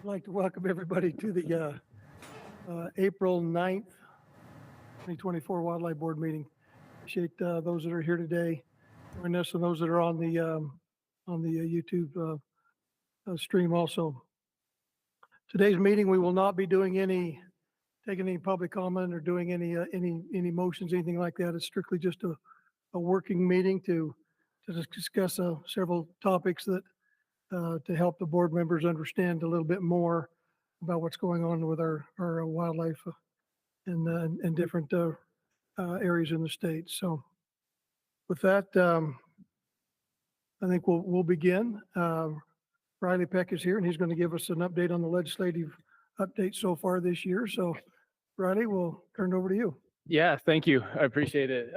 I'd like to welcome everybody to the April 9th, 2024 Wildlife Board meeting. Appreciate those that are here today joining us and those that are on the YouTube stream also. Today's meeting, we will not be doing taking any public comment or doing any motions, anything like that. It's strictly just a working meeting to discuss several topics that to help the board members understand a little bit more about what's going on with our wildlife in different areas in the state. So with that, I think we'll begin. Riley Peck is here and he's going to give us an update on the legislative update so far this year. So Riley, we'll turn it over to you. Yeah, thank you. I appreciate it.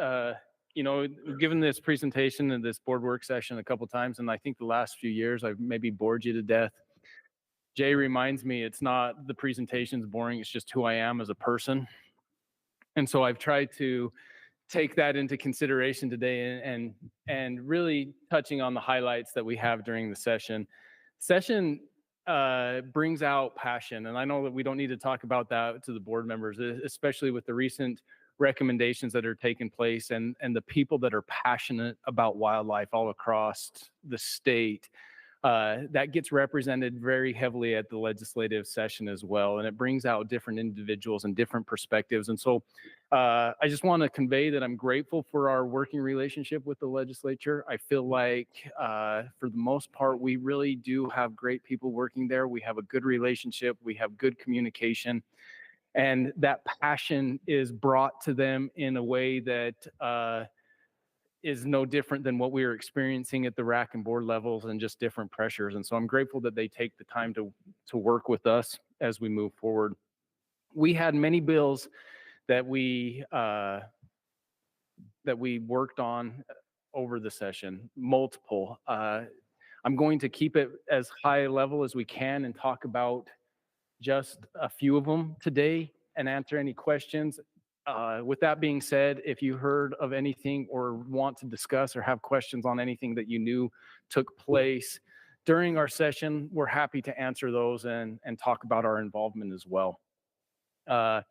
You know, given this presentation and this board work session a couple times, and I think the last few years I've maybe bored you to death. Jay reminds me it's not the presentation's boring, it's just who I am as a person. And so I've tried to take that into consideration today and really touching on the highlights that we have during the session. Session brings out passion, and I know that we don't need to talk about that to the board members, especially with the recent recommendations that are taking place and the people that are passionate about wildlife all across the state. That gets represented very heavily at the legislative session as well, and it brings out different individuals and different perspectives. And so I just want to convey that I'm grateful for our working relationship with the legislature. I feel like for the most part, we really do have great people working there. We have a good relationship. We have good communication. And that passion is brought to them in a way that is no different than what we are experiencing at the rack and board levels and just different pressures. And so I'm grateful that they take the time to work with us as we move forward. We had many bills that we worked on over the session, multiple. I'm going to keep it as high level as we can and talk about just a few of them today and answer any questions. With that being said, if you heard of anything or want to discuss or have questions on anything that you knew took place during our session, we're happy to answer those and talk about our involvement as well. The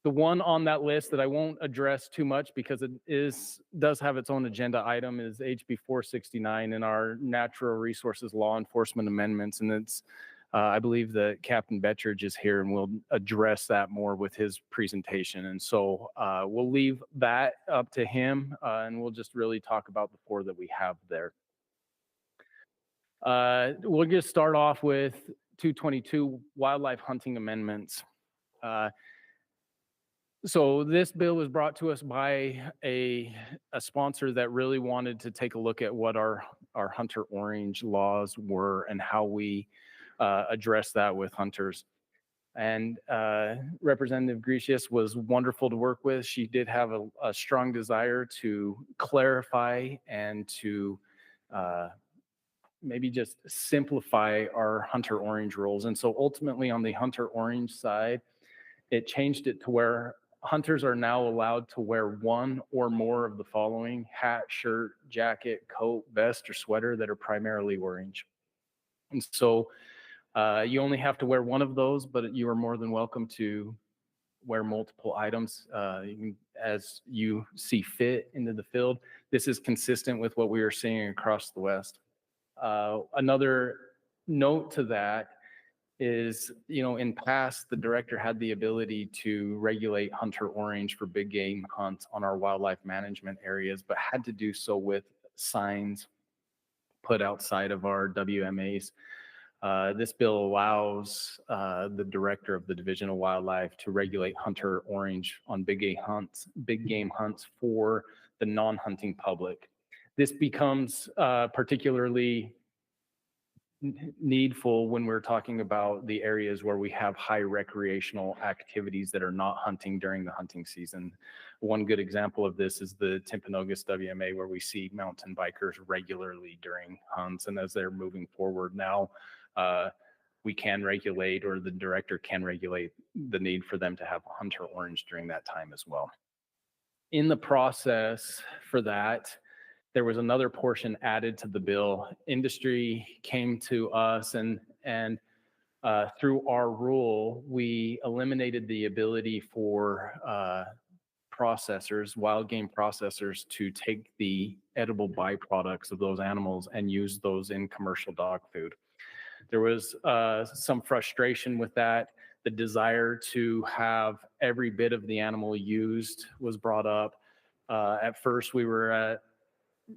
one on that list that I won't address too much because it does have its own agenda item is HB 469 and our natural resources law enforcement amendments. And it's I believe that Captain Bettridge is here and we'll address that more with his presentation. And so we'll leave that up to him and we'll just really talk about the four that we have there. We'll just start off with 222 wildlife hunting amendments. So this bill was brought to us by a sponsor that really wanted to take a look at what our hunter orange laws were and how we address that with hunters. And Representative Grecius was wonderful to work with. She did have a strong desire to clarify and to maybe just simplify our hunter orange rules. And so ultimately on the hunter orange side, it changed it to where hunters are now allowed to wear one or more of the following: hat, shirt, jacket, coat, vest, or sweater that are primarily orange. And so you only have to wear one of those, but you are more than welcome to wear multiple items as you see fit into the field. This is consistent with what we are seeing across the West. Another note to that is, you know, in past, the director had the ability to regulate hunter orange for big game hunts on our wildlife management areas, but had to do so with signs put outside of our WMAs. This bill allows the director of the Division of Wildlife to regulate hunter orange on big game hunts for the non-hunting public. This becomes particularly needful when we're talking about the areas where we have high recreational activities that are not hunting during the hunting season. One good example of this is the Timpanogos WMA, where we see mountain bikers regularly during hunts, and as they're moving forward now, we can regulate, or the director can regulate, the need for them to have hunter orange during that time as well. In the process for that, there was another portion added to the bill. Industry came to us and through our rule, we eliminated the ability for processors, wild game processors, to take the edible byproducts of those animals and use those in commercial dog food. There was some frustration with that. The desire to have every bit of the animal used was brought up. At first, we were at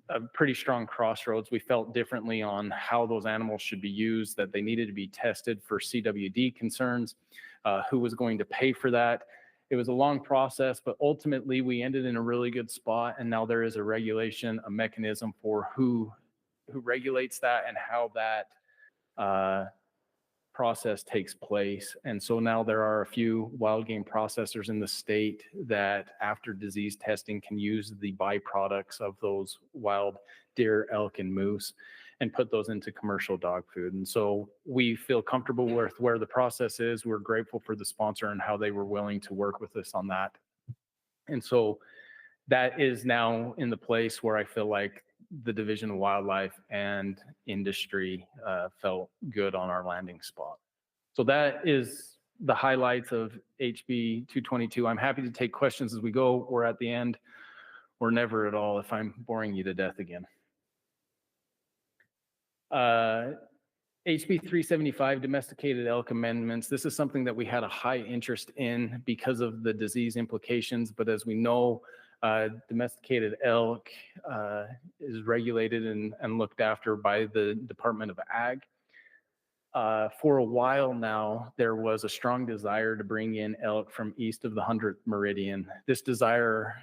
a pretty strong crossroads. We felt differently on how those animals should be used, that they needed to be tested for CWD concerns, who was going to pay for that. It was a long process, but ultimately we ended in a really good spot. And now there is a regulation, a mechanism for who regulates that and how that process takes place. And so now there are a few wild game processors in the state that, after disease testing, can use the byproducts of those wild deer, elk, and moose and put those into commercial dog food. And so we feel comfortable with where the process is. We're grateful for the sponsor and how they were willing to work with us on that. And so that is now in the place where I feel like the Division of Wildlife and industry felt good on our landing spot. So that is the highlights of HB 222. I'm happy to take questions as we go, or at the end, or never at all if I'm boring you to death again. HB 375, domesticated elk amendments. This is something that we had a high interest in because of the disease implications, but as we know, domesticated elk is regulated and looked after by the Department of Ag. For a while now, there was a strong desire to bring in elk from east of the 100th meridian. This desire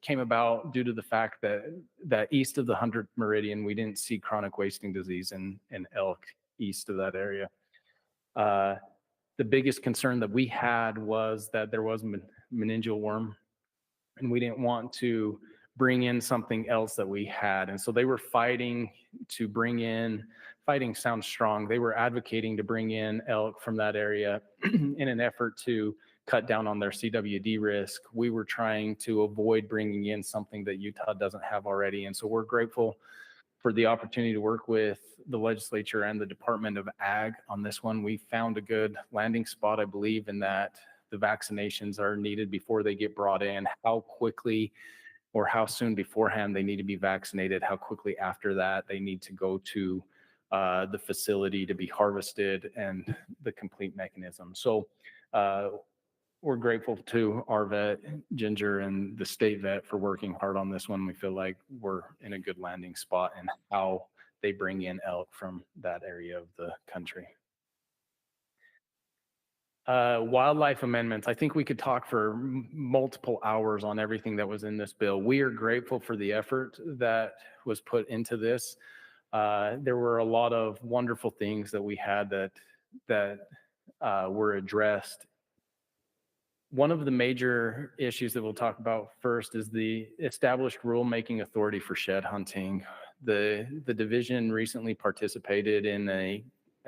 came about due to the fact that east of the 100th meridian, we didn't see chronic wasting disease in elk east of that area. The biggest concern that we had was that there was meningeal worm, and we didn't want to bring in something else that we had. And so they were fighting to bring in, fighting sounds strong, they were advocating to bring in elk from that area in an effort to cut down on their CWD risk. We were trying to avoid bringing in something that Utah doesn't have already. And so we're grateful for the opportunity to work with the legislature and the Department of Ag on this one. We found a good landing spot, I believe, in that the vaccinations are needed before they get brought in, how quickly or how soon beforehand they need to be vaccinated, how quickly after that they need to go to the facility to be harvested, and the complete mechanism. So we're grateful to our vet, Ginger, and the state vet for working hard on this one. We feel like we're in a good landing spot in how they bring in elk from that area of the country. Wildlife amendments. I think we could talk for multiple hours on everything that was in this bill. We are grateful for the effort that was put into this. There were a lot of wonderful things that we had that were addressed. One of the major issues that we'll talk about first is the established rulemaking authority for shed hunting. The division recently participated in a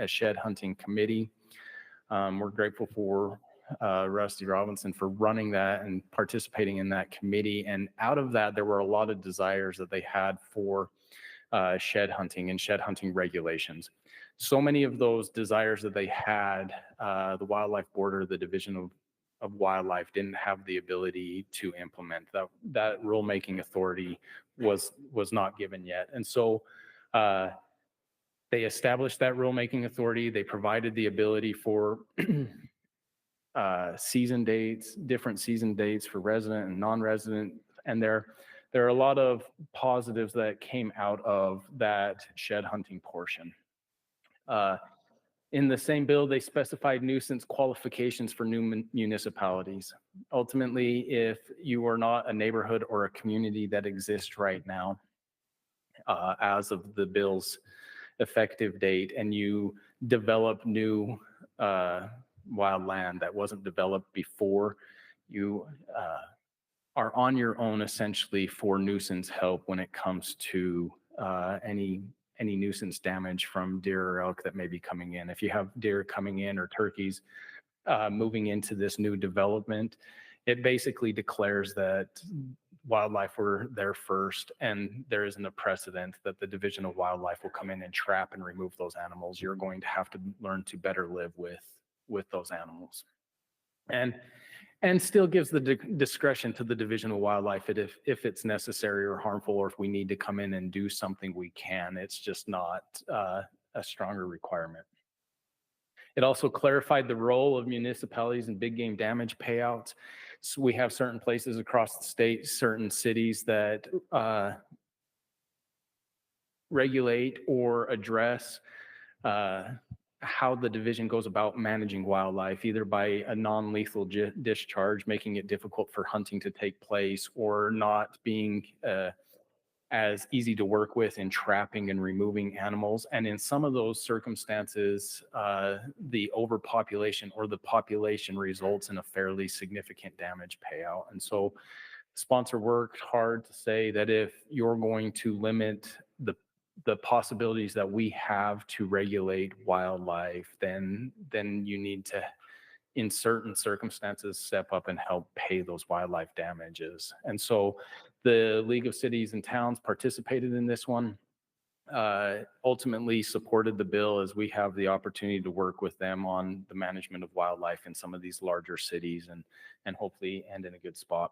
shed hunting committee. We're grateful for Rusty Robinson for running that and participating in that committee. And out of that, there were a lot of desires that they had for shed hunting and shed hunting regulations. So many of those desires that they had, the Wildlife Board or the Division of Wildlife didn't have the ability to implement. That rulemaking authority was not given yet. And so they established that rulemaking authority. They provided the ability for season dates, different season dates for resident and non-resident. And there are a lot of positives that came out of that shed hunting portion. In the same bill, they specified nuisance qualifications for new municipalities. Ultimately, if you are not a neighborhood or a community that exists right now, as of the bill's effective date, and you develop new wild land that wasn't developed before, you are on your own essentially for nuisance help when it comes to any nuisance damage from deer or elk that may be coming in. If you have deer coming in or turkeys moving into this new development, it basically declares that wildlife were there first, and there isn't a precedent that the Division of Wildlife will come in and trap and remove those animals. You're going to have to learn to better live with those animals. And still gives the discretion to the Division of Wildlife if it's necessary or harmful, or if we need to come in and do something, we can. It's just not a stronger requirement. It also clarified the role of municipalities in big game damage payouts. So we have certain places across the state, certain cities that regulate or address how the division goes about managing wildlife, either by a non-lethal discharge, making it difficult for hunting to take place, or not being as easy to work with in trapping and removing animals. And in some of those circumstances, the overpopulation or the population results in a fairly significant damage payout. And so the sponsor worked hard to say that if you're going to limit the possibilities that we have to regulate wildlife, then you need to, in certain circumstances, step up and help pay those wildlife damages. And so the League of Cities and Towns participated in this one, ultimately supported the bill, as we have the opportunity to work with them on the management of wildlife in some of these larger cities, and hopefully end in a good spot.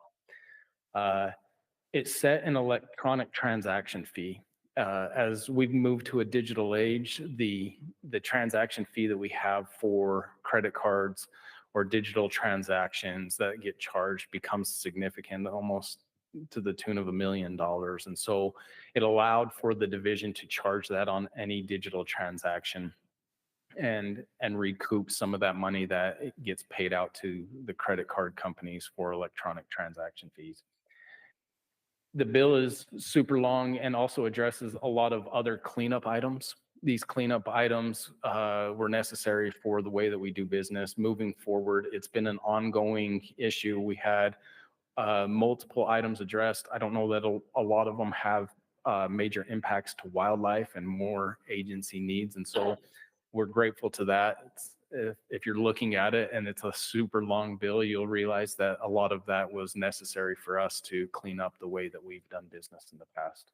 It set an electronic transaction fee. As we've moved to a digital age, the transaction fee that we have for credit cards or digital transactions that get charged becomes significant, almost to the tune of $1 million. And so it allowed for the division to charge that on any digital transaction and recoup some of that money that it gets paid out to the credit card companies for electronic transaction fees. The bill is super long and also addresses a lot of other cleanup items. These cleanup items were necessary for the way that we do business. Moving forward, it's been an ongoing issue. We had multiple items addressed. I don't know that a lot of them have major impacts to wildlife and more agency needs. And so we're grateful to that. If you're looking at it and it's a super long bill, you'll realize that a lot of that was necessary for us to clean up the way that we've done business in the past.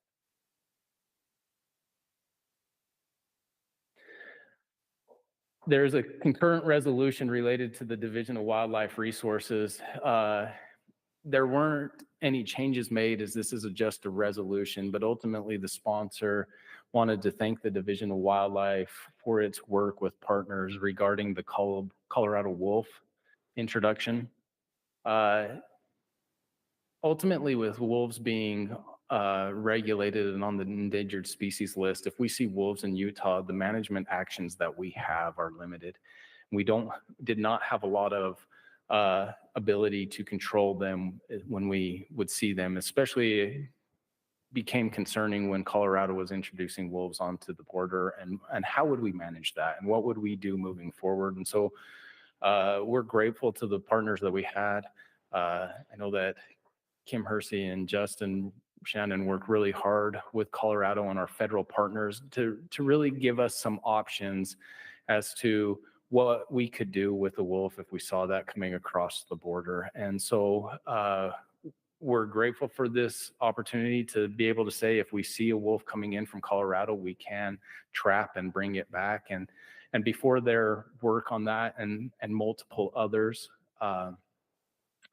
There's a concurrent resolution related to the Division of Wildlife Resources. There weren't any changes made, as this is just a resolution, but ultimately the sponsor wanted to thank the Division of Wildlife for its work with partners regarding the Colorado wolf introduction. Ultimately, with wolves being regulated and on the endangered species list, if we see wolves in Utah, the management actions that we have are limited. We did not have a lot of ability to control them when we would see them, especially became concerning when Colorado was introducing wolves onto the border, and how would we manage that, and what would we do moving forward? And so we're grateful to the partners that we had. I know that Kim Hersey and Justin Shannon worked really hard with Colorado and our federal partners to really give us some options as to what we could do with the wolf if we saw that coming across the border. And so we're grateful for this opportunity to be able to say, if we see a wolf coming in from Colorado, we can trap and bring it back. And before their work on that and multiple others,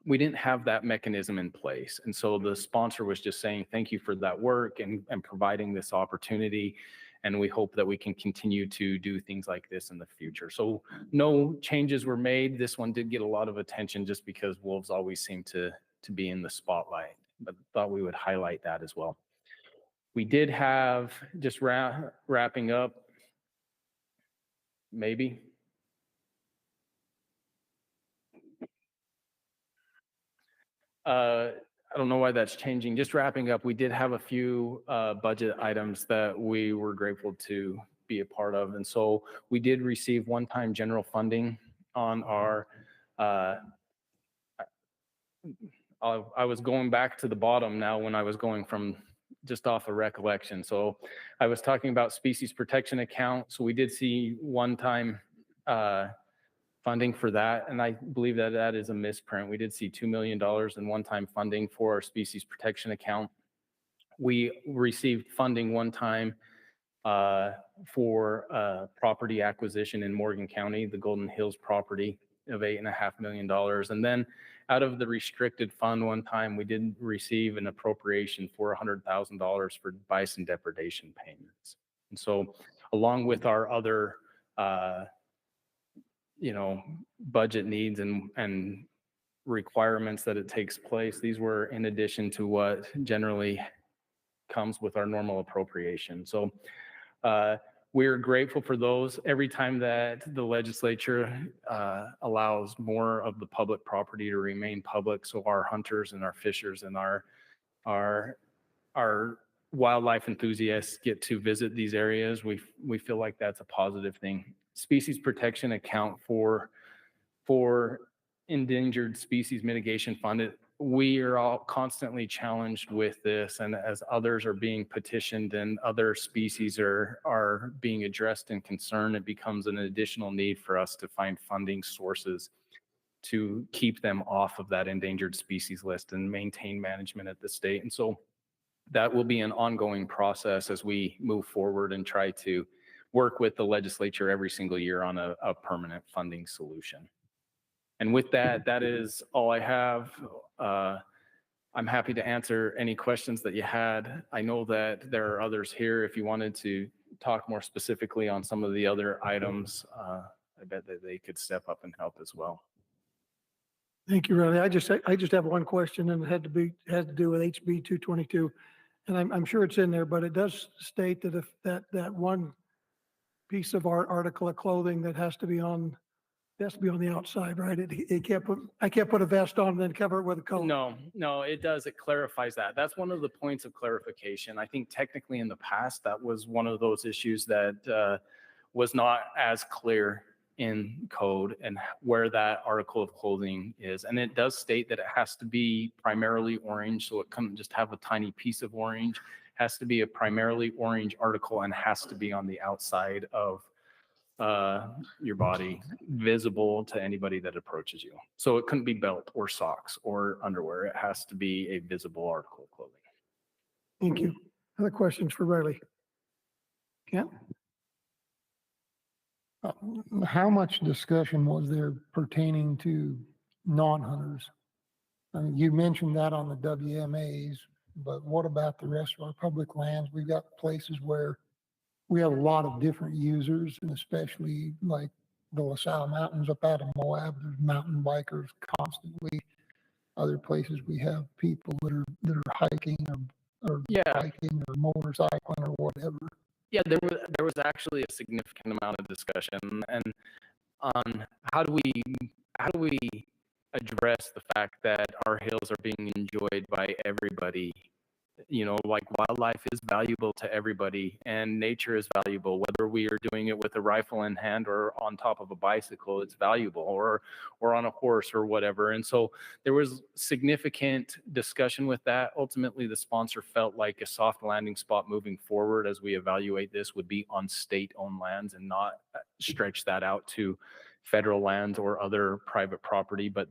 we didn't have that mechanism in place. And so the sponsor was just saying, thank you for that work and providing this opportunity. And we hope that we can continue to do things like this in the future. So no changes were made. This one did get a lot of attention just because wolves always seem to be in the spotlight, but thought we would highlight that as well. We did have, just wrapping up, maybe. I don't know why that's changing. Just wrapping up, we did have a few budget items that we were grateful to be a part of. And so we did receive one-time general funding on our, I was going back to the bottom now when I was going from just off a recollection. So I was talking about species protection account. So we did see one-time funding for that, and I believe that that is a misprint. We did see $2 million in one-time funding for our species protection account. We received funding one time for property acquisition in Morgan County, the Golden Hills property of $8.5 million. And then out of the restricted fund one time, we did receive an appropriation for $100,000 for bison depredation payments. And so along with our other, budget needs and requirements that it takes place, these were in addition to what generally comes with our normal appropriation. So we're grateful for those. Every time that the legislature allows more of the public property to remain public, so our hunters and our fishers and our wildlife enthusiasts get to visit these areas, we feel like that's a positive thing. Species protection account for endangered species mitigation fund. We are all constantly challenged with this, and as others are being petitioned and other species are being addressed and concerned, it becomes an additional need for us to find funding sources to keep them off of that endangered species list and maintain management at the state. And so that will be an ongoing process as we move forward and try to work with the legislature every single year on a permanent funding solution. And with that, that is all I have. I'm happy to answer any questions that you had. I know that there are others here. If you wanted to talk more specifically on some of the other items, I bet that they could step up and help as well. Thank you, Riley. I just have one question, and it had to do with HB 222, and I'm sure it's in there, but it does state that if that one piece of our article of clothing that has to be on the outside, right? I can't put a vest on and then cover it with a coat. No, it does. It clarifies that. That's one of the points of clarification. I think technically in the past, that was one of those issues that was not as clear in code and where that article of clothing is. And it does state that it has to be primarily orange. So it couldn't just have a tiny piece of orange. It has to be a primarily orange article and has to be on the outside of your body, visible to anybody that approaches you. So it couldn't be belt or socks or underwear. It has to be a visible article of clothing. Thank you. Other questions for Riley? Kent? How much discussion was there pertaining to non-hunters? I mean, you mentioned that on the WMAs, but what about the rest of our public lands? We've got places where we have a lot of different users, and especially like the LaSalle Mountains up out of Moab, there's mountain bikers constantly. Other places we have people that are hiking or biking or motorcycling or whatever. Yeah, there was actually a significant amount of discussion and on how do we address the fact that our hills are being enjoyed by everybody. You know, like wildlife is valuable to everybody and nature is valuable, whether we are doing it with a rifle in hand or on top of a bicycle, it's valuable, or on a horse or whatever. And so there was significant discussion with that. Ultimately, the sponsor felt like a soft landing spot moving forward as we evaluate this would be on state-owned lands and not stretch that out to federal lands or other private property, but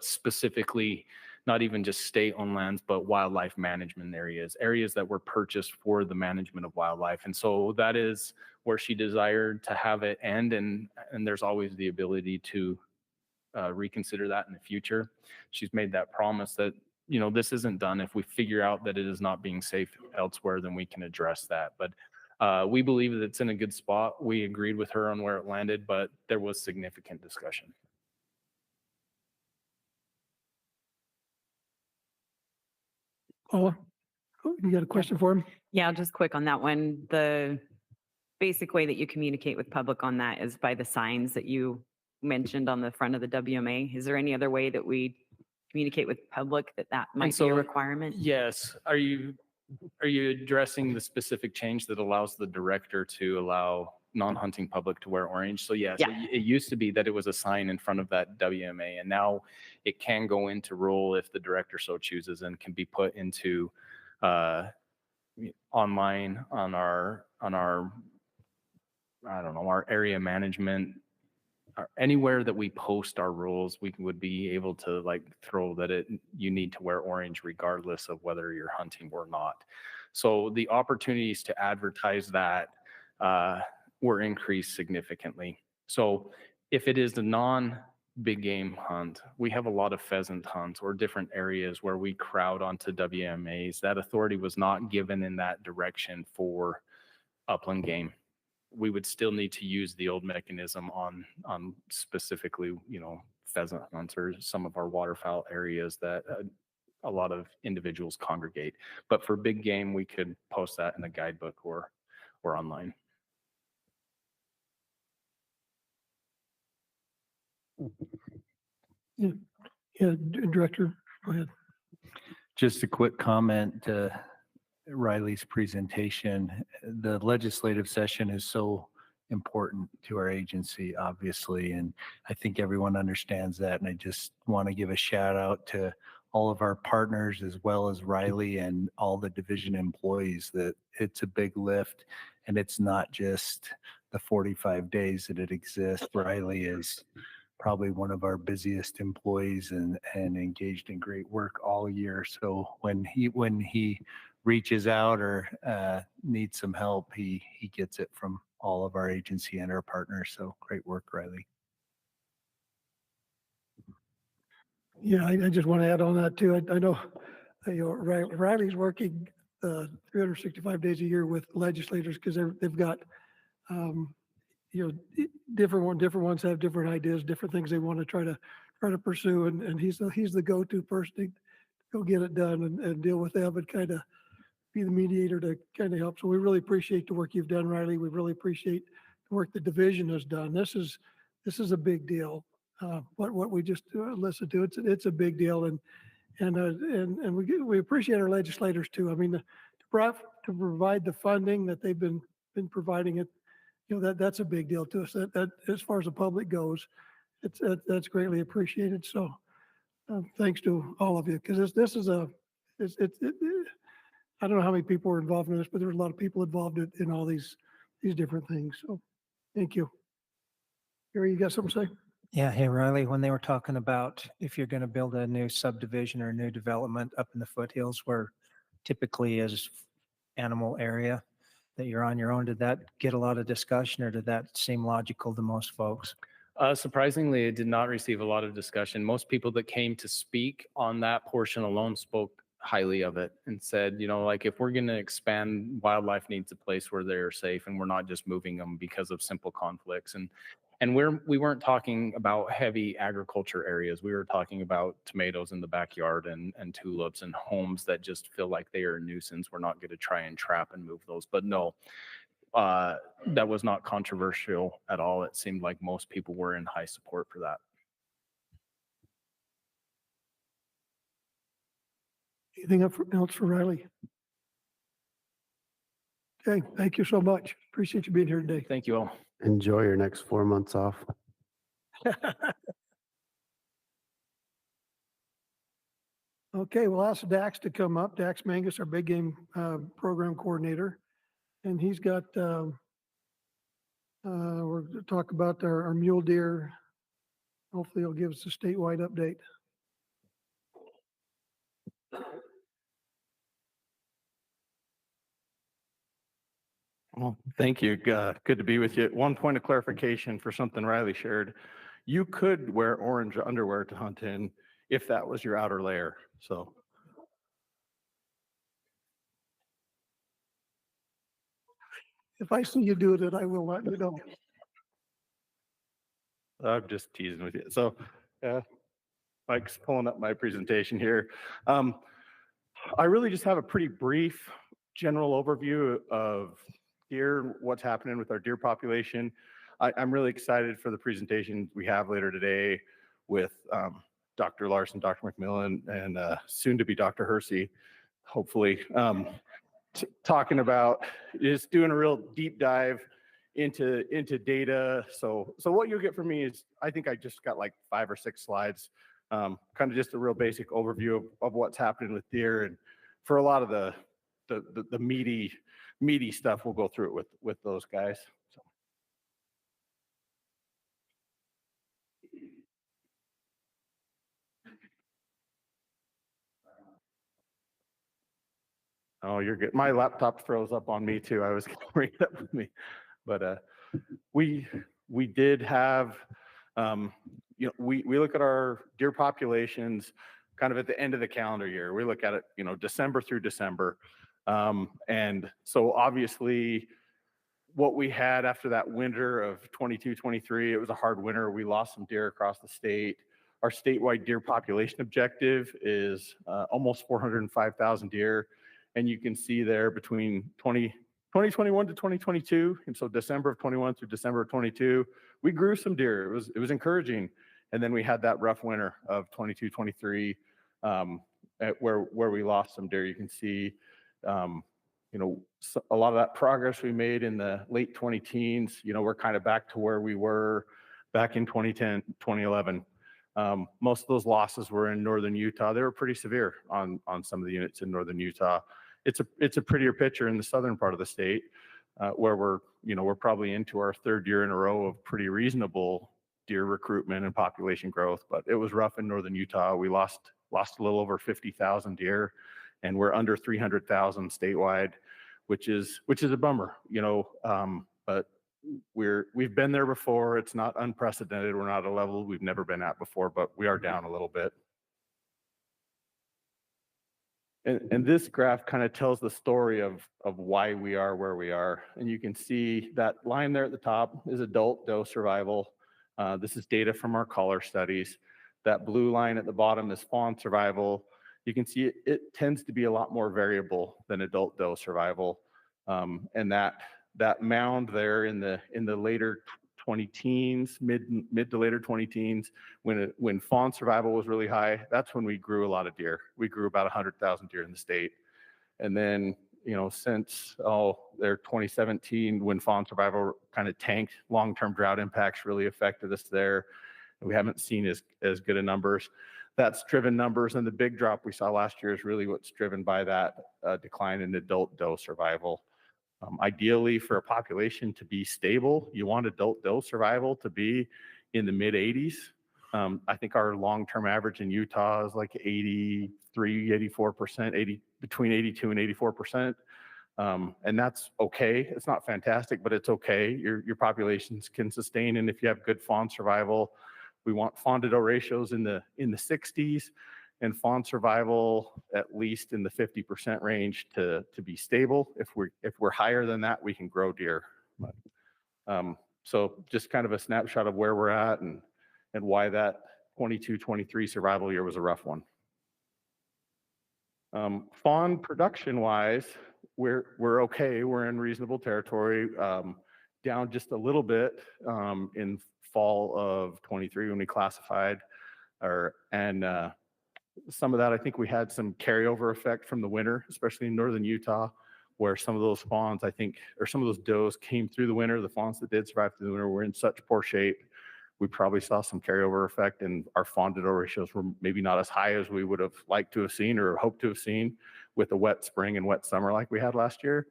specifically not even just state-owned lands, but wildlife management areas that were purchased for the management of wildlife. And so that is where she desired to have it end, and there's always the ability to reconsider that in the future. She's made that promise that, you know, this isn't done. If we figure out that it is not being safe elsewhere, then we can address that. But we believe that it's in a good spot. We agreed with her on where it landed, but there was significant discussion. Paula, you got a question for him? Yeah, just quick on that one. The basic way that you communicate with public on that is by the signs that you mentioned on the front of the WMA. Is there any other way that we communicate with public that might be a requirement? Yes. Are you addressing the specific change that allows the director to allow non-hunting public to wear orange? So yes, Yeah. it used to be that it was a sign in front of that WMA, and now it can go into role if the director so chooses and can be put into online on our I don't know, our area management anywhere that we post our rules, we would be able to like throw that you need to wear orange regardless of whether you're hunting or not. So the opportunities to advertise that were increased significantly. So if it is the non-big game hunt, we have a lot of pheasant hunts or different areas where we crowd onto WMAs. That authority was not given in that direction for upland game. We would still need to use the old mechanism on specifically, pheasant hunts or some of our waterfowl areas that a lot of individuals congregate. But for big game, we could post that in a guidebook or online. Yeah, Director, go ahead. Just a quick comment to Riley's presentation. The legislative session is so important to our agency, obviously, and I think everyone understands that. And I just want to give a shout out to all of our partners as well as Riley and all the division employees that it's a big lift, and it's not just the 45 days that it exists. Riley is probably one of our busiest employees and engaged in great work all year. So when he reaches out or needs some help, he gets it from all of our agency and our partners. So great work, Riley. Yeah, I just want to add on that too. I know, Riley's working 365 days a year with legislators because they've got, different ones have different ideas, different things they want to try to pursue, and he's the go-to person to go get it done and deal with them and kind of be the mediator to kind of help. So we really appreciate the work you've done, Riley. We really appreciate the work the division has done. This is a big deal. What we just listened to, it's a big deal, and we appreciate our legislators too. I mean, to provide the funding that they've been providing it, that's a big deal to us. That as far as the public goes, that's greatly appreciated. So thanks to all of you, because this is I don't know how many people were involved in this, but there were a lot of people involved in all these different things. So thank you. Gary, you got something to say? Yeah. Hey, Riley, when they were talking about if you're going to build a new subdivision or a new development up in the foothills where typically is animal area that you're on your own, did that get a lot of discussion or did that seem logical to most folks? Surprisingly, it did not receive a lot of discussion. Most people that came to speak on that portion alone spoke highly of it and said, if we're going to expand, wildlife needs a place where they're safe and we're not just moving them because of simple conflicts. And we weren't talking about heavy agriculture areas. We were talking about tomatoes in the backyard and tulips and homes that just feel like they are a nuisance. We're not going to try and trap and move those. But no, that was not controversial at all. It seemed like most people were in high support for that. Anything else for Riley? Okay, thank you so much. Appreciate you being here today. Thank you all. Enjoy your next 4 months off. Okay, we'll ask Dax to come up. Dax Mangus, our big game program coordinator. And he's got, we're going to talk about our mule deer. Hopefully he'll give us a statewide update. Well, thank you. Good to be with you. One point of clarification for something Riley shared. You could wear orange underwear to hunt in if that was your outer layer. So. If I see you doing it, I will let you know. I'm just teasing with you. So, Mike's pulling up my presentation here. I really just have a pretty brief general overview of deer, what's happening with our deer population. I'm really excited for the presentation we have later today with Dr. Larson, Dr. McMillan, and soon to be Dr. Hersey, hopefully, talking about just doing a real deep dive into data. So what you'll get from me is, I think I just got like 5 or 6 slides, kind of just a real basic overview of what's happening with deer. And for a lot of the meaty stuff, we'll go through it with those guys. So. Oh, you're good. My laptop froze up on me too. I was going to bring it up with me, but we did have, we look at our deer populations kind of at the end of the calendar year. We look at it, December through December, and so obviously what we had after that winter of 22, 23, it was a hard winter. We lost some deer across the state. Our statewide deer population objective is almost 405,000 deer. And you can see there between 2021 to 2022, and so December of 21 through December of 22, we grew some deer. It was encouraging. And then we had that rough winter of 22, 23, where we lost some deer. You can see, a lot of that progress we made in the late 20-teens, we're kind of back to where we were back in 2010, 2011. Most of those losses were in northern Utah. They were pretty severe on some of the units in northern Utah. It's a prettier picture in the southern part of the state, where we're probably into our third year in a row of pretty reasonable deer recruitment and population growth. But it was rough in northern Utah. We lost a little over 50,000 deer, and we're under 300,000 statewide, which is a bummer, but we've been there before. It's not unprecedented. We're not at a level we've never been at before, but we are down a little bit. And this graph kind of tells the story of why we are where we are. And you can see that line there at the top is adult doe survival. This is data from our collar studies. That blue line at the bottom is fawn survival. You can see it tends to be a lot more variable than adult doe survival. And that mound there in the later 20-teens, mid to later 20-teens, when fawn survival was really high, that's when we grew a lot of deer. We grew about 100,000 deer in the state. And then, since 2017, when fawn survival kind of tanked, long-term drought impacts really affected us there. We haven't seen as good of numbers. That's driven numbers, and the big drop we saw last year is really what's driven by that decline in adult doe survival. Ideally, for a population to be stable, you want adult doe survival to be in the mid 80s. I think our long-term average in Utah is like 83, 84%, between 82 and 84%. And that's okay. It's not fantastic, but it's okay. Your populations can sustain, and if you have good fawn survival, we want fawn to doe ratios in the 60s. And fawn survival at least in the 50% range to be stable. If we're higher than that, we can grow deer. So just kind of a snapshot of where we're at and why that 22-23 survival year was a rough one. Fawn production wise, we're okay. We're in reasonable territory. Down just a little bit in fall of 23 when we classified, some of that, I think we had some carryover effect from the winter, especially in northern Utah, where some of those fawns, or some of those does came through the winter. The fawns that did survive through the winter were in such poor shape. We probably saw some carryover effect, and our fawn to doe ratios were maybe not as high as we would have liked to have seen or hoped to have seen with a wet spring and wet summer like we had last year.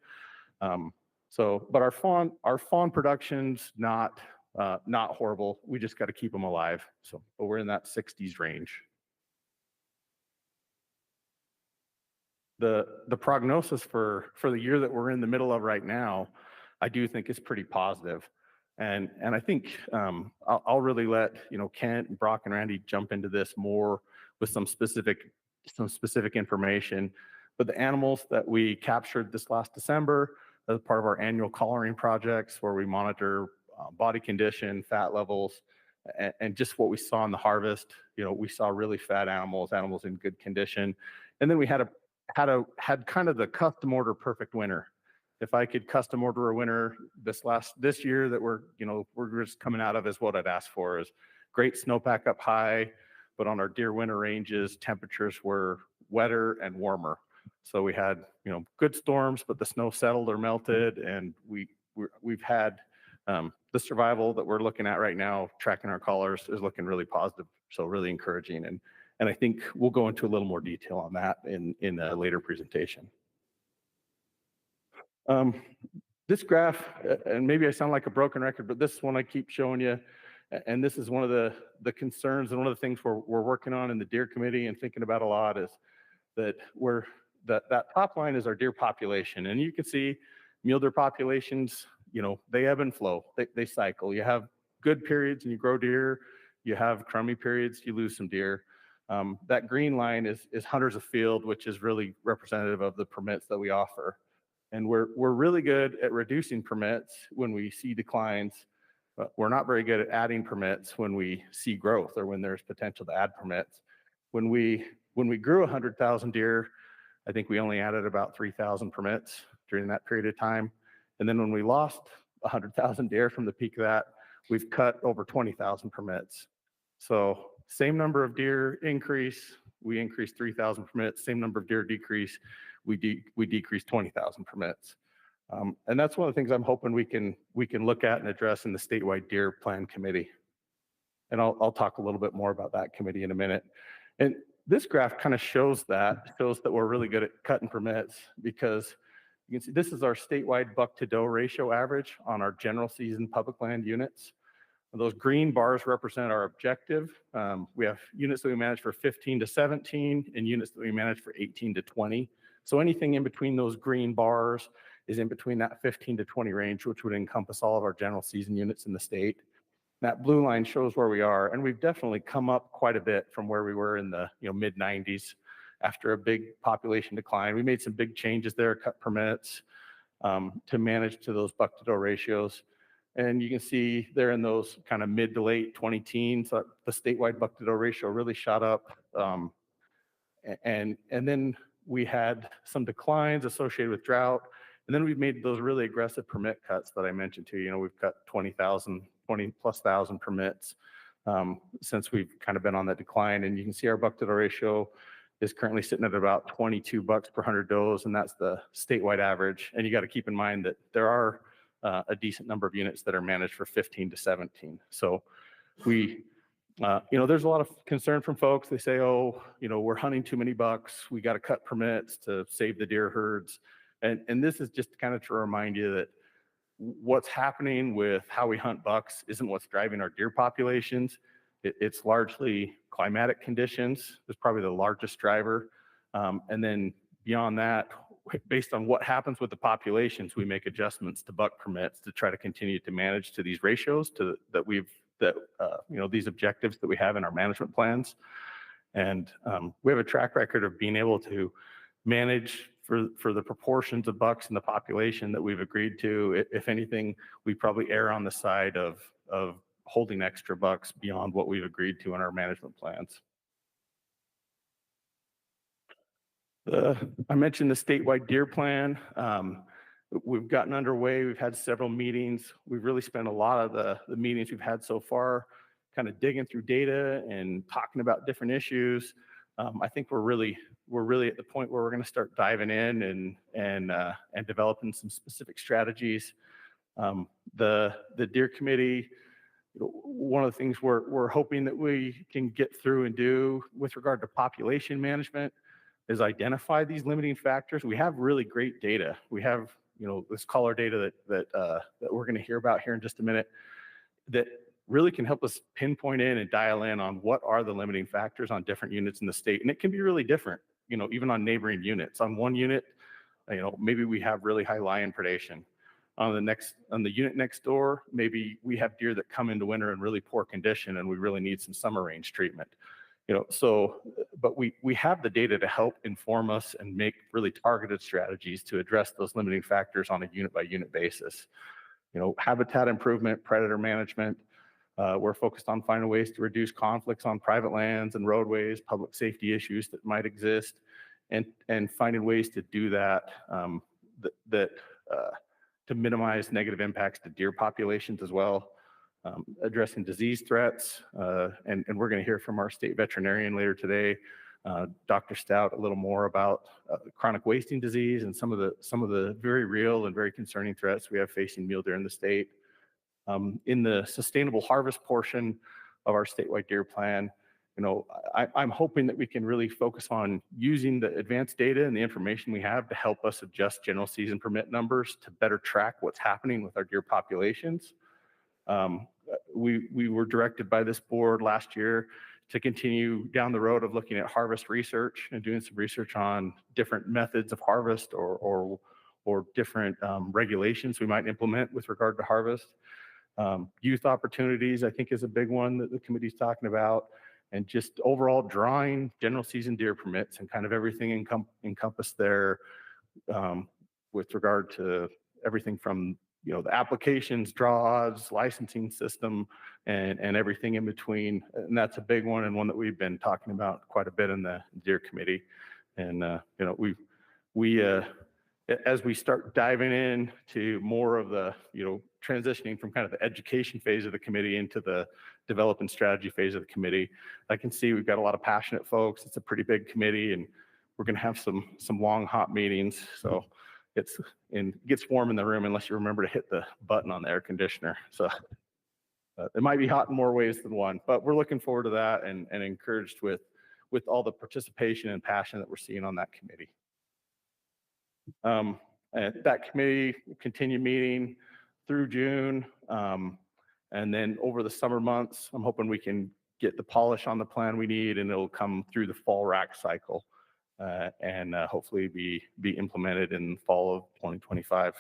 But our fawn production's not horrible. We just got to keep them alive. But we're in that 60s range. The prognosis for the year that we're in the middle of right now, I do think is pretty positive. And I think I'll really let Kent and Brock and Randy jump into this more with some specific information. But the animals that we captured this last December as part of our annual collaring projects, where we monitor body condition, fat levels, and just what we saw in the harvest, we saw really fat animals in good condition. And then we had kind of the custom order perfect winter. If I could custom order a winter this year that we're just coming out of, is what I'd ask for is great snowpack up high, but on our deer winter ranges, temperatures were wetter and warmer. So we had good storms, but the snow settled or melted, and we've had the survival that we're looking at right now, tracking our collars, is looking really positive. So really encouraging. And I think we'll go into a little more detail on that in a later presentation. This graph, and maybe I sound like a broken record, but this is one I keep showing you. And this is one of the concerns and one of the things we're working on in the deer committee and thinking about a lot, is that that top line is our deer population. And you can see mule deer populations, they ebb and flow. They cycle. You have good periods and you grow deer. You have crummy periods, you lose some deer. That green line is hunters afield, which is really representative of the permits that we offer. And we're really good at reducing permits when we see declines, but we're not very good at adding permits when we see growth or when there's potential to add permits. When we grew 100,000 deer, I think we only added about 3,000 permits during that period of time. And then when we lost 100,000 deer from the peak of that, we've cut over 20,000 permits. So same number of deer increase, we increased 3,000 permits. Same number of deer decrease, we decreased 20,000 permits. And that's one of the things I'm hoping we can look at and address in the statewide deer plan committee. And I'll talk a little bit more about that committee in a minute. And this graph kind of shows that we're really good at cutting permits, because you can see this is our statewide buck-to-doe ratio average on our general season public land units. Those green bars represent our objective. We have units that we manage for 15 to 17 and units that we manage for 18 to 20. So anything in between those green bars is in between that 15 to 20 range, which would encompass all of our general season units in the state. That blue line shows where we are, and we've definitely come up quite a bit from where we were in the mid 90s after a big population decline. We made some big changes there, cut permits to manage to those buck-to-doe ratios. And you can see there in those kind of mid to late 20 teens, the statewide buck-to-doe ratio really shot up. And then we had some declines associated with drought. And then we've made those really aggressive permit cuts that I mentioned to you. We've cut 20 plus thousand permits since we've kind of been on that decline. And you can see our buck-to-doe ratio is currently sitting at about 22 bucks per 100 does, and that's the statewide average. And you got to keep in mind that there are a decent number of units that are managed for 15 to 17. So we, there's a lot of concern from folks. They say, oh, we're hunting too many bucks. We got to cut permits to save the deer herds. And this is just kind of to remind you that what's happening with how we hunt bucks isn't what's driving our deer populations. It's largely climatic conditions is probably the largest driver. And then beyond that, based on what happens with the populations, we make adjustments to buck permits to try to continue to manage to these ratios these objectives that we have in our management plans. And we have a track record of being able to manage for the proportions of bucks in the population that we've agreed to. If anything, we probably err on the side of holding extra bucks beyond what we've agreed to in our management plans. I mentioned the statewide deer plan. We've gotten underway. We've had several meetings. We've really spent a lot of the meetings we've had so far kind of digging through data and talking about different issues. I think we're really at the point where we're going to start diving in and developing some specific strategies. The deer committee, one of the things we're hoping that we can get through and do with regard to population management is identify these limiting factors. We have really great data. We have this caller data that we're going to hear about here in just a minute that really can help us pinpoint in and dial in on what are the limiting factors on different units in the state. And it can be really different, even on neighboring units. On one unit, maybe we have really high lion predation. On the unit next door, maybe we have deer that come into winter in really poor condition and we really need some summer range treatment. But we have the data to help inform us and make really targeted strategies to address those limiting factors on a unit by unit basis. Habitat improvement, predator management. We're focused on finding ways to reduce conflicts on private lands and roadways, public safety issues that might exist, and finding ways to do that to minimize negative impacts to deer populations as well. Addressing disease threats, and we're going to hear from our state veterinarian later today, Dr. Stout, a little more about chronic wasting disease and some of the very real and very concerning threats we have facing mule deer in the state. In the sustainable harvest portion of our statewide deer plan, I'm hoping that we can really focus on using the advanced data and the information we have to help us adjust general season permit numbers to better track what's happening with our deer populations. We were directed by this board last year to continue down the road of looking at harvest research and doing some research on different methods of harvest or different regulations we might implement with regard to harvest. Youth opportunities, I think, is a big one that the committee's talking about, and just overall drawing general season deer permits and kind of everything encompassed there with regard to everything from the applications, draws, licensing system, and everything in between. And that's a big one, and one that we've been talking about quite a bit in the deer committee. And we as we start diving into more of the transitioning from kind of the education phase of the committee into the development strategy phase of the committee, I can see we've got a lot of passionate folks. It's a pretty big committee, and we're going to have some long hot meetings. So it gets warm in the room unless you remember to hit the button on the air conditioner. So it might be hot in more ways than one, but we're looking forward to that and encouraged with all the participation and passion that we're seeing on that committee. And that committee will continue meeting through June. And then over the summer months, I'm hoping we can get the polish on the plan we need, and it'll come through the fall rack cycle and hopefully be implemented in the fall of 2025.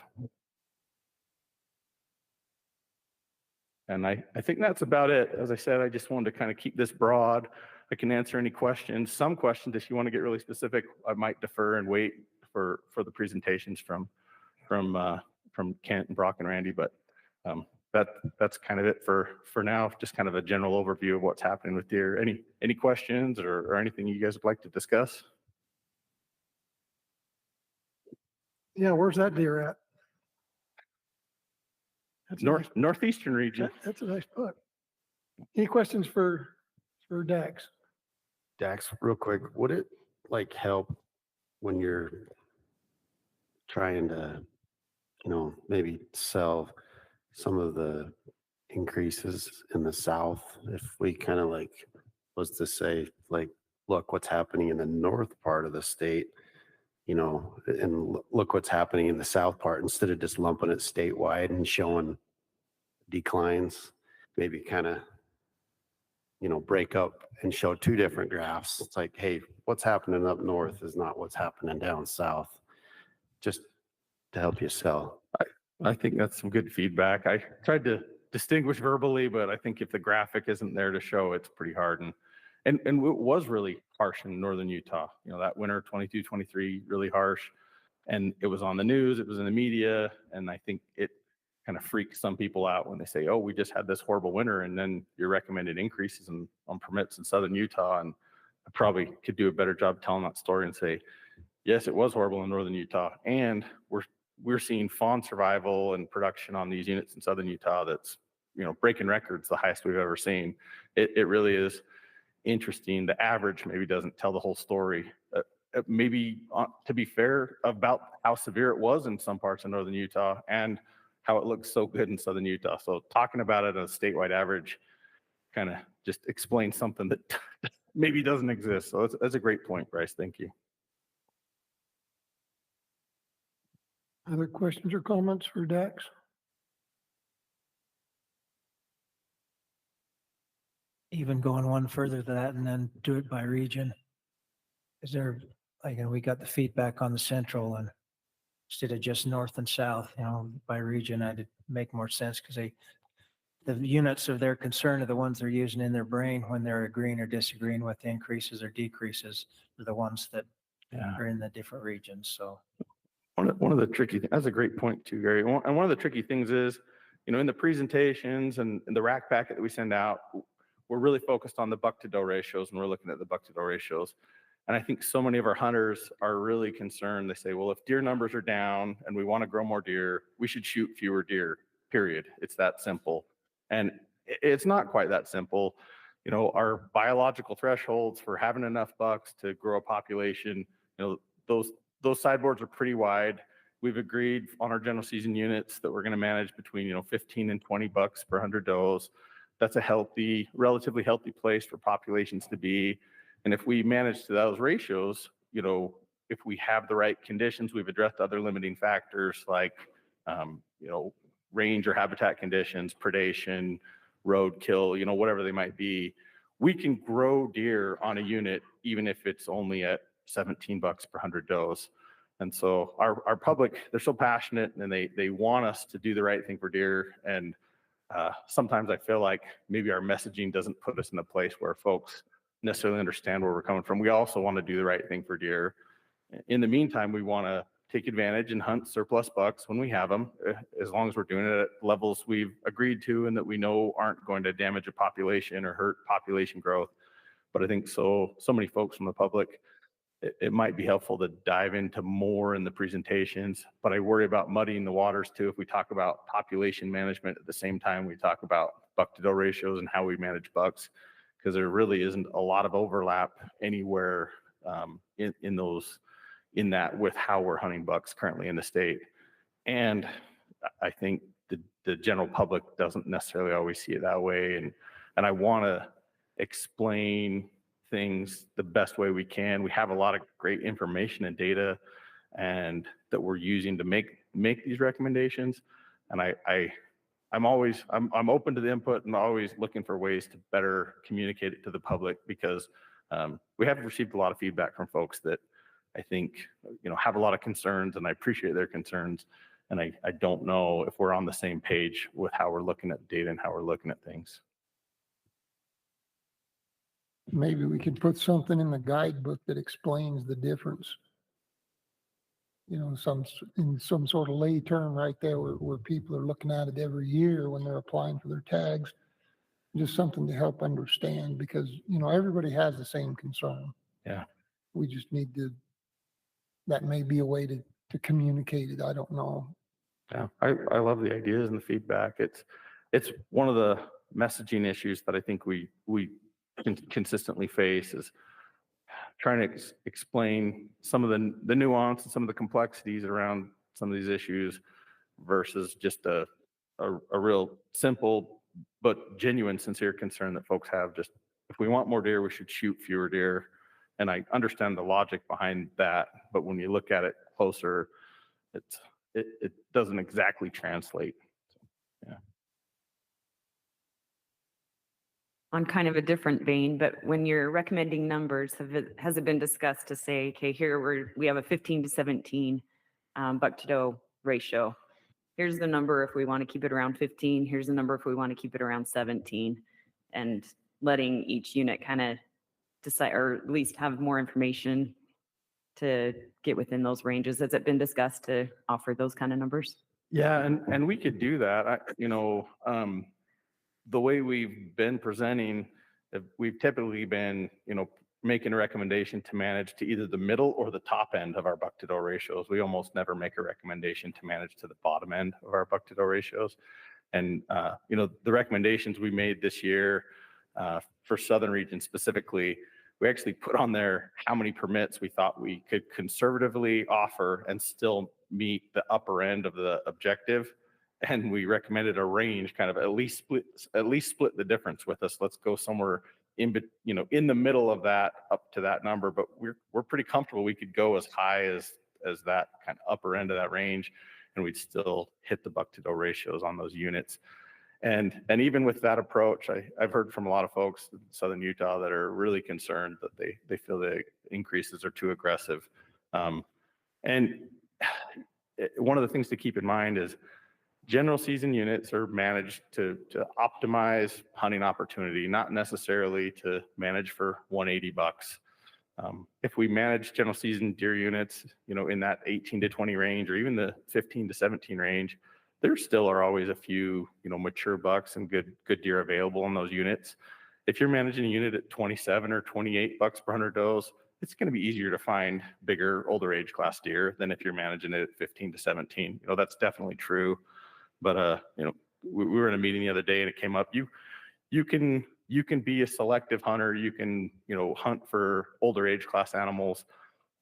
And I think that's about it. As I said, I just wanted to kind of keep this broad. I can answer any questions. Some questions, if you want to get really specific, I might defer and wait for the presentations from Kent and Brock and Randy. But that's kind of it for now. Just kind of a general overview of what's happening with deer. Any questions or anything you guys would like to discuss? Yeah, where's that deer at? That's a nice- Northeastern region. That's a nice buck. Any questions for Dax? Dax, real quick, would it help when you're trying to, maybe sell some of the increases in the South if we kind of was to say, look what's happening in the north part of the state, and look what's happening in the south part, instead of just lumping it statewide and showing declines, maybe kind of, break up and show two different graphs. It's like, hey, what's happening up north is not what's happening down south, just to help you sell. I think that's some good feedback. I tried to distinguish verbally, but I think if the graphic isn't there to show, it's pretty hard. And it was really harsh in northern Utah. That winter 22-23, really harsh. And it was on the news, it was in the media, and I think it kind of freaks some people out when they say, oh, we just had this horrible winter, and then your recommended increases on permits in southern Utah. And I probably could do a better job telling that story and say, yes, it was horrible in northern Utah, and we're seeing fawn survival and production on these units in southern Utah that's breaking records, the highest we've ever seen. It really is interesting. The average maybe doesn't tell the whole story. Maybe to be fair, about how severe it was in some parts of northern Utah and how it looks so good in southern Utah. So talking about it as a statewide average kind of just explains something that maybe doesn't exist. So that's a great point, Bryce. Thank you. Other questions or comments for Dax? Even going one further than that and then do it by region. Is there, we got the feedback on the central, and instead of just north and south, by region, I'd make more sense, because the units of their concern are the ones they're using in their brain when they're agreeing or disagreeing with increases or decreases, are the ones that are in the different regions. So one of the tricky things, that's a great point too, Gary. And one of the tricky things is, in the presentations and the rack packet that we send out, we're really focused on the buck-to-doe ratios, and we're looking at the buck-to-doe ratios. And I think so many of our hunters are really concerned. They say, well, if deer numbers are down and we want to grow more deer, we should shoot fewer deer, period. It's that simple. And it's not quite that simple. Our biological thresholds for having enough bucks to grow a population, those sideboards are pretty wide. We've agreed on our general season units that we're going to manage between 15 and 20 bucks per 100 does. That's a relatively healthy place for populations to be. And if we manage to those ratios, if we have the right conditions, we've addressed other limiting factors like, range or habitat conditions, predation, roadkill, whatever they might be. we can grow deer on a unit, even if it's only at $17 per 100 does. And so our public, they're so passionate and they want us to do the right thing for deer. And sometimes I feel like maybe our messaging doesn't put us in a place where folks necessarily understand where we're coming from. We also want to do the right thing for deer. In the meantime, we want to take advantage and hunt surplus bucks when we have them, as long as we're doing it at levels we've agreed to and that we know aren't going to damage a population or hurt population growth. But I think so many folks from the public, it might be helpful to dive into more in the presentations, but I worry about muddying the waters too if we talk about population management at the same time we talk about buck-to-doe ratios and how we manage bucks, because there really isn't a lot of overlap anywhere in that with how we're hunting bucks currently in the state. And I think the general public doesn't necessarily always see it that way. And I want to explain things the best way we can. We have a lot of great information and data and that we're using to make these recommendations. And I'm open to the input and always looking for ways to better communicate it to the public, because we have received a lot of feedback from folks that I think, have a lot of concerns, and I appreciate their concerns. And I don't know if we're on the same page with how we're looking at data and how we're looking at things. Maybe we could put something in the guidebook that explains the difference. In some sort of lay term right there where people are looking at it every year when they're applying for their tags. Just something to help understand, because, everybody has the same concern. Yeah. We just need that may be a way to communicate it. I don't know. Yeah, I love the ideas and the feedback. It's one of the messaging issues that I think we consistently face, is trying to explain some of the nuance and some of the complexities around some of these issues versus just a real simple but genuine, sincere concern that folks have. Just, if we want more deer, we should shoot fewer deer. And I understand the logic behind that, but when you look at it closer, it doesn't exactly translate. Yeah. On kind of a different vein, but when you're recommending numbers, has it been discussed to say, okay, here we have a 15 to 17 buck-to-doe ratio. Here's the number if we want to keep it around 15. Here's the number if we want to keep it around 17, and letting each unit kind of decide, or at least have more information to get within those ranges. Has it been discussed to offer those kind of numbers? Yeah, and we could do that. The way we've been presenting, we've typically been, making a recommendation to manage to either the middle or the top end of our buck-to-doe ratios. We almost never make a recommendation to manage to the bottom end of our buck-to-doe ratios. And, the recommendations we made this year for Southern region specifically, we actually put on there how many permits we thought we could conservatively offer and still meet the upper end of the objective. And we recommended a range, kind of at least split the difference with us. Let's go somewhere in the middle of that up to that number. But we're pretty comfortable we could go as high as that kind of upper end of that range, and we'd still hit the buck-to-doe ratios on those units. And even with that approach, I've heard from a lot of folks in Southern Utah that are really concerned that they feel the increases are too aggressive. And one of the things to keep in mind is general season units are managed to optimize hunting opportunity, not necessarily to manage for 180 bucks. If we manage general season deer units, in that 18 to 20 range, or even the 15 to 17 range, there still are always a few, mature bucks and good deer available in those units. If you're managing a unit at 27 or 28 bucks per 100 does, it's going to be easier to find bigger, older age class deer than if you're managing it at 15 to 17. That's definitely true. But we were in a meeting the other day and it came up. You can be a selective hunter. You can hunt for older age class animals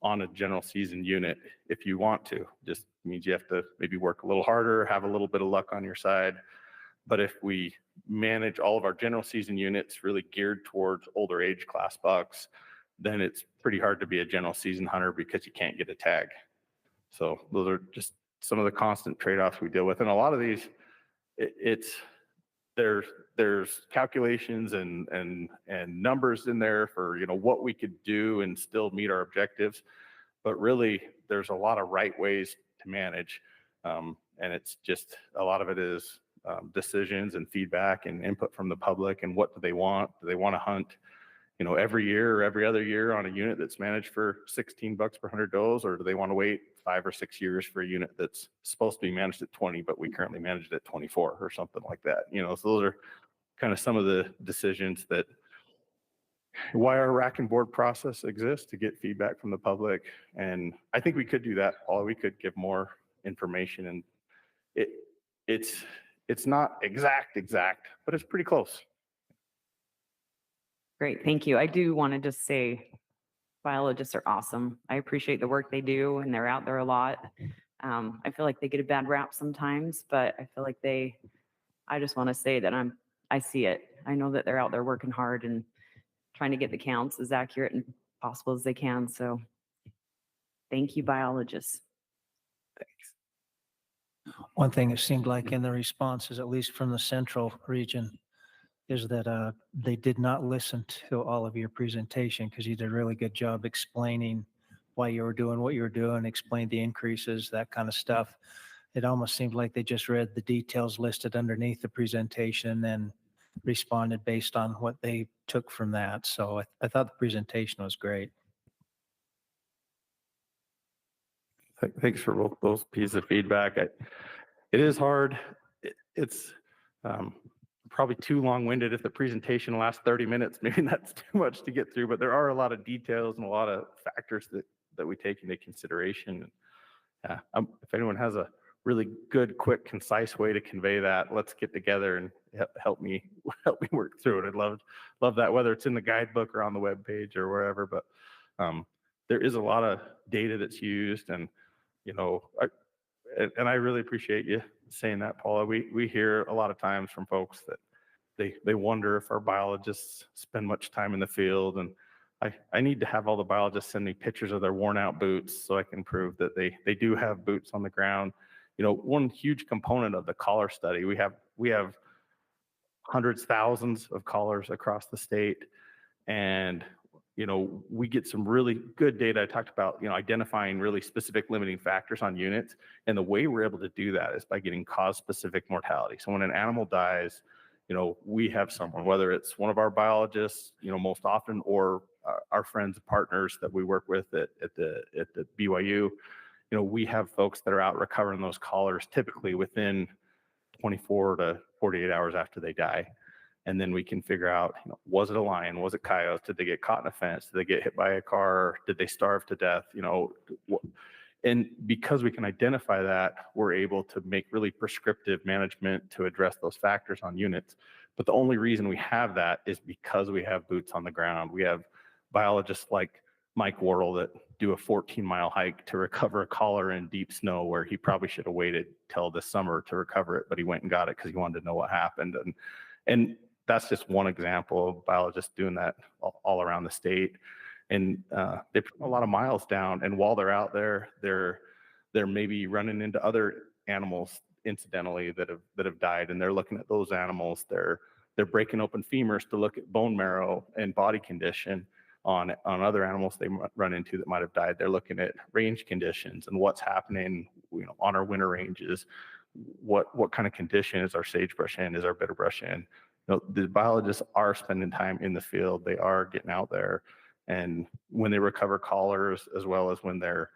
on a general season unit if you want to. Just means you have to maybe work a little harder, have a little bit of luck on your side. But if we manage all of our general season units really geared towards older age class bucks, then it's pretty hard to be a general season hunter because you can't get a tag. So those are just some of the constant trade-offs we deal with. And a lot of these, it's there's calculations and numbers in there for, what we could do and still meet our objectives. But really, there's a lot of right ways to manage. And it's just, a lot of it is decisions and feedback and input from the public, and what do they want? Do they want to hunt, every year or every other year on a unit that's managed for 16 bucks per 100 does, or do they want to wait 5 or 6 years for a unit that's supposed to be managed at 20, but we currently manage it at 24 or something like that? So those are kind of some of the decisions that, why our rack and board process exists, to get feedback from the public. And I think we could do that, or we could give more information, and it's not exact, but it's pretty close. Great, thank you. I do want to just say biologists are awesome. I appreciate the work they do, and they're out there a lot. I feel like they get a bad rap sometimes, but I feel like I just want to say that I see it. I know that they're out there working hard and trying to get the counts as accurate and possible as they can. So thank you, biologists. One thing it seemed like in the responses, at least from the central region, is that they did not listen to all of your presentation, because you did a really good job explaining why you were doing what you were doing, explained the increases, that kind of stuff. It almost seemed like they just read the details listed underneath the presentation and then responded based on what they took from that. So I thought the presentation was great. Thanks for both those pieces of feedback. It is hard. It's probably too long-winded. If the presentation lasts 30 minutes, maybe that's too much to get through, but there are a lot of details and a lot of factors that we take into consideration. Yeah, if anyone has a really good, quick, concise way to convey that, let's get together and help me work through it. I'd love that, whether it's in the guidebook or on the webpage or wherever. But there is a lot of data that's used, and I really appreciate you saying that, Paula. We hear a lot of times from folks that they wonder if our biologists spend much time in the field, and I need to have all the biologists send me pictures of their worn out boots so I can prove that they do have boots on the ground. One huge component of the collar study, we have hundreds, thousands of collars across the state, and we get some really good data. I talked about, identifying really specific limiting factors on units. And the way we're able to do that is by getting cause-specific mortality. So when an animal dies, we have someone, whether it's one of our biologists, most often, or our friends and partners that we work with at the BYU, we have folks that are out recovering those collars typically within 24 to 48 hours after they die. And then we can figure out, was it a lion? Was it coyotes? Did they get caught in a fence? Did they get hit by a car? Did they starve to death? And because we can identify that, we're able to make really prescriptive management to address those factors on units. But the only reason we have that is because we have boots on the ground. We have biologists like Mike Worrell that do a 14-mile hike to recover a collar in deep snow, where he probably should have waited till this summer to recover it, but he went and got it because he wanted to know what happened. And that's just one example of biologists doing that all around the state. And they put a lot of miles down, and while they're out there, they're maybe running into other animals incidentally that have died, and they're looking at those animals. They're breaking open femurs to look at bone marrow and body condition on other animals they might run into that might have died. They're looking at range conditions and what's happening, on our winter ranges. What kind of condition is our sagebrush in? Is our bitterbrush in? The biologists are spending time in the field. They are getting out there, and when they recover collars, as well as when they're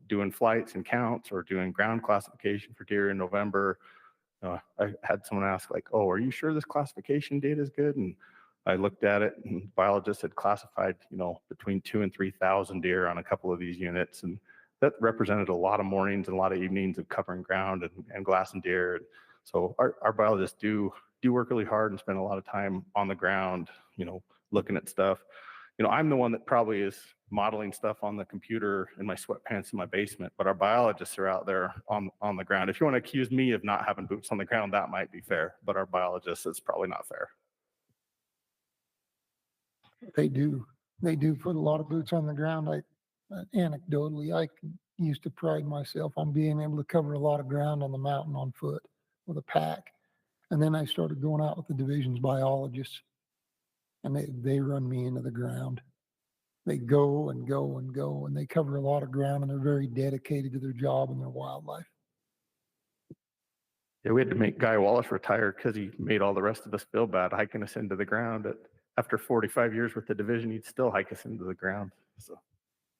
doing flights and counts or doing ground classification for deer in November. I had someone ask, like, "Oh, are you sure this classification data is good?" And I looked at it, and biologists had classified between 2,000 and 3,000 deer on a couple of these units, and that represented a lot of mornings and a lot of evenings of covering ground and glassing deer. So our biologists do work really hard and spend a lot of time on the ground, looking at stuff. I'm the one that probably is modeling stuff on the computer in my sweatpants in my basement, but our biologists are out there on the ground. If you want to accuse me of not having boots on the ground, that might be fair, but our biologists, it's probably not fair. They do put a lot of boots on the ground. Anecdotally, I used to pride myself on being able to cover a lot of ground on the mountain on foot with a pack. And then I started going out with the division's biologists, and they run me into the ground. They go and go and go, and they cover a lot of ground, and they're very dedicated to their job and their wildlife. Yeah, we had to make Guy Wallace retire because he made all the rest of us feel bad hiking us into the ground. After 45 years with the division, he'd still hike us into the ground. So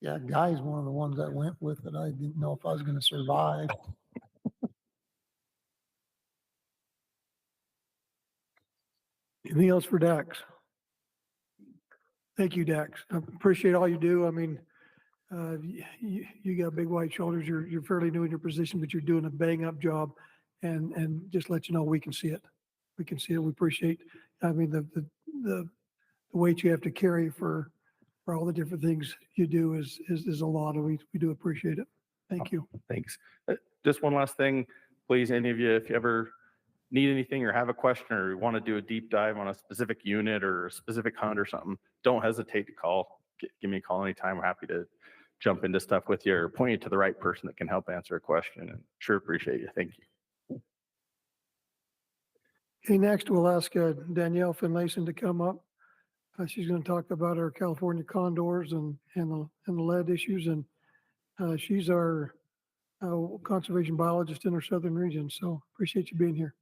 Yeah, Guy's one of the ones I went with that I didn't know if I was going to survive. Anything else for Dax? Thank you, Dax. I appreciate all you do. I mean, you got big white shoulders. You're fairly new in your position, but you're doing a bang up job. And just let you know, we can see it. We can see it. We appreciate, I mean, the weight you have to carry for all the different things you do is a lot, and we do appreciate it. Thank you. thanks. Just one last thing, please, any of you, if you ever need anything or have a question or want to do a deep dive on a specific unit or a specific hunt or something, don't hesitate to call. Give me a call anytime. We're happy to jump into stuff with you or point you to the right person that can help answer a question. And sure appreciate you. Thank you. Okay, next we'll ask Danielle Finlayson to come up. She's going to talk about our California condors and the lead issues, and she's our conservation biologist in our southern region. So appreciate you being here.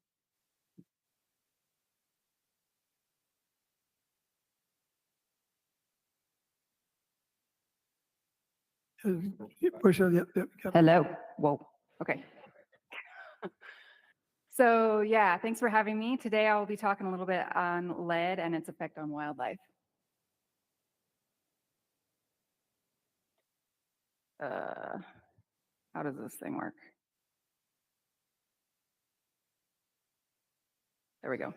Push that. Yep, got it. Hello. Whoa. Okay. So yeah, thanks for having me. Today I will be talking a little bit on lead and its effect on wildlife. How does this thing work? There we go.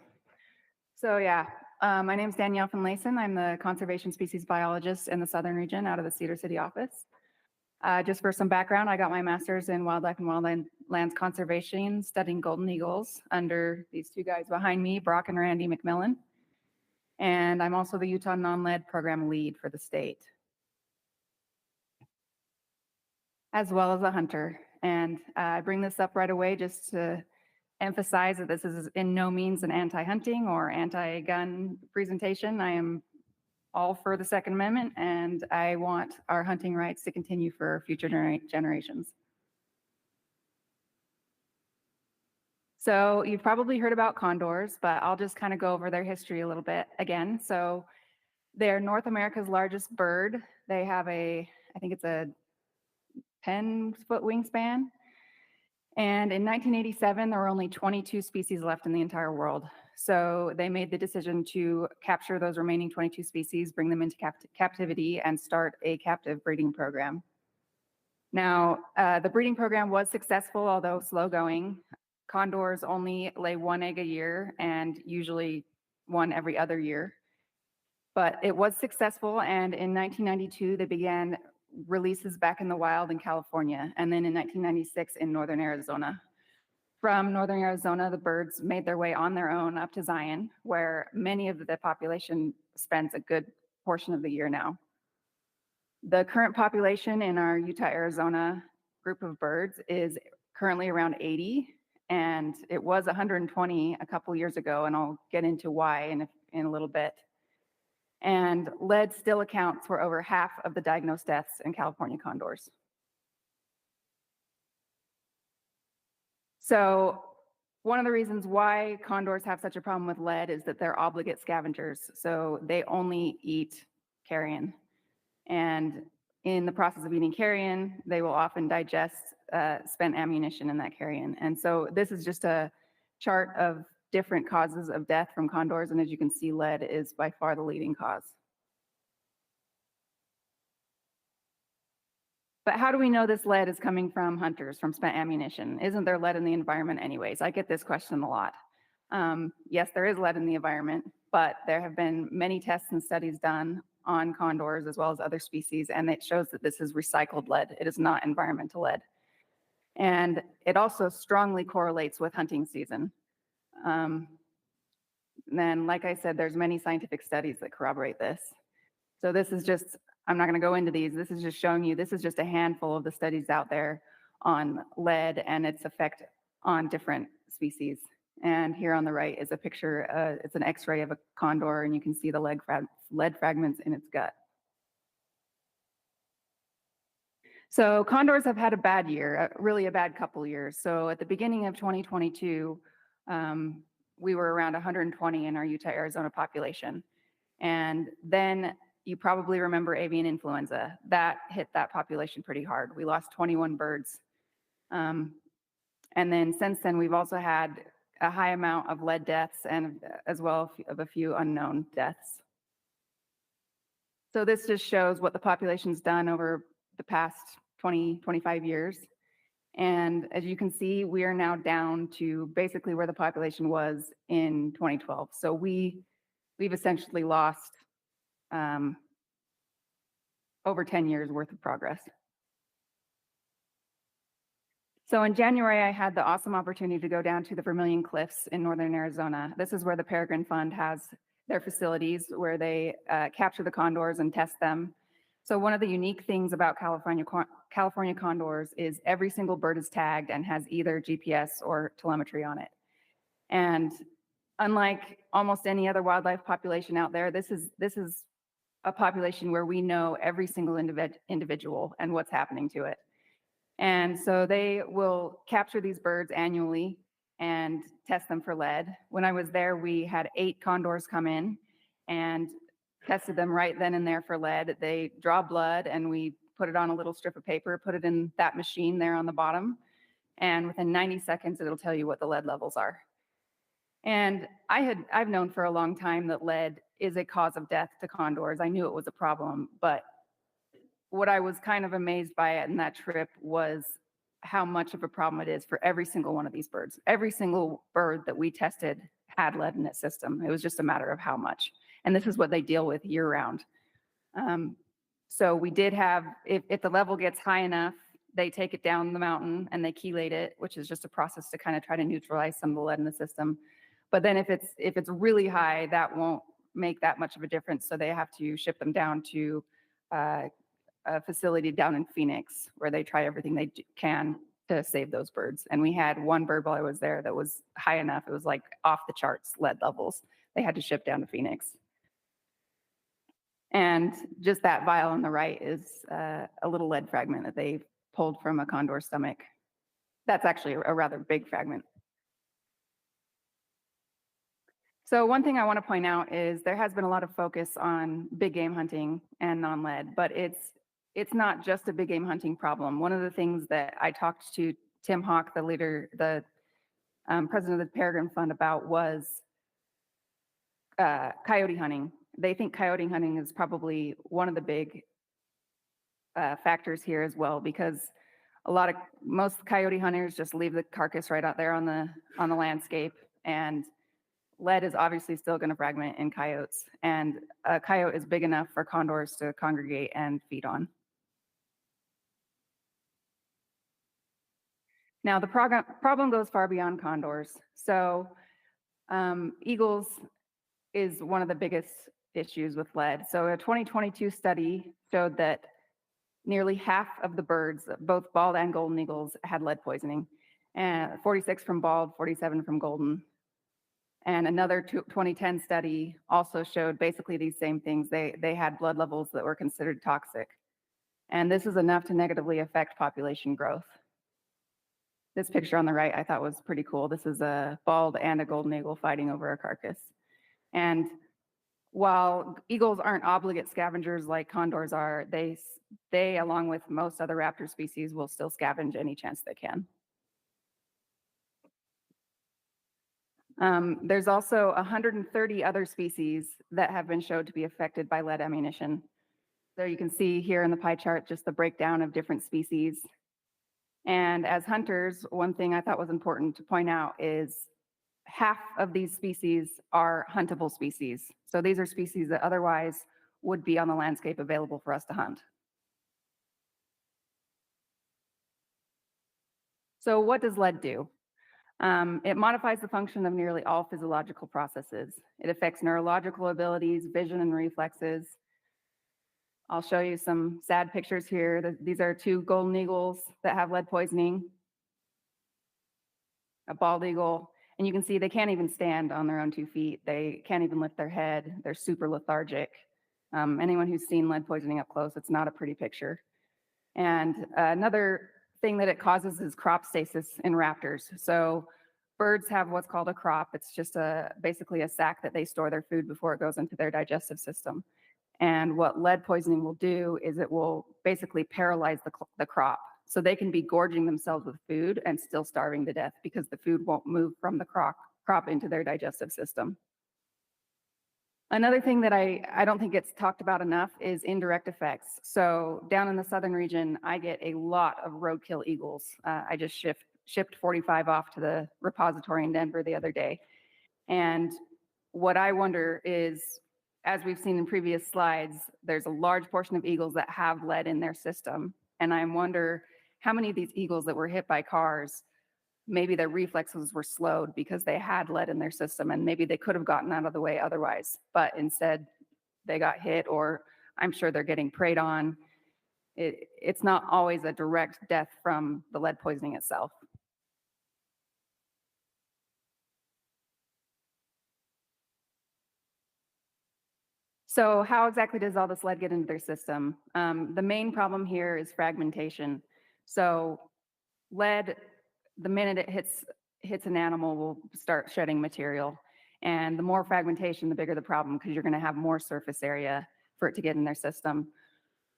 So yeah, my name is Danielle Finlayson. I'm the conservation species biologist in the southern region out of the Cedar City office. Just for some background, I got my master's in wildlife and wildlands conservation, studying golden eagles under these two guys behind me, Brock and Randy McMillan. And I'm also the Utah non-lead program lead for the state, as well as a hunter. And I bring this up right away just to emphasize that this is in no means an anti-hunting or anti-gun presentation. I am all for the Second Amendment, and I want our hunting rights to continue for future generations. So you've probably heard about condors, but I'll just kind of go over their history a little bit again. So they're North America's largest bird. They have I think it's a 10-foot wingspan. And in 1987, there were only 22 species left in the entire world. So they made the decision to capture those remaining 22 species, bring them into captivity, and start a captive breeding program. Now, the breeding program was successful, although slow going. Condors only lay one egg a year and usually one every other year. But it was successful, and in 1992, they began releases back in the wild in California, and then in 1996 in northern Arizona. From northern Arizona, the birds made their way on their own up to Zion, where many of the population spends a good portion of the year now. The current population in our Utah, Arizona group of birds is currently around 80, and it was 120 a couple years ago, and I'll get into why in a little bit. And lead still accounts for over half of the diagnosed deaths in California condors. So one of the reasons why condors have such a problem with lead is that they're obligate scavengers. So they only eat carrion. And in the process of eating carrion, they will often digest spent ammunition in that carrion. And so this is just a chart of different causes of death from condors. And as you can see, lead is by far the leading cause. But how do we know this lead is coming from hunters, from spent ammunition? Isn't there lead in the environment anyways? I get this question a lot. Yes, there is lead in the environment, but there have been many tests and studies done on condors as well as other species, and it shows that this is recycled lead. It is not environmental lead. And it also strongly correlates with hunting season. Then, like I said, there's many scientific studies that corroborate this. So this is just, I'm not going to go into these. This is just showing you, this is just a handful of the studies out there on lead and its effect on different species And here on the right is a picture, it's an x-ray of a condor, and you can see the lead fragments in its gut. So condors have had a bad year, really a bad couple years. So at the beginning of 2022, we were around 120 in our Utah, Arizona population. And then you probably remember avian influenza. That hit that population pretty hard. We lost 21 birds. And then since then, we've also had a high amount of lead deaths and as well of a few unknown deaths. So this just shows what the population's done over the past 20, 25 years. And as you can see, we are now down to basically where the population was in 2012. So we've essentially lost over 10 years worth of progress. So in January, I had the awesome opportunity to go down to the Vermilion Cliffs in northern Arizona. This is where the Peregrine Fund has their facilities where they capture the condors and test them. So one of the unique things about California condors is every single bird is tagged and has either GPS or telemetry on it. And unlike almost any other wildlife population out there, this is a population where we know every single individual and what's happening to it. And so they will capture these birds annually and test them for lead. When I was there, we had 8 condors come in and tested them right then and there for lead. They draw blood and we put it on a little strip of paper, put it in that machine there on the bottom. And within 90 seconds, it'll tell you what the lead levels are. And I've known for a long time that lead is a cause of death to condors. I knew it was a problem, but what I was kind of amazed by in that trip was how much of a problem it is for every single one of these birds. Every single bird that we tested had lead in its system. It was just a matter of how much. And this is what they deal with year round. So we did have, if the level gets high enough, they take it down the mountain and they chelate it, which is just a process to kind of try to neutralize some of the lead in the system. But then if it's really high, that won't make that much of a difference. So they have to ship them down to a facility down in Phoenix where they try everything they can to save those birds. And we had one bird while I was there that was high enough. It was like off the charts lead levels. They had to ship down to Phoenix. And just that vial on the right is a little lead fragment that they pulled from a condor stomach. That's actually a rather big fragment. So one thing I want to point out is there has been a lot of focus on big game hunting and non-lead, but it's not just a big game hunting problem. One of the things that I talked to Tim Hawk, the leader, the president of the Peregrine Fund, about was coyote hunting. They think coyote hunting is probably one of the big factors here as well, because most coyote hunters just leave the carcass right out there on the landscape, and lead is obviously still going to fragment in coyotes, and a coyote is big enough for condors to congregate and feed on. Now the problem goes far beyond condors. So eagles is one of the biggest issues with lead. So a 2022 study showed that nearly half of the birds, both bald and golden eagles, had lead poisoning, and 46 from bald, 47 from golden. And another 2010 study also showed basically these same things. They had blood levels that were considered toxic. And this is enough to negatively affect population growth. This picture on the right I thought was pretty cool. This is a bald and a golden eagle fighting over a carcass. And while eagles aren't obligate scavengers like condors are, they along with most other raptor species, will still scavenge any chance they can. There's also 130 other species that have been shown to be affected by lead ammunition. So you can see here in the pie chart just the breakdown of different species. And as hunters, one thing I thought was important to point out is half of these species are huntable species. So these are species that otherwise would be on the landscape available for us to hunt. So what does lead do? It modifies the function of nearly all physiological processes. It affects neurological abilities, vision, and reflexes. I'll show you some sad pictures here. These are 2 golden eagles that have lead poisoning, a bald eagle. And And you can see they can't even stand on their own 2 feet. They can't even lift their head. They're super lethargic. Anyone who's seen lead poisoning up close, it's not a pretty picture. And another thing that it causes is crop stasis in raptors. So birds have what's called a crop. It's just basically a sac that they store their food before it goes into their digestive system. And what lead poisoning will do is it will basically paralyze the crop. So they can be gorging themselves with food and still starving to death because the food won't move from the crop into their digestive system. Another thing that I don't think gets talked about enough is indirect effects. So down in the southern region, I get a lot of roadkill eagles. I just shipped 45 off to the repository in Denver the other day. And what I wonder is, as we've seen in previous slides, there's a large portion of eagles that have lead in their system. And I wonder how many of these eagles that were hit by cars, maybe their reflexes were slowed because they had lead in their system and maybe they could have gotten out of the way otherwise, but instead they got hit, or I'm sure they're getting preyed on. It's not always a direct death from the lead poisoning itself. So how exactly does all this lead get into their system? The main problem here is fragmentation. So lead, the minute it hits an animal, will start shedding material. And the more fragmentation, the bigger the problem, because you're going to have more surface area for it to get in their system.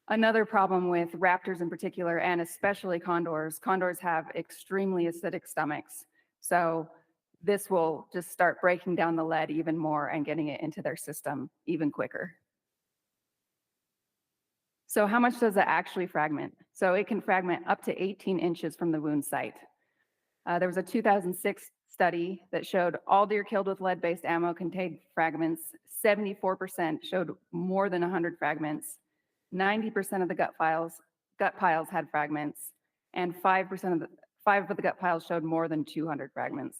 Another problem with raptors in particular, and especially condors have extremely acidic stomachs. So this will just start breaking down the lead even more and getting it into their system even quicker. So how much does it actually fragment? So it can fragment up to 18 inches from the wound site. There was a 2006 study that showed all deer killed with lead-based ammo contained fragments. 74% showed more than 100 fragments. 90% of the gut piles had fragments, and 5 of the gut piles showed more than 200 fragments.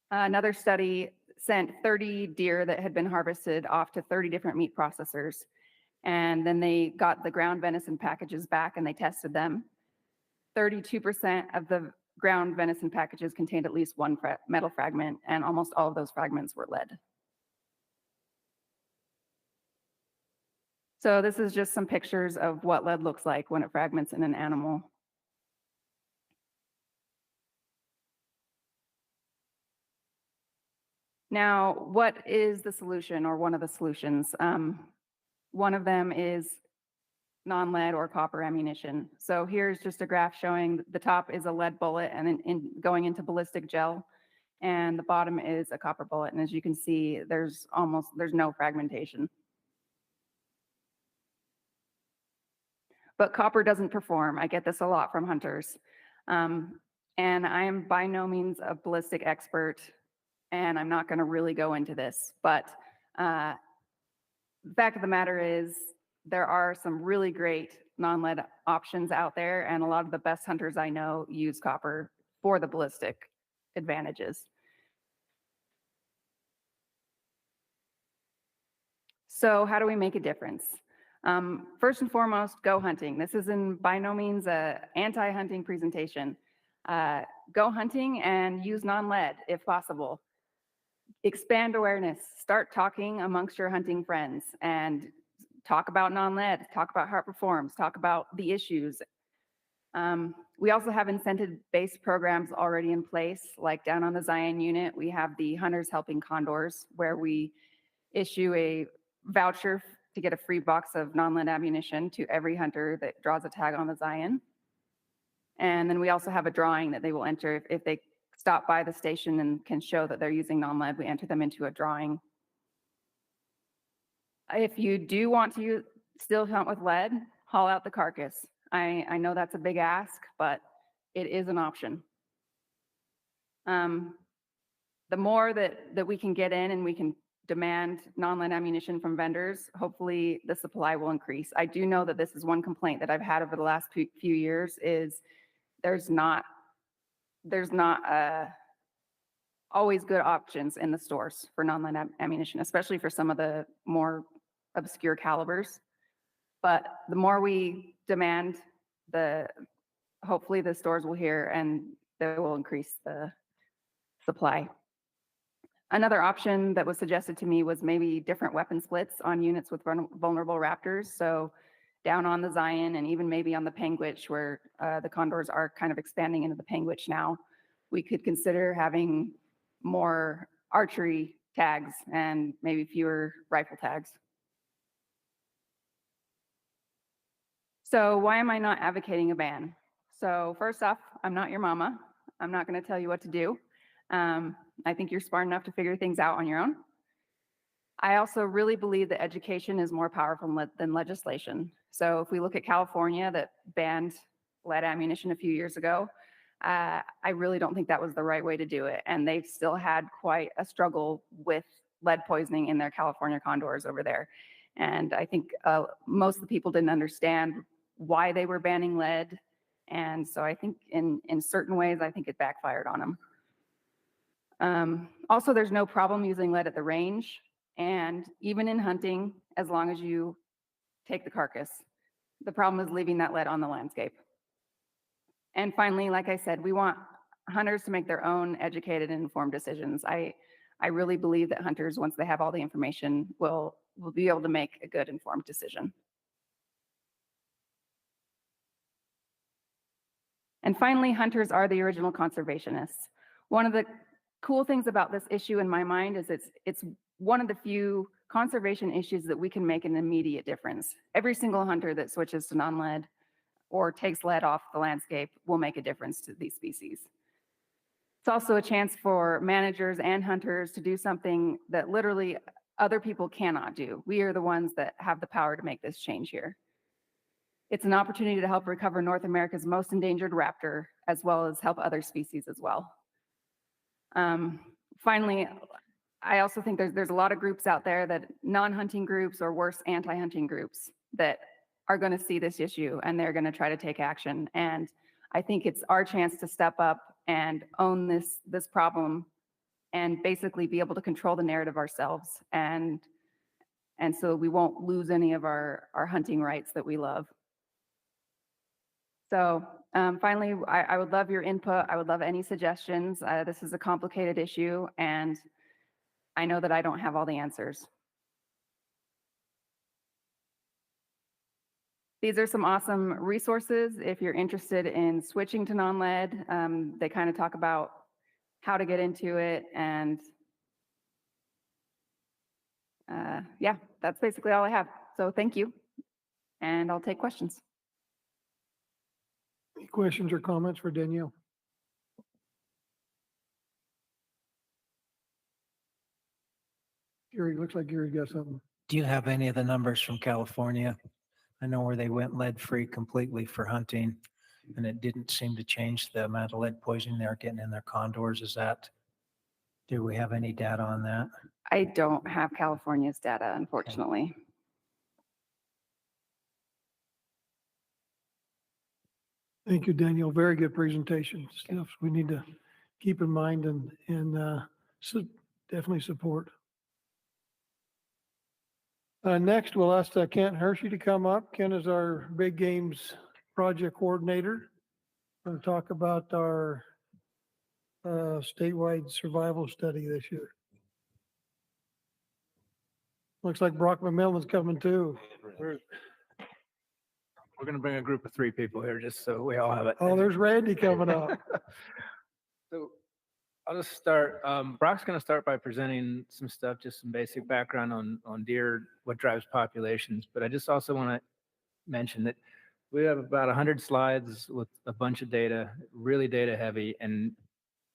Another study sent 30 deer that had been harvested off to 30 different meat processors. And then they got the ground venison packages back and they tested them. 32% of the ground venison packages contained at least one metal fragment, and almost all of those fragments were lead. So this is just some pictures of what lead looks like when it fragments in an animal. Now, what is the solution, or one of the solutions? One of them is non-lead or copper ammunition. So here's just a graph showing the top is a lead bullet and going into ballistic gel, and the bottom is a copper bullet. And as you can see, there's no fragmentation. But copper doesn't perform. I get this a lot from hunters. And I am by no means a ballistic expert, and I'm not going to really go into this. But the fact of the matter is, there are some really great non-lead options out there, and a lot of the best hunters I know use copper for the ballistic advantages. So how do we make a difference? First and foremost, go hunting. This is by no means an anti-hunting presentation. Go hunting and use non-lead if possible. Expand awareness. Start talking amongst your hunting friends and talk about non-lead, talk about how it performs, talk about the issues. We also have incentive-based programs already in place, like down on the Zion unit, we have the Hunters Helping Condors, where we issue a voucher to get a free box of non-lead ammunition to every hunter that draws a tag on the Zion. And then we also have a drawing that they will enter if they stop by the station and can show that they're using non-lead, we enter them into a drawing. If you do want to still hunt with lead, haul out the carcass. I know that's a big ask, but it is an option. The more that we can get in and we can demand non-lead ammunition from vendors, hopefully the supply will increase. I do know that this is one complaint that I've had over the last few years is there's not always good options in the stores for non-lead ammunition, especially for some of the more obscure calibers. But the more we demand, hopefully the stores will hear and they will increase the supply. Another option that was suggested to me was maybe different weapon splits on units with vulnerable raptors. So down on the Zion and even maybe on the Panguitch, where the condors are kind of expanding into the Panguitch now, we could consider having more archery tags and maybe fewer rifle tags. So why am I not advocating a ban? So first off, I'm not your mama. I'm not going to tell you what to do. I think you're smart enough to figure things out on your own. I also really believe that education is more powerful than legislation. So if we look at California that banned lead ammunition a few years ago, I really don't think that was the right way to do it. And they've still had quite a struggle with lead poisoning in their California condors over there. And I think most of the people didn't understand why they were banning lead. And so I think in certain ways, I think it backfired on them. Also, there's no problem using lead at the range. And even in hunting, as long as you take the carcass, the problem is leaving that lead on the landscape. And finally, like I said, we want hunters to make their own educated and informed decisions. I really believe that hunters, once they have all the information, will be able to make a good informed decision. And finally, hunters are the original conservationists. One of the cool things about this issue in my mind is it's one of the few conservation issues that we can make an immediate difference. Every single hunter that switches to non-lead or takes lead off the landscape will make a difference to these species. It's also a chance for managers and hunters to do something that literally other people cannot do. We are the ones that have the power to make this change here. It's an opportunity to help recover North America's most endangered raptor, as well as help other species as well. Finally, I also think there's a lot of groups out there, that non-hunting groups or worse, anti-hunting groups, that are going to see this issue and they're going to try to take action. And I think it's our chance to step up and own this problem and basically be able to control the narrative ourselves. And so we won't lose any of our hunting rights that we love. So finally, I would love your input. I would love any suggestions. This is a complicated issue, and I know that I don't have all the answers. These are some awesome resources if you're interested in switching to non-lead. They kind of talk about how to get into it, and yeah, that's basically all I have. So thank you, and I'll take questions. Any questions or comments for Danielle? Gary, looks like Gary got something. Do you have any of the numbers from California? I know where they went lead-free completely for hunting, and it didn't seem to change the amount of lead poisoning they're getting in their condors. Do we have any data on that? I don't have California's data, unfortunately. Thank you, Danielle. Very good presentation. Stuff we need to keep in mind and definitely support. Next, we'll ask Kent Hersey to come up. Ken is our big games project coordinator. We'll talk about our statewide survival study this year. Looks like Brock McMillan's coming too. We're going to bring a group of 3 people here just so we all have it. Oh, there's Randy coming up. So I'll just start. Brock's going to start by presenting some stuff, just some basic background on deer, what drives populations. But I just also want to mention that we have about 100 slides with a bunch of data, really data heavy. And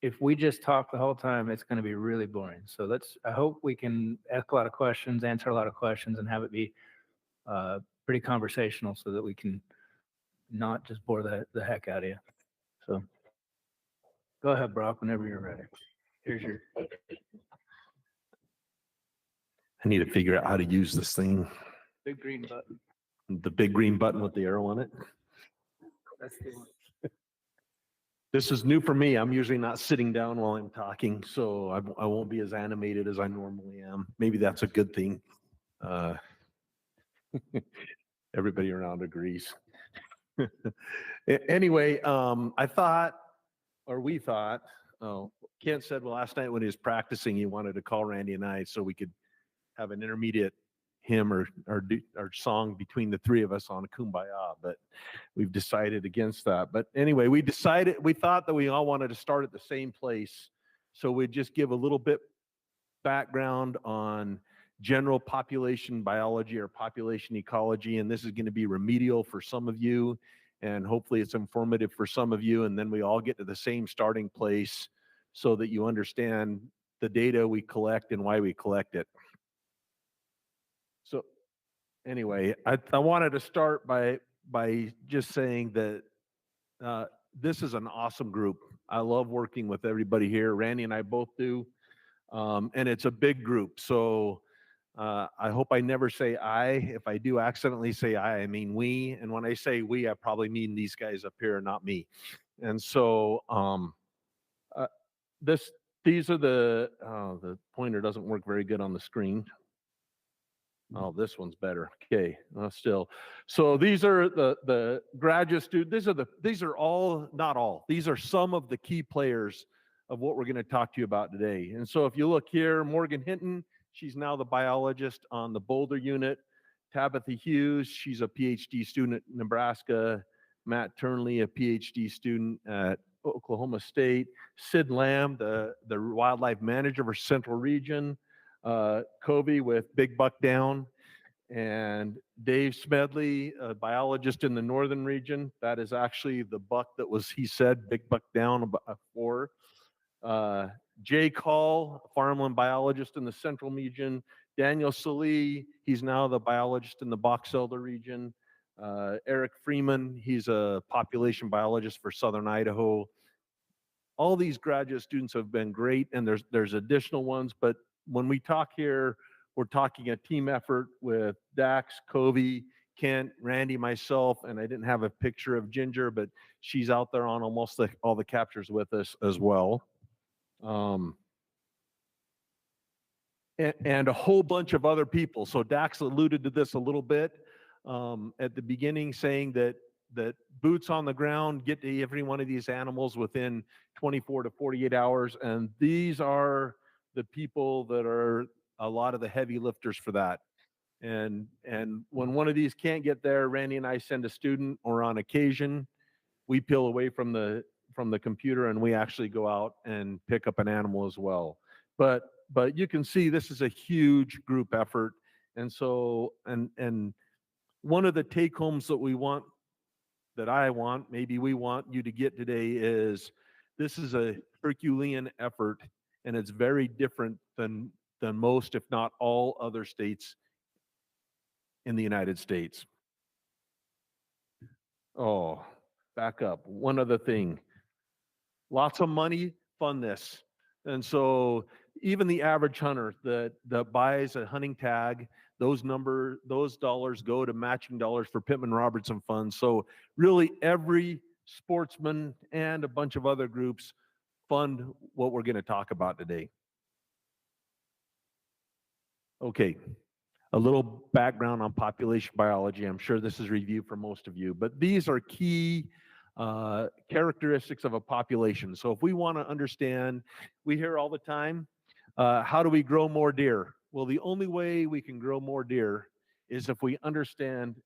if we just talk the whole time, it's going to be really boring. So I hope we can ask a lot of questions, answer a lot of questions, and have it be pretty conversational so that we can not just bore the heck out of you. So go ahead, Brock, whenever you're ready. Here's your. I need to figure out how to use this thing. Big green button. The big green button with the arrow on it. That's the one. This is new for me. I'm usually not sitting down while I'm talking, so I won't be as animated as I normally am. Maybe that's a good thing. Everybody around agrees. Anyway, we thought, Kent said, well, last night when he was practicing, he wanted to call Randy and I so we could have an intermediate hymn or song between the three of us on Kumbaya, but we've decided against that. But anyway, we thought that we all wanted to start at the same place. So we'd just give a little bit background on general population biology or population ecology, and this is going to be remedial for some of you, and hopefully it's informative for some of you, and then we all get to the same starting place so that you understand the data we collect and why we collect it. So anyway, I wanted to start by just saying that this is an awesome group. I love working with everybody here. Randy and I both do. And it's a big group. So I hope I never say I. If I do accidentally say I mean we. And when I say we, I probably mean these guys up here, not me. And so these are the pointer doesn't work very good on the screen. Oh, this one's better. Okay, still. So these are the graduate students. These are all, not all. These are some of the key players of what we're going to talk to you about today. And so if you look here, Morgan Hinton, she's now the biologist on the Boulder unit. Tabitha Hughes, she's a PhD student at Nebraska. Matt Turnley, a PhD student at Oklahoma State. Sid Lamb, the wildlife manager for Central Region. Covey with Big Buck Down, and Dave Smedley, a biologist in the northern region. That is actually the buck that was, he said, Big Buck Down for. Jay Call, farmland biologist in the central region. Daniel Salee, he's now the biologist in the Box Elder region. Eric Freeman, he's a population biologist for southern Idaho. All these graduate students have been great, and there's additional ones, but when we talk here, we're talking a team effort with Dax, Covey, Kent, Randy, myself, and I didn't have a picture of Ginger, but she's out there on almost all the captures with us as well. And a whole bunch of other people. So Dax alluded to this a little bit at the beginning, saying that boots on the ground, get to every one of these animals within 24 to 48 hours, and these are the people that are a lot of the heavy lifters for that. And when one of these can't get there, Randy and I send a student, or on occasion, we peel away from the computer and we actually go out and pick up an animal as well. But you can see this is a huge group effort. And so, and one of the take homes that I want, maybe we want you to get today, is this is a Herculean effort. And it's very different than most, if not all, other states in the United States. Oh, back up. One other thing. Lots of money, fund this. And so even the average hunter that buys a hunting tag, those dollars go to matching dollars for Pittman Robertson funds. So really every sportsman and a bunch of other groups fund what we're going to talk about today. Okay, a little background on population biology. I'm sure this is review for most of you, but these are key characteristics of a population. So if we want to understand, we hear all the time, how do we grow more deer? Well, the only way we can grow more deer is if we understand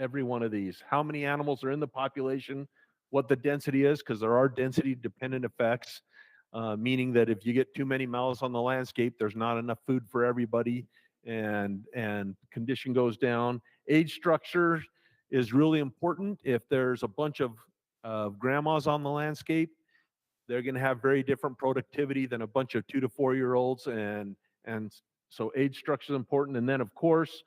every one of these. How many animals are in the population, what the density is, because there are density dependent effects. Meaning that if you get too many mouths on the landscape, there's not enough food for everybody, and condition goes down. Age structure is really important. If there's a bunch of grandmas on the landscape, they're going to have very different productivity than a bunch of 2 to 4 year olds, and so age structure is important. And then of course,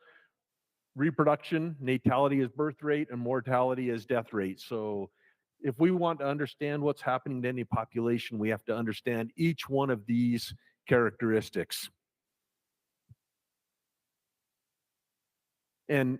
reproduction, natality is birth rate, and mortality is death rate. So if we want to understand what's happening to any population, we have to understand each one of these characteristics. And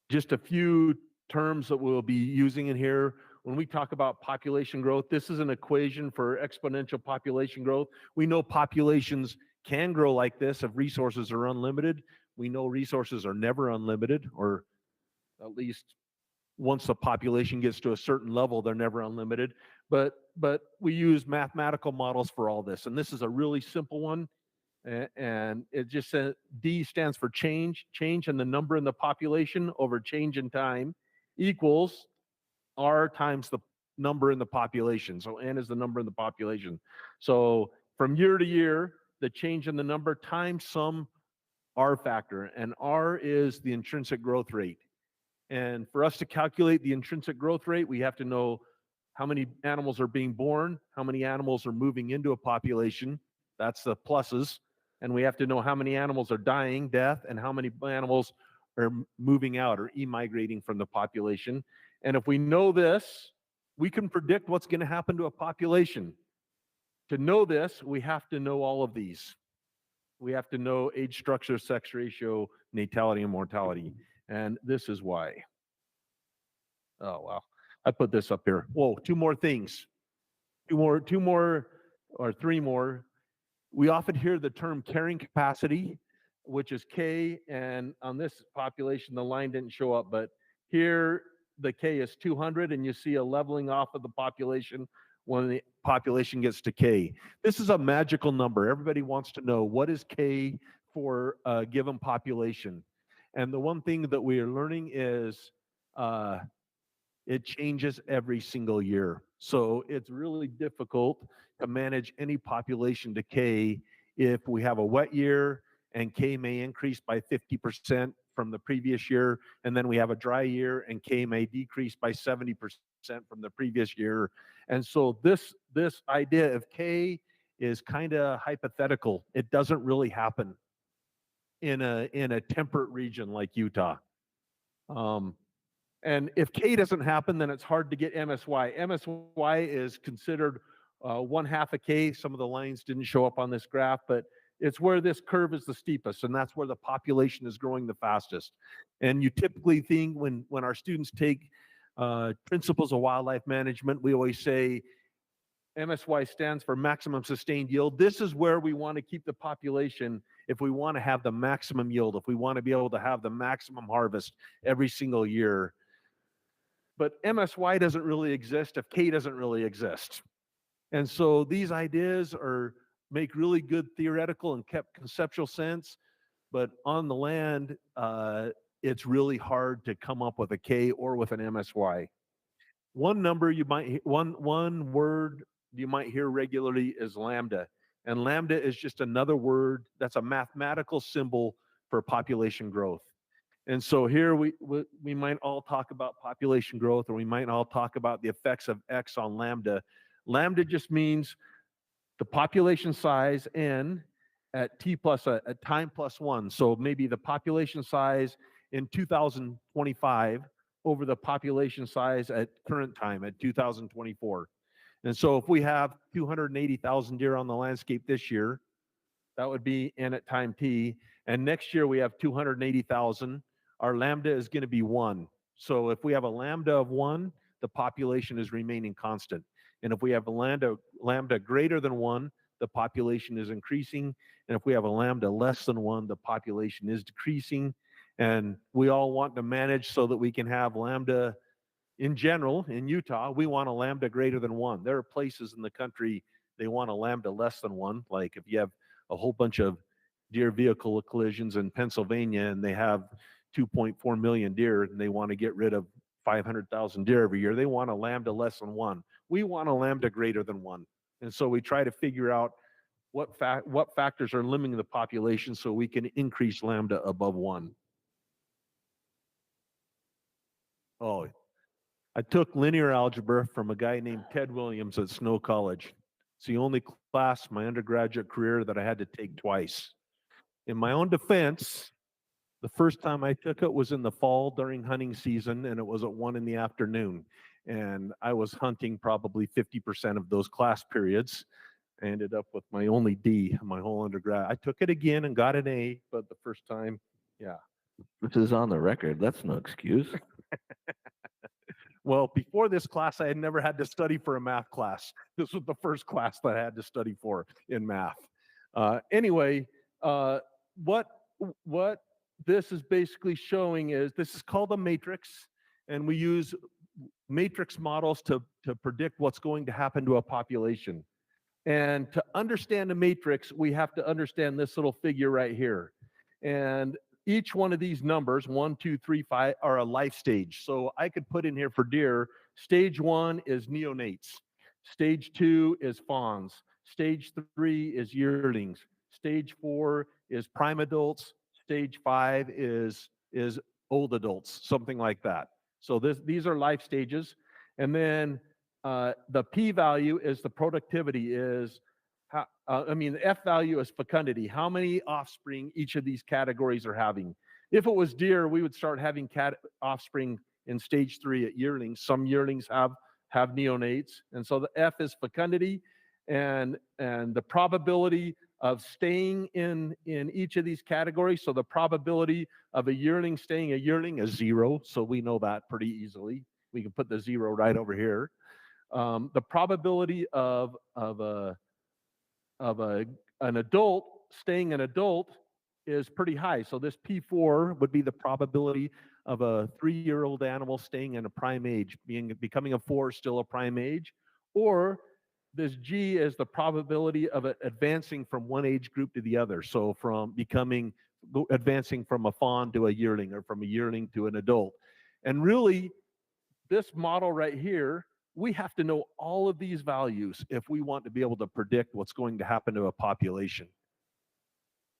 just a few terms that we'll be using in here. When we talk about population growth, this is an equation for exponential population growth. We know populations can grow like this if resources are unlimited. We know resources are never unlimited, or at least once the population gets to a certain level, they're never unlimited. but we use mathematical models for all this. And this is a really simple one. And it just says D stands for change in the number in the population over change in time equals R times the number in the population. So N is the number in the population. So from year to year, the change in the number times some R factor, and R is the intrinsic growth rate. And for us to calculate the intrinsic growth rate, we have to know how many animals are being born, how many animals are moving into a population. That's the pluses. And we have to know how many animals are dying, death, and how many animals are moving out or emigrating from the population. And if we know this, we can predict what's going to happen to a population. To know this, we have to know all of these. We have to know age structure, sex ratio, natality, and mortality. And this is why. Oh, wow. I put this up here. Whoa, two more things. Two more, or three more. We often hear the term carrying capacity, which is K, and on this population, the line didn't show up, but here the K is 200, and you see a leveling off of the population when the population gets to K. This is a magical number. Everybody wants to know, what is K for a given population? And the one thing that we are learning is it changes every single year. So it's really difficult to manage any population to K if we have a wet year and K may increase by 50% from the previous year, and then we have a dry year and K may decrease by 70% from the previous year. And so this idea of K is kind of hypothetical. It doesn't really happen in a temperate region like Utah. And if K doesn't happen, then it's hard to get MSY. MSY is considered 1/2 of K. Some of the lines didn't show up on this graph, but it's where this curve is the steepest, and that's where the population is growing the fastest. And you typically think when our students take principles of wildlife management, we always say MSY stands for maximum sustained yield. This is where we want to keep the population if we want to have the maximum yield, if we want to be able to have the maximum harvest every single year. But MSY doesn't really exist if K doesn't really exist. And so these ideas make really good theoretical and conceptual sense, but on the land, it's really hard to come up with a K or with an MSY. One word you might hear regularly is lambda. And lambda is just another word that's a mathematical symbol for population growth. And so here we might all talk about population growth, or we might all talk about the effects of X on lambda. Lambda just means the population size N at T plus a time plus 1. So maybe the population size in 2025 over the population size at current time at 2024. And so if we have 280,000 deer on the landscape this year, that would be N at time T. And next year we have 280,000. Our lambda is going to be 1. So if we have a lambda of 1, the population is remaining constant. And if we have a lambda greater than 1, the population is increasing. And if we have a lambda less than 1, the population is decreasing. And we all want to manage so that we can have lambda in general. In Utah, we want a lambda greater than 1. There are places in the country they want a lambda less than 1. Like if you have a whole bunch of deer vehicle collisions in Pennsylvania and they have 2.4 million deer and they want to get rid of 500,000 deer every year, they want a lambda less than 1. We want a lambda greater than 1. And so we try to figure out what factors are limiting the population so we can increase lambda above 1. Oh, I took linear algebra from a guy named Ted Williams at Snow College. It's the only class in my undergraduate career that I had to take twice. In my own defense, the first time I took it was in the fall during hunting season, and it was at 1 in the afternoon. And I was hunting probably 50% of those class periods. I ended up with my only D in my whole undergrad. I took it again and got an A, but the first time, yeah. This is on the record. That's no excuse. Well, before this class, I had never had to study for a math class. This was the first class that I had to study for in math. Anyway, what this is basically showing is, this is called a matrix, and we use matrix models to predict what's going to happen to a population. And to understand a matrix, we have to understand this little figure right here. And each one of these numbers, 1, 2, 3, 5, are a life stage. So I could put in here for deer, stage 1 is neonates. Stage 2 is fawns. Stage 3 is yearlings. Stage 4 is prime adults. Stage 5 is old adults, something like that. So these are life stages. And then the p-value is the productivity, is how, the F value is fecundity, how many offspring each of these categories are having. If it was deer, we would start having offspring in stage 3 at yearlings. Some yearlings have neonates. And so the F is fecundity, and the probability of staying in each of these categories. So the probability of a yearling staying a yearling is 0. So we know that pretty easily. We can put the 0 right over here. The probability of an adult staying an adult is pretty high. So this P4 would be the probability of a 3-year-old animal staying in a prime age, becoming a 4, still a prime age. Or this G is the probability of it advancing from one age group to the other. So from advancing from a fawn to a yearling, or from a yearling to an adult. And really, this model right here, we have to know all of these values if we want to be able to predict what's going to happen to a population.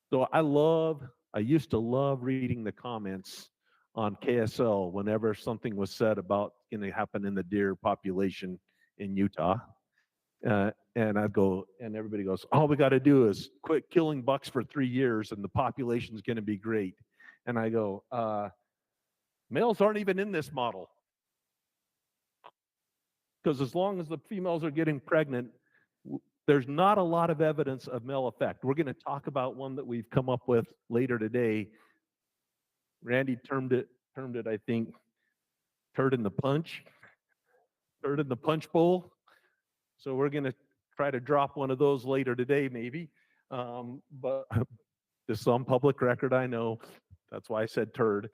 So I used to love reading the comments on KSL whenever something was said about going to happen in the deer population in Utah. And I'd go, and everybody goes, all we got to do is quit killing bucks for 3 years and the population's going to be great. And I go, males aren't even in this model. Because as long as the females are getting pregnant, there's not a lot of evidence of male effect. We're going to talk about one that we've come up with later today. Randy termed it, I think, turd in the punch bowl. So we're going to try to drop one of those later today, maybe. But this is on public record, I know. That's why I said turd.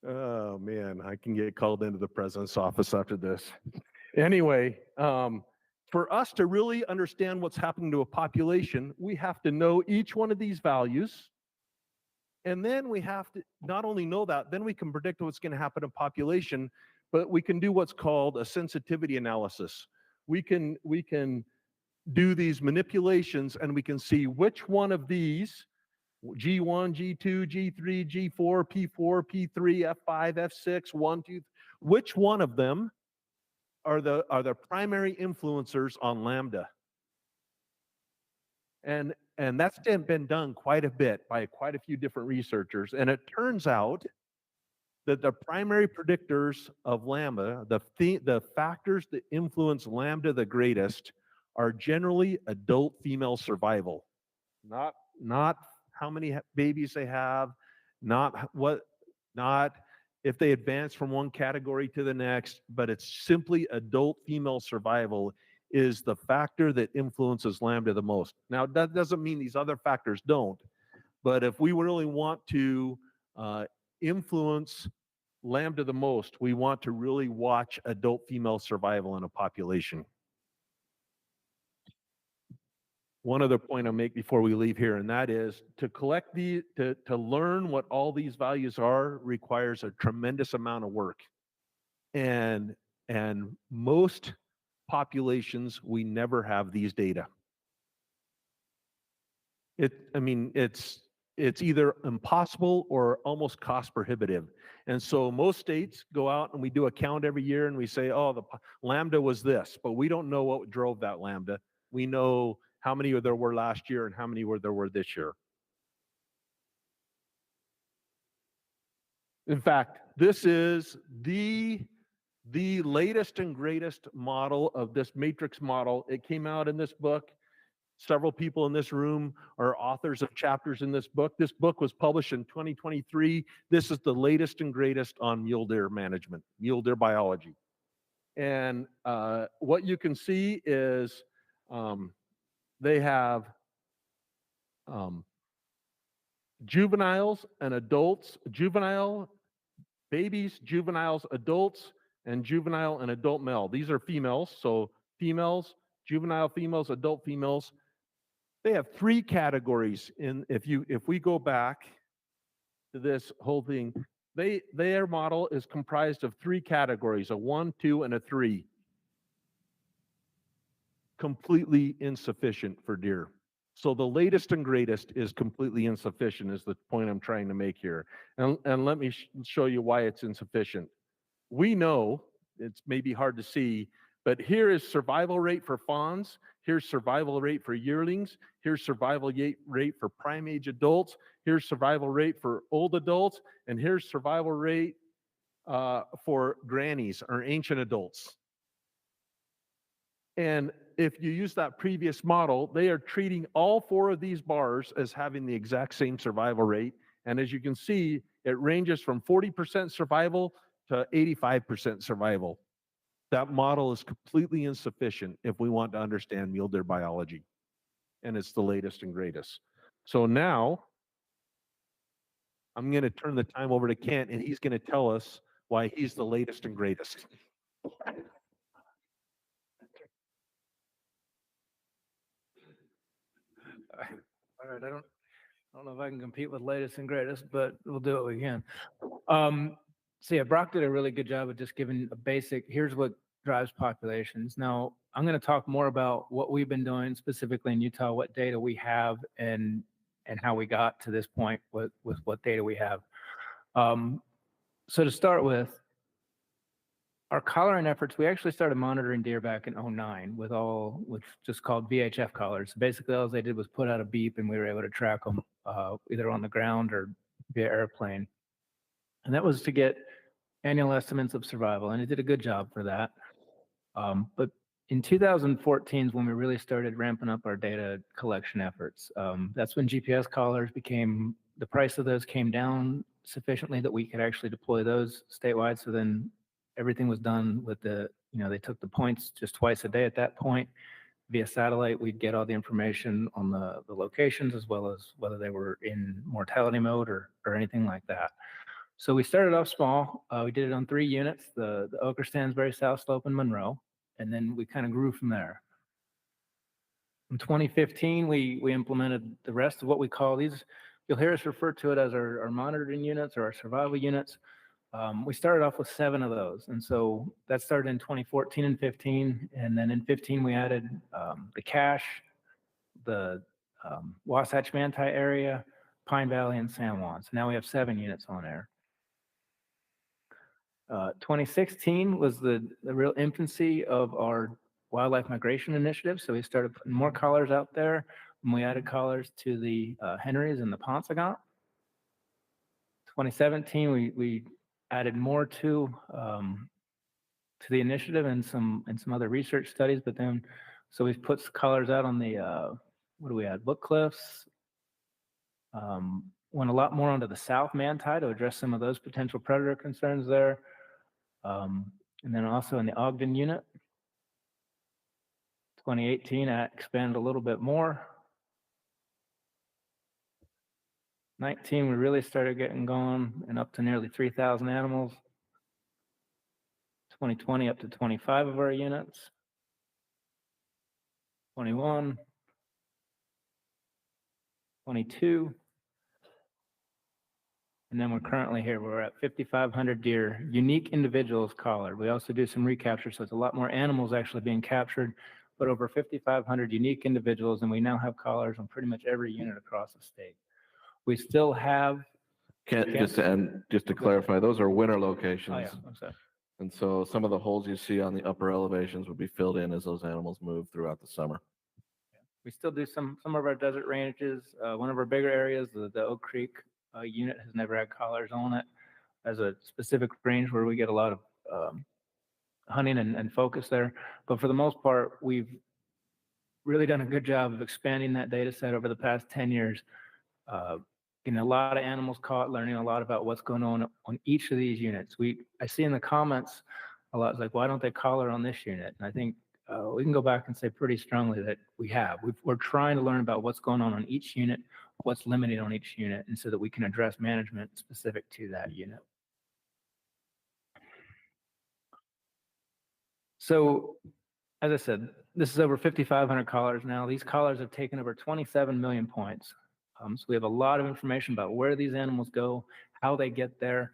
Oh, man, I can get called into the president's office after this. Anyway, for us to really understand what's happening to a population, we have to know each one of these values. And then we have to not only know that, then we can predict what's going to happen to population, but we can do what's called a sensitivity analysis. We can do these manipulations, and we can see which one of these, G1, G2, G3, G4, P4, P3, F5, F6, 1, 2, which one of them are the primary influencers on lambda? And that's been done quite a bit by quite a few different researchers. And it turns out that the primary predictors of lambda, the factors that influence lambda the greatest, are generally adult female survival. Not how many babies they have, not if they advance from one category to the next, but it's simply adult female survival is the factor that influences lambda the most. Now, that doesn't mean these other factors don't, but if we really want to influence lambda the most, we want to really watch adult female survival in a population. One other point I'll make before we leave here, and that is to learn what all these values are requires a tremendous amount of work. And most populations, we never have these data. It's either impossible or almost cost prohibitive. And so most states go out and we do a count every year and we say, oh, the lambda was this, but we don't know what drove that lambda. We know how many there were last year and how many there were this year. In fact, this is the latest and greatest model of this matrix model. It came out in this book. Several people in this room are authors of chapters in this book. This book was published in 2023. This is the latest and greatest on mule deer management, mule deer biology. And what you can see is they have juveniles and adults. Juvenile babies, juveniles, adults, and juvenile and adult male. These are females, so females, juvenile females, adult females. They have three categories if we go back to this whole thing, their model is comprised of three categories, a 1, 2, and a 3. Completely insufficient for deer. So the latest and greatest is completely insufficient is the point I'm trying to make here. And let me show you why it's insufficient. We know, it's maybe hard to see, but here is survival rate for fawns, here's survival rate for yearlings, here's survival rate for prime age adults, here's survival rate for old adults, and here's survival rate for grannies or ancient adults. And if you use that previous model, they are treating all 4 of these bars as having the exact same survival rate. And as you can see, it ranges from 40% survival to 85% survival. That model is completely insufficient if we want to understand mule deer biology. And it's the latest and greatest. So now, I'm going to turn the time over to Kent, and he's going to tell us why he's the latest and greatest. All right, I don't know if I can compete with latest and greatest, but we'll do what we can. So yeah, Brock did a really good job of just giving a basic, here's what drives populations. Now, I'm going to talk more about what we've been doing specifically in Utah, what data we have, and how we got to this point with what data we have. So to start with, our collaring efforts, we actually started monitoring deer back in 2009 with just called VHF collars. Basically, all they did was put out a beep and we were able to track them either on the ground or via airplane. And that was to get annual estimates of survival, and it did a good job for that. But in 2014 is when we really started ramping up our data collection efforts. That's when GPS collars the price of those came down sufficiently that we could actually deploy those statewide. So then everything was done with they took the points just twice a day at that point. Via satellite, we'd get all the information on the locations as well as whether they were in mortality mode or anything like that. So we started off small. We did it on 3 units, the Oker Stansbury, South Slope, and Monroe, and then we kind of grew from there. In 2015, we implemented the rest of what we call these. You'll hear us refer to it as our monitoring units or our survival units. We started off with 7 of those. And so that started in 2014 and 15. And then in 15, we added the Cache, the Wasatch Manti area, Pine Valley, and San Juan. So now we have 7 units on air. 2016 was the real infancy of our wildlife migration initiative. So we started putting more collars out there, and we added collars to the Henrys and the Paunsaugunt. 2017, we added more to the initiative and some other research studies. But then, so we've put collars out on the what do we add? Book Cliffs. Went a lot more onto the South Manti to address some of those potential predator concerns there. And then also in the Ogden unit. 2018, I expanded a little bit more. 19, we really started getting going and up to nearly 3,000 animals. 2020, up to 25 of our units. 21. 22. And then we're currently here, we're at 5,500 deer, unique individuals collared. We also do some recapture, so it's a lot more animals actually being captured, but over 5,500 unique individuals, and we now have collars on pretty much every unit across the state. We still have. Just to clarify, those are winter locations. Oh yeah, I'm sorry. And so some of the holes you see on the upper elevations would be filled in as those animals move throughout the summer. We still do some of our desert ranges. One of our bigger areas, the Oak Creek unit has never had collars on it as a specific range where we get a lot of hunting and focus there. But for the most part, we've really done a good job of expanding that data set over the past 10 years. Getting a lot of animals caught, learning a lot about what's going on each of these units. I see in the comments a lot, it's like, why don't they collar on this unit? And I think we can go back and say pretty strongly that we're trying to learn about what's going on each unit, what's limited on each unit, and so that we can address management specific to that unit. So, as I said, this is over 5,500 collars now. These collars have taken over 27 million points. So we have a lot of information about where these animals go, how they get there,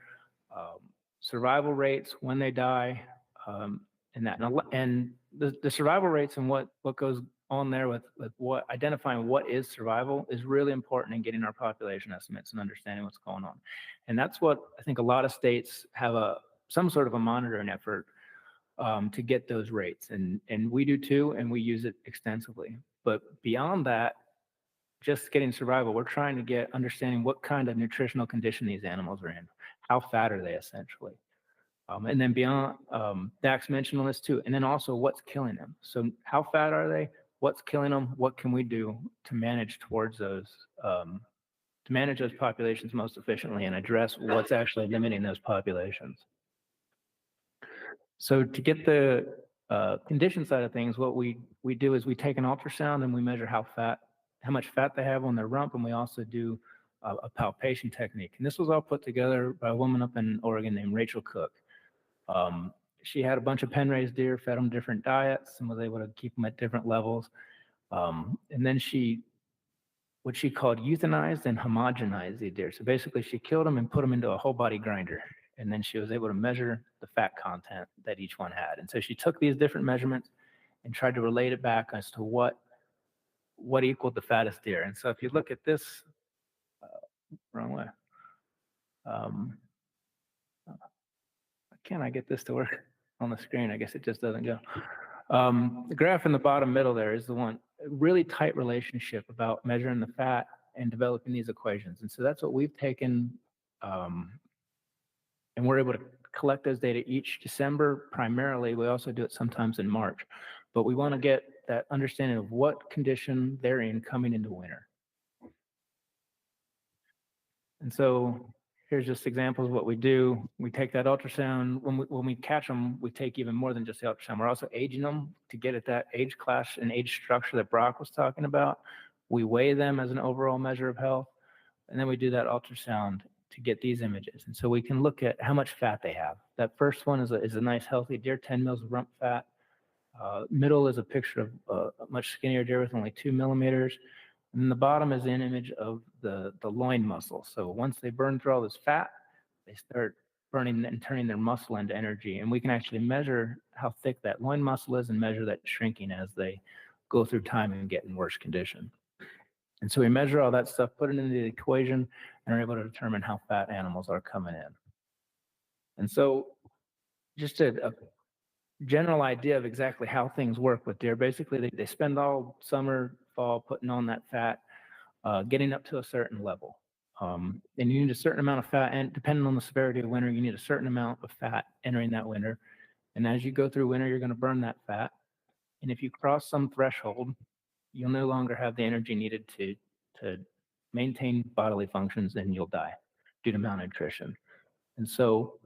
survival rates, when they die, and that. And the survival rates and what goes on there with what identifying what is survival is really important in getting our population estimates and understanding what's going on. And that's what I think a lot of states have some sort of a monitoring effort to get those rates. And we do too, and we use it extensively. But beyond that, just getting survival, we're trying to get understanding what kind of nutritional condition these animals are in. How fat are they essentially? And then beyond, Dax mentioned on this too, and then also what's killing them. So how fat are they? What's killing them? What can we do to manage towards those, to manage those populations most efficiently and address what's actually limiting those populations? So to get the condition side of things, what we do is we take an ultrasound and we measure how much fat they have on their rump, and we also do a palpation technique. And this was all put together by a woman up in Oregon named Rachel Cook. She had a bunch of pen-raised deer, fed them different diets, and was able to keep them at different levels. And then what she called euthanized and homogenized the deer. So basically she killed them and put them into a whole body grinder. And then she was able to measure the fat content that each one had. And so she took these different measurements and tried to relate it back as to what equaled the fattest deer. And so if you look at this, wrong way. Can I get this to work on the screen? I guess it just doesn't go. The graph in the bottom middle there is the one, really tight relationship about measuring the fat and developing these equations. And so that's what we've taken, and we're able to collect those data each December primarily. We also do it sometimes in March, but we want to get that understanding of what condition they're in coming into winter. And so here's just examples of what we do. We take that ultrasound. When we catch them, we take even more than just the ultrasound. We're also aging them to get at that age class and age structure that Brock was talking about. We weigh them as an overall measure of health, and then we do that ultrasound to get these images. And so we can look at how much fat they have. That first one is a nice healthy deer, 10 mils of rump fat. Middle is a picture of a much skinnier deer with only 2 millimeters. And then the bottom is an image of the loin muscle. So once they burn through all this fat, they start burning and turning their muscle into energy. And we can actually measure how thick that loin muscle is and measure that shrinking as they go through time and get in worse condition. And so we measure all that stuff, put it into the equation, and are able to determine how fat animals are coming in. And so just a general idea of exactly how things work with deer. Basically, they spend all summer, fall putting on that fat, getting up to a certain level. And you need a certain amount of fat, and depending on the severity of winter, you need a certain amount of fat entering that winter. And as you go through winter, you're going to burn that fat. And if you cross some threshold, you'll no longer have the energy needed to maintain bodily functions, and you'll die due to malnutrition. And so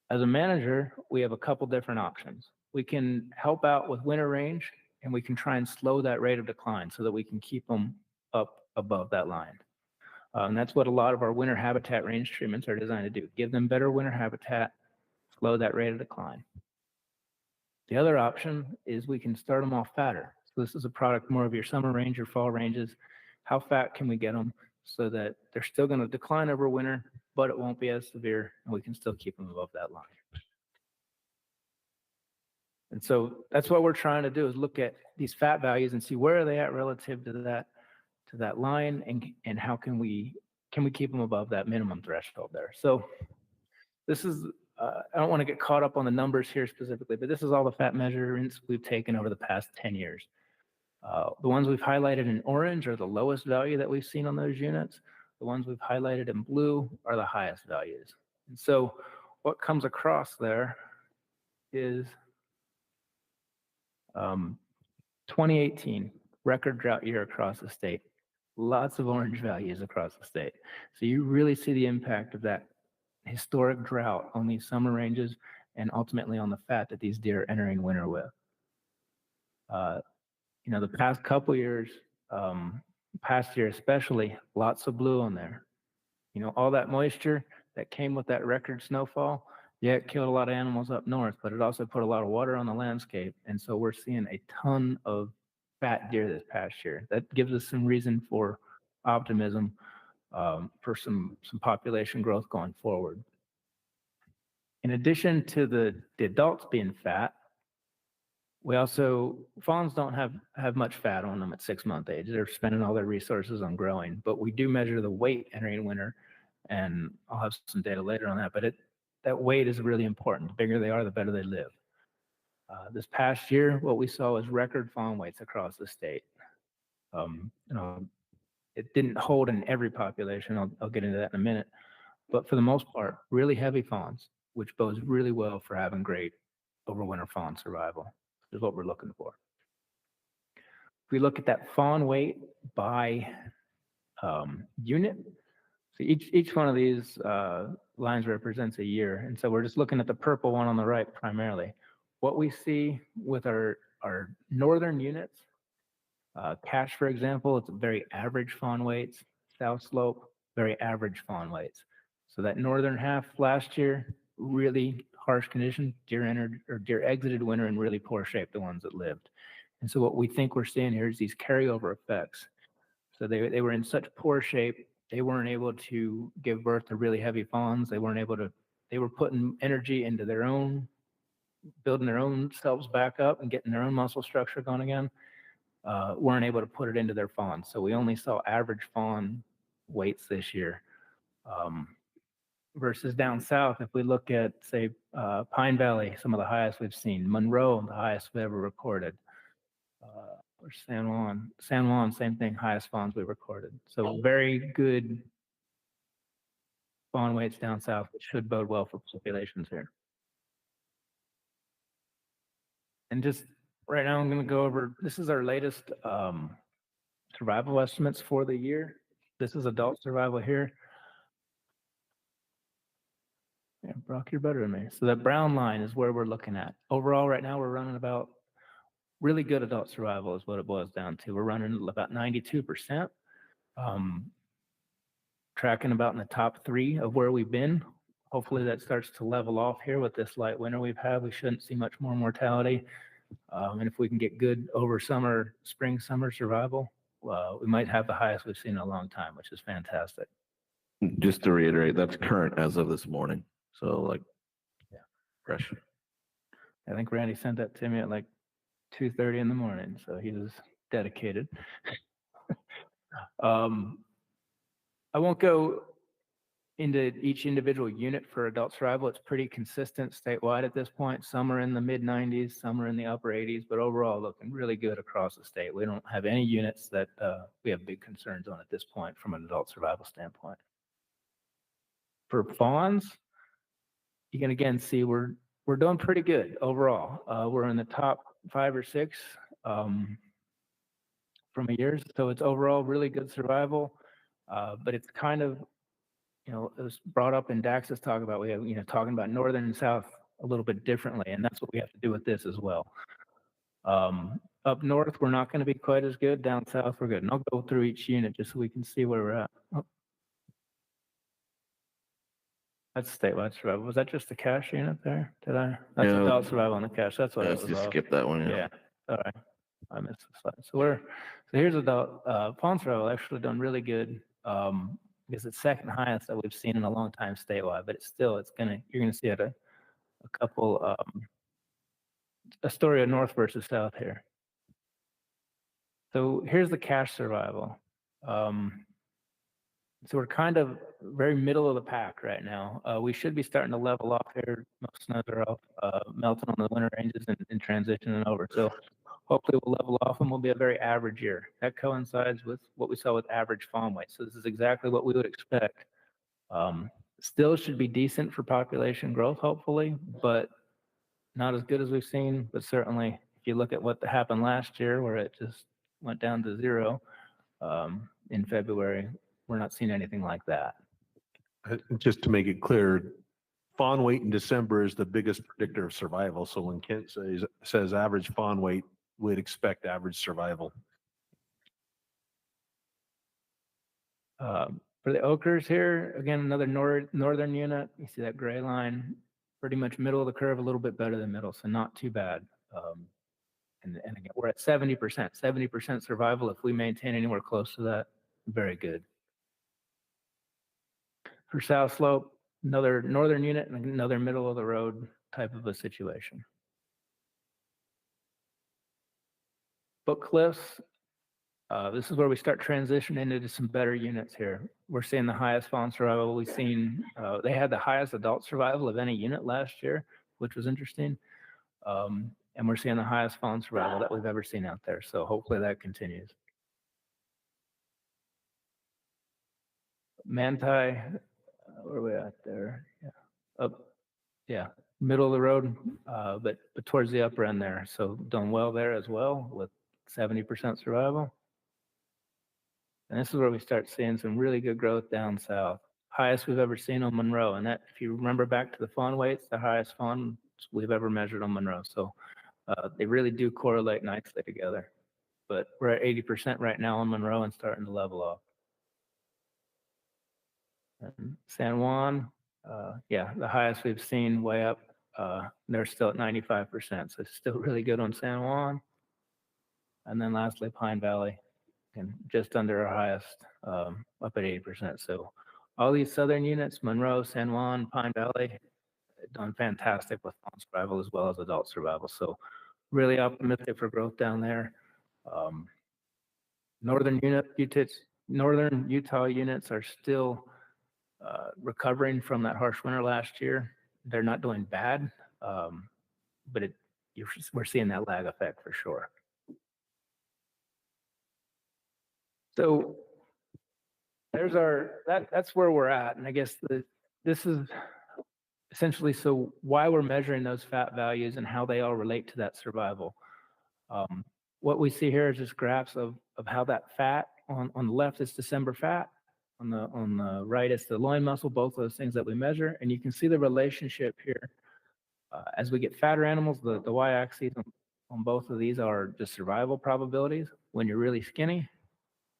as a manager, we have a couple different options. We can help out with winter range, and we can try and slow that rate of decline so that we can keep them up above that line. And that's what a lot of our winter habitat range treatments are designed to do. Give them better winter habitat, slow that rate of decline. The other option is we can start them off fatter. So this is a product more of your summer range or fall ranges. How fat can we get them so that they're still going to decline over winter, but it won't be as severe, and we can still keep them above that line. And so that's what we're trying to do, is look at these fat values and see where are they at relative to that line, and how can we keep them above that minimum threshold there. So this is, I don't want to get caught up on the numbers here specifically, but this is all the fat measurements we've taken over the past 10 years. The ones we've highlighted in orange are the lowest value that we've seen on those units. The ones we've highlighted in blue are the highest values. And so what comes across there is 2018, record drought year across the state. Lots of orange values across the state. So you really see the impact of that historic drought on these summer ranges and ultimately on the fat that these deer are entering winter with. The past couple years, past year especially, lots of blue on there. All that moisture that came with that record snowfall Yeah, it killed a lot of animals up north, but it also put a lot of water on the landscape. And so we're seeing a ton of fat deer this past year. That gives us some reason for optimism for some population growth going forward. In addition to the adults being fat, we also, fawns don't have much fat on them at 6-month age. They're spending all their resources on growing, but we do measure the weight entering winter, and I'll have some data later on that, but that weight is really important. The bigger they are, the better they live. This past year, what we saw was record fawn weights across the state. It didn't hold in every population. I'll get into that in a minute, but for the most part, really heavy fawns, which bodes really well for having great overwinter fawn survival, is what we're looking for. If we look at that fawn weight by unit, so each one of these lines represents a year. And so we're just looking at the purple one on the right primarily. What we see with our northern units, Cache, for example, it's very average fawn weights. South Slope, very average fawn weights. So that northern half last year, really harsh conditions, deer exited winter in really poor shape, the ones that lived. And so what we think we're seeing here is these carryover effects. So they were in such poor shape, they weren't able to give birth to really heavy fawns. They were putting energy into building their own selves back up and getting their own muscle structure going again. Weren't able to put it into their fawns. So we only saw average fawn weights this year. Versus down south, if we look at, say, Pine Valley, some of the highest we've seen. Monroe, the highest we've ever recorded. Or San Juan, same thing, highest fawns we recorded. So very good fawn weights down south, which should bode well for populations here. And just right now, I'm going to go over, this is our latest survival estimates for the year. This is adult survival here. Yeah, Brock, you're better than me. So that brown line is where we're looking at. Overall, right now, we're running about really good adult survival is what it boils down to. We're running about 92%, tracking about in the top 3 of where we've been. Hopefully that starts to level off here with this light winter we've had. We shouldn't see much more mortality. And if we can get good over spring, summer survival, we might have the highest we've seen in a long time, which is fantastic. Just to reiterate, that's current as of this morning. So like, yeah, fresh. I think Randy sent that to me at like 2:30 in the morning, so he was dedicated. I won't go into each individual unit for adult survival. It's pretty consistent statewide at this point. Some are in the mid-90s, some are in the upper 80s, but overall looking really good across the state. We don't have any units that we have big concerns on at this point from an adult survival standpoint. For fawns, you can again see we're doing pretty good overall. We're in the top 5 or 6 from a year, so it's overall really good survival. But it's kind of, it was brought up in Dax's talk about, we have, talking about northern and south a little bit differently, and that's what we have to do with this as well. Up north, we're not going to be quite as good. Down south, we're good. And I'll go through each unit just so we can see where we're at. Oh. That's statewide survival. Was that just the cache unit there? That's adult survival on the cache. That's what it was. Just skip that one. Yeah. All right. I missed the slide. So here's adult fawn survival actually done really good. Because it's second highest that we've seen in a long time statewide, but you're gonna see it a couple a story of north versus south here. So here's the cache survival. So we're kind of very middle of the pack right now. We should be starting to level off here. Most snows are off, melting on the winter ranges and transitioning over. So hopefully we'll level off and we'll be a very average year. That coincides with what we saw with average fawn weight. So this is exactly what we would expect. Still should be decent for population growth, hopefully, but not as good as we've seen. But certainly, if you look at what happened last year, where it just went down to 0 in February, we're not seeing anything like that. Just to make it clear, fawn weight in December is the biggest predictor of survival. So when Kent says average fawn weight, we'd expect average survival. For the ochres here, again, another northern unit. You see that gray line. pretty much middle of the curve, a little bit better than middle, so not too bad. And again, we're at 70% survival. If we maintain anywhere close to that, very good. For South Slope, another northern unit and another middle of the road type of a situation. Book Cliffs, this is where we start transitioning into some better units here. We're seeing the highest fawn survival we've seen. They had the highest adult survival of any unit last year, which was interesting. And we're seeing the highest fawn survival that we've ever seen out there. So hopefully that continues. Manti, where are we at there? Yeah, up, yeah, middle of the road, but towards the upper end there. So done well there as well with 70% survival. And this is where we start seeing some really good growth down south. Highest we've ever seen on Monroe. And that, if you remember back to the fawn weights, the highest fawn we've ever measured on Monroe. So they really do correlate nicely together. But we're at 80% right now on Monroe and starting to level off. And San Juan, yeah, the highest we've seen way up. They're still at 95%. So it's still really good on San Juan. And then lastly, Pine Valley, and just under our highest, up at 80%. So all these southern units, Monroe, San Juan, Pine Valley, done fantastic with fawn survival as well as adult survival. So really optimistic for growth down there. Northern Utah units are still recovering from that harsh winter last year. They're not doing bad, but we're seeing that lag effect for sure. So there's that's where we're at. And I guess this is essentially so why we're measuring those fat values and how they all relate to that survival. What we see here is just graphs of how that fat on the left is December fat, on the right is the loin muscle, both of those things that we measure. And you can see the relationship here. As we get fatter animals, the y-axis on both of these are just survival probabilities. When you're really skinny,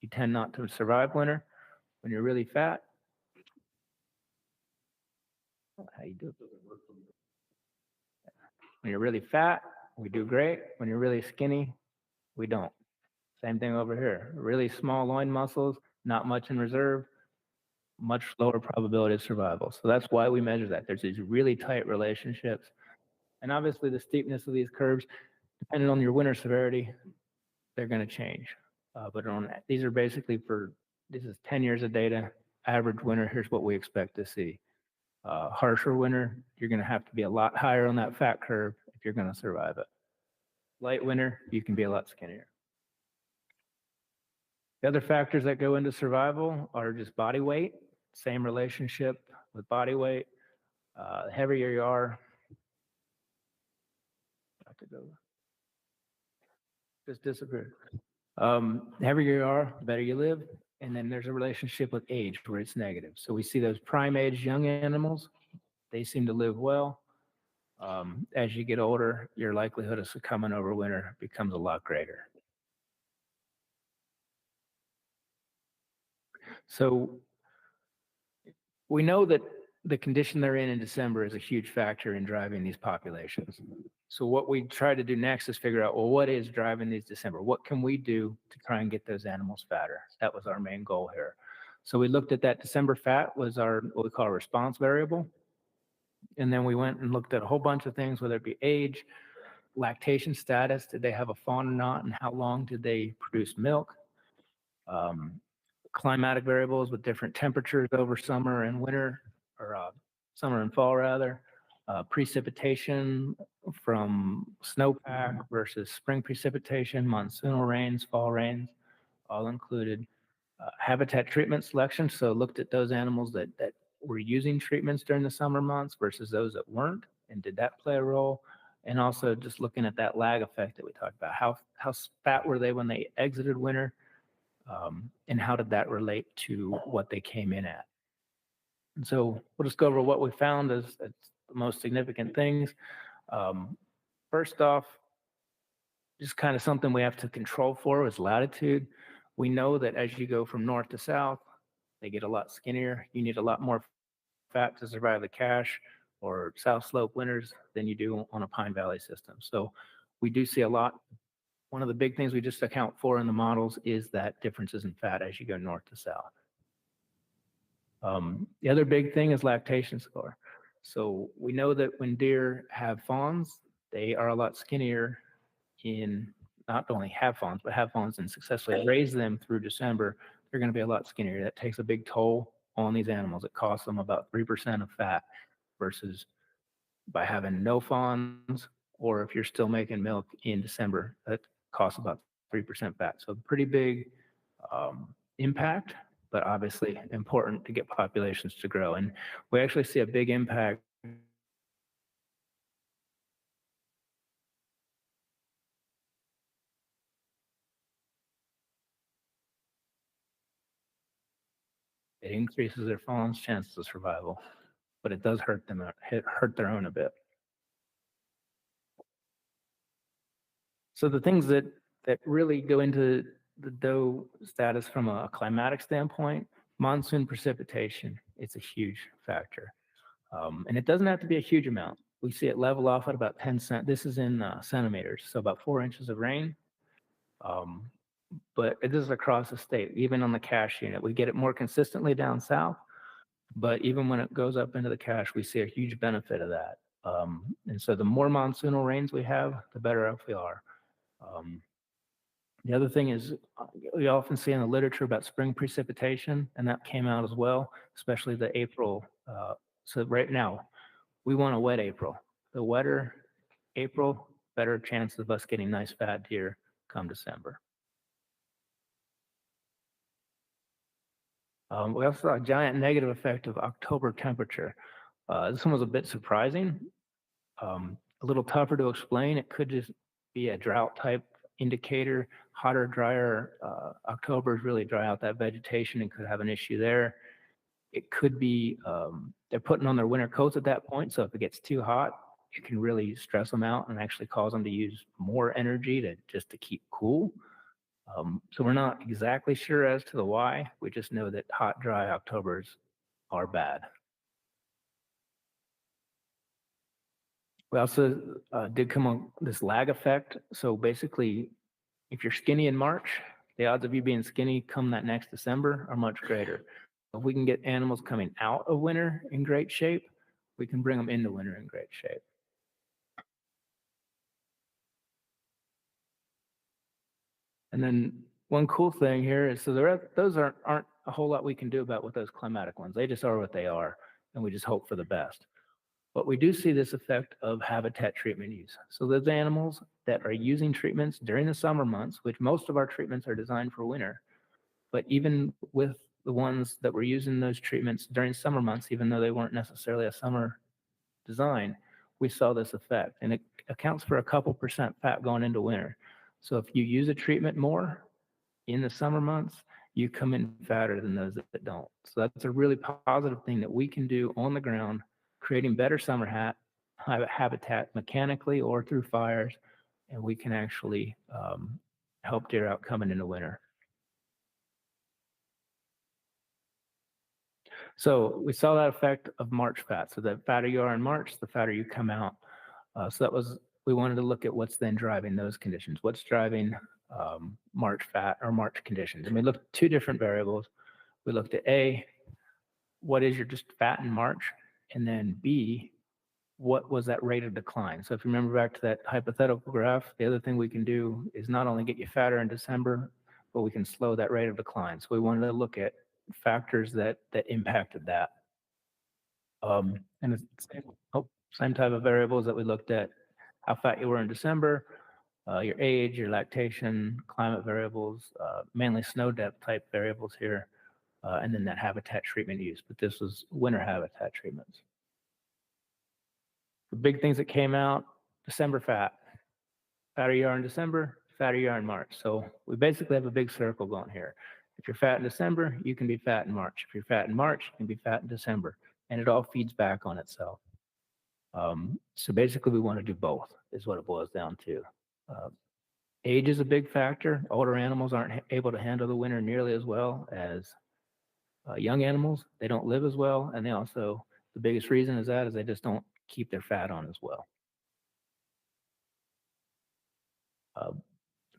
you tend not to survive winter. When you're really fat, how you do it? When you're really fat, we do great. When you're really skinny, we don't. Same thing over here. Really small loin muscles, not much in reserve, much lower probability of survival. So that's why we measure that. There's these really tight relationships. And obviously the steepness of these curves, depending on your winter severity, they're going to change. But these are basically this is 10 years of data, average winter, here's what we expect to see. Harsher winter, you're going to have to be a lot higher on that fat curve if you're going to survive it. Light winter, you can be a lot skinnier. The other factors that go into survival are just body weight, same relationship with body weight. The heavier you are, just disappeared. The heavier you are, the better you live. And then there's a relationship with age where it's negative. So we see those prime age young animals, they seem to live well. As you get older, your likelihood of succumbing over winter becomes a lot greater. So we know that the condition they're in December is a huge factor in driving these populations. So what we try to do next is figure out, well, what is driving these December? What can we do to try and get those animals fatter? That was our main goal here. So we looked at that December fat was what we call a response variable. And then we went and looked at a whole bunch of things, whether it be age, lactation status, did they have a fawn or not, and how long did they produce milk? Climatic variables with different temperatures over summer and winter, or summer and fall rather. Precipitation from snowpack versus spring precipitation, monsoonal rains, fall rains, all included. Habitat treatment selection, so looked at those animals that were using treatments during the summer months versus those that weren't, and did that play a role? And also just looking at that lag effect that we talked about. How fat were they when they exited winter? And how did that relate to what they came in at? And so we'll just go over what we found as the most significant things. First off, just kind of something we have to control for is latitude. We know that as you go from north to south, they get a lot skinnier. You need a lot more fat to survive the cache. or South Slope winters than you do on a Pine Valley system. So we do see a lot. One of the big things we just account for in the models is that differences in fat as you go north to south. The other big thing is lactation score. So we know that when deer have fawns, they are a lot skinnier in not only have fawns, but have fawns and successfully raise them through December. They're going to be a lot skinnier. That takes a big toll on these animals. It costs them about 3% of fat versus by having no fawns, or if you're still making milk in December, that costs about 3% fat. So pretty big impact, but obviously important to get populations to grow. And we actually see a big impact it increases their fawns' chances of survival, but it does hurt them, hurt their own a bit. So the things that really go into the doe status from a climatic standpoint, monsoon precipitation, it's a huge factor. And it doesn't have to be a huge amount. We see it level off at about 10 cent. This is in centimeters, so about 4 inches of rain. But this is across the state, even on the cache unit. We get it more consistently down south, but even when it goes up into the cache, we see a huge benefit of that. And so the more monsoonal rains we have, the better off we are. The other thing is we often see in the literature about spring precipitation, and that came out as well, especially the April. So right now, we want a wet April. The wetter April, better chance of us getting nice fat deer come December. We also saw a giant negative effect of October temperature. This one was a bit surprising, a little tougher to explain. It could just be a drought type indicator. Hotter, drier October is really dry out that vegetation and could have an issue there. It could be they're putting on their winter coats at that point, so if it gets too hot, it can really stress them out and actually cause them to use more energy just to keep cool. So we're not exactly sure as to the why. We just know that hot, dry Octobers are bad. We also did come on this lag effect. So basically, if you're skinny in March, the odds of you being skinny come that next December are much greater. If we can get animals coming out of winter in great shape, we can bring them into winter in great shape. And then one cool thing here is, so those aren't a whole lot we can do about with those climatic ones. They just are what they are, and we just hope for the best. But we do see this effect of habitat treatment use. So those animals that are using treatments during the summer months, which most of our treatments are designed for winter, but even with the ones that were using those treatments during summer months, even though they weren't necessarily a summer design, we saw this effect. And it accounts for a couple % fat going into winter. So if you use a treatment more in the summer months, you come in fatter than those that don't. So that's a really positive thing that we can do on the ground, creating better summer habitat mechanically or through fires, and we can actually help deer out coming into winter. So we saw that effect of March fat. So the fatter you are in March, the fatter you come out. So that was, we wanted to look at what's then driving those conditions. What's driving March fat or March conditions? And we looked at two different variables. We looked at A, what is your just fat in March? And then B, what was that rate of decline? So if you remember back to that hypothetical graph, the other thing we can do is not only get you fatter in December, but we can slow that rate of decline. So we wanted to look at factors that impacted that. And it's same type of variables that we looked at: how fat you were in December, your age, your lactation, climate variables, mainly snow depth type variables here, and then that habitat treatment use. But this was winter habitat treatments. The big things that came out: December fat. Fatter you are in December, fatter you are in March. So we basically have a big circle going here. If you're fat in December, you can be fat in March. If you're fat in March, you can be fat in December. And it all feeds back on itself. So basically, we want to do both, is what it boils down to. Age is a big factor. Older animals aren't able to handle the winter nearly as well as young animals. They don't live as well. And they also, the biggest reason is they just don't keep their fat on as well.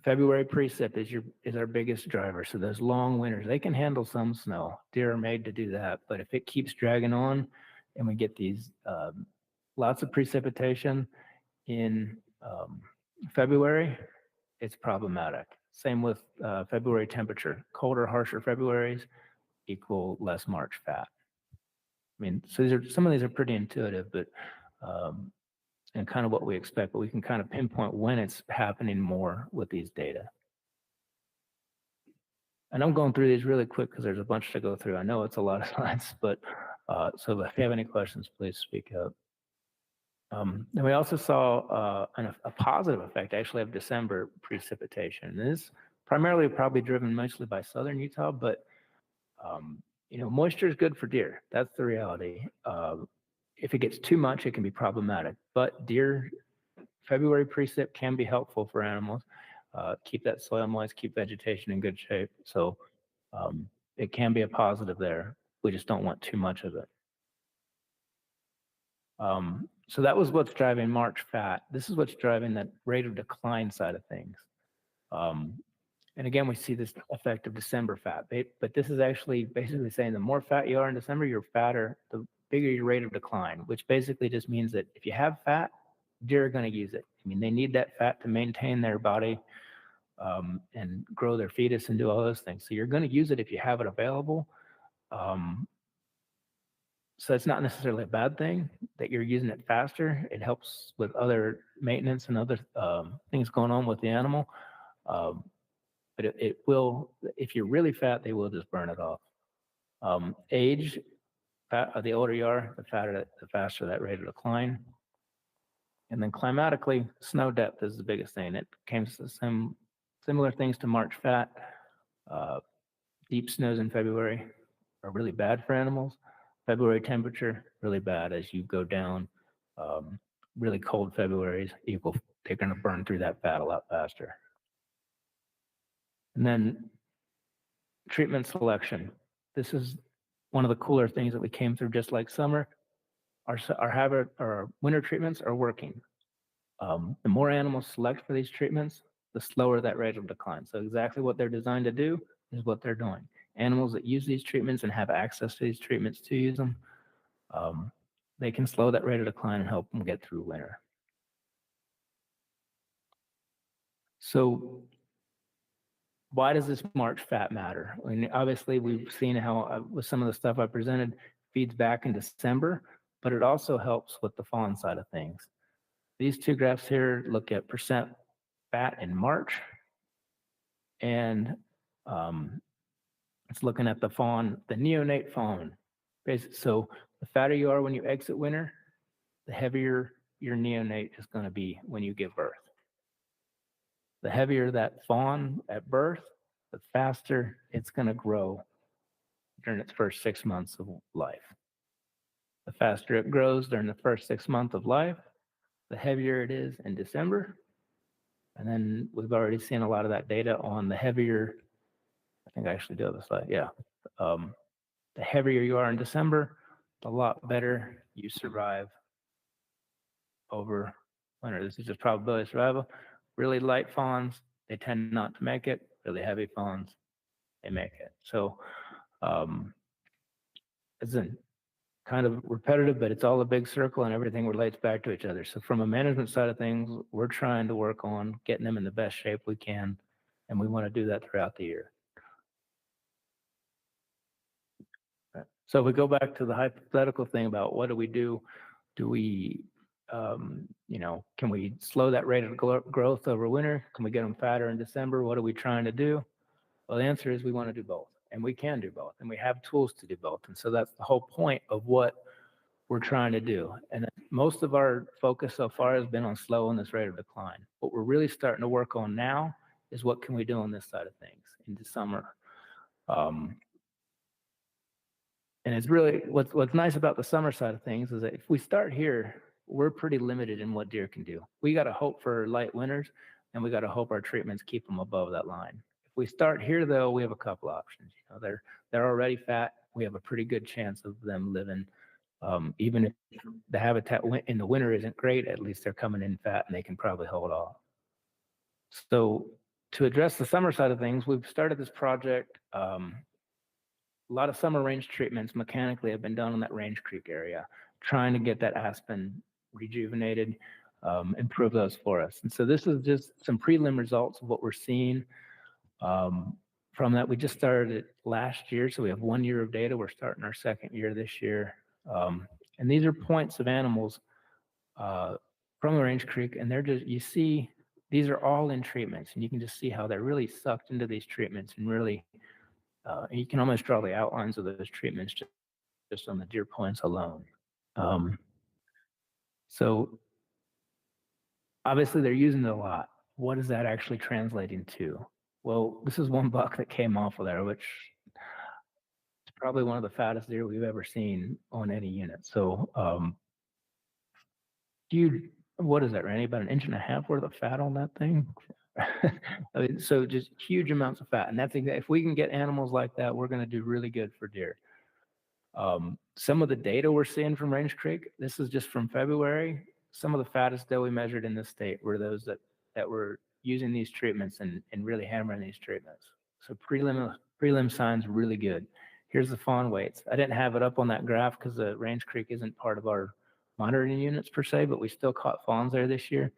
February precip is our biggest driver. So those long winters, they can handle some snow. Deer are made to do that. But if it keeps dragging on and we get these lots of precipitation in February, it's problematic. Same with February temperature. Colder, harsher Februaries equal less March fat. I mean, so some of these are pretty intuitive, but and kind of what we expect, but we can kind of pinpoint when it's happening more with these data. And I'm going through these really quick because there's a bunch to go through. I know it's a lot of slides, but so if you have any questions, please speak up. Then we also saw a positive effect actually of December precipitation. And this is primarily probably driven mostly by southern Utah, but you know, moisture is good for deer. That's the reality. If it gets too much, it can be problematic. But deer, February precip can be helpful for animals. Keep that soil moist, keep vegetation in good shape. So it can be a positive there. We just don't want too much of it. So that was what's driving March fat. This is what's driving that rate of decline side of things. And again, we see this effect of December fat. But this is actually basically saying the more fat you are in December, you're fatter, the bigger your rate of decline, which basically just means that if you have fat, deer are going to use it. I mean, they need that fat to maintain their body and grow their fetus and do all those things. So you're going to use it if you have it available. So it's not necessarily a bad thing that you're using it faster. It helps with other maintenance and other things going on with the animal. But it will, if you're really fat, they will just burn it off. Age, the older you are, the faster that rate of decline. And then climatically, snow depth is the biggest thing. It came to some similar things to March fat. Deep snows in February are really bad for animals. February temperature, really bad as you go down. Really cold Februaries equal, they're going to burn through that fat a lot faster. And then treatment selection. This is one of the cooler things that we came through just like summer. Our winter treatments are working. The more animals select for these treatments, the slower that rate of decline. So exactly what they're designed to do is what they're doing. Animals that use these treatments and have access to these treatments to use them, they can slow that rate of decline and help them get through winter. So why does this March fat matter? I mean, obviously, we've seen how with some of the stuff I presented feeds back in December, but it also helps with the fawn side of things. These two graphs here look at percent fat in March, and it's looking at the fawn, the neonate fawn. So the fatter you are when you exit winter, the heavier your neonate is going to be when you give birth. The heavier that fawn at birth, the faster it's going to grow during its first 6 months of life. The faster it grows during the first 6 months of life, the heavier it is in December. And then we've already seen a lot of that data on the heavier, I think I actually do have a slide, yeah. The heavier you are in December, the lot better you survive over winter. This is just probability of survival. Really light fawns, they tend not to make it. Really heavy fawns, they make it. So it's a kind of repetitive, but it's all a big circle and everything relates back to each other. So from a management side of things, we're trying to work on getting them in the best shape we can, and we want to do that throughout the year. So if we go back to the hypothetical thing about what do we do? Do we, can we slow that rate of growth over winter? Can we get them fatter in December? What are we trying to do? Well, the answer is we want to do both, and we can do both, and we have tools to do both. And so that's the whole point of what we're trying to do. And most of our focus so far has been on slowing this rate of decline. What we're really starting to work on now is what can we do on this side of things into summer. And it's really, what's nice about the summer side of things is that if we start here, we're pretty limited in what deer can do. We got to hope for light winters, and we got to hope our treatments keep them above that line. If we start here, though, we have a couple options. They're already fat. We have a pretty good chance of them living Even if the habitat in the winter isn't great, at least they're coming in fat and they can probably hold off. So to address the summer side of things, we've started this project. A lot of summer range treatments mechanically have been done in that Range Creek area, trying to get that aspen rejuvenated, improve those for us. And so this is just some prelim results of what we're seeing. From that, we just started it last year, so we have 1 year of data. We're starting our second year this year. And these are points of animals from the Range Creek, and they're just, you see, these are all in treatments, and you can just see how they're really sucked into these treatments and really, and you can almost draw the outlines of those treatments just on the deer points alone. So obviously they're using it a lot. What is that actually translating to? Well, this is one buck that came off of there, which is probably one of the fattest deer we've ever seen on any unit. So huge, what is that, Randy? About 1.5 inches worth of fat on that thing? I mean, so just huge amounts of fat. And that's exactly, if we can get animals like that, we're going to do really good for deer. Some of the data we're seeing from Range Creek, this is just from February. Some of the fattest doe we measured in the state were those that were using these treatments and really hammering these treatments. So prelim signs really good. Here's the fawn weights. I didn't have it up on that graph because the Range Creek isn't part of our monitoring units per se, but we still caught fawns there this year.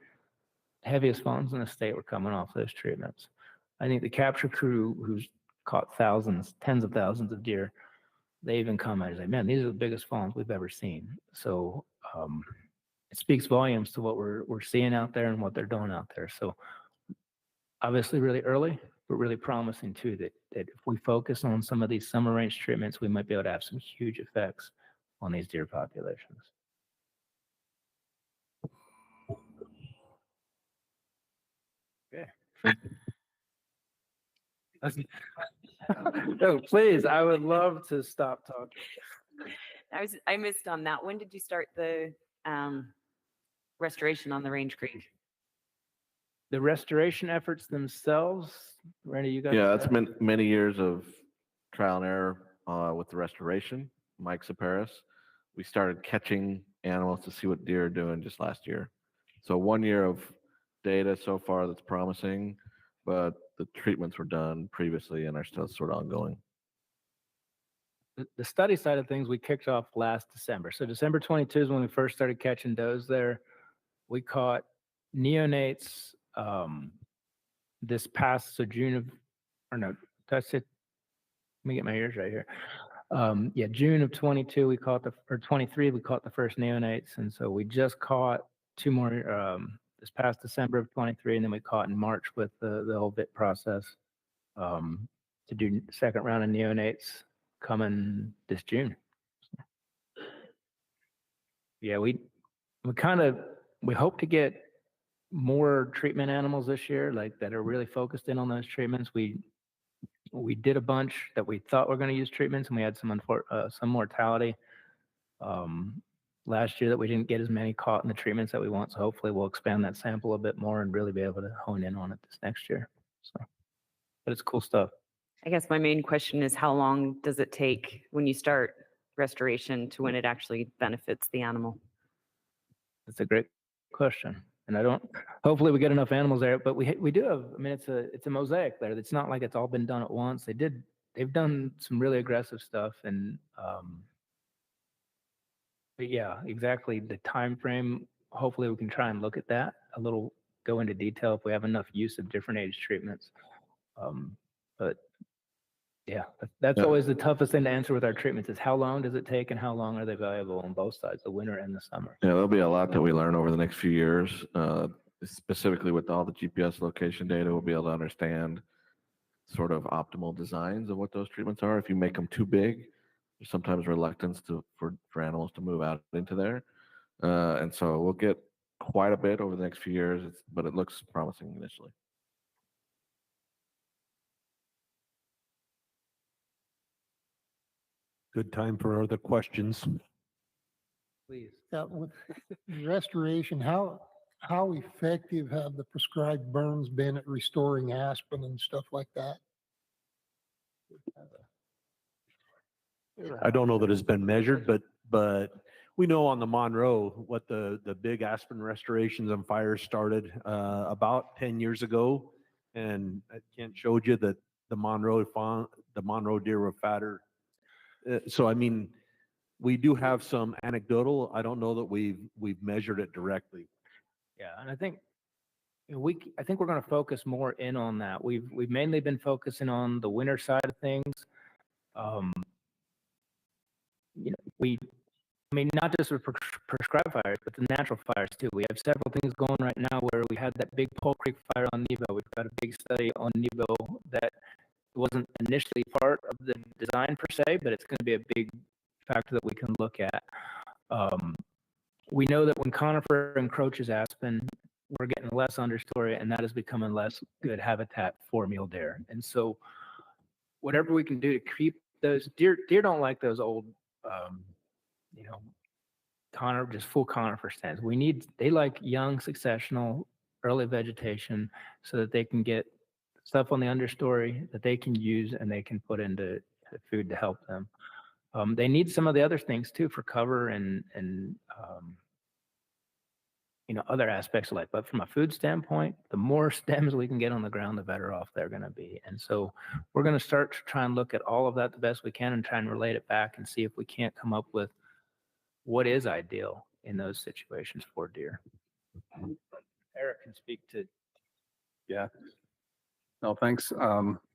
Heaviest fawns in the state were coming off those treatments. I think the capture crew, who's caught thousands, tens of thousands of deer, they even commented, like, man, these are the biggest fawns we've ever seen. So it speaks volumes to what we're seeing out there and what they're doing out there. So obviously really early, but really promising too, that if we focus on some of these summer range treatments, we might be able to have some huge effects on these deer populations. Okay. No, please, I would love to stop talking. I missed on that. When did you start the restoration on the Range Creek? The restoration efforts themselves, Randy, you guys? Yeah, it's been many years of trial and error with the restoration. Mike Saparis. We started catching animals to see what deer are doing just last year. So 1 year of data so far that's promising, but the treatments were done previously and are still sort of ongoing. The study side of things we kicked off last December. So December 22 is when we first started catching does there. We caught neonates this past, so June of, or no, that's it. Let me get my ears right here. Yeah, June of 22, we caught or 23, we caught the first neonates. And so we just caught 2 more this past December of 23, and then we caught in March with the whole bit process to do the second round of neonates coming this June. Yeah, we hope to get more treatment animals this year, like that are really focused in on those treatments. We did a bunch that we thought were going to use treatments, and we had some mortality last year that we didn't get as many caught in the treatments that we want. So hopefully we'll expand that sample a bit more and really be able to hone in on it this next year. So, but it's cool stuff. I guess my main question is, how long does it take when you start restoration to when it actually benefits the animal? That's a great question. And hopefully we get enough animals there, but we do have, I mean, it's a mosaic there. It's not like it's all been done at once. They've done some really aggressive stuff, and but yeah, exactly the time frame. Hopefully we can try and look at that a little, go into detail if we have enough use of different age treatments. But yeah, that's always the toughest thing to answer with our treatments is how long does it take and how long are they valuable on both sides, the winter and the summer. Yeah, there'll be a lot that we learn over the next few years, specifically with all the GPS location data. We'll be able to understand sort of optimal designs of what those treatments are. If you make them too big, there's sometimes reluctance for animals to move out into there. And so we'll get quite a bit over the next few years, but it looks promising initially. Good time for other questions. Please. With restoration, how effective have the prescribed burns been at restoring aspen and stuff like that? I don't know that it's been measured, but we know on the Monroe what the big aspen restorations and fires started about 10 years ago. And Kent showed you that the Monroe fawn, the Monroe deer were fatter. So, I mean, we do have some anecdotal. I don't know that we've measured it directly. Yeah, and I think I think we're going to focus more in on that. We've mainly been focusing on the winter side of things. You know, I mean, not just with prescribed fires, but the natural fires too. We have several things going right now where we had that big Pole Creek fire on Nebo. We've got a big study on Nebo that wasn't initially part of the design per se, but it's going to be a big factor that we can look at. We know that when conifer encroaches aspen, we're getting less understory, and that is becoming less good habitat for mule deer. And so whatever we can do to keep those deer don't like those old, you know, just full conifer stands. They like young successional early vegetation so that they can get stuff on the understory that they can use and they can put into food to help them. They need some of the other things too for cover and you know, other aspects of life. But from a food standpoint, the more stems we can get on the ground, the better off they're going to be. And so we're going to start to try and look at all of that the best we can and try and relate it back and see if we can't come up with what is ideal in those situations for deer. Eric can speak to. Yeah. No, thanks.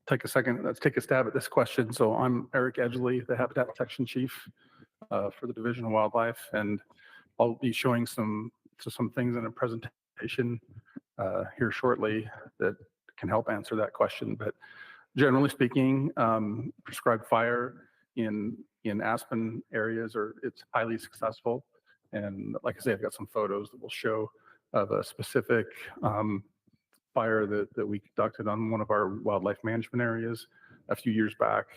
Take a second. Let's take a stab at this question. So I'm Eric Edgley, the Habitat Protection Chief for the Division of Wildlife, and I'll be showing some things in a presentation here shortly that can help answer that question. But generally speaking, prescribed fire in aspen areas it's highly successful. And like I say, I've got some photos that will show of a specific fire that we conducted on one of our wildlife management areas a few years back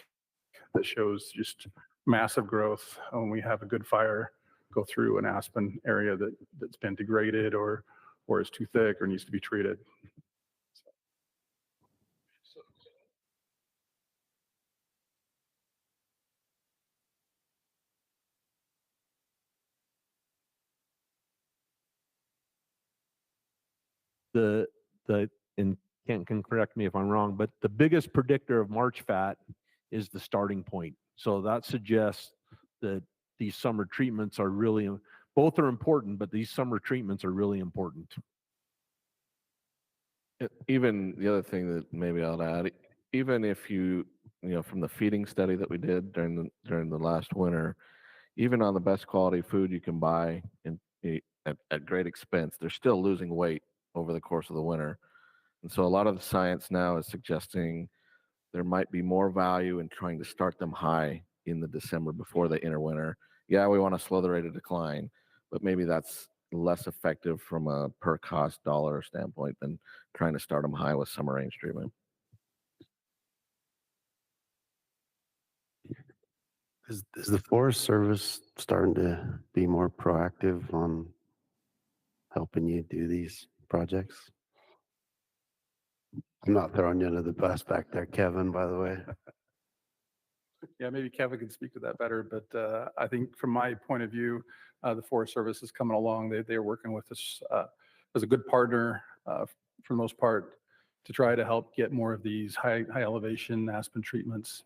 that shows just massive growth when we have a good fire go through an aspen area that's been degraded or is too thick or needs to be treated. And Kent can correct me if I'm wrong, but the biggest predictor of March fat is the starting point. So that suggests that these summer treatments are really, both are important, but these summer treatments are really important. Even the other thing that maybe I'll add, even if you know, from the feeding study that we did during the last winter, even on the best quality food you can buy at great expense, they're still losing weight over the course of the winter. And so a lot of the science now is suggesting there might be more value in trying to start them high in the December before they enter winter. Yeah, we want to slow the rate of decline, but maybe that's less effective from a per cost dollar standpoint than trying to start them high with summer range treatment. Is the Forest Service starting to be more proactive on helping you do these projects? I'm not throwing you under the bus back there, Kevin, by the way. Yeah, maybe Kevin can speak to that better, but I think from my point of view, the Forest Service is coming along. They are working with us as a good partner for the most part to try to help get more of these high elevation aspen treatments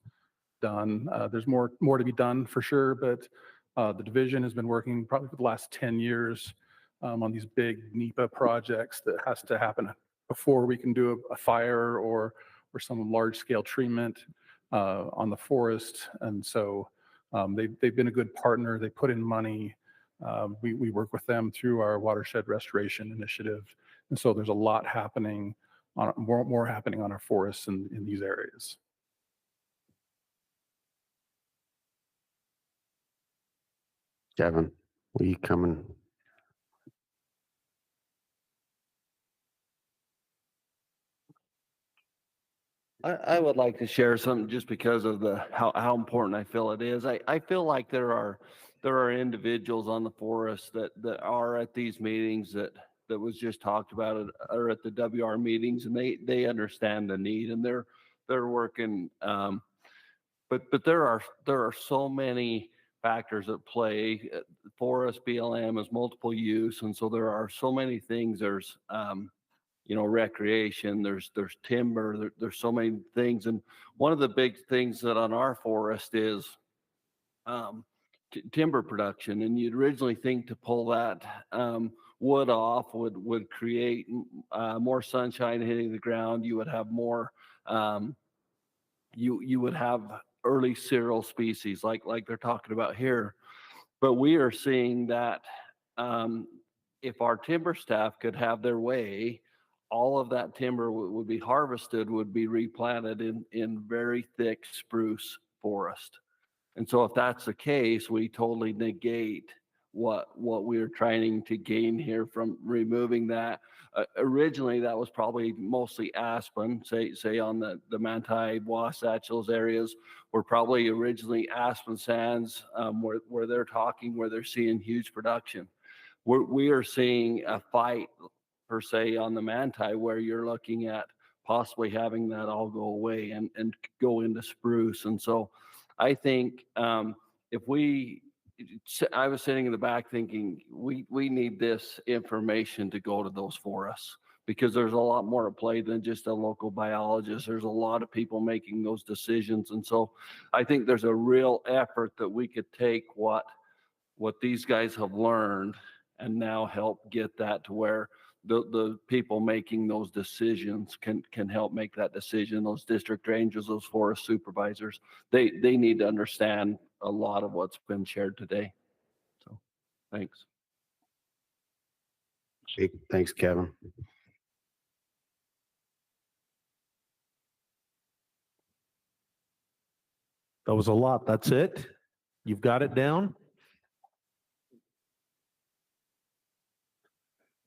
done. There's more to be done for sure, but the division has been working probably for the last 10 years on these big NEPA projects that has to happen before we can do a fire or some large scale treatment on the forest. And so they've been a good partner. They put in money. We work with them through our watershed restoration initiative. And so there's a lot happening, more happening on our forests in these areas. Kevin, will you come and I would like to share something just because of how important I feel it is. I feel like there are individuals on the forest that are at these meetings that was just talked about or at the WR meetings, and they understand the need and they're working. But there are so many factors at play. Forest BLM is multiple use, and so there are so many things. There's recreation, there's timber, there's so many things. And one of the big things that on our forest is timber production. And you'd originally think to pull that wood off would create more sunshine hitting the ground. You would have more, you would have early cereal species like they're talking about here. But we are seeing that if our timber staff could have their way, all of that timber would be harvested, would be replanted in very thick spruce forest. And so if that's the case, we totally negate what we're trying to gain here from removing that. Originally, that was probably mostly aspen, say on the Manti, Wasatch, those areas were probably originally aspen sands where they're talking, where they're seeing huge production. We are seeing a fight per se on the Manti where you're looking at possibly having that all go away and go into spruce. And so I think I was sitting in the back thinking we need this information to go to those forests, because there's a lot more at play than just a local biologist. There's a lot of people making those decisions. And so I think there's a real effort that we could take what these guys have learned and now help get that to where the people making those decisions can help make that decision. Those district rangers, those forest supervisors, they need to understand a lot of what's been shared today. So thanks. Thanks, Kevin. That was a lot. That's it? You've got it down?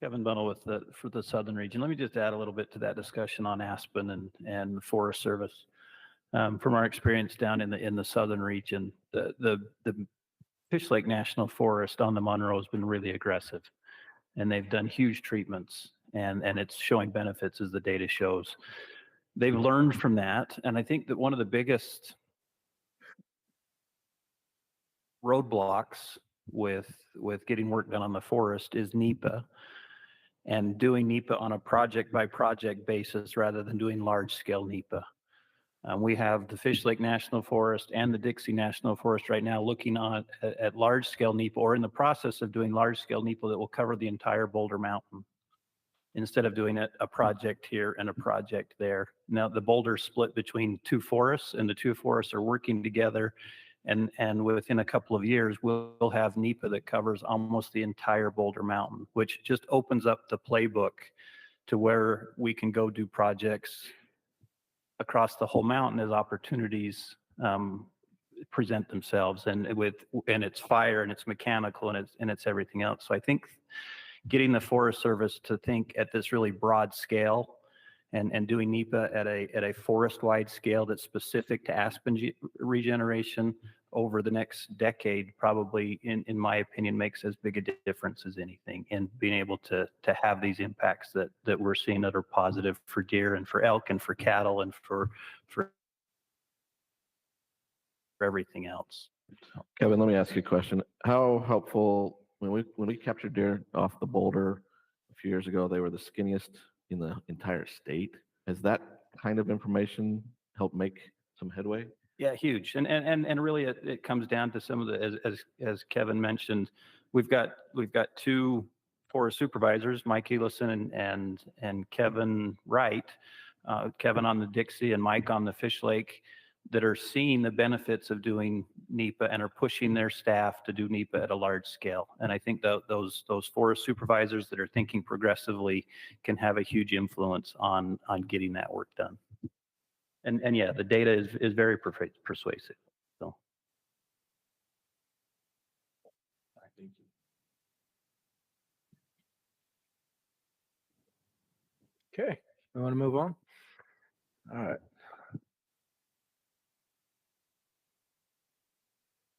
Kevin Bunnell for the Southern region. Let me just add a little bit to that discussion on aspen and the Forest Service. From our experience down in the Southern region, the Fish Lake National Forest on the Monroe has been really aggressive, and they've done huge treatments, and it's showing benefits as the data shows. They've learned from that, and I think that one of the biggest roadblocks with getting work done on the forest is NEPA, and doing NEPA on a project by project basis rather than doing large scale NEPA. We have the Fish Lake National Forest and the Dixie National Forest right now looking at large scale NEPA, or in the process of doing large scale NEPA that will cover the entire Boulder Mountain, instead of doing a project here and a project there. Now the Boulder's split between two forests, and the two forests are working together. And within a couple of years, we'll have NEPA that covers almost the entire Boulder Mountain, which just opens up the playbook to where we can go do projects across the whole mountain as opportunities present themselves, and it's fire and it's mechanical and it's everything else. So I think getting the Forest Service to think at this really broad scale and doing NEPA at a forest-wide scale that's specific to aspen regeneration over the next decade probably, in my opinion, makes as big a difference as anything in being able to have these impacts that we're seeing that are positive for deer and for elk and for cattle and for everything else. Kevin, let me ask you a question. How helpful, when we captured deer off the Boulder a few years ago, they were the skinniest in the entire state. Has that kind of information helped make some headway? Yeah, huge. And really it comes down to some of the, as Kevin mentioned, we've got two forest supervisors, Mike Elison and Kevin Wright, Kevin on the Dixie and Mike on the Fish Lake, that are seeing the benefits of doing NEPA and are pushing their staff to do NEPA at a large scale. And I think those forest supervisors that are thinking progressively can have a huge influence on getting that work done. And yeah, the data is very persuasive. So. Thank you. Okay, we want to move on? All right.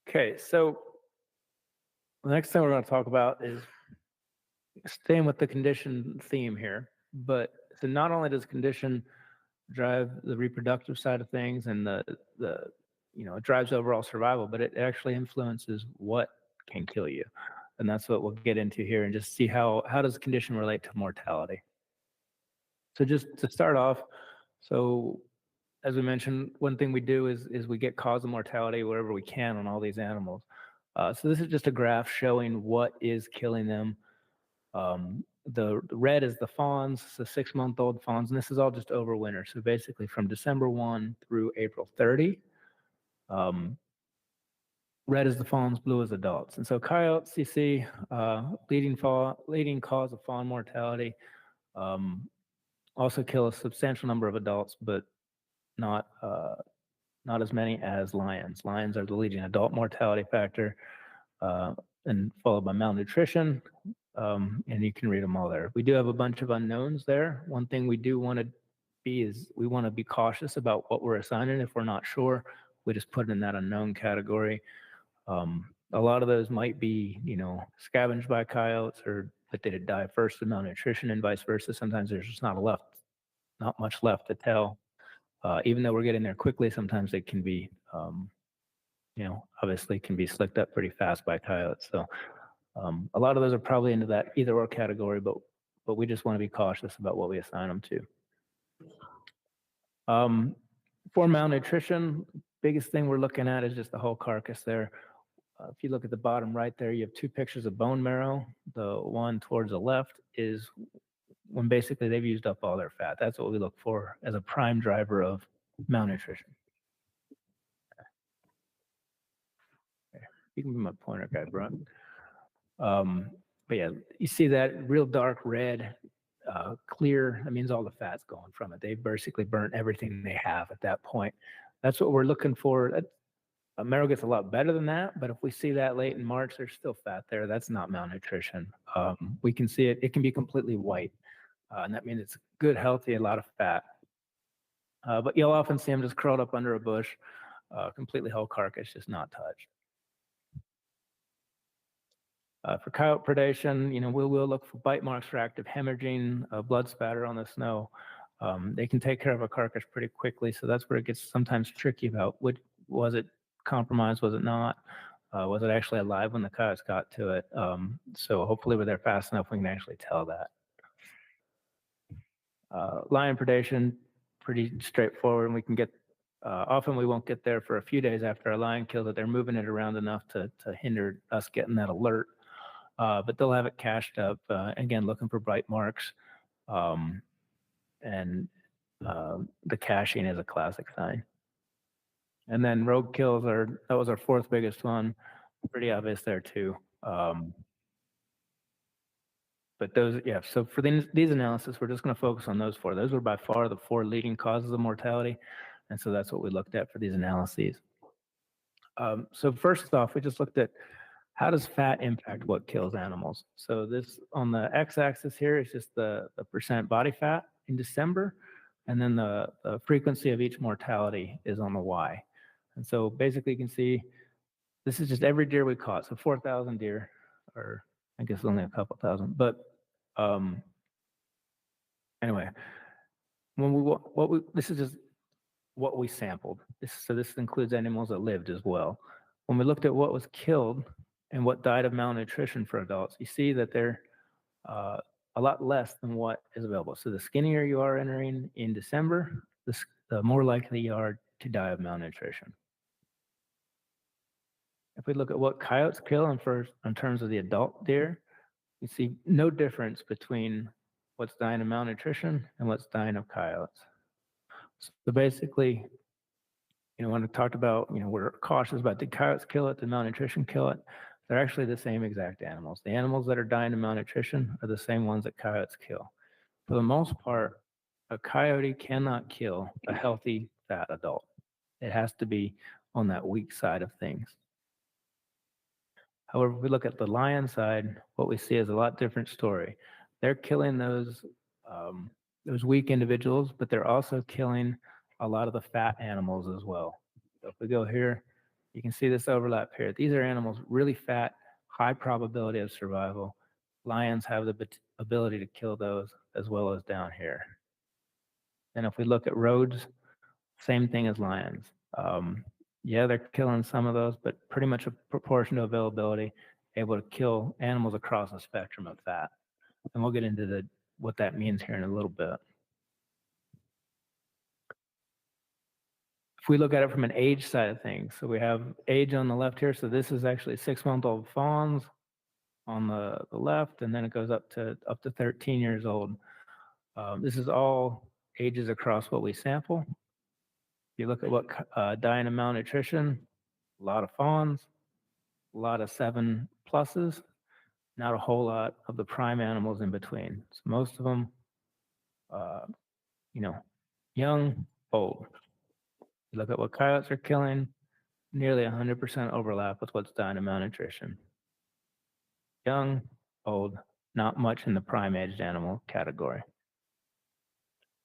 Okay, so the next thing we're going to talk about is staying with the condition theme here. But so not only does condition drive the reproductive side of things and the it drives overall survival, but it actually influences what can kill you. And that's what we'll get into here and just see how does condition relate to mortality. So just to start off, so as we mentioned, one thing we do is we get cause of mortality wherever we can on all these animals. So this is just a graph showing what is killing them. The red is the fawns, the 6-month-old fawns, and this is all just over winter. So basically from December 1 through April 30. Red is the fawns, blue is adults. And so coyotes, you see, leading cause of fawn mortality. Also kill a substantial number of adults, but not as many as lions. Lions are the leading adult mortality factor, and followed by malnutrition. And you can read them all there. We do have a bunch of unknowns there. One thing we do want to be is we want to be cautious about what we're assigning. If we're not sure, we just put it in that unknown category. A lot of those might be, scavenged by coyotes, or that they did die first of malnutrition, and vice versa. Sometimes there's just not much left to tell. Even though we're getting there quickly, sometimes it can be, obviously can be slicked up pretty fast by coyotes. So a lot of those are probably into that either or category, but we just want to be cautious about what we assign them to. For malnutrition, biggest thing we're looking at is just the whole carcass there. If you look at the bottom right there, you have 2 pictures of bone marrow. The one towards the left is when basically they've used up all their fat. That's what we look for as a prime driver of malnutrition. Okay. You can be my pointer guy, Brent. But yeah, you see that real dark red, clear, that means all the fat's going from it. They've basically burnt everything they have at that point. That's what we're looking for. Marrow gets a lot better than that, but if we see that late in March, there's still fat there. That's not malnutrition. We can see it. It can be completely white, and that means it's good, healthy, a lot of fat. But you'll often see them just curled up under a bush, completely whole carcass, just not touched. For coyote predation, we'll look for bite marks for active hemorrhaging, blood spatter on the snow. They can take care of a carcass pretty quickly, so that's where it gets sometimes tricky about was it compromised, was it not? Was it actually alive when the coyotes got to it? So hopefully we're there fast enough we can actually tell that. Lion predation, pretty straightforward, and we can get, often we won't get there for a few days after a lion kills it. They're moving it around enough to hinder us getting that alert. But they'll have it cached up, again, looking for bite marks. And the caching is a classic sign. And then rogue kills that was our 4th biggest one. Pretty obvious there too. But those, yeah, so for these analysis, we're just going to focus on those 4. Those were by far the 4 leading causes of mortality. And so that's what we looked at for these analyses. So first off, we just looked at how does fat impact what kills animals. So this on the x-axis here is just the percent body fat in December. And then the frequency of each mortality is on the y. And so basically you can see this is just every deer we caught. So 4,000 deer, or I guess only a couple thousand. But anyway, this is just what we sampled. So this includes animals that lived as well. When we looked at what was killed and what died of malnutrition for adults, you see that they're a lot less than what is available. So the skinnier you are entering in December, the more likely you are to die of malnutrition. If we look at what coyotes kill in terms of the adult deer, you see no difference between what's dying of malnutrition and what's dying of coyotes. So basically, when we talked about, we're cautious about did coyotes kill it, did malnutrition kill it? They're actually the same exact animals. The animals that are dying of malnutrition are the same ones that coyotes kill. For the most part, a coyote cannot kill a healthy fat adult. It has to be on that weak side of things. However, if we look at the lion side, what we see is a lot different story. They're killing those weak individuals, but they're also killing a lot of the fat animals as well. So if we go here, you can see this overlap here. These are animals really fat, high probability of survival. Lions have the ability to kill those as well as down here. And if we look at roads, same thing as lions. Yeah, they're killing some of those, but pretty much a proportion to availability, able to kill animals across the spectrum of fat. And we'll get into what that means here in a little bit. If we look at it from an age side of things, so we have age on the left here. So this is actually 6-month-old fawns on the left, and then it goes up to 13 years old. This is all ages across what we sample. If you look at what dying of malnutrition, a lot of fawns, a lot of 7 pluses, not a whole lot of the prime animals in between. So most of them, young, old. You look at what coyotes are killing, nearly 100% overlap with what's dying of malnutrition. Young, old, not much in the prime aged animal category.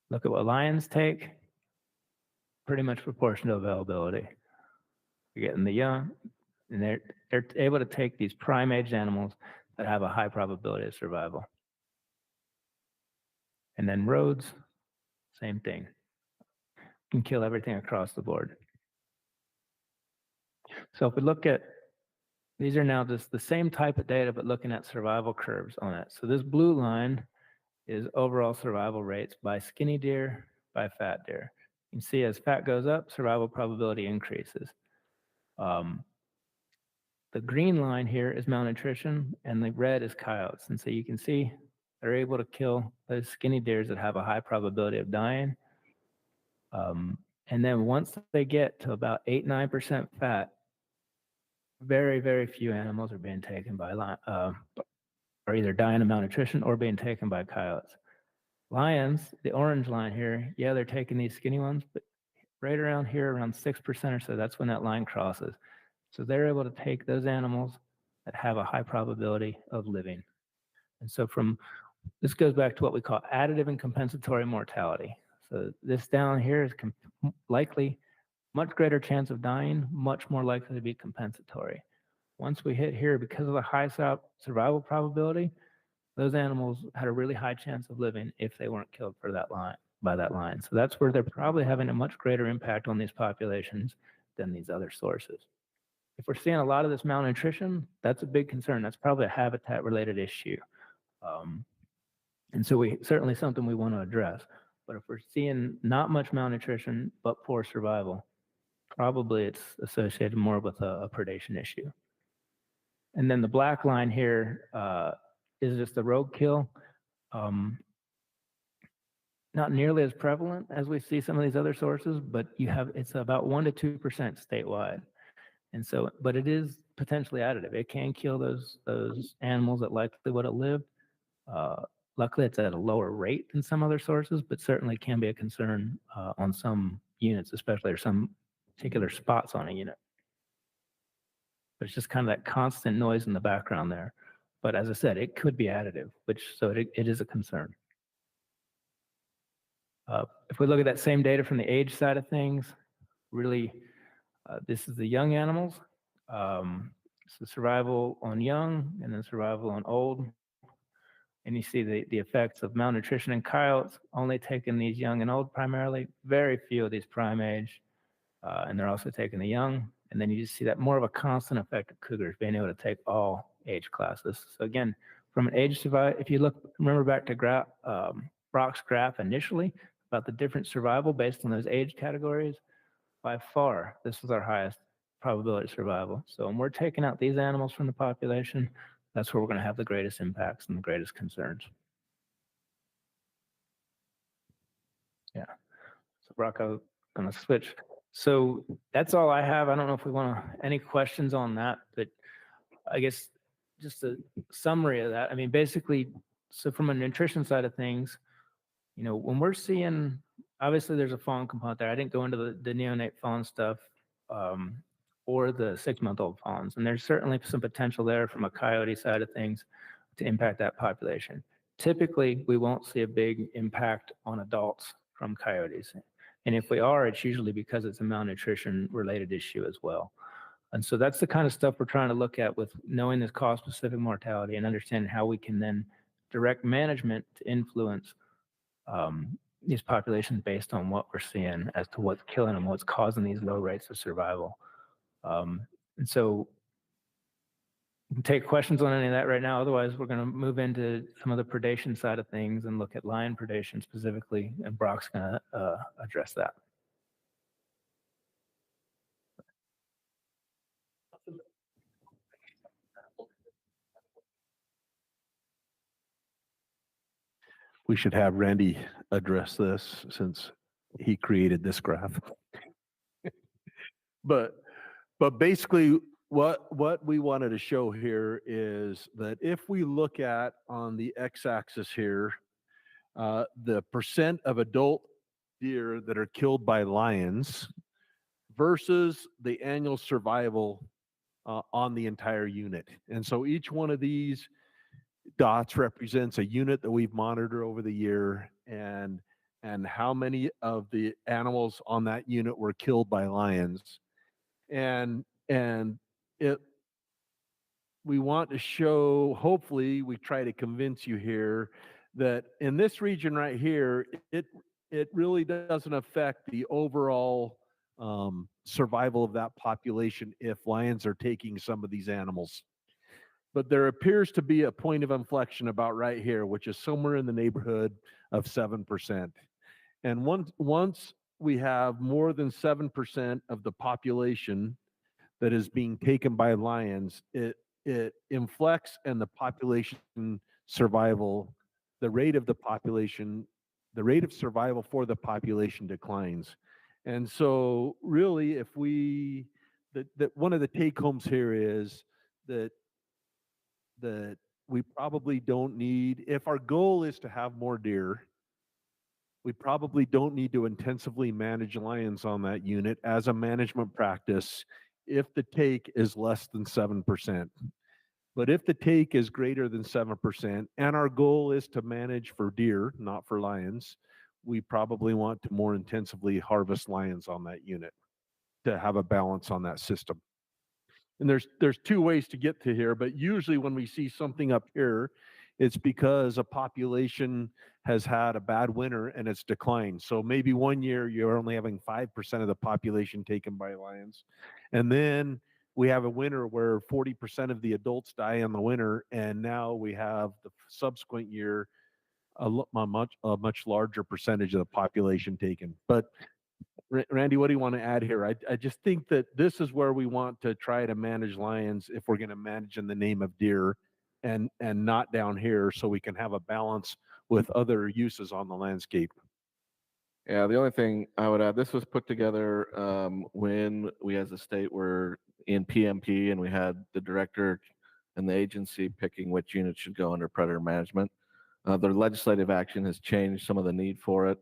Look at what lions take, pretty much proportional availability. You're getting the young, and they're able to take these prime aged animals that have a high probability of survival. And then roads, same thing. Can kill everything across the board. So if we look at, these are now just the same type of data, but looking at survival curves on it. So this blue line is overall survival rates by skinny deer, by fat deer. You can see as fat goes up, survival probability increases. The green line here is malnutrition, and the red is coyotes. And so you can see they're able to kill those skinny deers that have a high probability of dying. And then once they get to about 8-9% fat, very, very few animals are being taken by or either dying of malnutrition or being taken by coyotes. Lions, the orange line here, yeah, they're taking these skinny ones, but right around here, around 6% or so, that's when that line crosses. So they're able to take those animals that have a high probability of living. And so this goes back to what we call additive and compensatory mortality. So this down here is likely much greater chance of dying, much more likely to be compensatory. Once we hit here, because of the high survival probability, those animals had a really high chance of living if they weren't killed by that line. So that's where they're probably having a much greater impact on these populations than these other sources. If we're seeing a lot of this malnutrition, that's a big concern. That's probably a habitat-related issue. And so certainly something we want to address. But if we're seeing not much malnutrition, but poor survival, probably it's associated more with a predation issue. And then the black line here is just the roadkill. Not nearly as prevalent as we see some of these other sources, but it's about 1 to 2% statewide. And so, but it is potentially additive. It can kill those animals that likely would have lived. Luckily, it's at a lower rate than some other sources, but certainly can be a concern on some units, especially or some particular spots on a unit. But it's just kind of that constant noise in the background there. But as I said, it could be additive, so it is a concern. If we look at that same data from the age side of things, really, this is the young animals. So survival on young and then survival on old. And you see the effects of malnutrition in coyotes, only taking these young and old primarily, very few of these prime age, and they're also taking the young. And then you just see that more of a constant effect of cougars being able to take all age classes. So again, from an age survival, if you remember back to Brock's graph initially about the different survival based on those age categories, by far, this was our highest probability of survival. So when we're taking out these animals from the population, that's where we're going to have the greatest impacts and the greatest concerns. Yeah. So Brock, I'm going to switch. So that's all I have. I don't know if we want any questions on that, but I guess just a summary of that. I mean, basically, so from a nutrition side of things, when we're seeing, obviously there's a fawn component there. I didn't go into the neonate fawn stuff or the 6-month-old fawns. And there's certainly some potential there from a coyote side of things to impact that population. Typically, we won't see a big impact on adults from coyotes. And if we are, it's usually because it's a malnutrition related issue as well. And so that's the kind of stuff we're trying to look at with knowing this cause-specific mortality and understanding how we can then direct management to influence these populations based on what we're seeing as to what's killing them, what's causing these low rates of survival. And so we can take questions on any of that right now. Otherwise, we're going to move into some of the predation side of things and look at lion predation specifically, and Brock's going to address that. We should have Randy address this since he created this graph. But basically what we wanted to show here is that if we look at on the x-axis here, the percent of adult deer that are killed by lions versus the annual survival on the entire unit. And so each one of these dots represents a unit that we've monitored over the year, and how many of the animals on that unit were killed by lions. And we want to show, hopefully we try to convince you here that in this region right here, it really doesn't affect the overall survival of that population if lions are taking some of these animals. But there appears to be a point of inflection about right here, which is somewhere in the neighborhood of 7%. And once we have more than 7% of the population that is being taken by lions, it inflects, and the population survival, the rate of survival for the population declines. And so really, if that one of the take homes here is that we probably don't need, if our goal is to have more deer, we probably don't need to intensively manage lions on that unit as a management practice if the take is less than 7%. But if the take is greater than 7%, and our goal is to manage for deer, not for lions, we probably want to more intensively harvest lions on that unit to have a balance on that system. And there's two ways to get to here, but usually when we see something up here, it's because a population has had a bad winter and it's declined. So maybe one year you're only having 5% of the population taken by lions. And then we have a winter where 40% of the adults die in the winter, and now we have the subsequent year a much larger percentage of the population taken. But Randy, what do you want to add here? I just think that this is where we want to try to manage lions if we're going to manage in the name of deer, and not down here, so we can have a balance with other uses on the landscape. Yeah, the only thing I would add, this was put together when we as a state were in PMP, and we had the director and the agency picking which units should go under predator management. The legislative action has changed some of the need for it.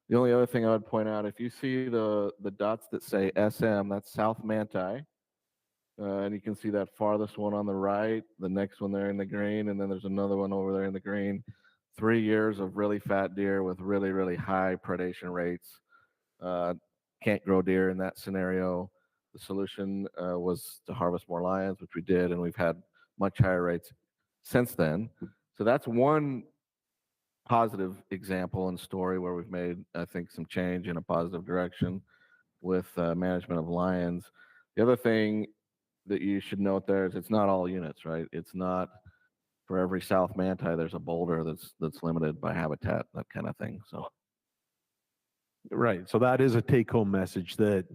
The only other thing I would point out, if you see the dots that say SM, that's South Manti. And you can see that farthest one on the right, the next one there in the green, and then there's another one over there in the green. 3 years of really fat deer with really, really high predation rates. Can't grow deer in that scenario. The solution was to harvest more lions, which we did, and we've had much higher rates since then. So that's one positive example and story where we've made, I think, some change in a positive direction with management of lions. The other thing that you should note there is it's not all units, right? It's not for every South Manti there's a boulder that's limited by habitat, that kind of thing. So right, so that is a take-home message, that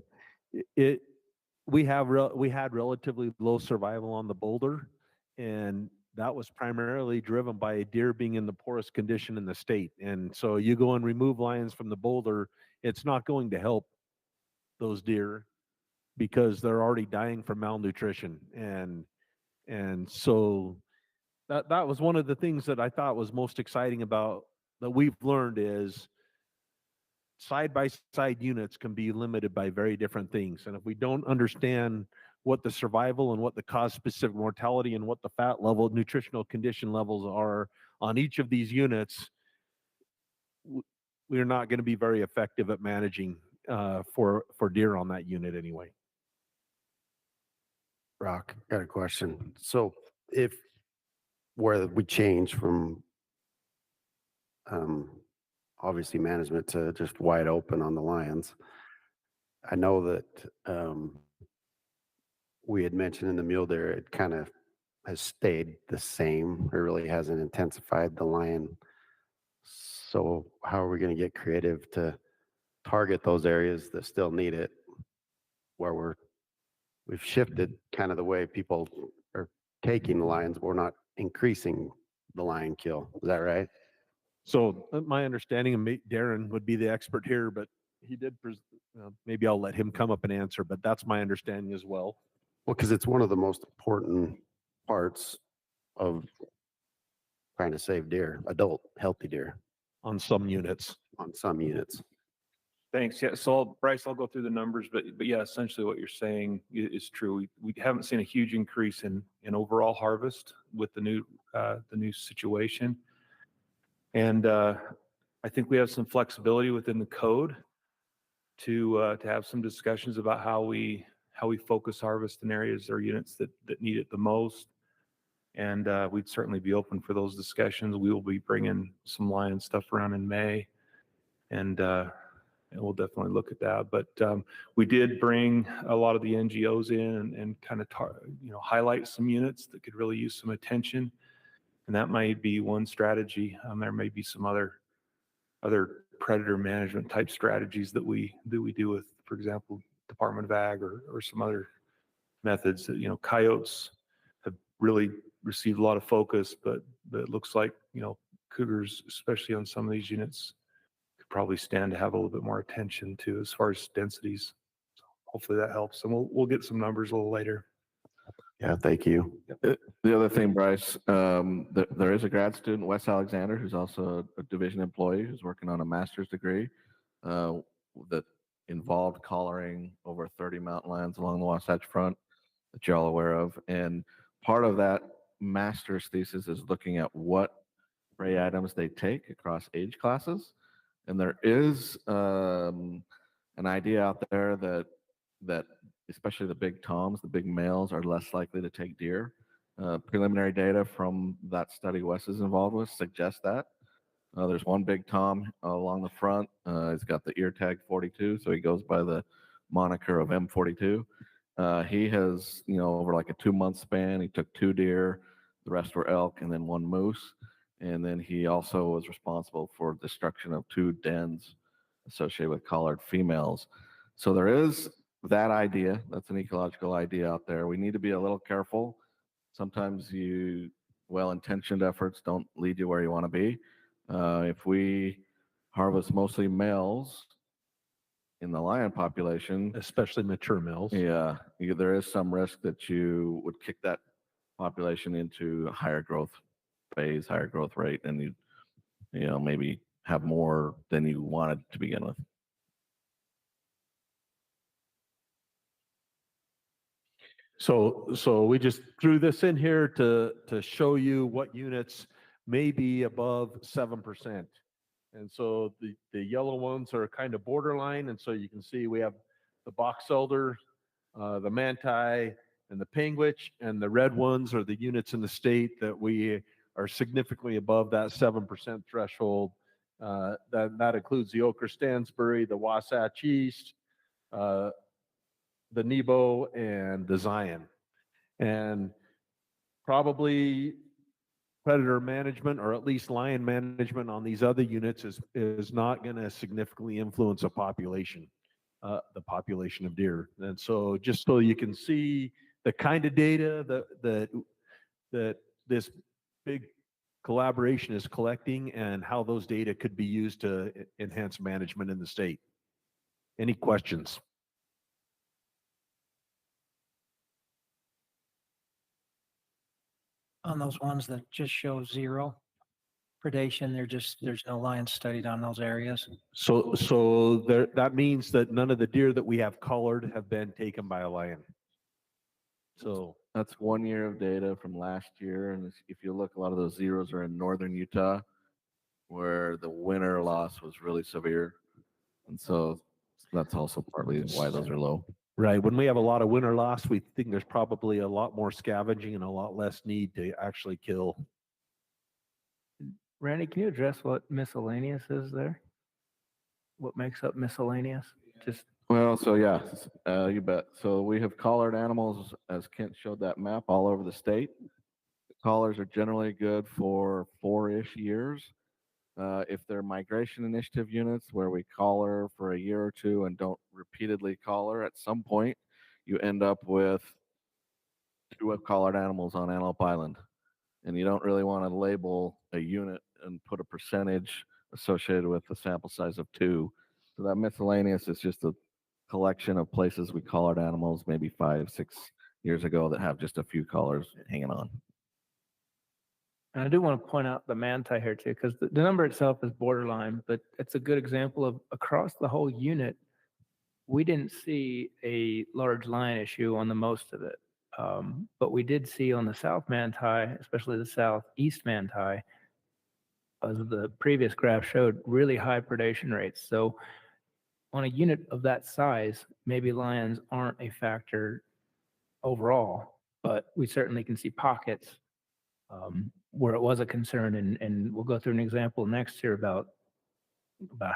we had relatively low survival on the boulder, and that was primarily driven by a deer being in the poorest condition in the state. And so you go and remove lions from the boulder, it's not going to help those deer because they're already dying from malnutrition. And so that was one of the things that I thought was most exciting about that we've learned is side-by-side units can be limited by very different things. And if we don't understand what the survival and what the cause-specific mortality and what the fat level, nutritional condition levels are on each of these units, we're not going to be very effective at managing for deer on that unit anyway. Rock, got a question. So where we change from obviously management to just wide open on the lions. I know that we had mentioned in the mule deer, it kind of has stayed the same. It really hasn't intensified the lion. So how are we going to get creative to target those areas that still need it, where we've shifted kind of the way people are taking the lions, but we're not increasing the lion kill. Is that right? So my understanding, and Darren would be the expert here, but he did, maybe I'll let him come up and answer, but that's my understanding as well. Well, because it's one of the most important parts of trying to save deer, adult healthy deer. On some units. On some units. Thanks. Yeah. So Bryce, I'll go through the numbers, but yeah, essentially what you're saying is true. We haven't seen a huge increase in overall harvest with the new situation. And I think we have some flexibility within the code to have some discussions about how we focus harvest in areas or units that need it the most. And we'd certainly be open for those discussions. We will be bringing some lion stuff around in May, and we'll definitely look at that. But we did bring a lot of the NGOs in and kind of highlight some units that could really use some attention, and that might be one strategy. There may be some other predator management type strategies that we do with, for example, Department of Ag or some other methods that, coyotes have really received a lot of focus, but it looks like, cougars, especially on some of these units, could probably stand to have a little bit more attention to as far as densities. So hopefully that helps. And we'll get some numbers a little later. Yeah, thank you. The other thing, Bryce, there is a grad student, Wes Alexander, who's also a division employee who's working on a master's degree that involved collaring over 30 mountain lions along the Wasatch Front that you're all aware of. And part of that master's thesis is looking at what prey items they take across age classes. And there is an idea out there that especially the big toms, the big males, are less likely to take deer. Preliminary data from that study Wes is involved with suggests that. There's one big tom along the front. He's got the ear tag 42, so he goes by the moniker of M42. He has, over like a 2-month span, he took 2 deer, the rest were elk, and then 1 moose. And then he also was responsible for destruction of 2 dens associated with collared females. So there is that idea. That's an ecological idea out there. We need to be a little careful. Sometimes well-intentioned efforts don't lead you where you want to be. If we harvest mostly males in the lion population, especially mature males, there is some risk that you would kick that population into a higher growth phase, higher growth rate, and you maybe have more than you wanted to begin with. So we just threw this in here to show you what units may be above 7%. And so the yellow ones are kind of borderline. And so you can see we have the box elder, the manti, and the penguich, and the red ones are the units in the state that we are significantly above that 7% threshold. That includes the Ochre Stansbury, the Wasatch East, the Nebo, and the Zion. And probably predator management, or at least lion management on these other units is not going to significantly influence a population, the population of deer. And so just so you can see the kind of data that this big collaboration is collecting and how those data could be used to enhance management in the state. Any questions? On those ones that just show 0 predation, there's no lions studied on those areas. So that means that none of the deer that we have collared have been taken by a lion. So that's 1 year of data from last year. And if you look, a lot of those 0s are in northern Utah, where the winter loss was really severe. And so that's also partly why those are low. Right. When we have a lot of winter loss, we think there's probably a lot more scavenging and a lot less need to actually kill. Randy, can you address what miscellaneous is there? what makes up miscellaneous? Just Well, so yeah, you bet. So we have collared animals, as Kent showed that map, all over the state. Collars are generally good for 4-ish years. If they're migration initiative units where we collar for a year or two and don't repeatedly collar, at some point you end up with 2 collared animals on Antelope Island. And you don't really want to label a unit and put a percentage associated with the sample size of 2. So that miscellaneous is just a collection of places we collared animals maybe 5-6 years ago that have just a few collars hanging on. And I do want to point out the manti here too, because the number itself is borderline, but it's a good example of across the whole unit, we didn't see a large lion issue on the most of it. But we did see on the south manti, especially the southeast manti, as the previous graph showed, really high predation rates. So on a unit of that size, maybe lions aren't a factor overall, but we certainly can see pockets where it was a concern, and we'll go through an example next year about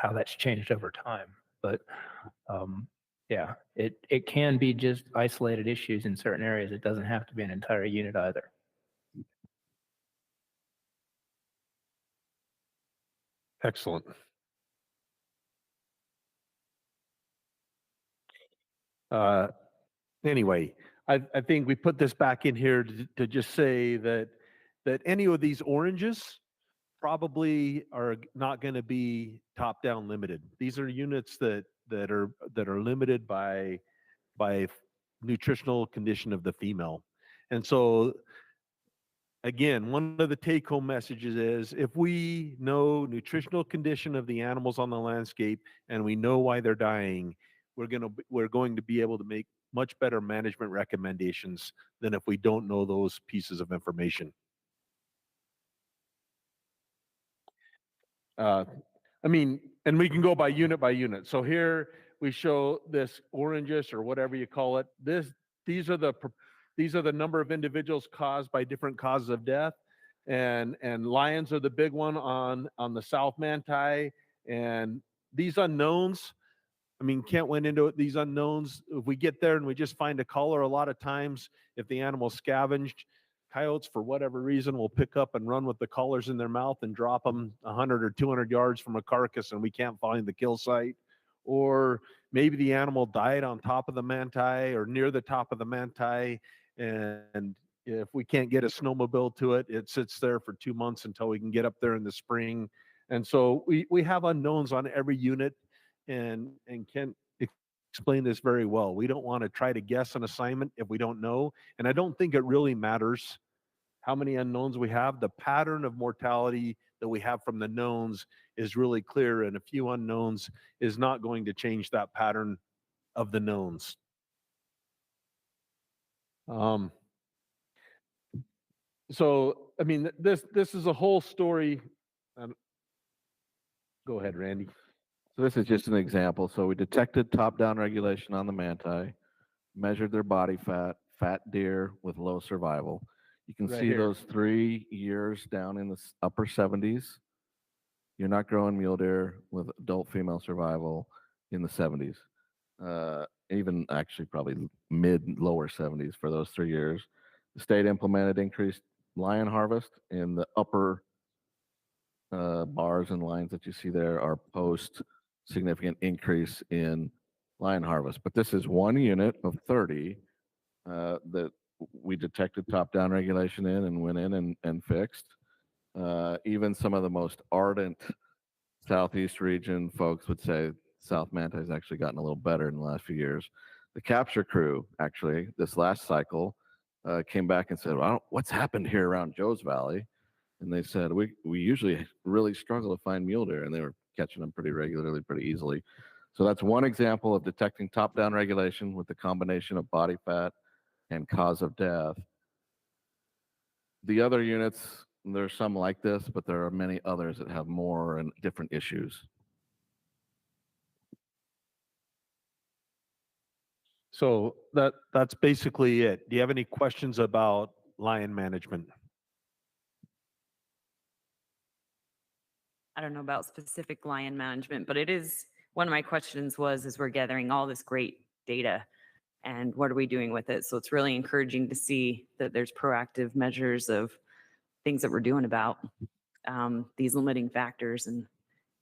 how that's changed over time. But yeah, it can be just isolated issues in certain areas. It doesn't have to be an entire unit either. Excellent. Anyway, I think we put this back in here to just say that any of these oranges probably are not going to be top-down limited. These are units that are limited by nutritional condition of the female. And so again, one of the take-home messages is if we know nutritional condition of the animals on the landscape and we know why they're dying, we're going to be able to make much better management recommendations than if we don't know those pieces of information. I mean, and we can go by unit. So here we show this orangish or whatever you call it. These are the number of individuals caused by different causes of death, and lions are the big one on the South Manti. And these unknowns, I mean, Kent went into it. These unknowns, if we get there and we just find a collar, a lot of times, if the animal's scavenged, coyotes, for whatever reason, will pick up and run with the collars in their mouth and drop them 100 or 200 yards from a carcass, and we can't find the kill site. Or maybe the animal died on top of the manti or near the top of the manti, and if we can't get a snowmobile to it, it sits there for 2 months until we can get up there in the spring. And so we have unknowns on every unit, and Kent explained this very well. We don't want to try to guess an assignment if we don't know, and I don't think it really matters how many unknowns we have. The pattern of mortality that we have from the knowns is really clear, and a few unknowns is not going to change that pattern of the knowns. So, I mean, this is a whole story. Go ahead, Randy. So this is just an example. So we detected top-down regulation on the manti, measured their body fat, fat deer with low survival. You can Right see here. those 3 years down in the upper 70s. You're not growing mule deer with adult female survival in the 70s. Even actually probably lower 70s for those 3 years. The state implemented increased lion harvest in the upper bars and lines that you see there are post significant increase in lion harvest. But this is 1 unit of 30 that we detected top-down regulation in and went in and fixed. Even some of the most ardent Southeast region folks would say South Manti has actually gotten a little better in the last few years. The capture crew, actually, this last cycle, came back and said, well, what's happened here around Joe's Valley? And they said, we usually really struggle to find mule deer, and they were catching them pretty regularly, pretty easily. So that's one example of detecting top-down regulation with the combination of body fat and cause of death. The other units, there's some like this, but there are many others that have more and different issues. So that's basically it. Do you have any questions about lion management? I don't know about specific lion management, but it is one of my questions was, is we're gathering all this great data and what are we doing with it? So it's really encouraging to see that there's proactive measures of things that we're doing about these limiting factors and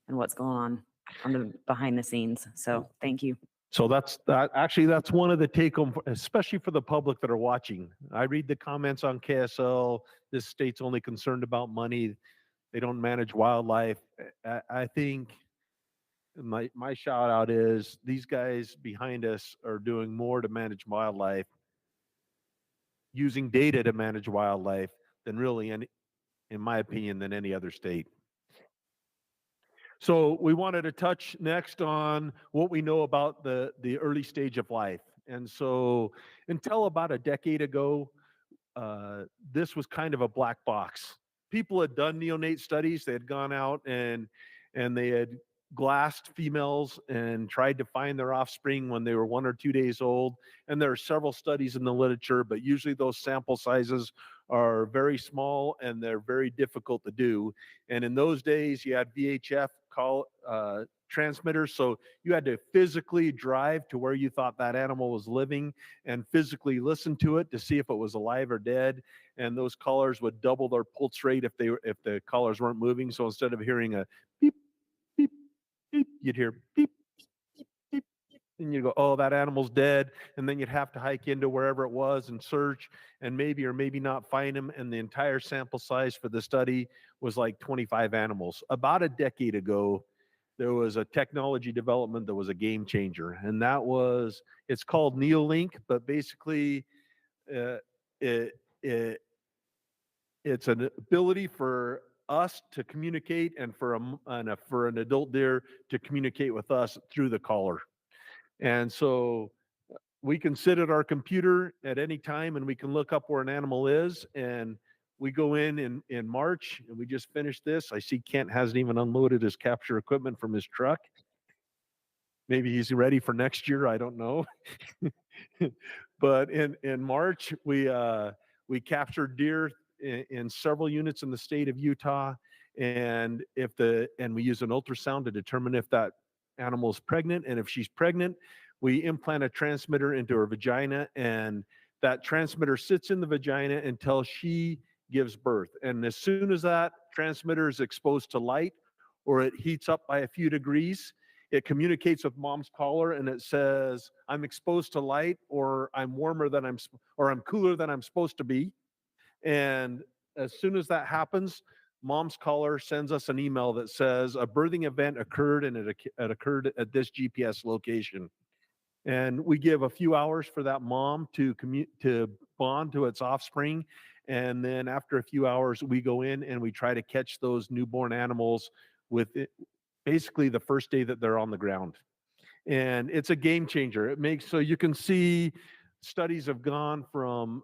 what's going on the behind the scenes. So thank you. So actually, that's one of the take home, especially for the public that are watching. I read the comments on KSL. This state's only concerned about money. They don't manage wildlife. I think my shout out is these guys behind us are doing more to manage wildlife, using data to manage wildlife than really any, in my opinion, than any other state. So we wanted to touch next on what we know about the early stage of life. And so until about a decade ago, this was kind of a black box. People had done neonate studies. They had gone out and they had glassed females and tried to find their offspring when they were 1 or 2 days old. And there are several studies in the literature, but usually those sample sizes are very small and they're very difficult to do. And in those days, you had VHF transmitters, so you had to physically drive to where you thought that animal was living and physically listen to it to see if it was alive or dead. And those collars would double their pulse rate if the collars weren't moving. So instead of hearing a beep, beep, beep, you'd hear beep, beep, beep, beep, and you go, oh, that animal's dead. And then you'd have to hike into wherever it was and search and maybe or maybe not find them. And the entire sample size for the study was like 25 animals. About a decade ago, there was a technology development that was a game changer. And that was, it's called Neolink, but basically it's an ability for us to communicate and for an adult deer to communicate with us through the collar. And so we can sit at our computer at any time and we can look up where an animal is. And we go in March and we just finished this. I see Kent hasn't even unloaded his capture equipment from his truck. Maybe he's ready for next year. I don't know. But in March, we captured deer in several units in the state of Utah. And we use an ultrasound to determine if that animal is pregnant. And if she's pregnant, we implant a transmitter into her vagina, and that transmitter sits in the vagina until she gives birth. And as soon as that transmitter is exposed to light or it heats up by a few degrees, it communicates with mom's collar and it says, I'm exposed to light, or I'm warmer than I'm cooler than I'm supposed to be. And as soon as that happens, mom's collar sends us an email that says a birthing event occurred and it occurred at this GPS location. And we give a few hours for that mom to bond to its offspring. And then after a few hours, we go in and we try to catch those newborn animals with it, basically the first day that they're on the ground. And it's a game changer. It makes, so you can see studies have gone from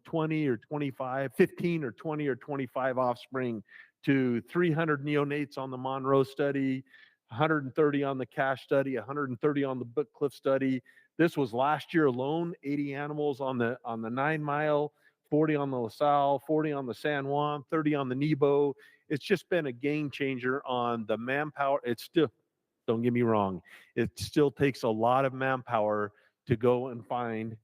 20 or 25, 15 or 20 or 25 offspring to 300 neonates on the Monroe study, 130 on the Cache study, 130 on the Book Cliff study. This was last year alone, 80 animals on the 9 Mile, 40 on the LaSalle, 40 on the San Juan, 30 on the Nebo. It's just been a game changer on the manpower. It's still, don't get me wrong, it still takes a lot of manpower to go and find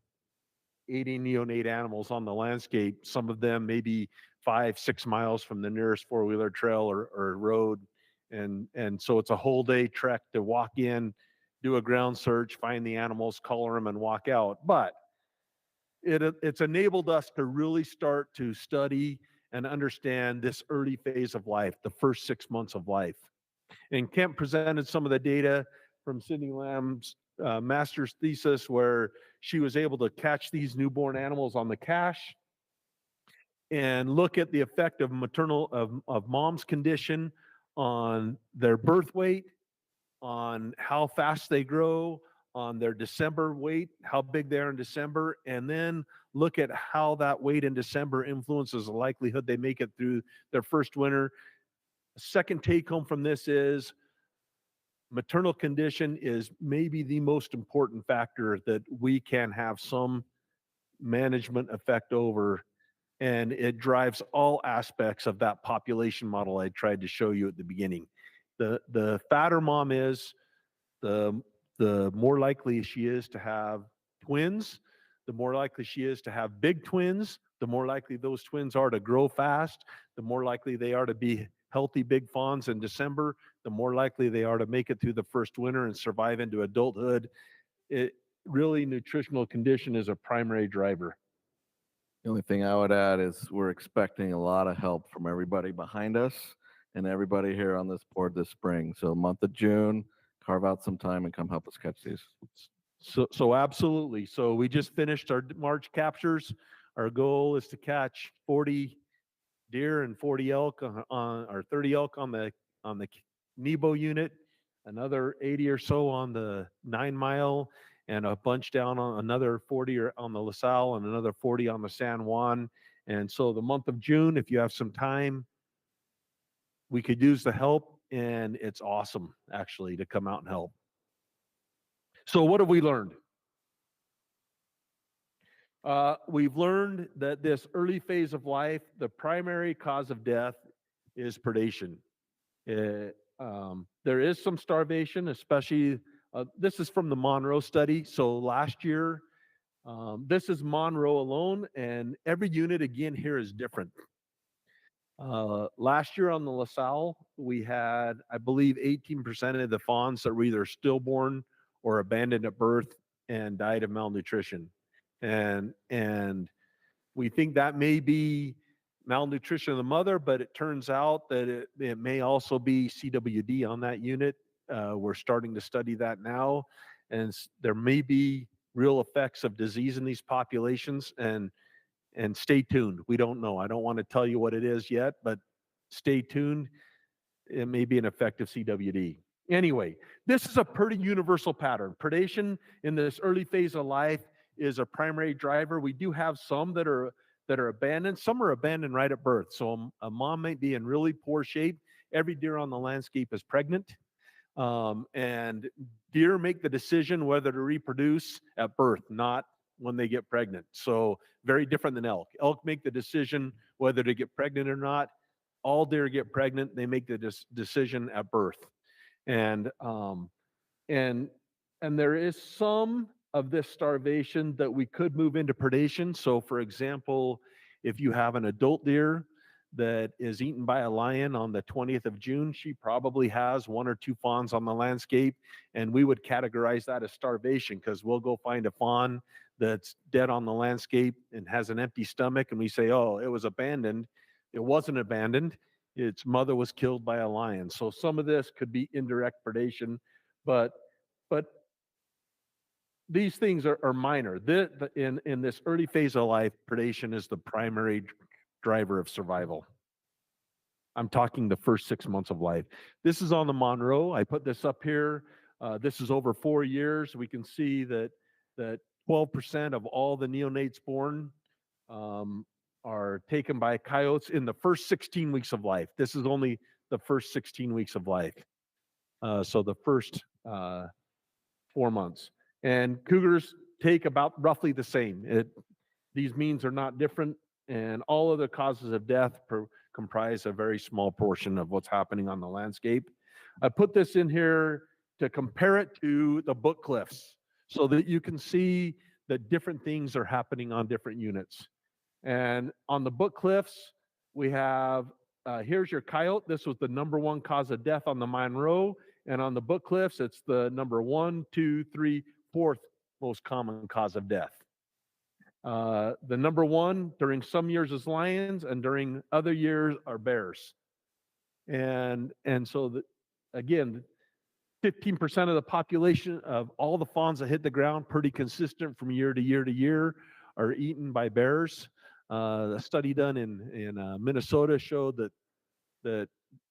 80 neonate animals on the landscape, some of them maybe 5-6 miles from the nearest four-wheeler trail or road. And so it's a whole day trek to walk in, do a ground search, find the animals, color them, and walk out. But it's enabled us to really start to study and understand this early phase of life, the first 6 months of life. And Kent presented some of the data from Cindy Lamb's master's thesis, where she was able to catch these newborn animals on the Cache and look at the effect of mom's condition on their birth weight, on how fast they grow, on their December weight, how big they are in December, and then look at how that weight in December influences the likelihood they make it through their first winter. Second take home from this is maternal condition is maybe the most important factor that we can have some management effect over, and it drives all aspects of that population model I tried to show you at the beginning. The fatter mom is, the more likely she is to have twins, the more likely she is to have big twins, the more likely those twins are to grow fast, the more likely they are to be healthy big fawns in December, the more likely they are to make it through the first winter and survive into adulthood. It really, nutritional condition is a primary driver. The only thing I would add is we're expecting a lot of help from everybody behind us and everybody here on this board this spring. So month of June, carve out some time and come help us catch these. So absolutely. So we just finished our March captures. Our goal is to catch 40 deer and 40 elk or 30 elk on the Nebo unit, another 80 or so on the 9 Mile, and a bunch down on another 40 on the LaSalle and another 40 on the San Juan. And so the month of June, if you have some time, we could use the help, and it's awesome actually to come out and help. So what have we learned? We've learned that this early phase of life, the primary cause of death is predation. There is some starvation, especially, this is from the Monroe study. So last year, this is Monroe alone, and every unit again here is different. Last year on the LaSalle, we had, I believe, 18% of the fawns that were either stillborn or abandoned at birth and died of malnutrition. And we think that may be malnutrition of the mother, but it turns out that it may also be CWD on that unit. We're starting to study that now, and there may be real effects of disease in these populations, and stay tuned. We don't know. I don't want to tell you what it is yet, but stay tuned. It may be an effect of CWD. Anyway, this is a pretty universal pattern. Predation in this early phase of life is a primary driver. We do have some that are abandoned. Some are abandoned right at birth. So a mom might be in really poor shape. Every deer on the landscape is pregnant. And deer make the decision whether to reproduce at birth, not when they get pregnant. So very different than elk. Elk make the decision whether to get pregnant or not. All deer get pregnant. They make the decision at birth. And there is some of this starvation that we could move into predation. So for example, if you have an adult deer that is eaten by a lion on the 20th of June, she probably has 1 or 2 fawns on the landscape, and we would categorize that as starvation because we'll go find a fawn that's dead on the landscape and has an empty stomach, and we say, oh, it was abandoned. It wasn't abandoned. Its mother was killed by a lion. So some of this could be indirect predation, but these things are minor. In this early phase of life, predation is the primary driver of survival. I'm talking the first 6 months of life. This is on the Monroe. I put this up here. This is over 4 years. We can see that 12% of all the neonates born are taken by coyotes in the first 16 weeks of life. This is only the first 16 weeks of life. So the first 4 months. And cougars take about roughly the same. These means are not different, and all other causes of death comprise a very small portion of what's happening on the landscape. I put this in here to compare it to the Book Cliffs so that you can see that different things are happening on different units. And on the Book Cliffs, we have, here's your coyote. This was the #1 cause of death on the Monroe. And on the Book Cliffs, it's the number 1, 2, 3, 4th most common cause of death. The #1 during some years is lions, and during other years are bears. And so again, 15% of the population of all the fawns that hit the ground, pretty consistent from year to year to year, are eaten by bears. A study done in Minnesota showed that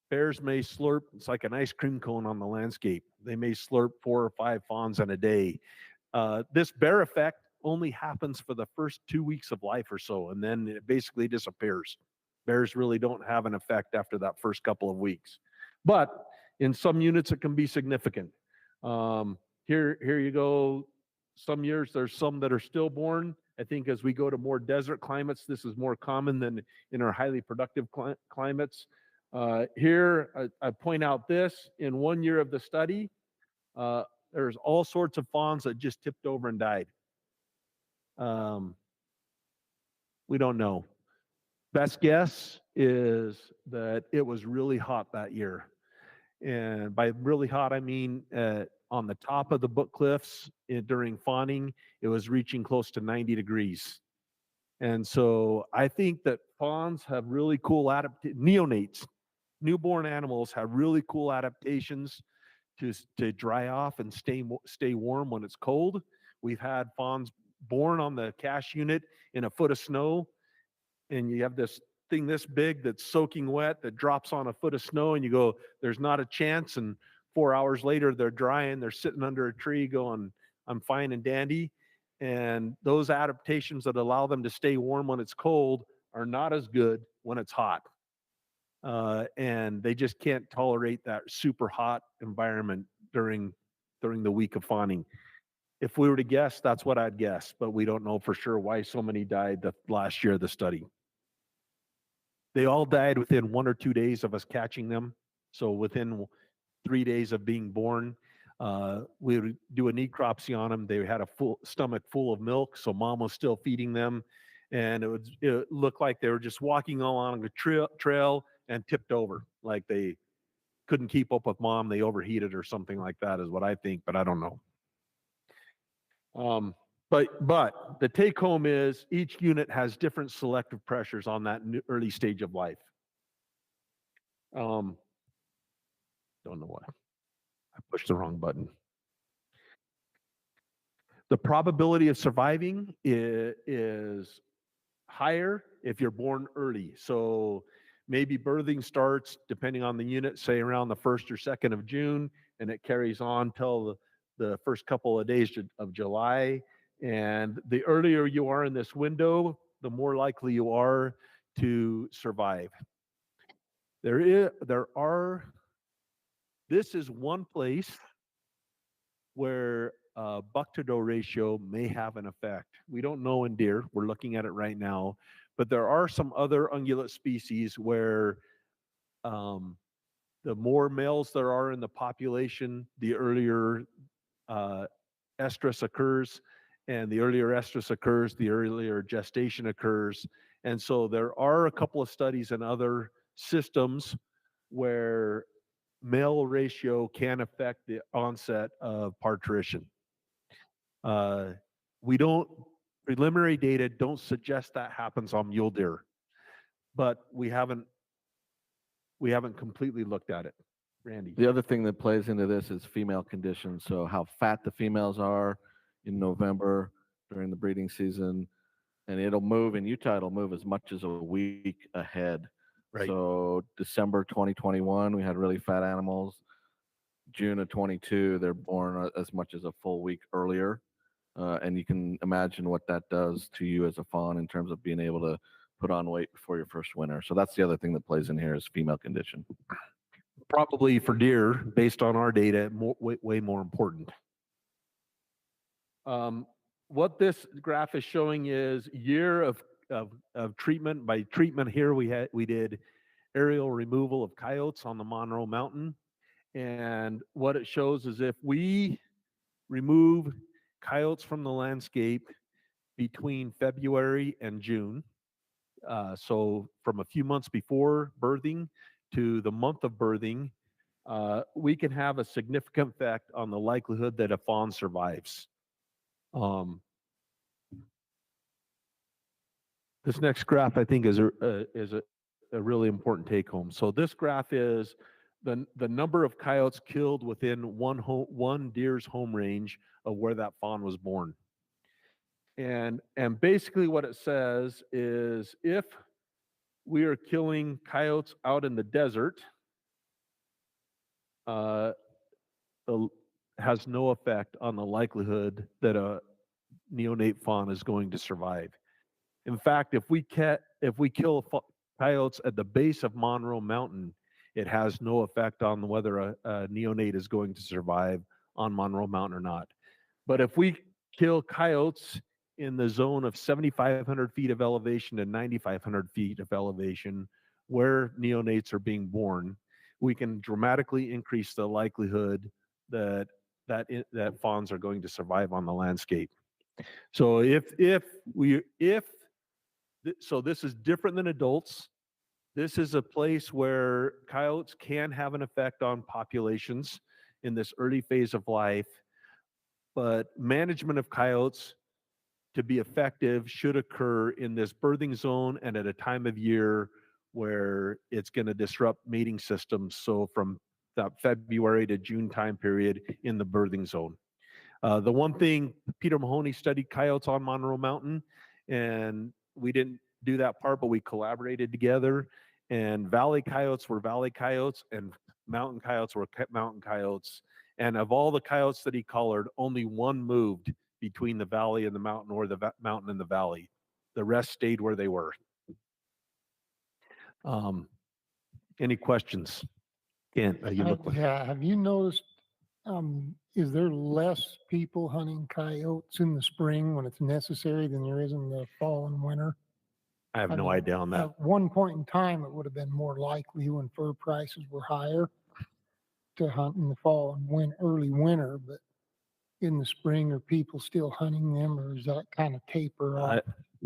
bears may slurp, it's like an ice cream cone on the landscape. They may slurp 4 or 5 fawns in a day. This bear effect only happens for the first 2 weeks of life or so, and then it basically disappears. Bears really don't have an effect after that first couple of weeks. But in some units, it can be significant. Here you go. Some years, there's some that are stillborn. I think as we go to more desert climates, this is more common than in our highly productive climates. Here, I point out this, in 1 year of the study, There's all sorts of fawns that just tipped over and died. We don't know. Best guess is that it was really hot that year. And by really hot, I mean on the top of the Book Cliffs during fawning, it was reaching close to 90 degrees. And so I think that fawns have really cool neonates, newborn animals have really cool adaptations to dry off and stay warm when it's cold. We've had fawns born on the cache unit in a foot of snow, and you have this thing this big that's soaking wet that drops on a foot of snow, and you go, there's not a chance. And 4 hours later, they're drying, they're sitting under a tree going, I'm fine and dandy. And those adaptations that allow them to stay warm when it's cold are not as good when it's hot. And they just can't tolerate that super hot environment during the week of fawning. If we were to guess, that's what I'd guess, but we don't know for sure why so many died the last year of the study. They all died within 1 or 2 days of us catching them. So within 3 days of being born, we would do a necropsy on them. They had a full stomach full of milk, so mom was still feeding them. And it looked like they were just walking along a trail and tipped over, like they couldn't keep up with mom. They overheated or something like that is what I think, but I don't know. But the take home is each unit has different selective pressures on that early stage of life. Don't know why. I pushed the wrong button. The probability of surviving is higher if you're born early. So maybe birthing starts, depending on the unit, say around the 1st or 2nd of June, and it carries on till the first couple of days of July. And the earlier you are in this window, the more likely you are to survive. This is one place where buck-to-doe ratio may have an effect. We don't know in deer. We're looking at it right now. But there are some other ungulate species where the more males there are in the population, the earlier estrus occurs. And the earlier estrus occurs, the earlier gestation occurs. And so there are a couple of studies in other systems where male ratio can affect the onset of parturition. Preliminary data don't suggest that happens on mule deer, but we haven't completely looked at it. Randy. The other thing that plays into this is female conditions. So how fat the females are in November during the breeding season, and it'll move in Utah. It'll move as much as a week ahead. Right. So December 2021, we had really fat animals. June of 22, they're born as much as a full week earlier. And you can imagine what that does to you as a fawn in terms of being able to put on weight before your first winter. So that's the other thing that plays in here is female condition. Probably for deer, based on our data, way more important. What this graph is showing is year of treatment. By treatment here, we did aerial removal of coyotes on the Monroe Mountain. And what it shows is if we remove coyotes from the landscape between February and June, so from a few months before birthing to the month of birthing, we can have a significant effect on the likelihood that a fawn survives. This next graph, I think, is a really important take home. So this graph is the number of coyotes killed within one deer's home range of where that fawn was born. And basically what it says is if we are killing coyotes out in the desert, has no effect on the likelihood that a neonate fawn is going to survive. In fact, if we kill coyotes at the base of Monroe Mountain, it has no effect on whether a neonate is going to survive on Monroe Mountain or not. But if we kill coyotes in the zone of 7,500 feet of elevation to 9,500 feet of elevation, where neonates are being born, we can dramatically increase the likelihood that that fawns are going to survive on the landscape. So so this is different than adults. This is a place where coyotes can have an effect on populations in this early phase of life, but management of coyotes to be effective should occur in this birthing zone and at a time of year where it's going to disrupt mating systems. So from that February to June time period in the birthing zone. The one thing, Peter Mahoney studied coyotes on Monroe Mountain, and we didn't do that part, but we collaborated together. And valley coyotes were valley coyotes, and mountain coyotes were mountain coyotes. And of all the coyotes that he collared, only one moved between the valley and the mountain, or the mountain and the valley. The rest stayed where they were. Any questions? Kent, you look like. Yeah, have you noticed, is there less people hunting coyotes in the spring when it's necessary than there is in the fall and winter? I have no mean, idea on that. At one point in time, it would have been more likely when fur prices were higher to hunt in the fall and early winter, but in the spring, are people still hunting them, or is that kind of taper off?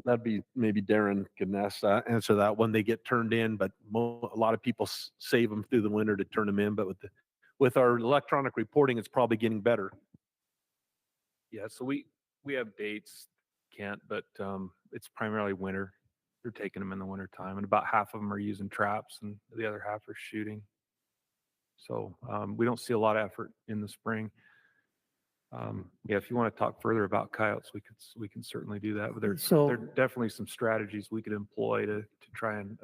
That'd be maybe Darren can answer that when they get turned in, but a lot of people save them through the winter to turn them in. But with our electronic reporting, it's probably getting better. Yeah, so we have dates, Kent, but it's primarily winter. They're taking them in the winter time, and about half of them are using traps, and the other half are shooting. So we don't see a lot of effort in the spring. Yeah, if you want to talk further about coyotes, we can certainly do that. But there are definitely some strategies we could employ to try and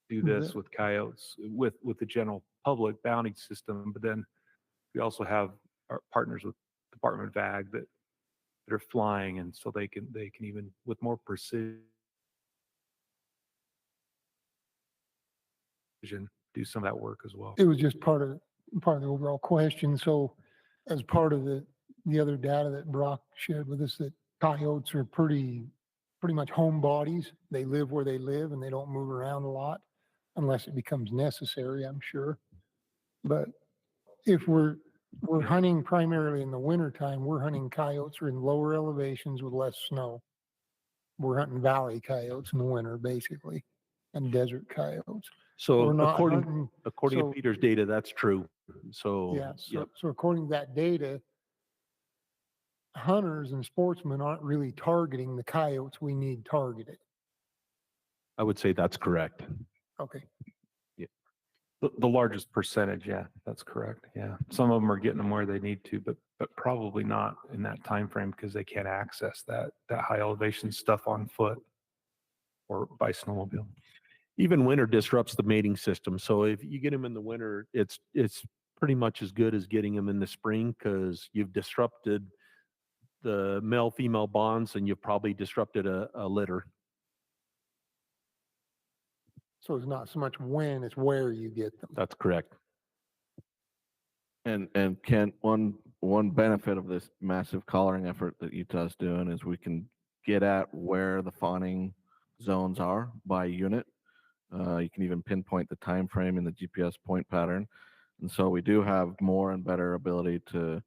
do this with coyotes, with the general public bounty system. But then we also have our partners with Department of Ag that are flying, and so they can even with more precision do some of that work as well. It was just part of the overall question. So as part of the other data that Brock shared with us, that coyotes are pretty much homebodies. They live where they live and they don't move around a lot unless it becomes necessary, I'm sure. But if we're hunting primarily in the wintertime, we're hunting coyotes are in lower elevations with less snow. We're hunting valley coyotes in the winter, basically, and desert coyotes. So We're not according hunting- to so- Peter's data, that's true. So Yeah, yep. so according to that data, hunters and sportsmen aren't really targeting the coyotes we need targeted. I would say that's correct. Okay. The largest percentage, yeah, that's correct. Yeah, some of them are getting them where they need to, but probably not in that time frame because they can't access that high elevation stuff on foot or by snowmobile. Even winter disrupts the mating system. So if you get them in the winter, it's pretty much as good as getting them in the spring because you've disrupted the male-female bonds and you've probably disrupted a litter. So it's not so much when, it's where you get them. That's correct. And Kent, one benefit of this massive collaring effort that Utah's doing is we can get at where the fawning zones are by unit. You can even pinpoint the time frame in the GPS point pattern. And so we do have more and better ability to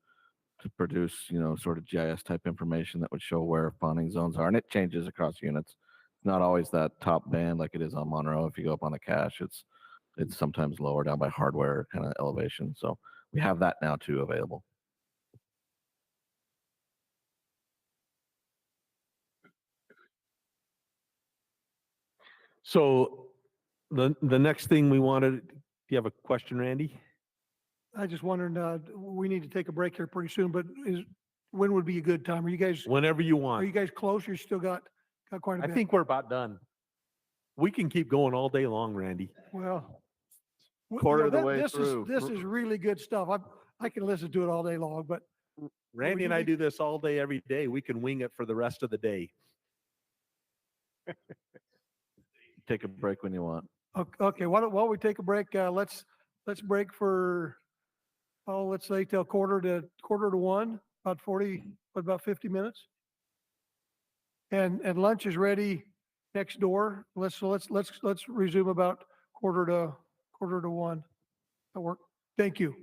produce, sort of GIS type information that would show where fawning zones are. And it changes across units. It's not always that top band like it is on Monroe. If you go up on the cache, it's sometimes lower down by hardware kind of elevation. So we have that now too available. So the next thing we wanted, do you have a question, Randy? I just wondered, we need to take a break here pretty soon, but when would be a good time? Are you guys, Whenever you are want. you guys close? You still got quite a I bit? think we're about done. We can keep going all day long, Randy. Well, Quarter of the way this through. This is really good stuff. I can listen to it all day long, but Randy and I do this all day, every day. We can wing it for the rest of the day. Take a break when you want. okay, while we take a break, let's break for, let's say till quarter to one, about 50 minutes. And lunch is ready next door. Let's resume about quarter to one. That work. Thank you.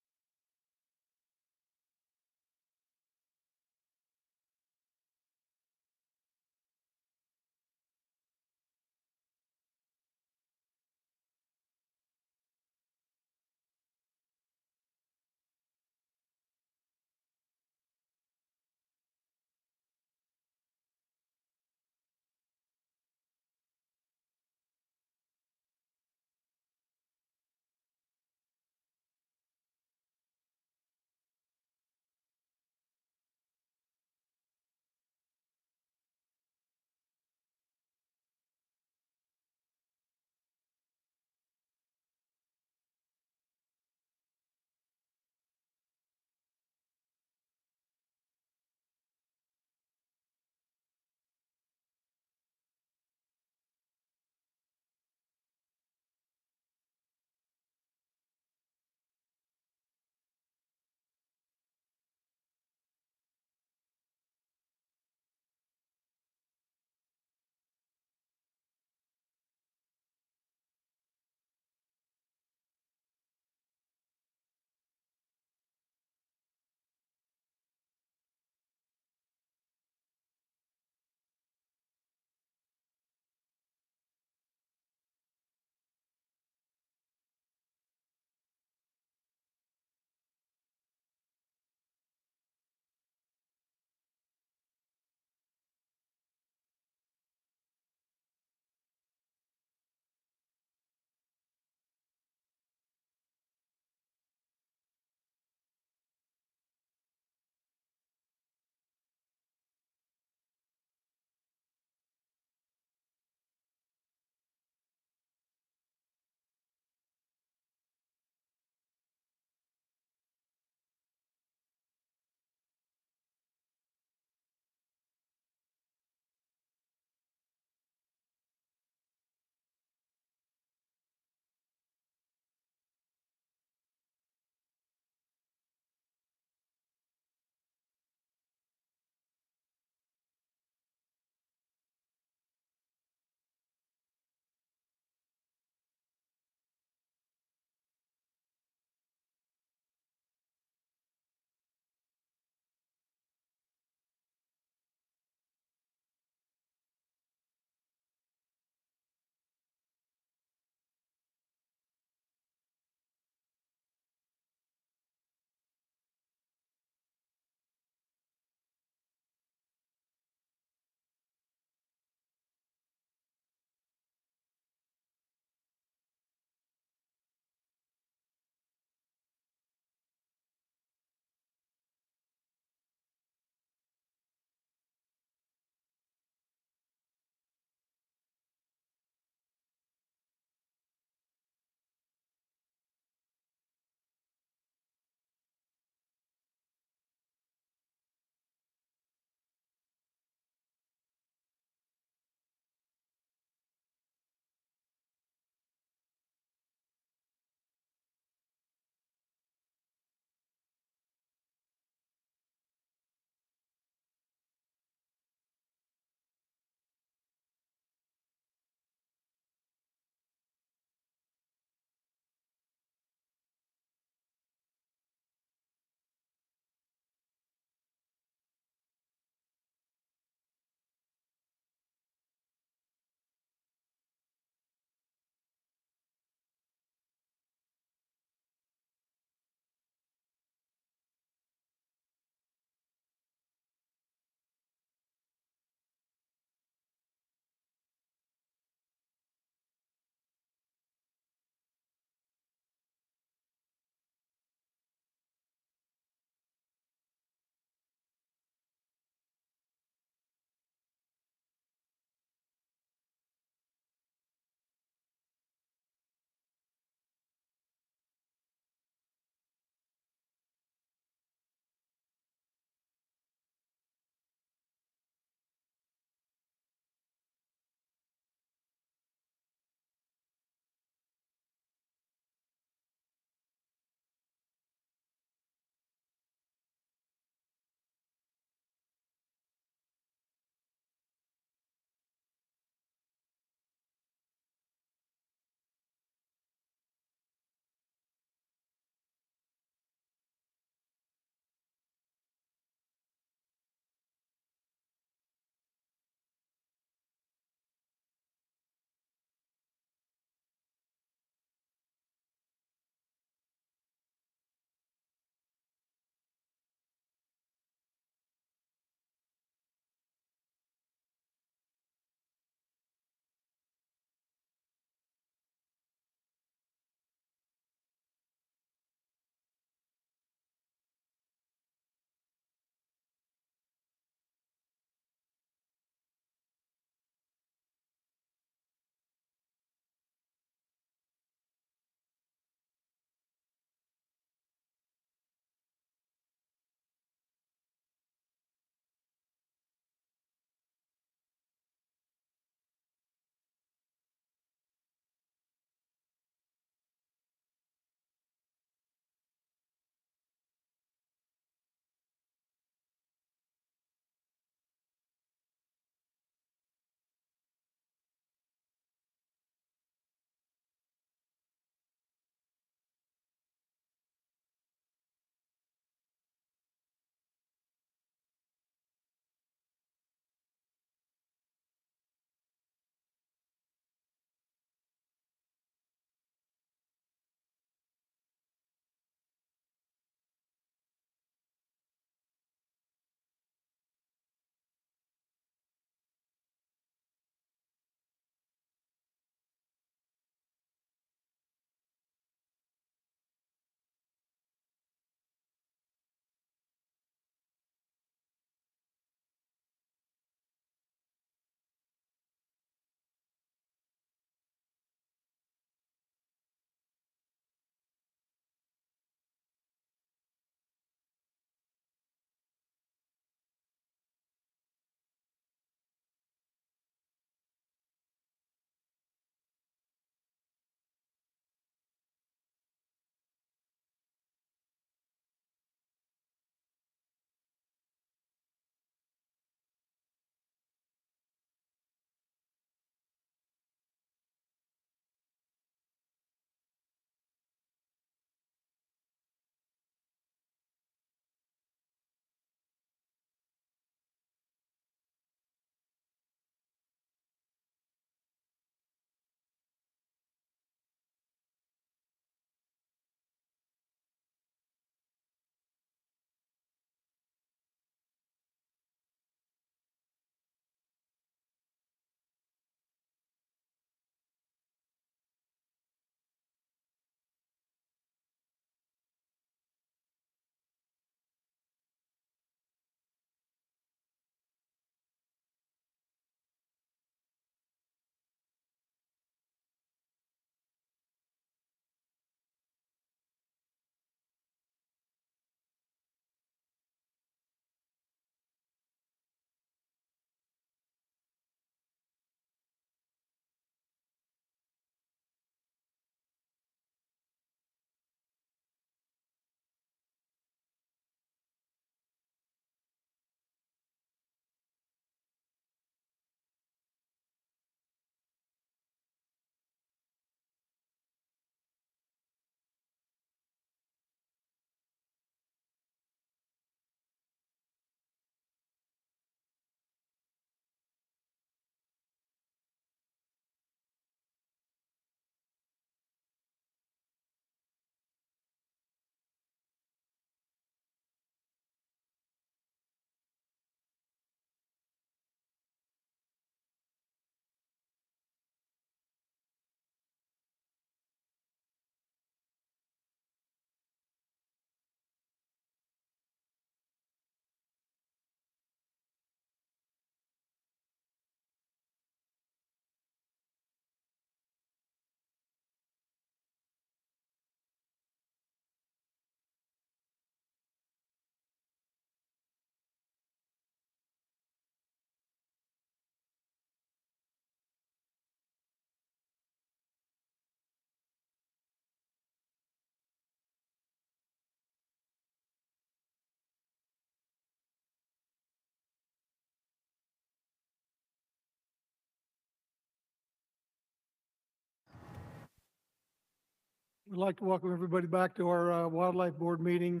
We'd like to welcome everybody back to our Wildlife Board meeting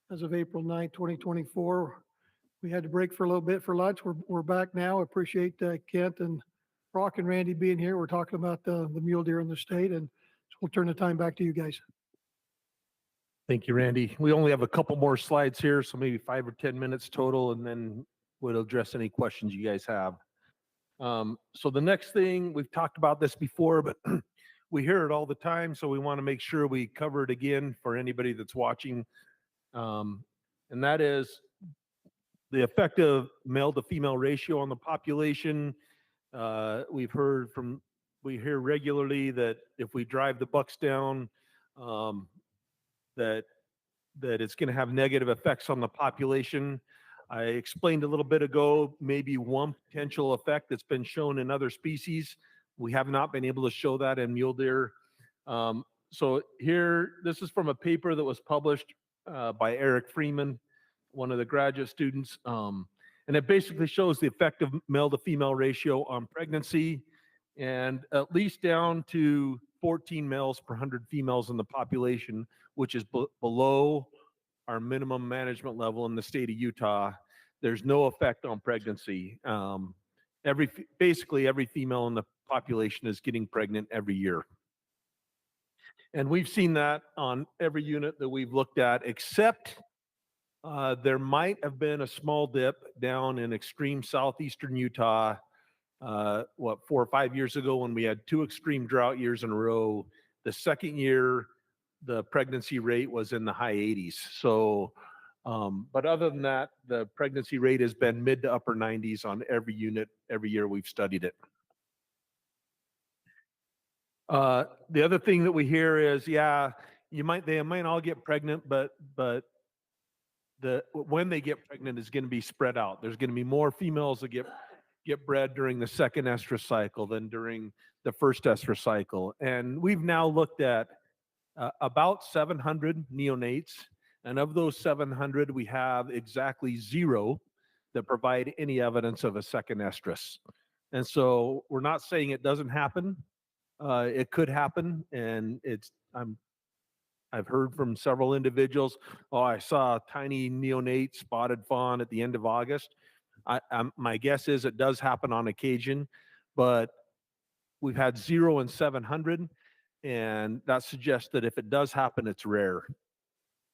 as of April 9th, 2024. We had to break for a little bit for lunch. We're back now. Appreciate Kent and Brock and Randy being here. We're talking about the mule deer in the state, and so we'll turn the time back to you guys. Thank you, Randy. We only have a couple more slides here, so maybe 5 or 10 minutes total, and then we'll address any questions you guys have. So the next thing, we've talked about this before, but we hear it all the time, so we want to make sure we cover it again for anybody that's watching. And that is the effective male to female ratio on the population. We hear regularly that if we drive the bucks down, that it's going to have negative effects on the population. I explained a little bit ago, maybe one potential effect that's been shown in other species. We have not been able to show that in mule deer. So here, this is from a paper that was published by Eric Freeman, one of the graduate students. And it basically shows the effective male to female ratio on pregnancy, and at least down to 14 males per 100 females in the population, which is below our minimum management level in the state of Utah. There's no effect on pregnancy. Basically every female in the population is getting pregnant every year. And we've seen that on every unit that we've looked at, except there might have been a small dip down in extreme southeastern Utah, 4 or 5 years ago when we had 2 extreme drought years in a row. The second year, the pregnancy rate was in the high 80s. So, but other than that, the pregnancy rate has been mid to upper 90s on every unit every year we've studied it. The other thing that we hear is, yeah, they might all get pregnant, but when they get pregnant is going to be spread out. There's going to be more females that get bred during the second estrus cycle than during the first estrus cycle. And we've now looked at about 700 neonates, and of those 700, we have exactly 0 that provide any evidence of a second estrus. And so we're not saying it doesn't happen. It could happen, and I've heard from several individuals, oh, I saw a tiny neonate spotted fawn at the end of August. My guess is it does happen on occasion, but we've had 0 and 700, and that suggests that if it does happen, it's rare.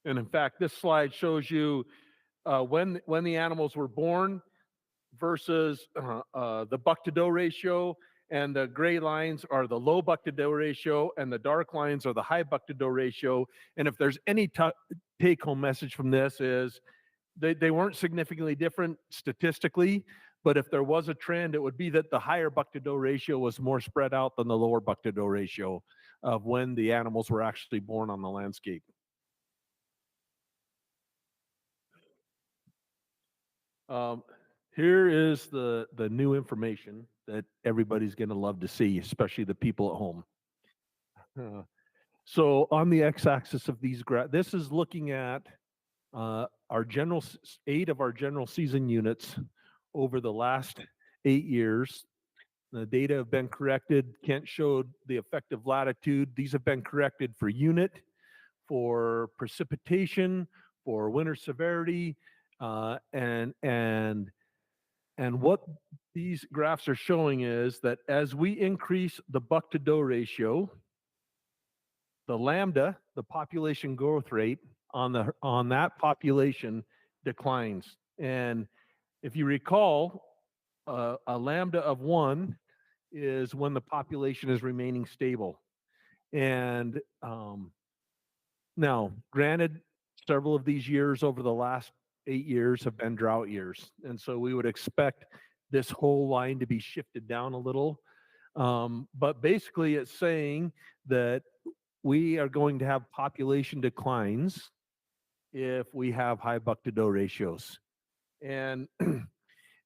And in fact, this slide shows you when the animals were born versus the buck-to-doe ratio, and the gray lines are the low buck-to-doe ratio, and the dark lines are the high buck-to-doe ratio. And if there's any take-home message from this is they weren't significantly different statistically, but if there was a trend, it would be that the higher buck-to-doe ratio was more spread out than the lower buck-to-doe ratio of when the animals were actually born on the landscape. Here is the new information that everybody's going to love to see, especially the people at home. So on the x-axis of these graphs, this is looking at our general 8 of our general season units over the last 8 years. The data have been corrected. Kent showed the effective latitude. These have been corrected for unit, for precipitation, for winter severity, and what these graphs are showing is that as we increase the buck-to-doe ratio, the lambda, the population growth rate on that population declines. And if you recall, a lambda of 1 is when the population is remaining stable. And now, granted, several of these years over the last 8 years have been drought years. And so we would expect this whole line to be shifted down a little. But basically it's saying that we are going to have population declines if we have high buck-to-doe ratios. And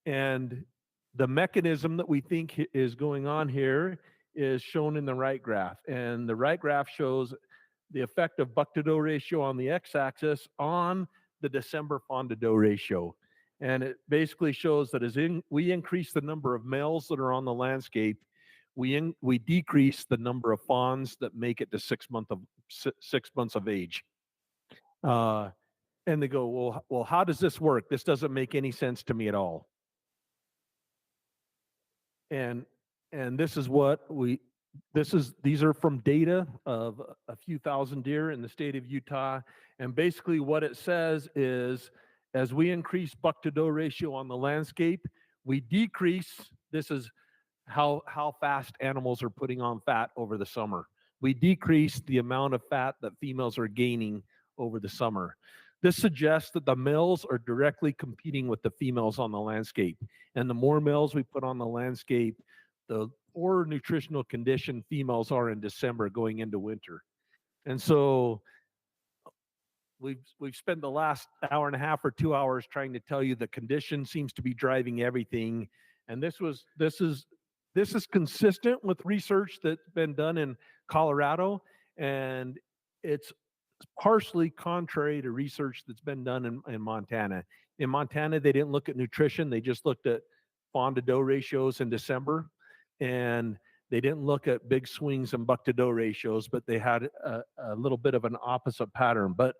the mechanism that we think is going on here is shown in the right graph. And the right graph shows the effect of buck-to-doe ratio on the x-axis on the December fawn-to-doe ratio. And it basically shows that we increase the number of males that are on the landscape, we decrease the number of fawns that make it to 6 months of age. And they go, well, how does this work? This doesn't make any sense to me at all. And this is what these are from data of a few thousand deer in the state of Utah. And basically what it says is, as we increase buck-to-doe ratio on the landscape, we decrease, this is how fast animals are putting on fat over the summer. We decrease the amount of fat that females are gaining over the summer. This suggests that the males are directly competing with the females on the landscape. And the more males we put on the landscape, the more nutritional condition females are in December going into winter. And so we've spent the last hour and a half or 2 hours trying to tell you the condition seems to be driving everything. And this is consistent with research that's been done in Colorado, and it's partially contrary to research that's been done in Montana. In Montana, they didn't look at nutrition. They just looked at fawn to doe ratios in December, and they didn't look at big swings in buck to doe ratios, but they had a little bit of an opposite pattern. But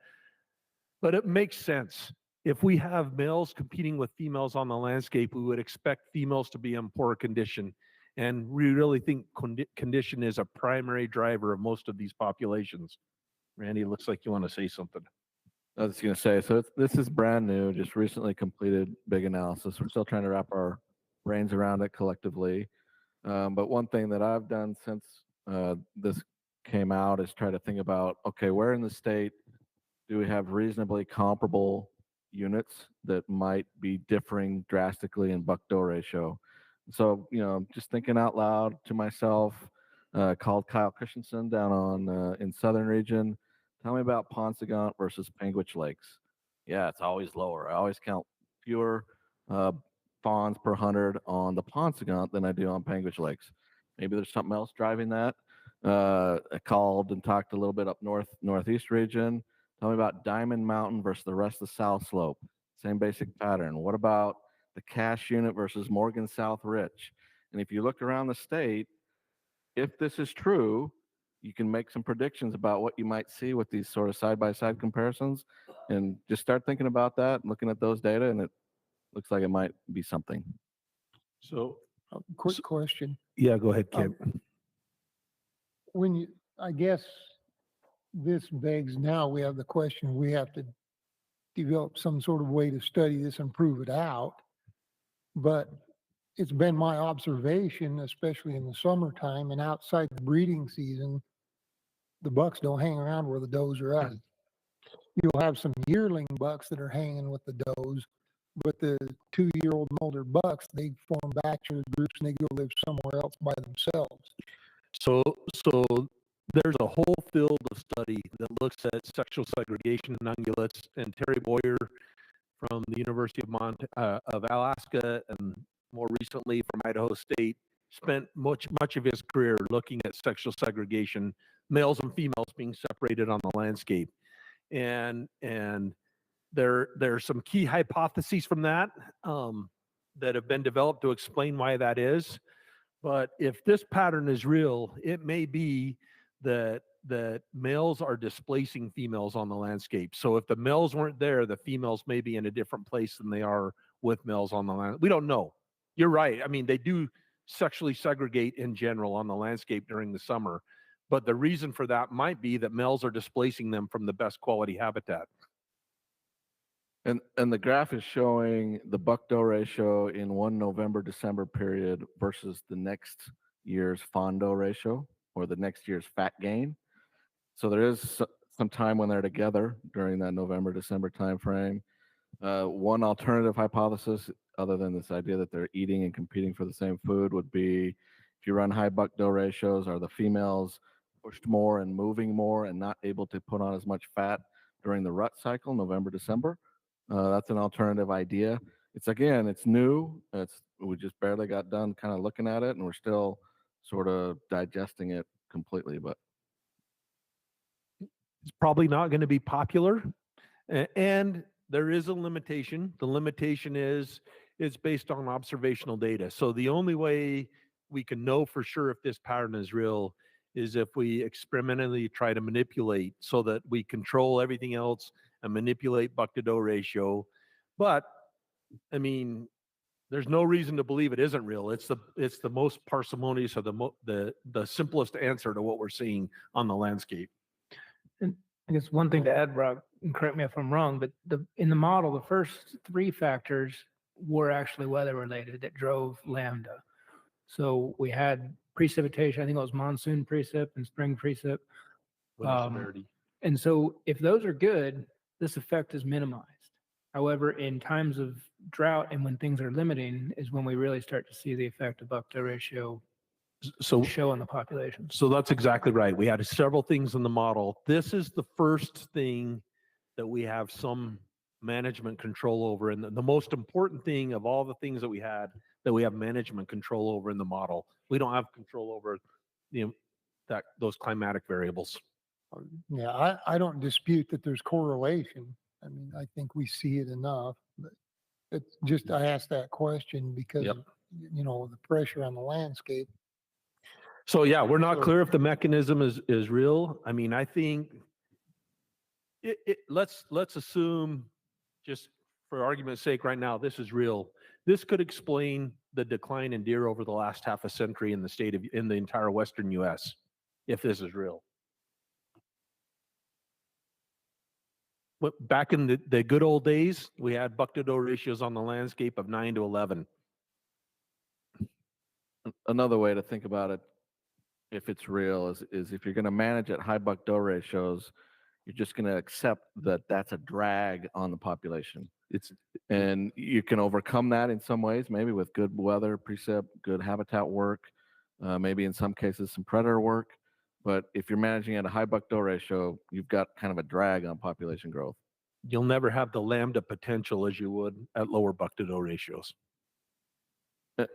it makes sense. If we have males competing with females on the landscape, we would expect females to be in poor condition. And we really think condition is a primary driver of most of these populations. Randy, it looks like you want to say something. I was going to say, so this is brand new, just recently completed big analysis. We're still trying to wrap our brains around it collectively. But one thing that I've done since this came out is try to think about, okay, where in the state do we have reasonably comparable units that might be differing drastically in buck-doe ratio? So, just thinking out loud to myself, called Kyle Christensen down on in Southern region. Tell me about Paunsaugunt versus Panguitch Lakes. Yeah, it's always lower. I always count fewer fawns per 100 on the Paunsaugunt than I do on Panguitch Lakes. Maybe there's something else driving that. I called and talked a little bit up northeast region. Tell me about Diamond Mountain versus the rest of the South Slope. Same basic pattern. What about the Cache unit versus Morgan South Rich? And if you look around the state, if this is true, you can make some predictions about what you might see with these sort of side-by-side comparisons, and just start thinking about that and looking at those data, and it looks like it might be something. So, Quick question. yeah, go ahead, Kim. I guess this begs now, we have the question, we have to develop some sort of way to study this and prove it out. But it's been my observation, especially in the summertime and outside the breeding season, the bucks don't hang around where the does are at. You'll have some yearling bucks that are hanging with the does, but the 2-year-old and older bucks, they form bachelor groups and they go live somewhere else by themselves. So there's a whole field of study that looks at sexual segregation in ungulates, and Terry Boyer from the University of Alaska, and more recently from Idaho State, spent much of his career looking at sexual segregation, males and females being separated on the landscape. And there are some key hypotheses from that that have been developed to explain why that is. But if this pattern is real, it may be that males are displacing females on the landscape. So if the males weren't there, the females may be in a different place than they are with males on the land. We don't know. You're right. I mean, they do sexually segregate in general on the landscape during the summer. But the reason for that might be that males are displacing them from the best quality habitat. And the graph is showing the buck-doe ratio in one November-December period versus the next year's fawn-doe ratio, or the next year's fat gain. So there is some time when they're together during that November-December timeframe. One alternative hypothesis, other than this idea that they're eating and competing for the same food, would be if you run high buck-doe ratios, are the females pushed more and moving more and not able to put on as much fat during the rut cycle, November-December? That's an alternative idea. It's new. We just barely got done kind of looking at it, and we're still sort of digesting it completely. But it's probably not going to be popular, and there is a limitation. The limitation is it's based on observational data. So the only way we can know for sure if this pattern is real is if we experimentally try to manipulate so that we control everything else and manipulate buck-to-doe ratio. But I mean, there's no reason to believe it isn't real. It's the most parsimonious or the simplest answer to what we're seeing on the landscape. And I guess one thing to add, Brock, and correct me if I'm wrong, but in the model, the first three factors were actually weather related that drove lambda. So we had precipitation, I think it was monsoon precip and spring precip. Severity. And so if those are good, this effect is minimized. However, in times of drought and when things are limiting is when we really start to see the effect of buck-to-doe ratio show in the population. So that's exactly right. We had several things in the model. This is the first thing that we have some management control over. And the most important thing of all the things that we have management control over in the model. We don't have control over those climatic variables. Yeah, I don't dispute that there's correlation. I mean, I think we see it enough, but it's just, I asked that question because, the pressure on the landscape. So yeah, we're not clear if the mechanism is real. I mean, I think let's assume, just for argument's sake right now, this is real. This could explain the decline in deer over the last half a century in the entire Western US, if this is real. But back in the good old days, we had buck-to-doe ratios on the landscape of 9 to 11. Another way to think about it, if it's real, is if you're going to manage at high buck-to-doe ratios, you're just going to accept that that's a drag on the population. And you can overcome that in some ways, maybe with good weather precip, good habitat work, maybe in some cases some predator work. But if you're managing at a high buck-to-doe ratio, you've got kind of a drag on population growth. You'll never have the lambda potential as you would at lower buck-to-doe ratios.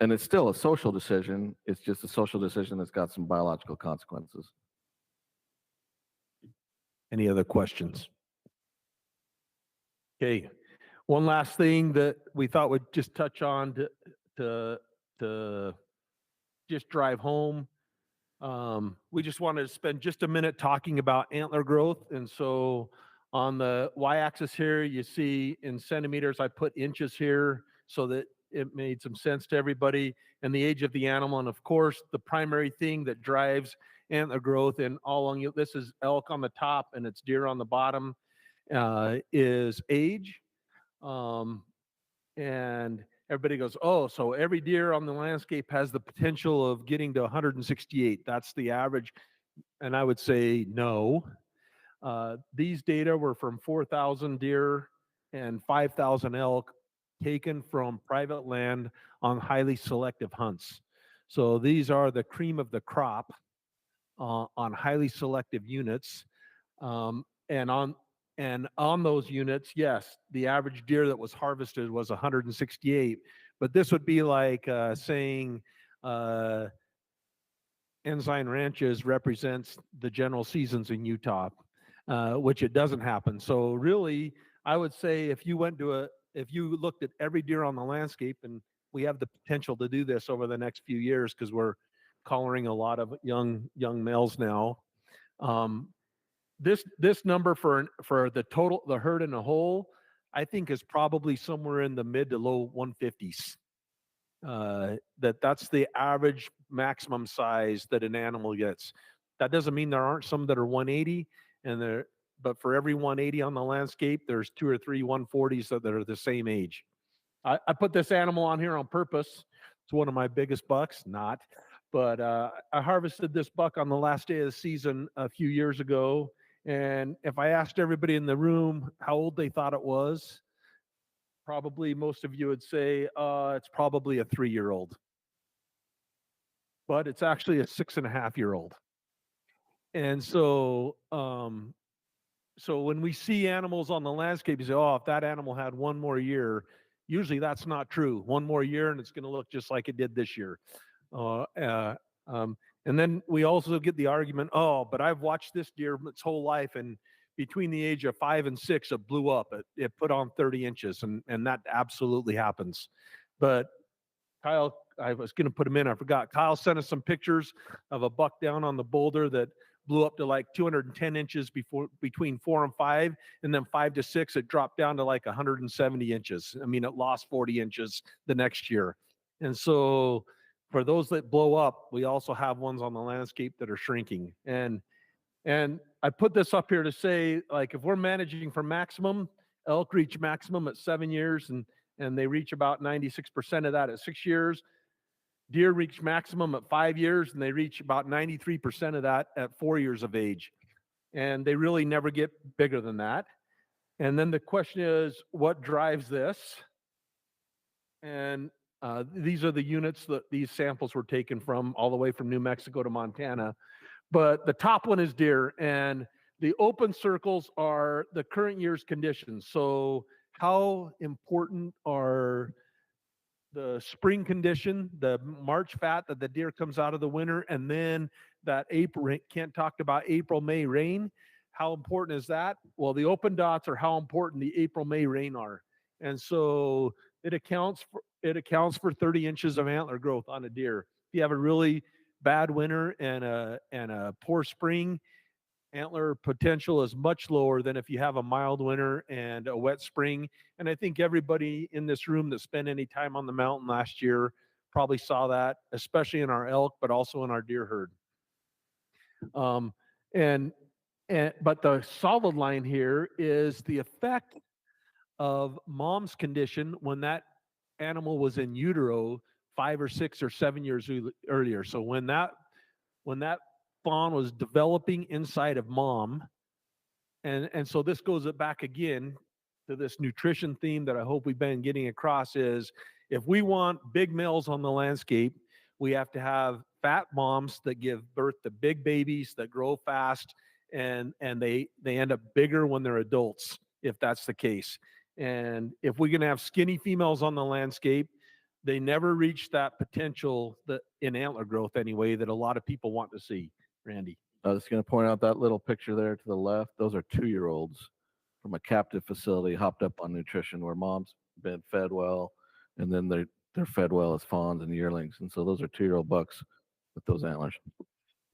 And it's still a social decision. It's just a social decision that's got some biological consequences. Any other questions? Okay. One last thing that we thought we'd just touch on to just drive home. We just wanted to spend just a minute talking about antler growth. And so on the y-axis here, you see in centimeters, I put inches here so that it made some sense to everybody, and the age of the animal. And of course, the primary thing that drives antler growth and all along, this is elk on the top and it's deer on the bottom, is age. And everybody goes, oh, so every deer on the landscape has the potential of getting to 168. That's the average. And I would say no. These data were from 4,000 deer and 5,000 elk taken from private land on highly selective hunts. So these are the cream of the crop on highly selective units. And on those units, yes, the average deer that was harvested was 168. But this would be like saying Ensign Ranches represents the general seasons in Utah, which it doesn't happen. So really, I would say if you looked at every deer on the landscape, and we have the potential to do this over the next few years because we're collaring a lot of young males now. This number for the herd in a whole, I think is probably somewhere in the mid to low 150s. That's the average maximum size that an animal gets. That doesn't mean there aren't some that are 180, but for every 180 on the landscape, there's 2 or 3 140s that are the same age. I put this animal on here on purpose. It's one of my biggest bucks, but I harvested this buck on the last day of the season a few years ago. And if I asked everybody in the room how old they thought it was, probably most of you would say it's probably a 3-year-old. But it's actually a 6.5-year-old. And so, so when we see animals on the landscape, you say, oh, if that animal had one more year, usually that's not true. One more year and it's going to look just like it did this year. And then we also get the argument, oh, but I've watched this deer its whole life, and between the age of 5 and 6, it blew up. It put on 30 inches, and that absolutely happens. But Kyle I was going to put them in. I forgot. Kyle sent us some pictures of a buck down on the boulder that blew up to like 210 inches between 4 and 5, and then 5 to 6, it dropped down to like 170 inches. I mean, it lost 40 inches the next year. And so for those that blow up, we also have ones on the landscape that are shrinking. And I put this up here to say, like, if we're managing for maximum, elk reach maximum at 7 years, and they reach about 96% of that at 6 years. Deer reach maximum at 5 years, and they reach about 93% of that at 4 years of age. And they really never get bigger than that. And then the question is, what drives this? And these are the units that these samples were taken from, all the way from New Mexico to Montana. But the top one is deer, and the open circles are the current year's conditions. So how important are the spring condition, the March fat that the deer comes out of the winter, and then that April, Kent talked about April, May rain. How important is that? Well, the open dots are how important the April, May rain are. And so it accounts for 30 inches of antler growth on a deer. If you have a really bad winter and a poor spring, antler potential is much lower than if you have a mild winter and a wet spring. And I think everybody in this room that spent any time on the mountain last year probably saw that, especially in our elk, but also in our deer herd. But the solid line here is the effect of mom's condition when that animal was in utero 5 or 6 or 7 years earlier. So when that fawn was developing inside of mom, and so this goes back again to this nutrition theme that I hope we've been getting across, is if we want big males on the landscape, we have to have fat moms that give birth to big babies that grow fast, and they end up bigger when they're adults, if that's the case. And if we're going to have skinny females on the landscape, they never reach that potential that in antler growth anyway that a lot of people want to see. Randy. I was going to point out that little picture there to the left. Those are 2-year-olds from a captive facility hopped up on nutrition where mom's been fed well, and then they're fed well as fawns and yearlings. And so those are 2-year-old bucks with those antlers.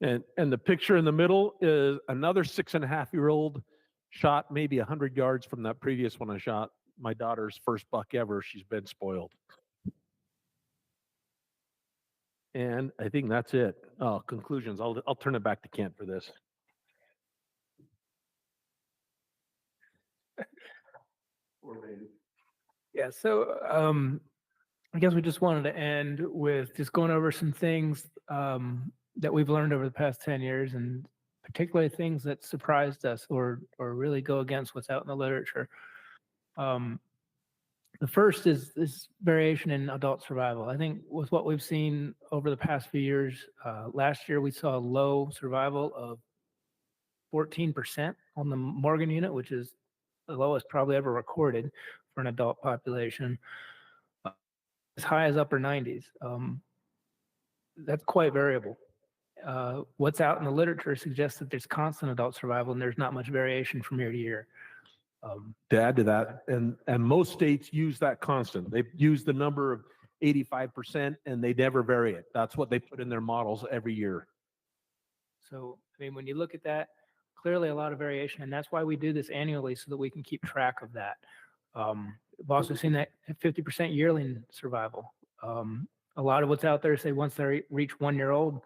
And the picture in the middle is another 6.5-year-old shot maybe 100 yards from that previous one I shot. My daughter's first buck ever. She's been spoiled. And I think that's it. Oh, conclusions. I'll turn it back to Kent for this. Yeah, so I guess we just wanted to end with just going over some things that we've learned over the past 10 years, and particularly things that surprised us or really go against what's out in the literature. The first is this variation in adult survival. I think with what we've seen over the past few years, last year we saw a low survival of 14% on the Morgan unit, which is the lowest probably ever recorded for an adult population, as high as upper 90s. That's quite variable. What's out in the literature suggests that there's constant adult survival and there's not much variation from year to year. To add to that, and most states use that constant. They've used the number of 85% and they never vary it. That's what they put in their models every year. So, I mean, when you look at that, clearly a lot of variation, and that's why we do this annually so that we can keep track of that. We've also seen that 50% yearling survival. A lot of what's out there say once they reach 1 year old,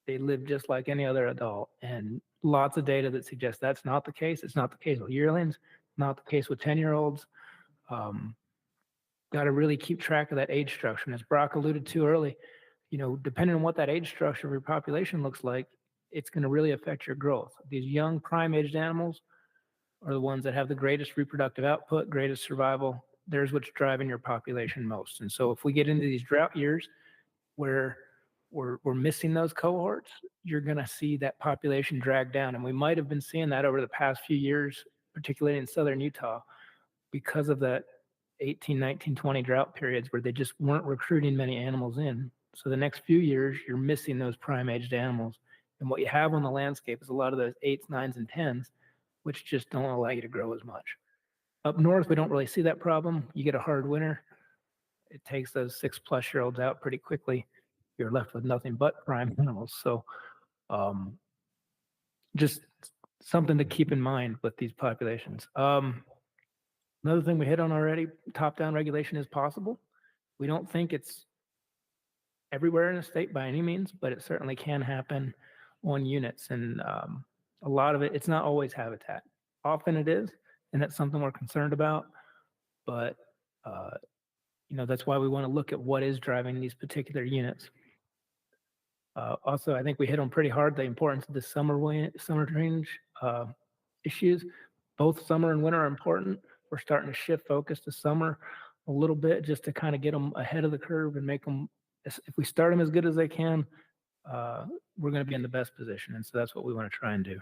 they live just like any other adult, and lots of data that suggests that's not the case. It's not the case with yearlings, not the case with 10-year-olds. Got to really keep track of that age structure. And as Brock alluded to early, depending on what that age structure of your population looks like, it's going to really affect your growth. These young prime-aged animals are the ones that have the greatest reproductive output, greatest survival. There's what's driving your population most. And so if we get into these drought years where we're missing those cohorts, you're going to see that population drag down. And we might have been seeing that over the past few years, particularly in southern Utah, because of that 18, 19, 20 drought periods where they just weren't recruiting many animals in. So the next few years, you're missing those prime-aged animals. And what you have on the landscape is a lot of those 8s, 9s, and 10s, which just don't allow you to grow as much. Up north, we don't really see that problem. You get a hard winter, it takes those 6+ year olds out pretty quickly. You're left with nothing but prime animals. So just something to keep in mind with these populations. Another thing we hit on already, top-down regulation is possible. We don't think it's everywhere in the state by any means, but it certainly can happen on units. And a lot of it, it's not always habitat. Often it is, and that's something we're concerned about. But, that's why we want to look at what is driving these particular units. Also, I think we hit on pretty hard the importance of the summer range issues. Both summer and winter are important. We're starting to shift focus to summer a little bit just to kind of get them ahead of the curve and make them, if we start them as good as they can, we're going to be in the best position. And so that's what we want to try and do.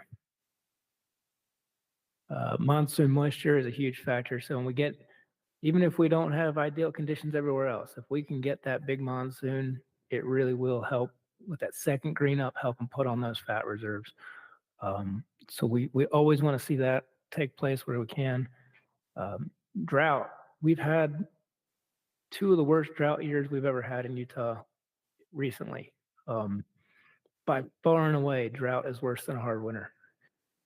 Monsoon moisture is a huge factor. So when we get, even if we don't have ideal conditions everywhere else, if we can get that big monsoon, it really will help with that second green up, help them put on those fat reserves. So we always want to see that take place where we can. Drought. We've had 2 of the worst drought years we've ever had in Utah recently. By far and away, drought is worse than a hard winter.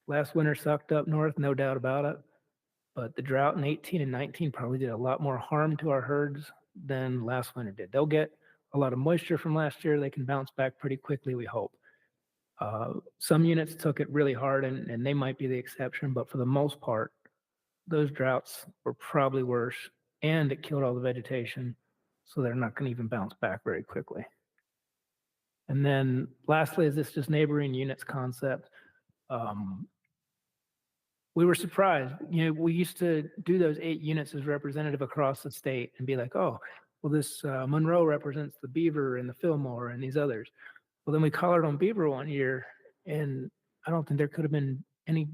Last winter sucked up north, no doubt about it. But the drought in 18 and 19 probably did a lot more harm to our herds than last winter did. They'll get a lot of moisture from last year. They can bounce back pretty quickly, we hope. Some units took it really hard, and they might be the exception. But for the most part, those droughts were probably worse, and it killed all the vegetation. So they're not going to even bounce back very quickly. And then lastly, is this just neighboring units concept? We were surprised. We used to do those 8 units as representative across the state and be like, oh, well, this Monroe represents the beaver and the Fillmore and these others. Well, then we colored on beaver one year, and I don't think there could have been any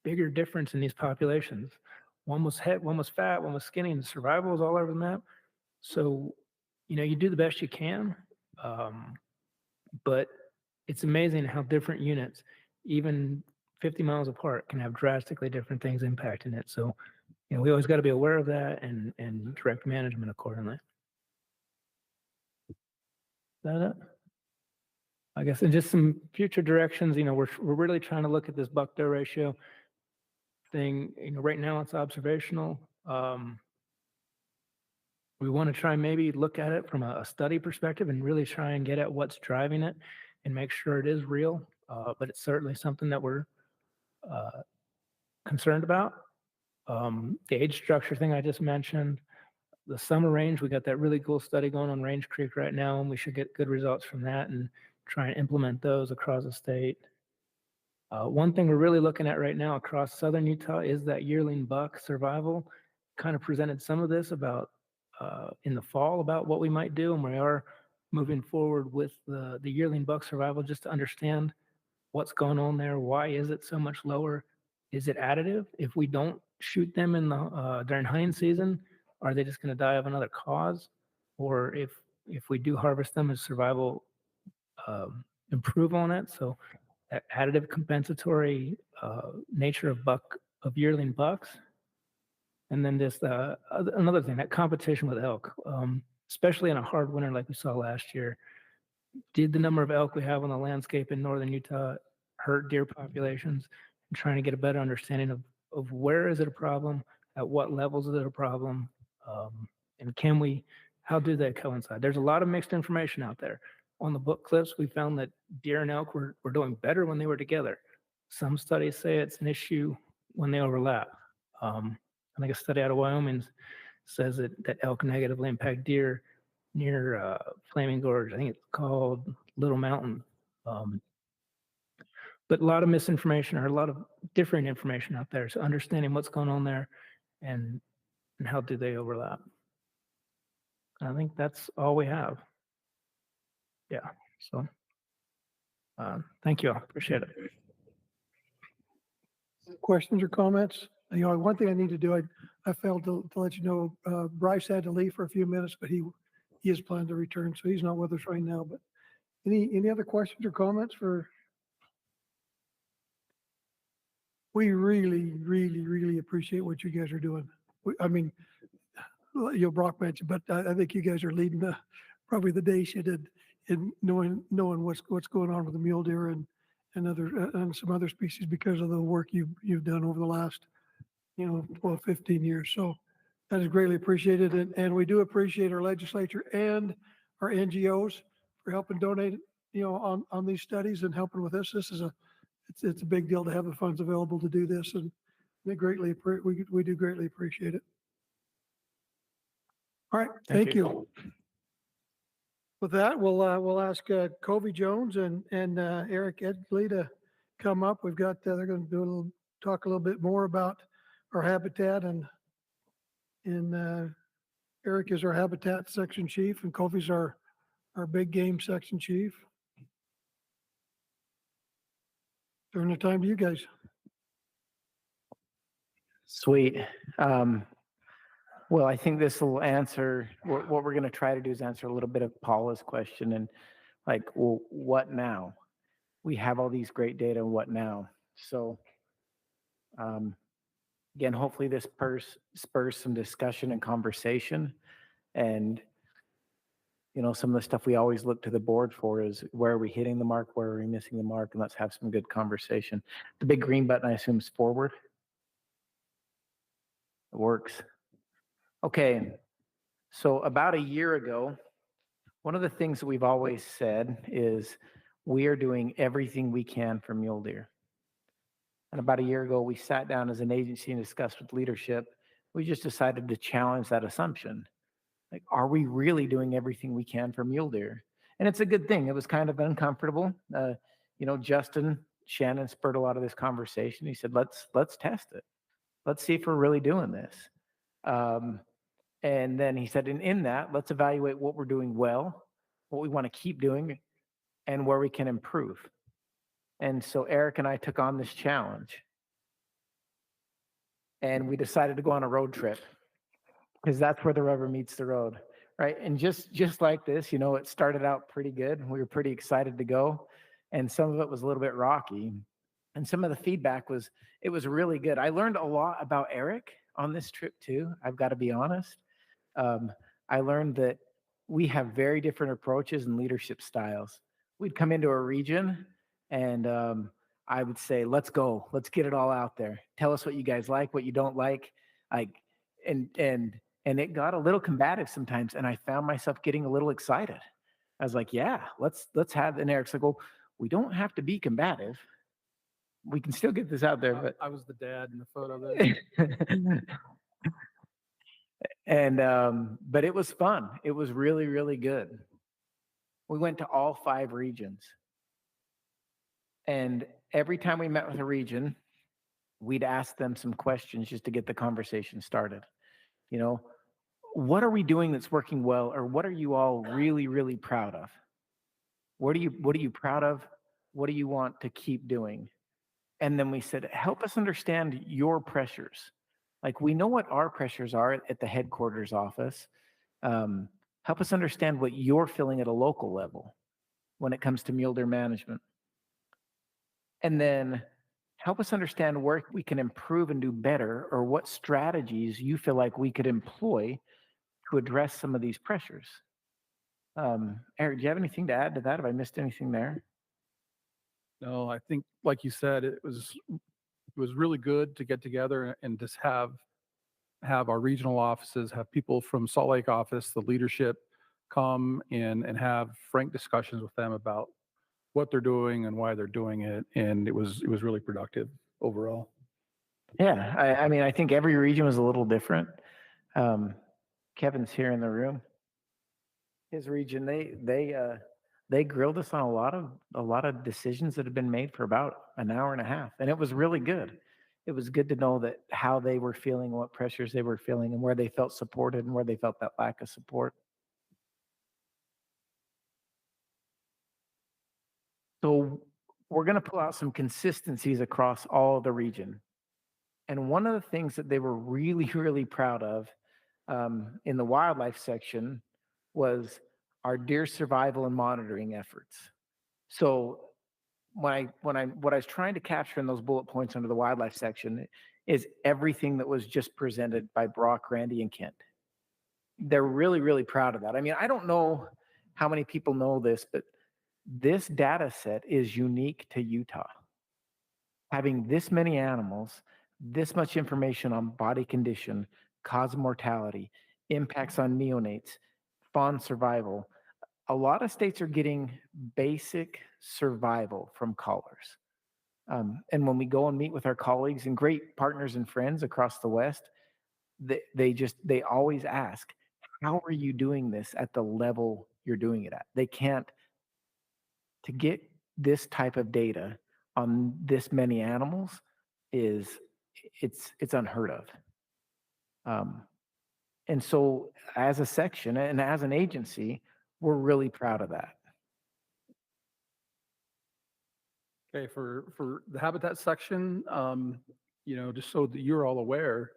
bigger difference in these populations. One was fat, one was skinny, and the survival was all over the map. So, you do the best you can, but it's amazing how different units, even 50 miles apart, can have drastically different things impacting it. So, we always got to be aware of that and direct management accordingly. Is that it? I guess, and just some future directions, we're really trying to look at this buck-doe ratio thing. Right now it's observational. We want to try and maybe look at it from a study perspective and really try and get at what's driving it and make sure it is real. But it's certainly something that we're concerned about. The age structure thing I just mentioned, the summer range, we got that really cool study going on Range Creek right now, and we should get good results from that and try and implement those across the state. One thing we're really looking at right now across southern Utah is that yearling buck survival. Kind of presented some of this about in the fall about what we might do, and we are moving forward with the yearling buck survival just to understand what's going on there. Why is it so much lower? Is it additive? If we don't shoot them in the during hunting season, are they just going to die of another cause? Or if we do harvest them, is survival improve on it? So that additive compensatory nature of yearling bucks. And then just another thing, that competition with elk, especially in a hard winter like we saw last year. Did the number of elk we have on the landscape in northern Utah hurt deer populations? And trying to get a better understanding of where is it a problem, at what levels is it a problem, and how do they coincide? There's a lot of mixed information out there. On the book clips, we found that deer and elk were doing better when they were together. Some studies say it's an issue when they overlap. I think a study out of Wyoming says that elk negatively impact deer near Flaming Gorge. I think it's called Little Mountain. But a lot of misinformation or a lot of different information out there. So understanding what's going on there and how do they overlap. I think that's all we have. Yeah, so thank you all. Appreciate it. Questions or comments? One thing I need to do, I failed to let you know, Bryce had to leave for a few minutes, but he is planning to return, so he's not with us right now. But any other questions or comments for? We really, really, really appreciate what you guys are doing. Brock mentioned, but I think you guys are leading probably the nation in knowing what's going on with the mule deer and some other species because of the work you've done over the last 12, 15 years. So that is greatly appreciated, and we do appreciate our legislature and our NGOs for helping donate on these studies and helping with this. It's a big deal to have the funds available to do this, and we do greatly appreciate it. All right, thank you. With that, we'll ask Covey Jones and Eric Edgley to come up. We've got they're going to talk a little bit more about our habitat, and Eric is our habitat section chief, and Covey's our big game section chief. Turn the time to you guys. Sweet. Well, I think this will answer what we're going to try to do is answer a little bit of Paula's question and well, what now? We have all these great data. What now? So, again, hopefully this spurs some discussion and conversation. And, some of the stuff we always look to the board for is where are we hitting the mark? Where are we missing the mark? And let's have some good conversation. The big green button, I assume, is forward. It works. Okay, so about a year ago, one of the things that we've always said is we are doing everything we can for mule deer. And about a year ago, we sat down as an agency and discussed with leadership. We just decided to challenge that assumption. Are we really doing everything we can for mule deer? And it's a good thing. It was kind of uncomfortable. Justin Shannon spurred a lot of this conversation. He said, let's test it. Let's see if we're really doing this. And then he said, in that, let's evaluate what we're doing well, what we want to keep doing, and where we can improve. And so Eric and I took on this challenge. And we decided to go on a road trip because that's where the rubber meets the road, right? And just like this, it started out pretty good. We were pretty excited to go. And some of it was a little bit rocky. And some of the feedback was really good. I learned a lot about Eric on this trip too. I've got to be honest. I learned that we have very different approaches and leadership styles. We'd come into a region and I would say, let's go, let's get it all out there. Tell us what you guys like, what you don't like. And it got a little combative sometimes. And I found myself getting a little excited. I was like, yeah, let's have, and Eric's like, well, we don't have to be combative. We can still get this out there. But I was the dad in the photo there. And but it was fun. It was really, really good. We went to all 5 regions. And every time we met with a region, we'd ask them some questions just to get the conversation started. What are we doing that's working well, or what are you all really, really proud of? What are you proud of? What do you want to keep doing? And then we said, help us understand your pressures. We know what our pressures are at the headquarters office. Help us understand what you're feeling at a local level when it comes to mule deer management. And then help us understand where we can improve and do better, or what strategies you feel like we could employ to address some of these pressures. Eric, do you have anything to add to that? Have I missed anything there? No, I think, like you said, it was really good to get together and just have our regional offices, have people from Salt Lake office, the leadership, come in and have frank discussions with them about what they're doing and why they're doing it. And it was really productive overall. Yeah, I mean, I think every region was a little different. Kevin's here in the room. His region, they grilled us on a lot of decisions that had been made for about an hour and a half, and it was really good. It was good to know that how they were feeling, what pressures they were feeling, and where they felt supported and where they felt that lack of support. So we're going to pull out some consistencies across all of the region. And one of the things that they were really, really proud of in the wildlife section was our deer survival and monitoring efforts. So what I was trying to capture in those bullet points under the wildlife section is everything that was just presented by Brock, Randy, and Kent. they're really, really proud of that. I mean, I don't know how many people know this, but this data set is unique to Utah. Having this many animals, this much information on body condition, cause of mortality, impacts on neonates, fawn survival. A lot of states are getting basic survival from collars. And when we go and meet with our colleagues and great partners and friends across the West, they always ask, how are you doing this at the level you're doing it at? They can't, to get this type of data on this many animals it's unheard of. And so as a section and as an agency, we're really proud of that. Okay, for the habitat section, just so that you're all aware,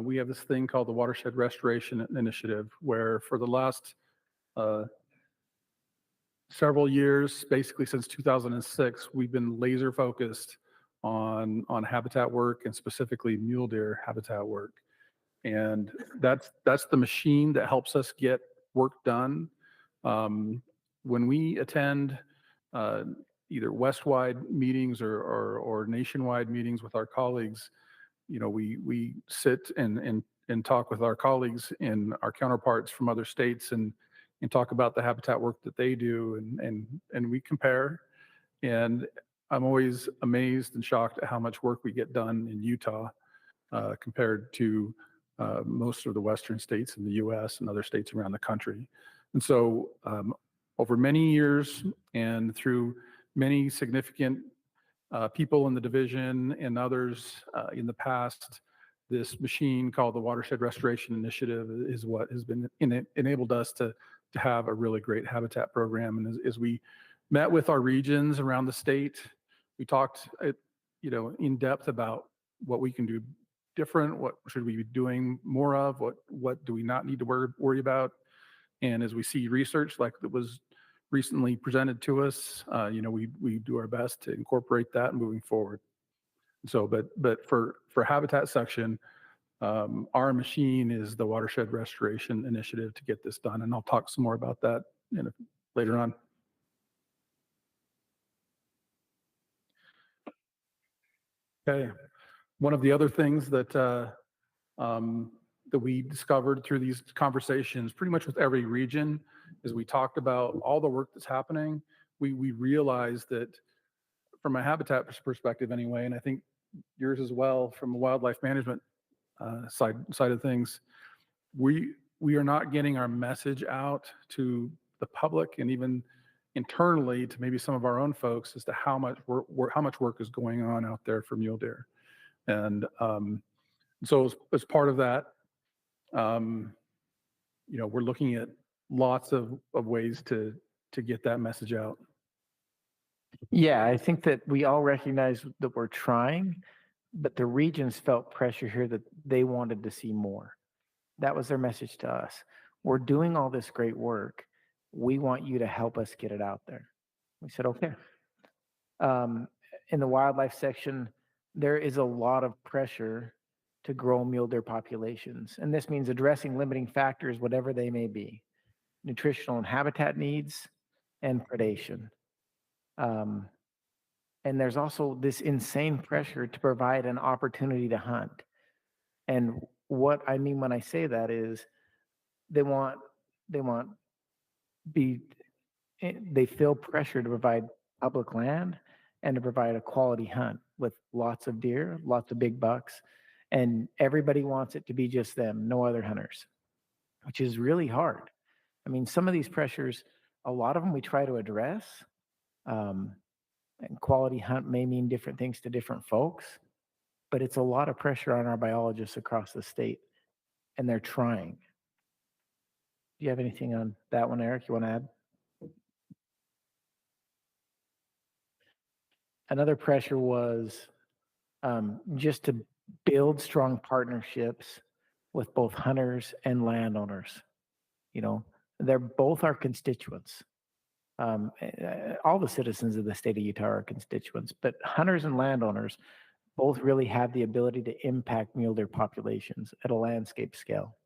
we have this thing called the Watershed Restoration Initiative, where for the last several years, basically since 2006, we've been laser focused on habitat work and specifically mule deer habitat work. And that's the machine that helps us get work done. When we attend either Westwide meetings or nationwide meetings with our colleagues, we sit and talk with our colleagues and our counterparts from other states and talk about the habitat work that they do, and we compare. And I'm always amazed and shocked at how much work we get done in Utah compared to most of the Western states in the US and other states around the country. And so over many years and through many significant people in the division and others in the past, this machine called the Watershed Restoration Initiative is what has been enabled us to have a really great habitat program. And as we met with our regions around the state, we talked in depth about what we can do different, what should we be doing more of, what do we not need to worry about. And as we see research like that was recently presented to us, we do our best to incorporate that moving forward. So, but for habitat section, our machine is the Watershed Restoration Initiative to get this done, and I'll talk some more about that later on. Okay, one of the other things that that we discovered through these conversations, pretty much with every region, is we talked about all the work that's happening. We realized that from a habitat perspective anyway, and I think yours as well, from a wildlife management side of things, we are not getting our message out to the public and even internally to maybe some of our own folks as to how much work is going on out there for mule deer. And so as part of that, we're looking at lots of ways to get that message out. Yeah, I think that we all recognize that we're trying, but the regions felt pressure here that they wanted to see more. That was their message to us. We're doing all this great work. We want you to help us get it out there. We said, okay. In the wildlife section, there is a lot of pressure to grow mule deer populations. And this means addressing limiting factors, whatever they may be, nutritional and habitat needs and predation. And there's also this insane pressure to provide an opportunity to hunt. And what I mean when I say that is they feel pressure to provide public land and to provide a quality hunt with lots of deer, lots of big bucks, and everybody wants it to be just them, no other hunters, which is really hard. I mean, some of these pressures, a lot of them we try to address. And quality hunt may mean different things to different folks, but it's a lot of pressure on our biologists across the state, and they're trying. Do you have anything on that one, Eric, you want to add? Another pressure was just to build strong partnerships with both hunters and landowners. They're both our constituents. All the citizens of the state of Utah are constituents, but hunters and landowners both really have the ability to impact mule deer populations at a landscape scale.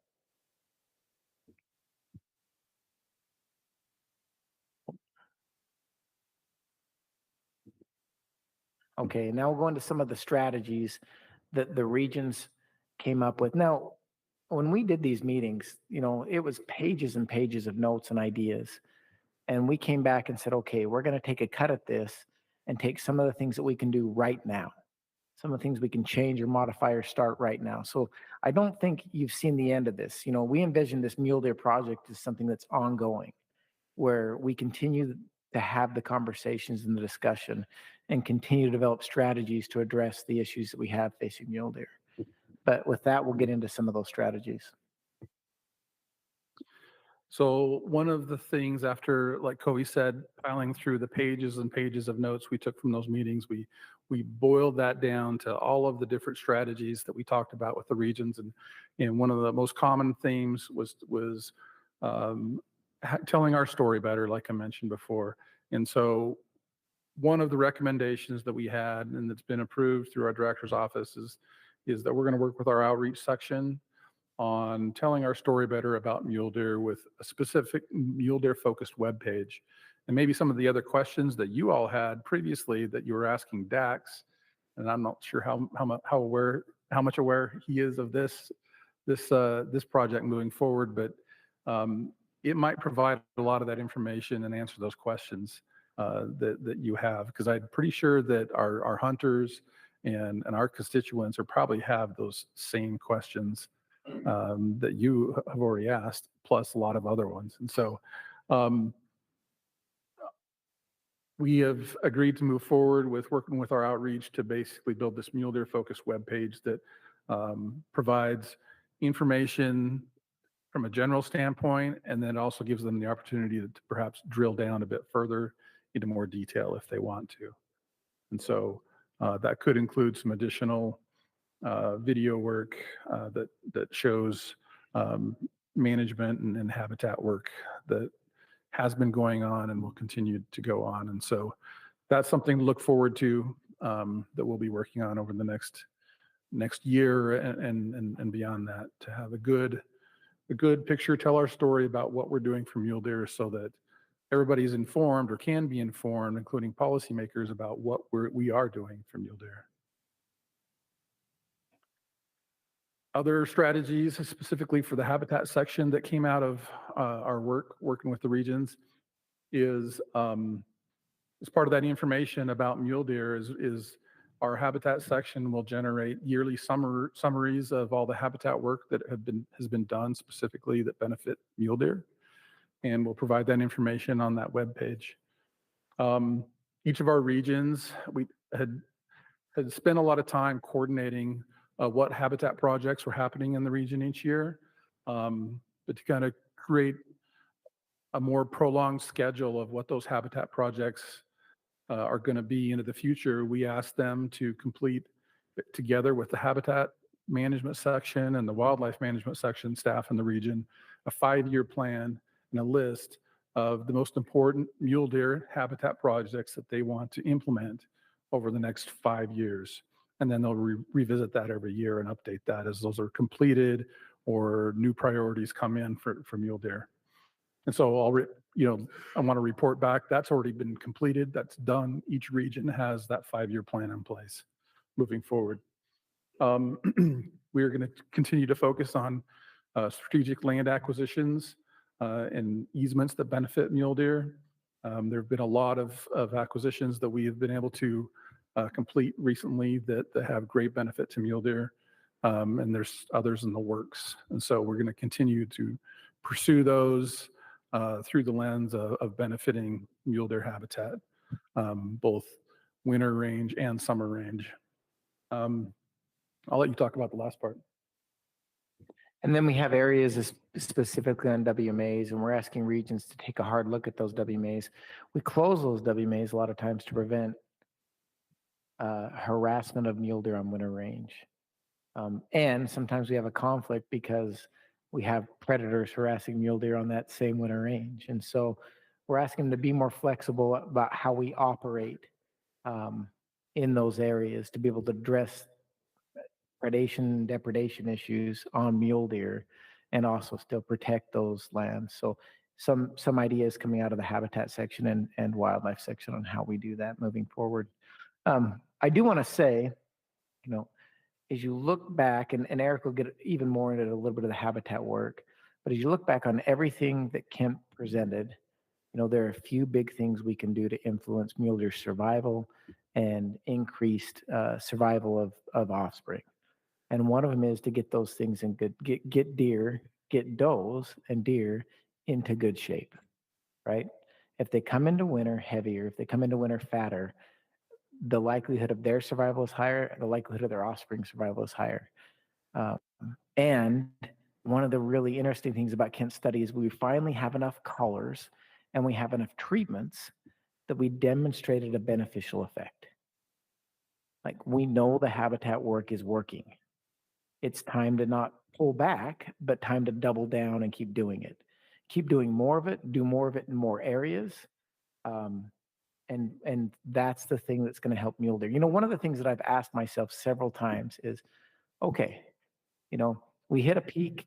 Okay, now we'll go into some of the strategies that the regions came up with. Now, when we did these meetings, it was pages and pages of notes and ideas. And we came back and said, okay, we're going to take a cut at this and take some of the things that we can do right now. Some of the things we can change or modify or start right now. So I don't think you've seen the end of this. We envision this Mule Deer project as something that's ongoing, where we continue to have the conversations and the discussion and continue to develop strategies to address the issues that we have facing mule deer. But with that, we'll get into some of those strategies. So one of the things after, like Cody said, piling through the pages and pages of notes we took from those meetings, we boiled that down to all of the different strategies that we talked about with the regions. And one of the most common themes was telling our story better, like I mentioned before. And so one of the recommendations that we had, and that's been approved through our director's office, is that we're going to work with our outreach section on telling our story better about mule deer with a specific mule deer focused webpage. And maybe some of the other questions that you all had previously that you were asking Dax, and I'm not sure how much aware he is of this project moving forward, but it might provide a lot of that information and answer those questions that you have, because I'm pretty sure that our hunters and our constituents are probably have those same questions that you have already asked, plus a lot of other ones. And so we have agreed to move forward with working with our outreach to basically build this mule deer focused webpage that provides information from a general standpoint, and then also gives them the opportunity to perhaps drill down a bit further into more detail if they want to. And so that could include some additional video work that shows management and habitat work that has been going on and will continue to go on. And so that's something to look forward to that we'll be working on over the next year and beyond that, to have a good picture, tell our story about what we're doing for mule deer so that everybody's informed or can be informed, including policymakers, about what we are doing for mule deer. Other strategies specifically for the habitat section that came out of our working with the regions is as part of that information about mule deer is our habitat section will generate yearly summaries of all the habitat work that has been done specifically that benefit mule deer, and we'll provide that information on that webpage. Each of our regions, we had spent a lot of time coordinating what habitat projects were happening in the region each year, but to kind of create a more prolonged schedule of what those habitat projects are going to be into the future, we asked them to complete, together with the habitat management section and the wildlife management section staff in the region, a 5-year plan and a list of the most important mule deer habitat projects that they want to implement over the next 5 years. And then they'll revisit that every year and update that as those are completed or new priorities come in for mule deer. And so I want to report back, that's already been completed, that's done. Each region has that 5-year plan in place moving forward. We are going to continue to focus on strategic land acquisitions and easements that benefit mule deer. There have been a lot of acquisitions that we have been able to complete recently that have great benefit to mule deer, and there's others in the works. And so we're going to continue to pursue those through the lens of benefiting mule deer habitat, both winter range and summer range. I'll let you talk about the last part. And then we have areas specifically on WMAs, and we're asking regions to take a hard look at those WMAs. We close those WMAs a lot of times to prevent harassment of mule deer on winter range. And sometimes we have a conflict because we have predators harassing mule deer on that same winter range. And so we're asking them to be more flexible about how we operate in those areas to be able to address predation and depredation issues on mule deer and also still protect those lands. So some ideas coming out of the habitat section and wildlife section on how we do that moving forward. I do want to say, as you look back, and Eric will get even more into a little bit of the habitat work, but as you look back on everything that Kemp presented, there are a few big things we can do to influence mule deer survival and increased survival of offspring. And one of them is to get those things in good, get does and deer into good shape, right? If they come into winter heavier, if they come into winter fatter, the likelihood of their survival is higher, the likelihood of their offspring survival is higher. And one of the really interesting things about Kent's study is we finally have enough collars and we have enough treatments that we demonstrated a beneficial effect. Like, we know the habitat work is working. It's time to not pull back, but time to double down and keep doing it. Keep doing more of it, do more of it in more areas. And that's the thing that's going to help mule deer. One of the things that I've asked myself several times is, okay, we hit a peak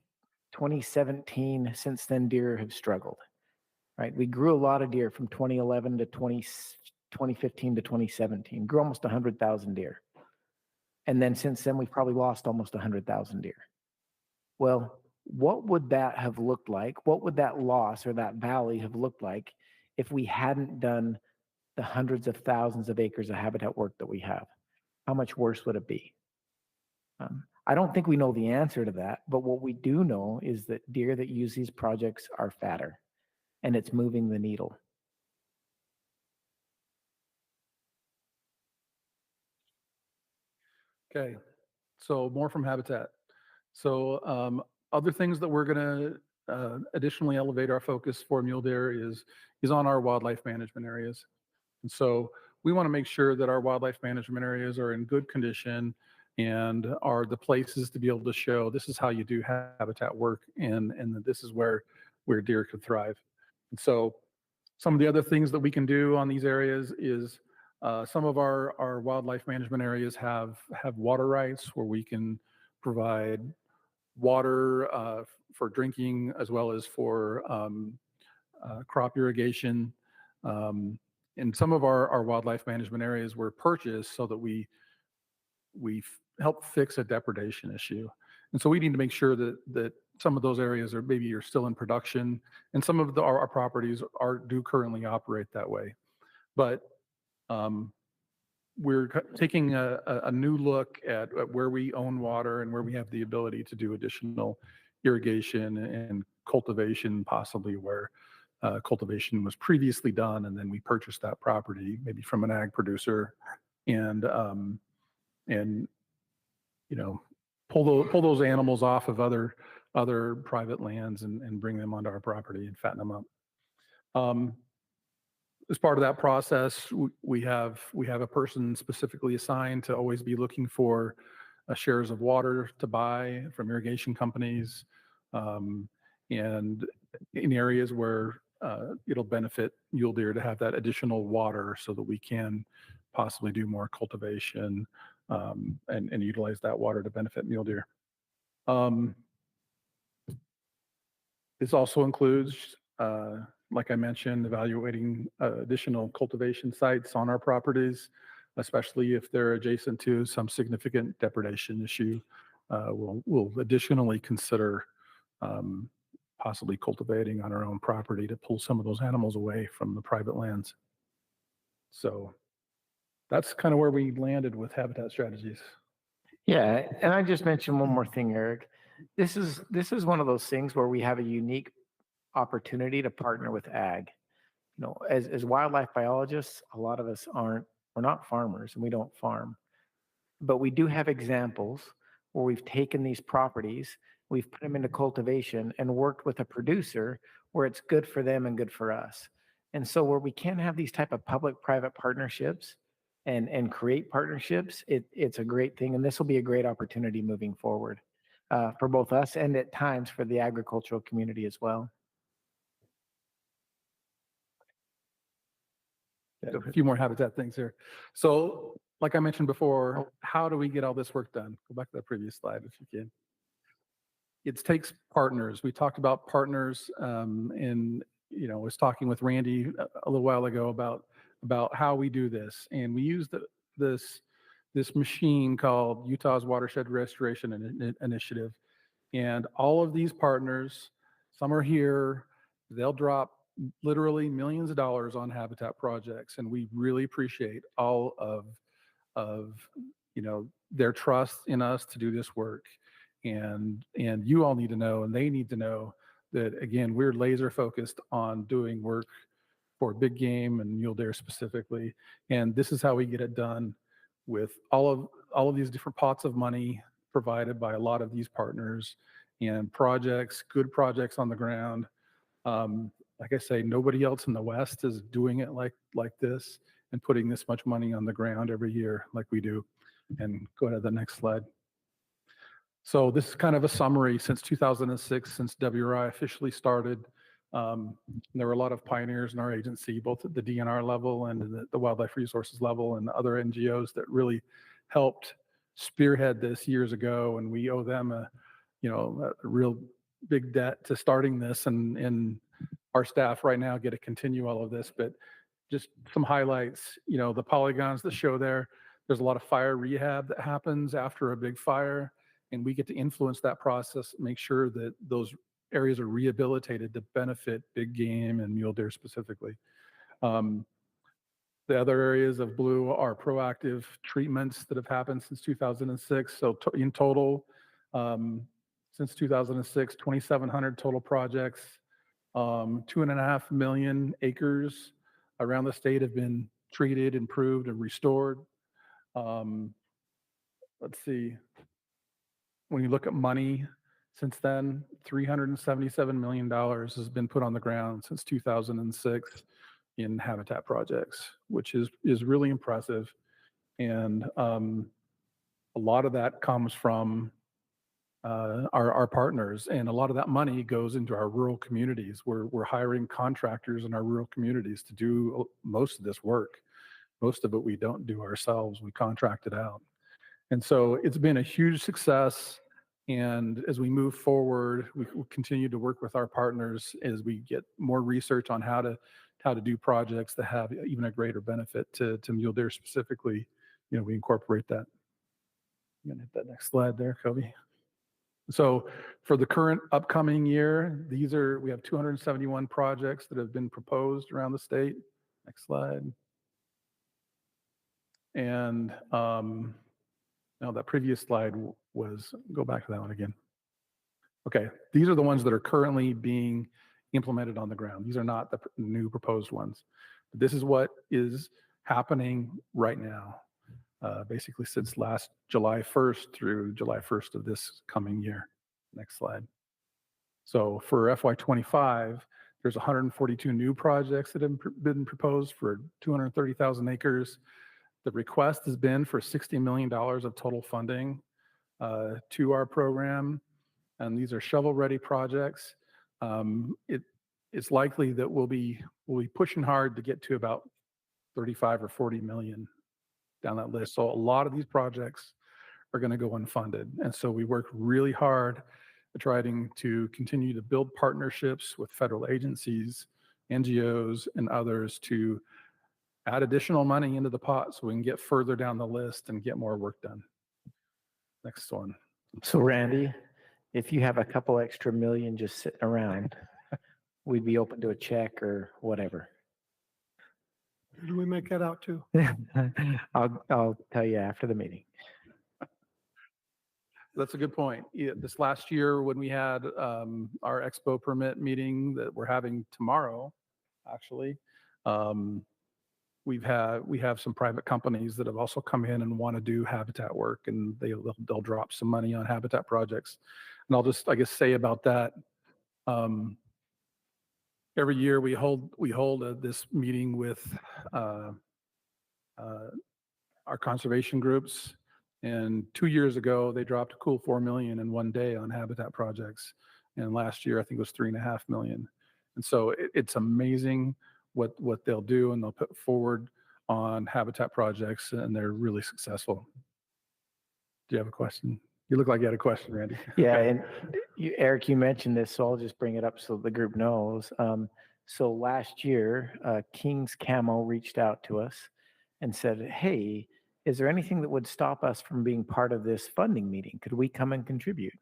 2017. Since then, deer have struggled, right? We grew a lot of deer from 2011 to 2015 to 2017, grew almost 100,000 deer. And then since then, we've probably lost almost 100,000 deer. Well, what would that have looked like? What would that loss or that valley have looked like if we hadn't done the hundreds of thousands of acres of habitat work that we have? How much worse would it be? I don't think we know the answer to that, but what we do know is that deer that use these projects are fatter, and it's moving the needle. Okay, so more from habitat. So other things that we're going to additionally elevate our focus for mule deer is on our wildlife management areas. And so we want to make sure that our wildlife management areas are in good condition and are the places to be able to show this is how you do habitat work, and this is where deer could thrive. And so some of the other things that we can do on these areas is some of our wildlife management areas have water rights where we can provide water for drinking as well as for crop irrigation. And some of our wildlife management areas were purchased so that we help fix a depredation issue. And so we need to make sure that some of those areas are still in production, and some of our properties do currently operate that way. But we're taking a new look at where we own water and where we have the ability to do additional irrigation and cultivation, possibly where cultivation was previously done, and then we purchased that property maybe from an ag producer, and pull those animals off of other private lands and bring them onto our property and fatten them up. As part of that process, we have a person specifically assigned to always be looking for shares of water to buy from irrigation companies, and in areas where it'll benefit mule deer to have that additional water so that we can possibly do more cultivation and utilize that water to benefit mule deer. This also includes, like I mentioned, evaluating additional cultivation sites on our properties, especially if they're adjacent to some significant depredation issue. We'll additionally consider possibly cultivating on our own property to pull some of those animals away from the private lands. So that's kind of where we landed with habitat strategies. Yeah, and I just mentioned one more thing, Eric. This is one of those things where we have a unique opportunity to partner with ag. As wildlife biologists, a lot of us we're not farmers and we don't farm, but we do have examples where we've taken these properties, we've put them into cultivation and worked with a producer where it's good for them and good for us. And so where we can have these type of public-private partnerships and create partnerships, it's a great thing. And this will be a great opportunity moving forward for both us and at times for the agricultural community as well. Yeah, a few more habitat things here. So like I mentioned before, how do we get all this work done? Go back to that previous slide if you can. It takes partners. We talked about partners, and I was talking with Randy a little while ago about how we do this, and we use this this machine called Utah's Watershed Restoration Initiative. And all of these partners, some are here, they'll drop literally millions of dollars on habitat projects. And we really appreciate all of their trust in us to do this work. And you all need to know, and they need to know that, again, we're laser focused on doing work for big game and mule deer specifically. And this is how we get it done, with all of these different pots of money provided by a lot of these partners and projects, good projects on the ground. Like I say, nobody else in the West is doing it like this and putting this much money on the ground every year like we do. And go ahead to the next slide. So this is kind of a summary since 2006, since WRI officially started. There were a lot of pioneers in our agency, both at the DNR level and the wildlife resources level, and other NGOs that really helped spearhead this years ago. And we owe them a real big debt to starting this, and our staff right now get to continue all of this. But just some highlights, the polygons that show there's a lot of fire rehab that happens after a big fire, and we get to influence that process, make sure that those areas are rehabilitated to benefit big game and mule deer specifically. The other areas of blue are proactive treatments that have happened since 2006. So in total, since 2006, 2,700 total projects, 2.5 million acres around the state have been treated, improved, and restored. Let's see. When you look at money since then, $377 million has been put on the ground since 2006 in habitat projects, which is really impressive. And a lot of that comes from our partners, and a lot of that money goes into our rural communities. We're hiring contractors in our rural communities to do most of this work. Most of it we don't do ourselves, we contract it out. And so it's been a huge success. And as we move forward, we will continue to work with our partners as we get more research on how to do projects that have even a greater benefit to mule deer specifically. We incorporate that. I'm gonna hit that next slide there, Kobe. So for the current upcoming year, we have 271 projects that have been proposed around the state. Next slide. And no, that previous slide go back to that one again. Okay, these are the ones that are currently being implemented on the ground. These are not the new proposed ones. This is what is happening right now, basically since last July 1st through July 1st of this coming year. Next slide. So for FY25, there's 142 new projects that have been proposed for 230,000 acres. The request has been for $60 million of total funding to our program, and these are shovel-ready projects. It's likely that we'll be pushing hard to get to about 35 or 40 million down that list. So a lot of these projects are going to go unfunded, and so we work really hard at trying to continue to build partnerships with federal agencies, NGOs, and others to add additional money into the pot so we can get further down the list and get more work done. Next one. So Randy, if you have a couple extra million just sitting around, we'd be open to a check or whatever. Who do we make that out to? I'll tell you after the meeting. That's a good point. This last year when we had our expo permit meeting that we're having tomorrow, actually, we have some private companies that have also come in and want to do habitat work, and they'll drop some money on habitat projects. And I'll just, I guess, say about that. Every year we hold this meeting with our conservation groups, and 2 years ago they dropped a cool 4 million in one day on habitat projects, and last year I think it was 3.5 million. And so it's amazing what they'll do, and they'll put forward on habitat projects, and they're really successful. Do you have a question? You look like you had a question, Randy. Yeah, and Eric, you mentioned this, so I'll just bring it up so the group knows. So last year, King's Camo reached out to us and said, hey, is there anything that would stop us from being part of this funding meeting? Could we come and contribute?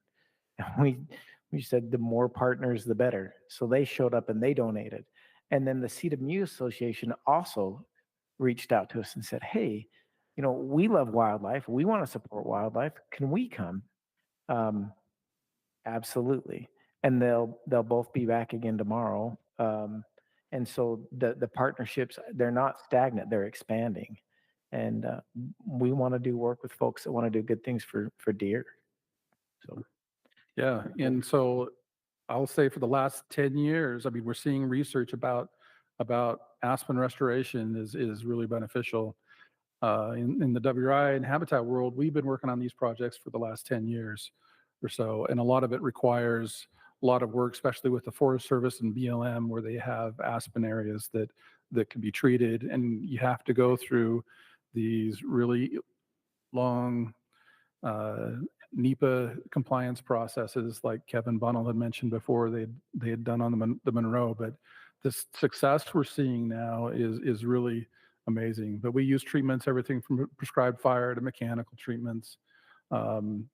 And we said the more partners, the better. So they showed up and they donated. And then the Seed of Muse Association also reached out to us and said, hey, we love wildlife. We want to support wildlife. Can we come? Absolutely. And they'll both be back again tomorrow. And so the partnerships, they're not stagnant, they're expanding. And we want to do work with folks that want to do good things for deer. So Yeah, and so I'll say for the last 10 years, I mean, we're seeing research about aspen restoration is really beneficial. In the WRI and habitat world, we've been working on these projects for the last 10 years or so, and a lot of it requires a lot of work, especially with the Forest Service and BLM, where they have aspen areas that can be treated, and you have to go through these really long NEPA compliance processes like Kevin Bunnell had mentioned before they had done on the Monroe. But the success we're seeing now is really amazing. But we use treatments, everything from prescribed fire to mechanical treatments and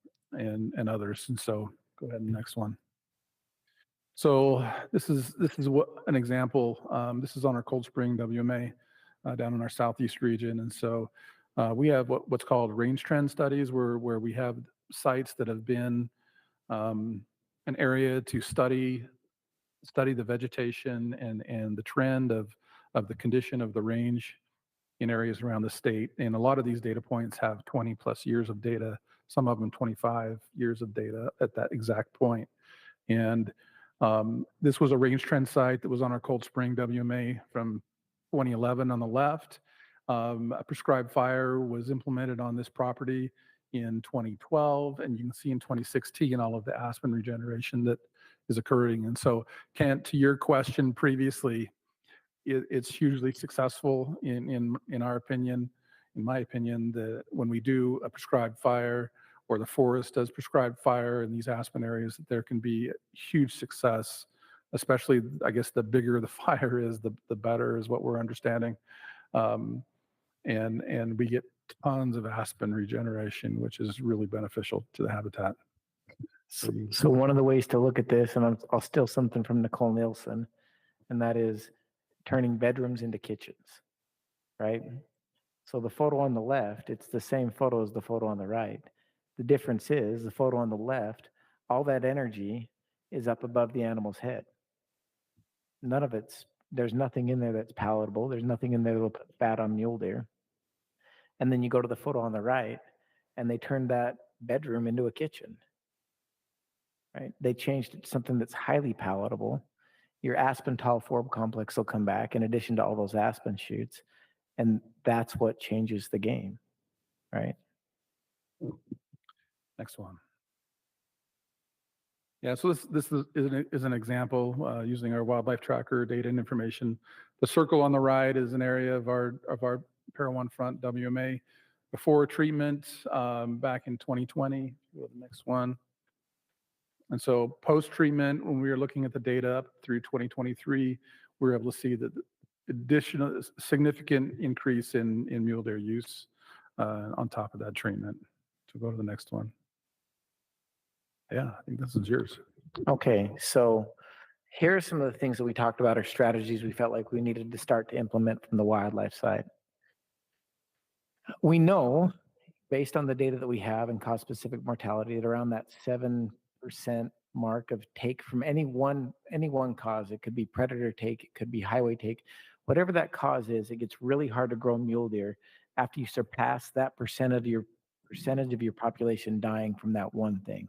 others. And so go ahead and next one. So this is what an example. This is on our Cold Spring WMA down in our southeast region. And so we have what's called range trend studies where we have sites that have been an area to study the vegetation and the trend of the condition of the range in areas around the state. And a lot of these data points have 20 plus years of data, some of them 25 years of data at that exact point. And this was a range trend site that was on our Cold Spring WMA from 2011 on the left. A prescribed fire was implemented on this property in 2012, and you can see in 2016 all of the aspen regeneration that is occurring. And so, Kent, to your question previously, it's hugely successful in our opinion, in my opinion, that when we do a prescribed fire or the forest does prescribed fire in these aspen areas, that there can be huge success, especially, I guess, the bigger the fire is, the better is what we're understanding. And we get tons of aspen regeneration, which is really beneficial to the habitat. So one of the ways to look at this, and I'll steal something from Nicole Nielsen, and that is turning bedrooms into kitchens, right? So the photo on the left, it's the same photo as the photo on the right. The difference is the photo on the left, all that energy is up above the animal's head. There's nothing in there that's palatable. There's nothing in there that'll put fat on mule deer. And then you go to the photo on the right, and they turned that bedroom into a kitchen, right? They changed it to something that's highly palatable. Your aspen tall forb complex will come back in addition to all those aspen shoots. And that's what changes the game, right? Next one. Yeah, so this is an example using our wildlife tracker data and information. The circle on the right is an area of our Para 1 Front WMA before treatment back in 2020. Go to the next one. And so post-treatment, when we were looking at the data up through 2023, we were able to see that additional significant increase in mule deer use on top of that treatment. So go to the next one. Yeah, I think this is yours. Okay, so here are some of the things that we talked about, our strategies we felt like we needed to start to implement from the wildlife side. We know, based on the data that we have in cause-specific mortality, that around that 7% mark of take from any one cause, it could be predator take, it could be highway take, whatever that cause is, it gets really hard to grow mule deer after you surpass that percentage of your population dying from that one thing.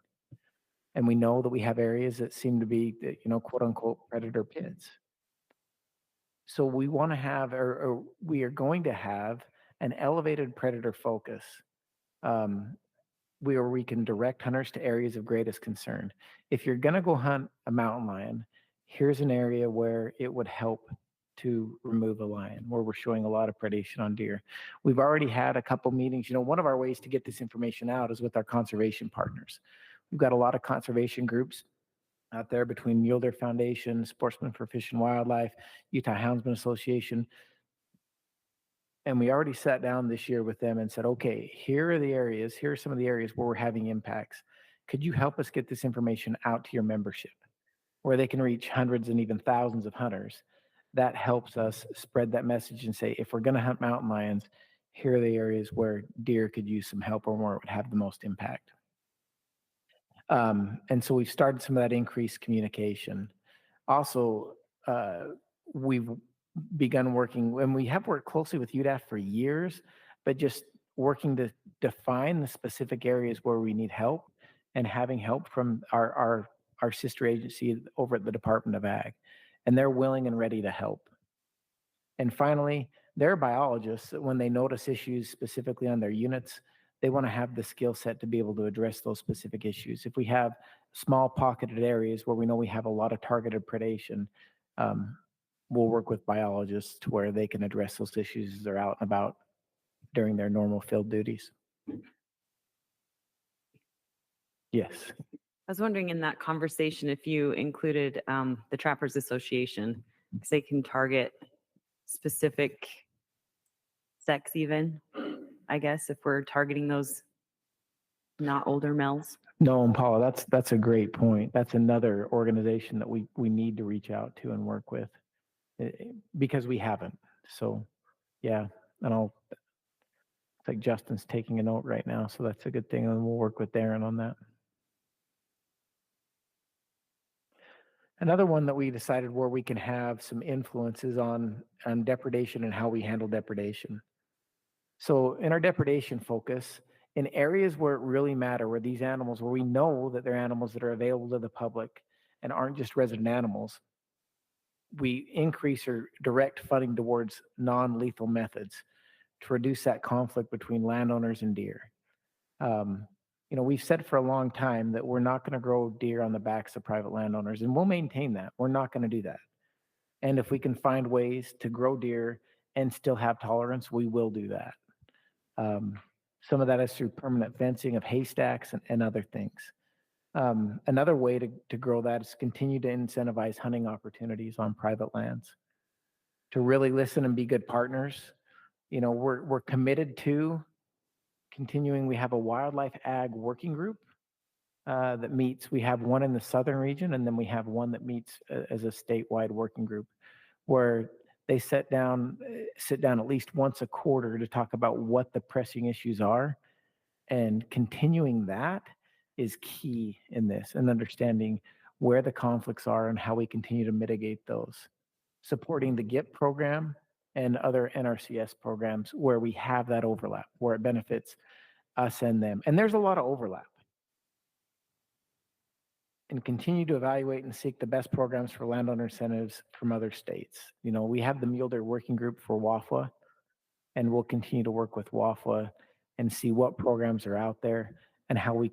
And we know that we have areas that seem to be, quote unquote, predator pits. So we want to have, or we are going to have an elevated predator focus where we can direct hunters to areas of greatest concern. If you're going to go hunt a mountain lion, here's an area where it would help to remove a lion, where we're showing a lot of predation on deer. We've already had a couple meetings. One of our ways to get this information out is with our conservation partners. We've got a lot of conservation groups out there between Mule Deer Foundation, Sportsmen for Fish and Wildlife, Utah Houndsman Association. And we already sat down this year with them and said, okay, here are some of the areas where we're having impacts. Could you help us get this information out to your membership where they can reach hundreds and even thousands of hunters? That helps us spread that message and say, if we're going to hunt mountain lions, here are the areas where deer could use some help or where it would have the most impact. And so we've started some of that increased communication. Also, we've begun working, and we have worked closely with UDAF for years, but just working to define the specific areas where we need help and having help from our sister agency over at the Department of Ag. And they're willing and ready to help. And finally, they're biologists. When they notice issues specifically on their units, they want to have the skill set to be able to address those specific issues. If we have small pocketed areas where we know we have a lot of targeted predation, we'll work with biologists to where they can address those issues as they're out and about during their normal field duties. Yes. I was wondering in that conversation if you included the Trappers Association, because they can target specific sex even, I guess, if we're targeting those not older males. No, and Paula, that's a great point. That's another organization that we need to reach out to and work with because we haven't. So yeah, and it's like Justin's taking a note right now, so that's a good thing, and we'll work with Darren on that. Another one that we decided where we can have some influences on depredation and how we handle depredation. So in our depredation focus, in areas where it really matter, where these animals, where we know that they're animals that are available to the public and aren't just resident animals, we increase or direct funding towards non-lethal methods to reduce that conflict between landowners and deer. You know, we've said for a long time that we're not going to grow deer on the backs of private landowners, and we'll maintain that. We're not going to do that. And if we can find ways to grow deer and still have tolerance, we will do that. Some of that is through permanent fencing of haystacks and other things. Another way to grow that is continue to incentivize hunting opportunities on private lands, to really listen and be good partners. You know, we're committed to continuing. We have a wildlife ag working group that meets. We have one in the southern region, and then we have one that meets as a statewide working group where they sit down at least once a quarter to talk about what the pressing issues are. And continuing that is key in this, and understanding where the conflicts are and how we continue to mitigate those. Supporting the GIP program and other NRCS programs where we have that overlap, where it benefits us and them. And there's a lot of overlap. And continue to evaluate and seek the best programs for landowner incentives from other states. You know, we have the Mule Deer Working Group for WAFLA, and we'll continue to work with WAFLA and see what programs are out there and how we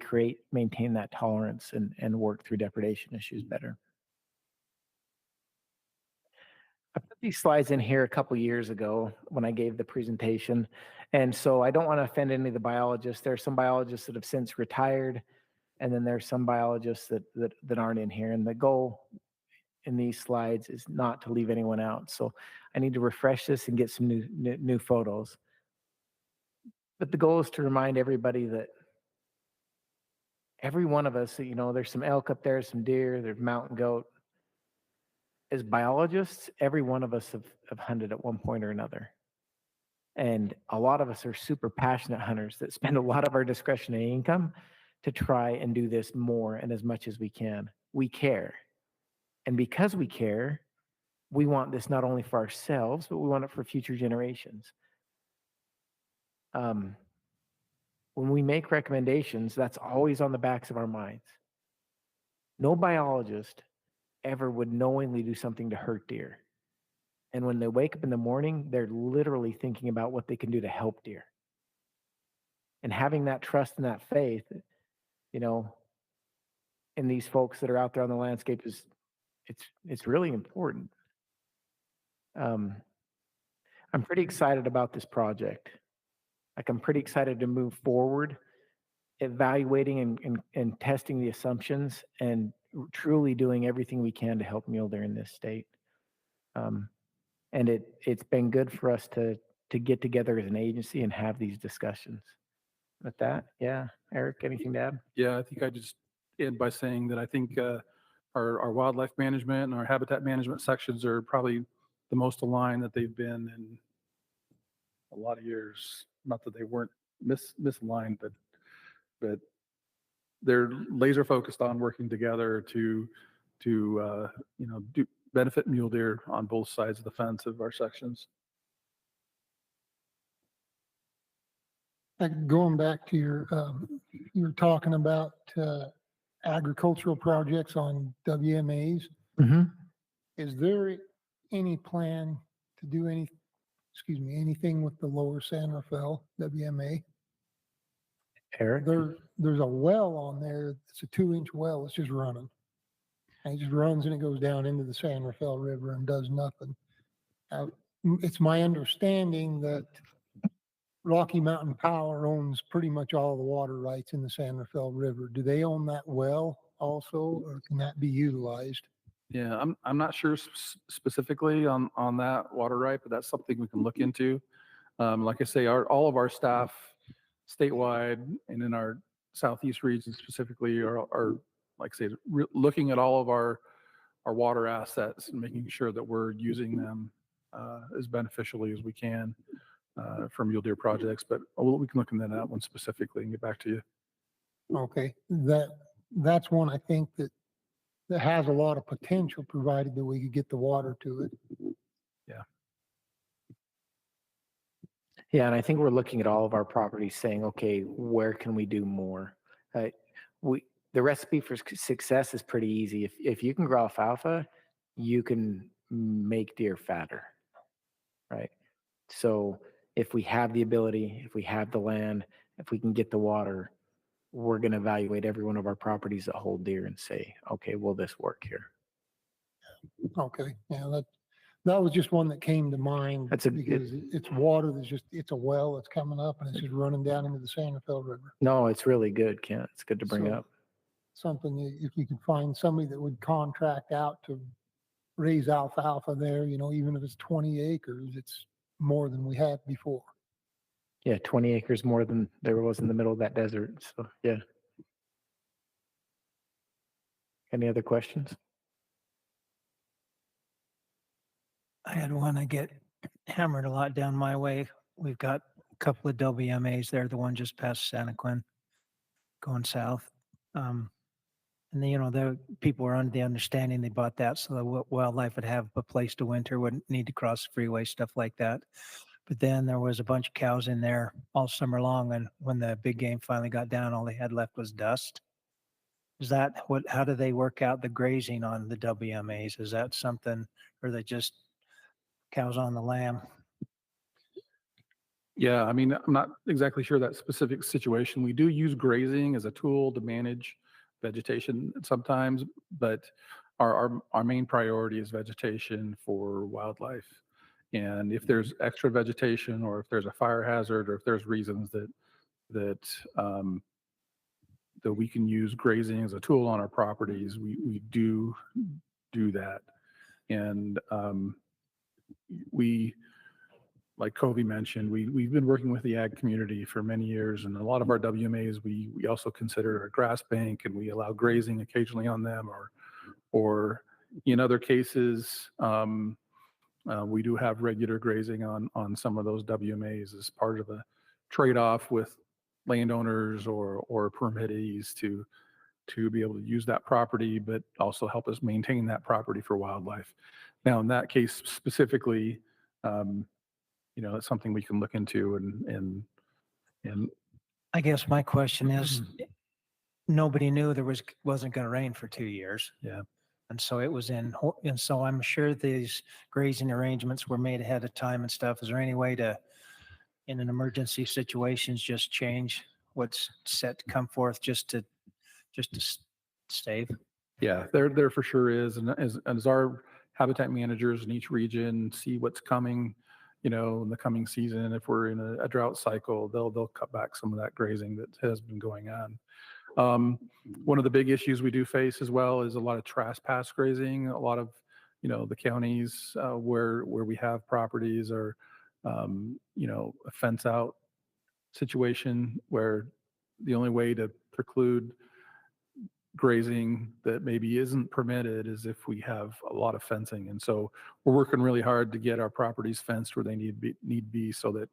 maintain that tolerance and work through depredation issues better. I put these slides in here a couple years ago when I gave the presentation. And so I don't want to offend any of the biologists. There are some biologists that have since retired, and then there's some biologists that aren't in here. And the goal in these slides is not to leave anyone out. So I need to refresh this and get some new photos. But the goal is to remind everybody that every one of us, you know, there's some elk up there, some deer, there's mountain goat. As biologists, every one of us have hunted at one point or another. And a lot of us are super passionate hunters that spend a lot of our discretionary income to try and do this more and as much as we can. We care. And because we care, we want this not only for ourselves, but we want it for future generations. When we make recommendations, that's always on the backs of our minds. No biologist ever would knowingly do something to hurt deer. And when they wake up in the morning, they're literally thinking about what they can do to help deer. And having that trust and that faith, you know, in these folks that are out there on the landscape it's really important. I'm pretty excited about this project. Like, I'm pretty excited to move forward, evaluating and testing the assumptions and truly doing everything we can to help mule deer in this state. And it's been good for us to to get together as an agency and have these discussions. With that, yeah, Eric, anything to add? Yeah, I think I just end by saying that I think our wildlife management and our habitat management sections are probably the most aligned that they've been in a lot of years. Not that they weren't misaligned, but they're laser focused on working together to benefit mule deer on both sides of the fence of our sections. Going back to you were talking about agricultural projects on WMAs. Is there any plan to do anything with the lower San Rafael WMA? Eric? There's a well on there. It's a 2-inch well. It's just running. And it just runs and it goes down into the San Rafael River and does nothing. It's my understanding that Rocky Mountain Power owns pretty much all the water rights in the San Rafael River. Do they own that well also, or can that be utilized? Yeah, I'm not sure specifically on that water right, but that's something we can look into. Like I say, all of our staff statewide and in our southeast region specifically are like I say, looking at all of our water assets and making sure that we're using them as beneficially as we can for mule deer projects. But we can look into that one specifically and get back to you. Okay, that's one I think that has a lot of potential, provided that we could get the water to it. Yeah. Yeah, and I think we're looking at all of our properties saying, okay, where can we do more? The recipe for success is pretty easy. If you can grow alfalfa, you can make deer fatter, right? So if we have the ability, if we have the land, if we can get the water, we're going to evaluate every one of our properties that hold deer and say, okay, will this work here? Okay, yeah, that was just one that came to mind because it's water it's a well that's coming up and it's just running down into the San Rafael River. No, it's really good, Kent. It's good to bring up. Something if you could find somebody that would contract out to raise alfalfa there, even if it's 20 acres, it's more than we had before. Yeah, 20 acres more than there was in the middle of that desert. So, yeah. Any other questions? I had one. I get hammered a lot down my way. We've got a couple of WMAs there, the one just past Santa Quin going south. And then, the people were under the understanding they bought that so the wildlife would have a place to winter, wouldn't need to cross the freeway, stuff like that. But then there was a bunch of cows in there all summer long. And when the big game finally got down, all they had left was dust. Is that how do they work out the grazing on the WMAs? Is that something, or they just cows on the lamb? Yeah, I mean, I'm not exactly sure that specific situation. We do use grazing as a tool to manage vegetation sometimes, but our main priority is vegetation for wildlife. And if there's extra vegetation, or if there's a fire hazard, or if there's reasons that we can use grazing as a tool on our properties, we do that. And like Covey mentioned, we've been working with the ag community for many years, and a lot of our WMAs, we also consider a grass bank, and we allow grazing occasionally on them, or in other cases, we do have regular grazing on some of those WMAs as part of a trade-off with landowners or permittees to be able to use that property, but also help us maintain that property for wildlife. Now, in that case specifically, it's something we can look into and I guess my question is, nobody knew wasn't going to rain for 2 years. Yeah. And so it was and so I'm sure these grazing arrangements were made ahead of time and stuff. Is there any way to, in an emergency situations, just change what's set to come forth just to save? Yeah, there for sure is. And as our habitat managers in each region see what's coming, in the coming season, if we're in a drought cycle, they'll cut back some of that grazing that has been going on. One of the big issues we do face as well is a lot of trespass grazing. A lot of, the counties where we have properties are a fence out situation where the only way to preclude grazing that maybe isn't permitted is if we have a lot of fencing. And so we're working really hard to get our properties fenced where they need be so that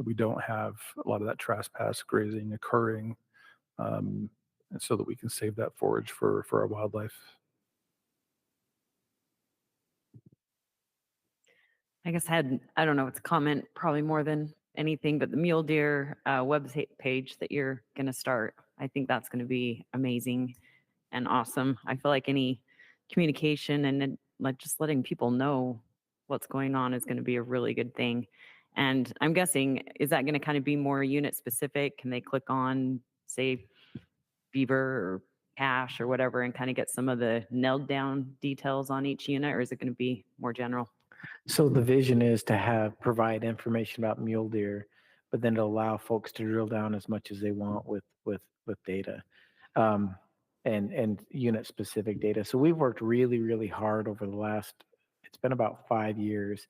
we don't have a lot of that trespass grazing occurring, and so that we can save that forage for our wildlife. I guess I don't know, it's a comment probably more than anything, but the Mule Deer web page that you're going to start, I think that's going to be amazing and awesome. I feel like any communication and then, like, just letting people know what's going on is going to be a really good thing. And I'm guessing, is that going to kind of be more unit specific? Can they click on, say, beaver or cash or whatever and kind of get some of the nailed down details on each unit, or is it going to be more general? So the vision is to provide information about mule deer, but then to allow folks to drill down as much as they want with data, and unit specific data. So we've worked really, really hard over the last, it's been about 5 years,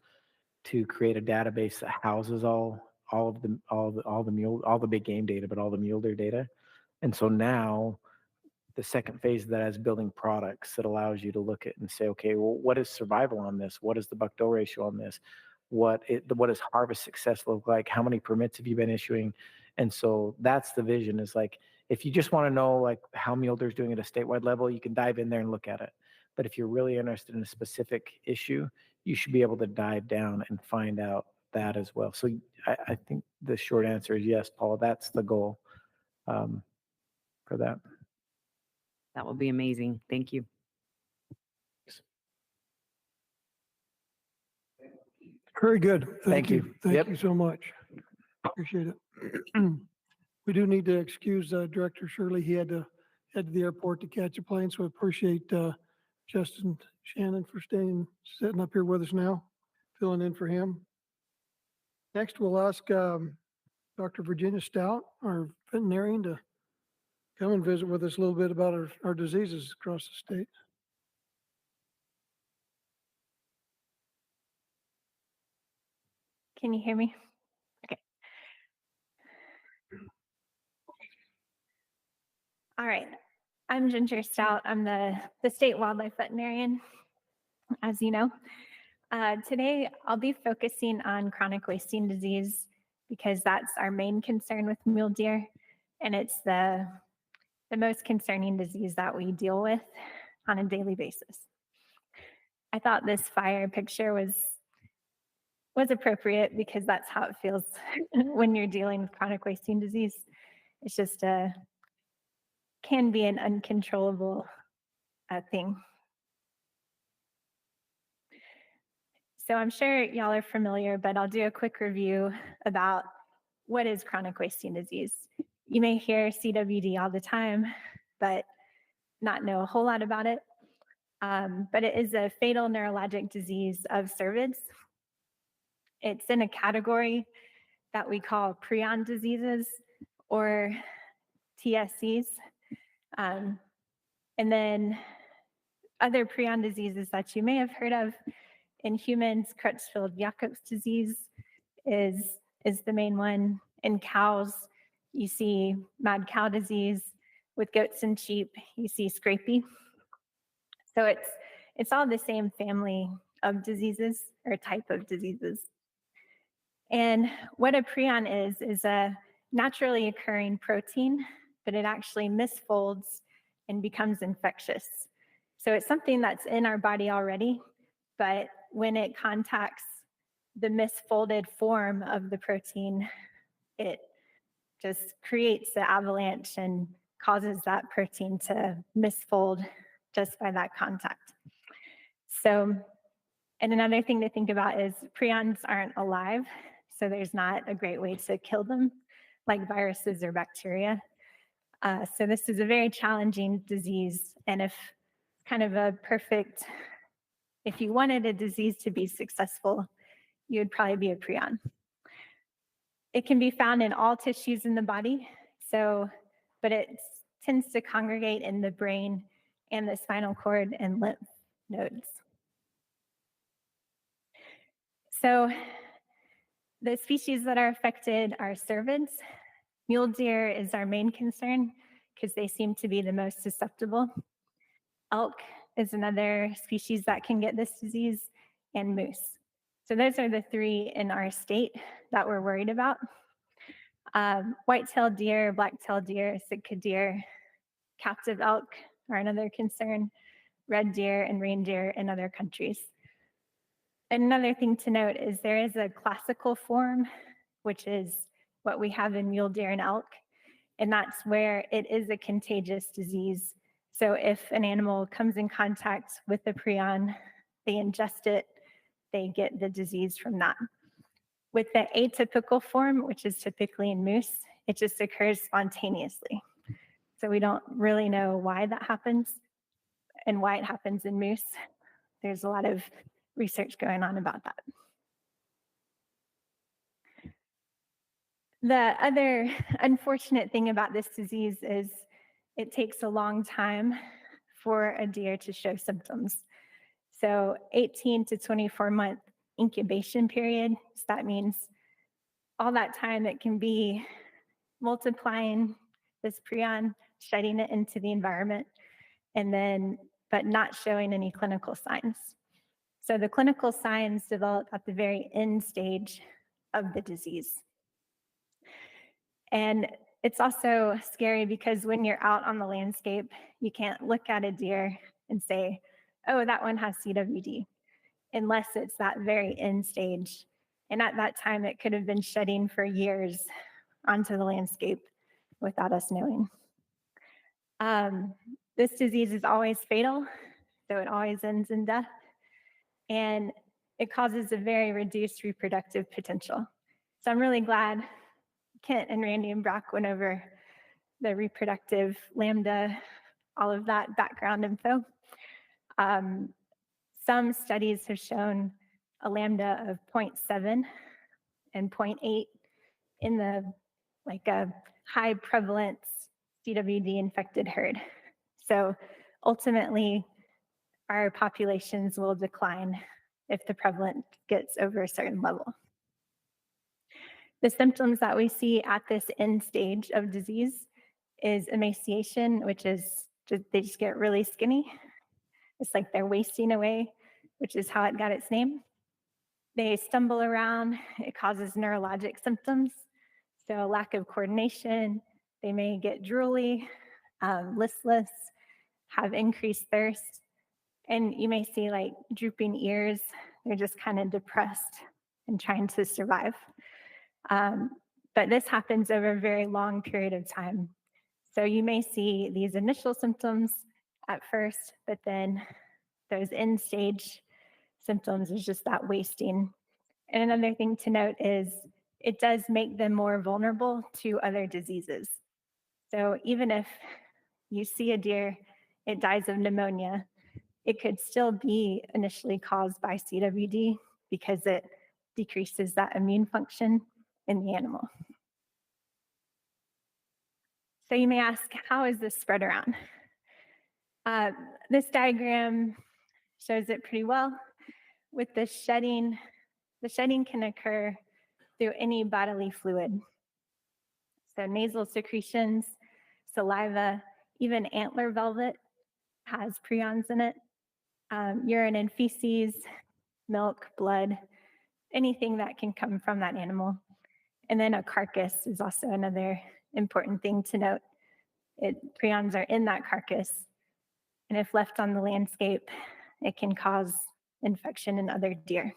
to create a database that houses all the big game data, but all the mule deer data. And so now the second phase of that is building products that allows you to look at and say, okay, well, what is survival on this? What is the buck-to-doe ratio on this? What does harvest success look like? How many permits have you been issuing? And so that's the vision, is like, if you just want to know like how mule deer is doing at a statewide level, you can dive in there and look at it. But if you're really interested in a specific issue, you should be able to dive down and find out that as well. So I think the short answer is yes, Paul, that's the goal for that. That will be amazing. Thank you. Very good. Thank you. Thank Yep. you so much. Appreciate it. We do need to excuse Director Shirley. He had to head to the airport to catch a plane, so I appreciate Justin Shannon for sitting up here with us now, filling in for him. Next, we'll ask Dr. Virginia Stout, our veterinarian, to come and visit with us a little bit about our diseases across the state. Can you hear me? Okay. All right. I'm Ginger Stout. I'm the state wildlife veterinarian, as you know. Today, I'll be focusing on chronic wasting disease because that's our main concern with mule deer, and it's the most concerning disease that we deal with on a daily basis. I thought this fire picture was appropriate because that's how it feels when you're dealing with chronic wasting disease. It's just can be an uncontrollable thing. So I'm sure y'all are familiar, but I'll do a quick review about what is chronic wasting disease. You may hear CWD all the time, but not know a whole lot about it. But it is a fatal neurologic disease of cervids. It's in a category that we call prion diseases, or TSCs. And then other prion diseases that you may have heard of in humans, Creutzfeldt-Jakob's disease is the main one. In cows, you see mad cow disease. With goats and sheep, you see scrapie. So it's all the same family of diseases or type of diseases. And what a prion is a naturally occurring protein, but it actually misfolds and becomes infectious. So it's something that's in our body already, but when it contacts the misfolded form of the protein, it just creates the avalanche and causes that protein to misfold just by that contact. So, and another thing to think about is prions aren't alive, so there's not a great way to kill them like viruses or bacteria. So this is a very challenging disease, and if you wanted a disease to be successful, you would probably be a prion. It can be found in all tissues in the body, but it tends to congregate in the brain and the spinal cord and lymph nodes. So The species that are affected are cervids. Mule deer is our main concern because they seem to be the most susceptible. Elk is another species that can get this disease, and moose. So those are the three in our state that we're worried about. White-tailed deer, black-tailed deer, Sitka deer, captive elk are another concern, red deer and reindeer in other countries. Another thing to note is there is a classical form, which is what we have in mule deer and elk, and that's where it is a contagious disease. So if an animal comes in contact with the prion, they ingest it, they get the disease from that. With the atypical form, which is typically in moose, it just occurs spontaneously. So we don't really know why that happens and why it happens in moose. There's a lot of research going on about that. The other unfortunate thing about this disease is it takes a long time for a deer to show symptoms. So 18 to 24 month incubation period. So that means all that time it can be multiplying this prion, shedding it into the environment, and then, but not showing any clinical signs. So the clinical signs develop at the very end stage of the disease. And it's also scary because when you're out on the landscape, you can't look at a deer and say, oh, that one has CWD, unless it's that very end stage. And at that time, it could have been shedding for years onto the landscape without us knowing. This disease is always fatal, so it always ends in death. And it causes a very reduced reproductive potential. So I'm really glad Kent and Randy and Brock went over the reproductive lambda, all of that background info. Some studies have shown a lambda of 0.7 and 0.8 in the like a high prevalence CWD infected herd. So ultimately, our populations will decline if the prevalence gets over a certain level. The symptoms that we see at this end stage of disease is emaciation, which is they just get really skinny. It's like they're wasting away, which is how it got its name. They stumble around. It causes neurologic symptoms. So lack of coordination. They may get drooly, listless, have increased thirst. And you may see like drooping ears. They're just kind of depressed and trying to survive. But this happens over a very long period of time. So you may see these initial symptoms at first, but then those end stage symptoms is just that wasting. And another thing to note is it does make them more vulnerable to other diseases. So even if you see a deer, it dies of pneumonia, it could still be initially caused by CWD because it decreases that immune function in the animal. So you may ask, how is this spread around? This diagram shows it pretty well. With the shedding can occur through any bodily fluid. So nasal secretions, saliva, even antler velvet has prions in it. Urine and feces, milk, blood, anything that can come from that animal. And then a carcass is also another important thing to note. Prions are in that carcass, and if left on the landscape, it can cause infection in other deer.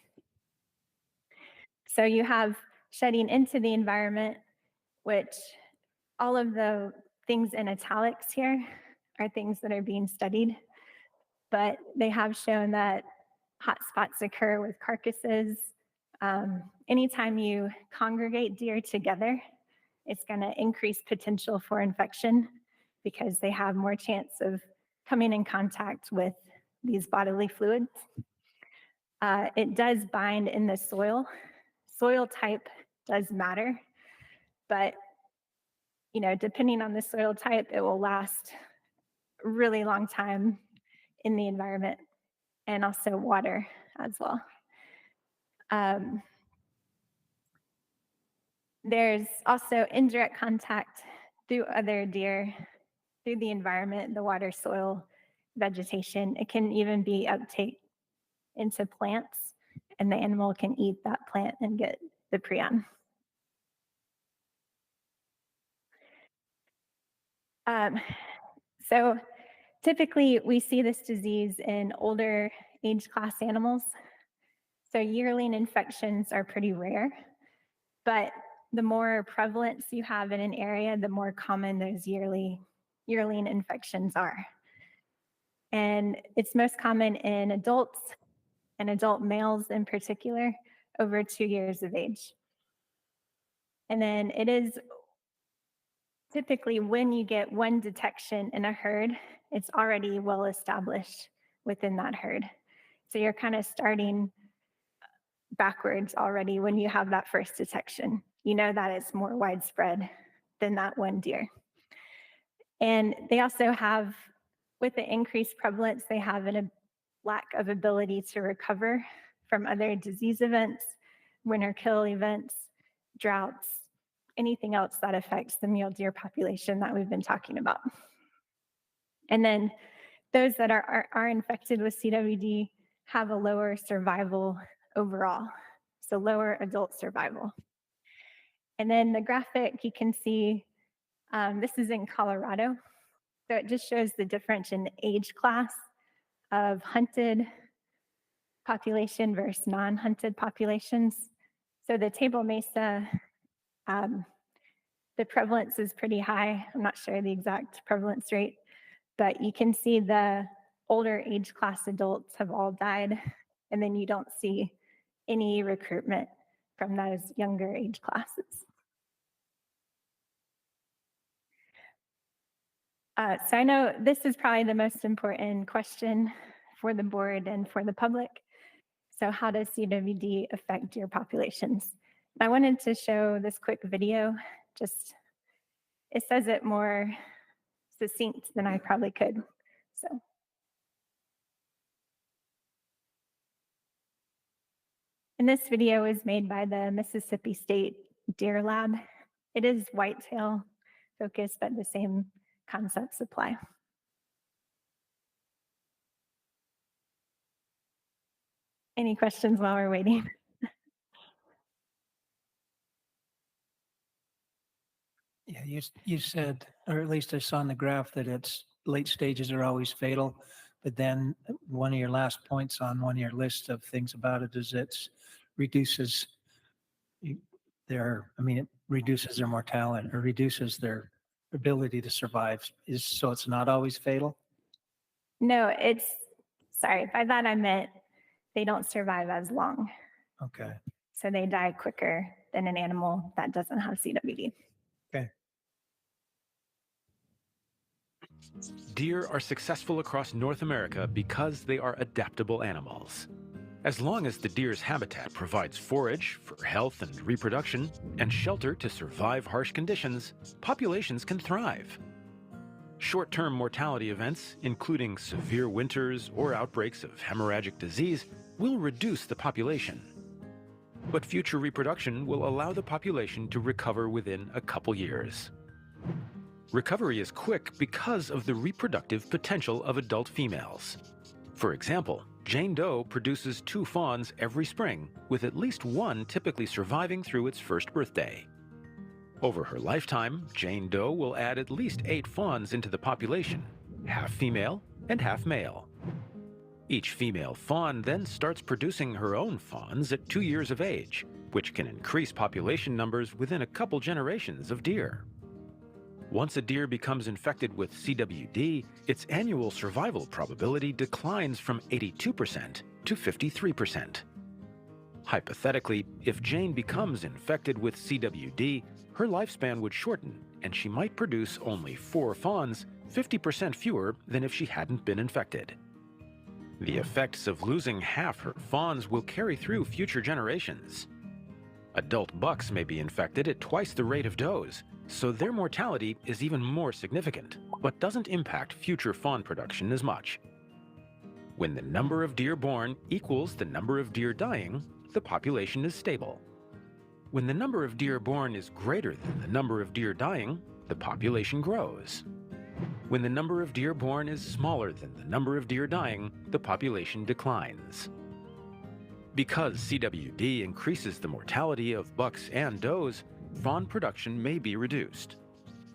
So you have shedding into the environment, which all of the things in italics here are things that are being studied, but they have shown that hotspots occur with carcasses. Anytime you congregate deer together, it's going to increase potential for infection because they have more chance of coming in contact with these bodily fluids. It does bind in the soil. Soil type does matter, but depending on the soil type, it will last a really long time in the environment, and also water as well. There's also indirect contact through other deer, through the environment, the water, soil, vegetation. It can even be uptake into plants, and the animal can eat that plant and get the prion. So typically we see this disease in older age class animals. So yearling infections are pretty rare, but the more prevalence you have in an area, the more common those yearling infections are. And it's most common in adults and adult males in particular, over 2 years of age. And then it is typically when you get one detection in a herd, it's already well established within that herd. So you're kind of starting backwards already when you have that first detection. You know that it's more widespread than that one deer. And they also have, with the increased prevalence, they have a lack of ability to recover from other disease events, winter kill events, droughts, anything else that affects the mule deer population that we've been talking about. And then those that are infected with CWD have a lower survival overall, so lower adult survival. And then the graphic, you can see, this is in Colorado. So it just shows the difference in age class of hunted population versus non-hunted populations. So the Table Mesa, the prevalence is pretty high. I'm not sure the exact prevalence rate, but you can see the older age class adults have all died, and then you don't see any recruitment from those younger age classes. So I know this is probably the most important question for the board and for the public. So how does CWD affect deer populations? I wanted to show this quick video. Just, it says it more succinct than I probably could. So. And this video was made by the Mississippi State Deer Lab. It is whitetail focused, but the same concepts apply. Any questions while we're waiting? Yeah, you said, or at least I saw in the graph, that it's late stages are always fatal. But then one of your last points on one of your list of things about it is it reduces their, it reduces their mortality or reduces their ability to survive. So it's not always fatal? No, sorry, by that I meant they don't survive as long. Okay. So they die quicker than an animal that doesn't have CWD. Okay. Deer are successful across North America because they are adaptable animals. As long as the deer's habitat provides forage for health and reproduction and shelter to survive harsh conditions, populations can thrive. Short-term mortality events, including severe winters or outbreaks of hemorrhagic disease, will reduce the population. But future reproduction will allow the population to recover within a couple years. Recovery is quick because of the reproductive potential of adult females. For example, Jane Doe produces 2 fawns every spring, with at least one typically surviving through its first birthday. Over her lifetime, Jane Doe will add at least 8 fawns into the population, half female and half male. Each female fawn then starts producing her own fawns at 2 years of age, which can increase population numbers within a couple generations of deer. Once a deer becomes infected with CWD, its annual survival probability declines from 82% to 53%. Hypothetically, if Jane becomes infected with CWD, her lifespan would shorten, and she might produce only 4 fawns, 50% fewer than if she hadn't been infected. The effects of losing half her fawns will carry through future generations. Adult bucks may be infected at twice the rate of does, so their mortality is even more significant, but doesn't impact future fawn production as much. When the number of deer born equals the number of deer dying, the population is stable. When the number of deer born is greater than the number of deer dying, the population grows. When the number of deer born is smaller than the number of deer dying, the population declines. Because CWD increases the mortality of bucks and does, fawn production may be reduced.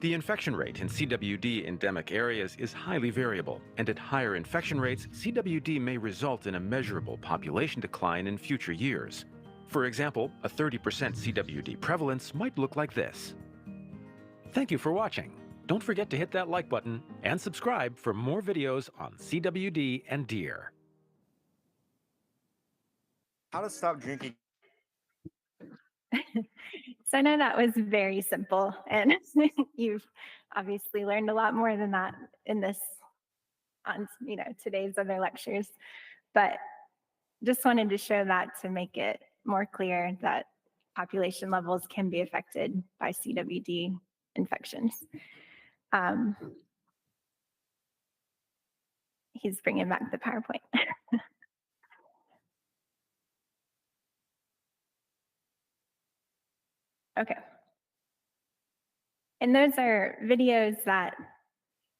The infection rate in CWD endemic areas is highly variable, and at higher infection rates, CWD may result in a measurable population decline in future years. For example, a 30% CWD prevalence might look like this. Thank you for watching. Don't forget to hit that like button and subscribe for more videos on CWD and deer. How to stop drinking. So I know that was very simple, and you've obviously learned a lot more than that in this, on today's other lectures. But just wanted to show that to make it more clear that population levels can be affected by CWD infections. He's bringing back the PowerPoint. Okay. And those are videos that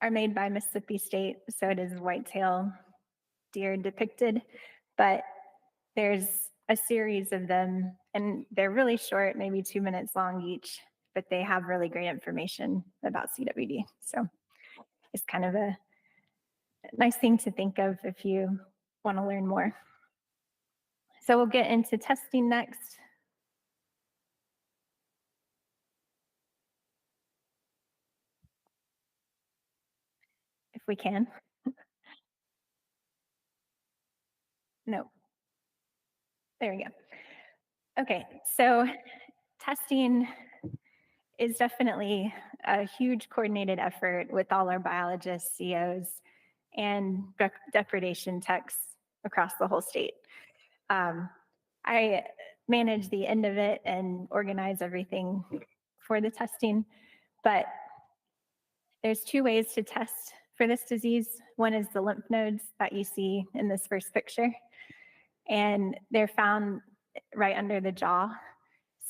are made by Mississippi State, so it is whitetail deer depicted, but there's a series of them, and they're really short, maybe 2 minutes long each, but they have really great information about CWD. So it's kind of a nice thing to think of if you want to learn more. So we'll get into testing next. If we can. No. There we go. Okay, so testing is definitely a huge coordinated effort with all our biologists, COs, and depredation techs across the whole state. I manage the end of it and organize everything for the testing, but there's two ways to test for this disease. One is the lymph nodes that you see in this first picture, and they're found right under the jaw.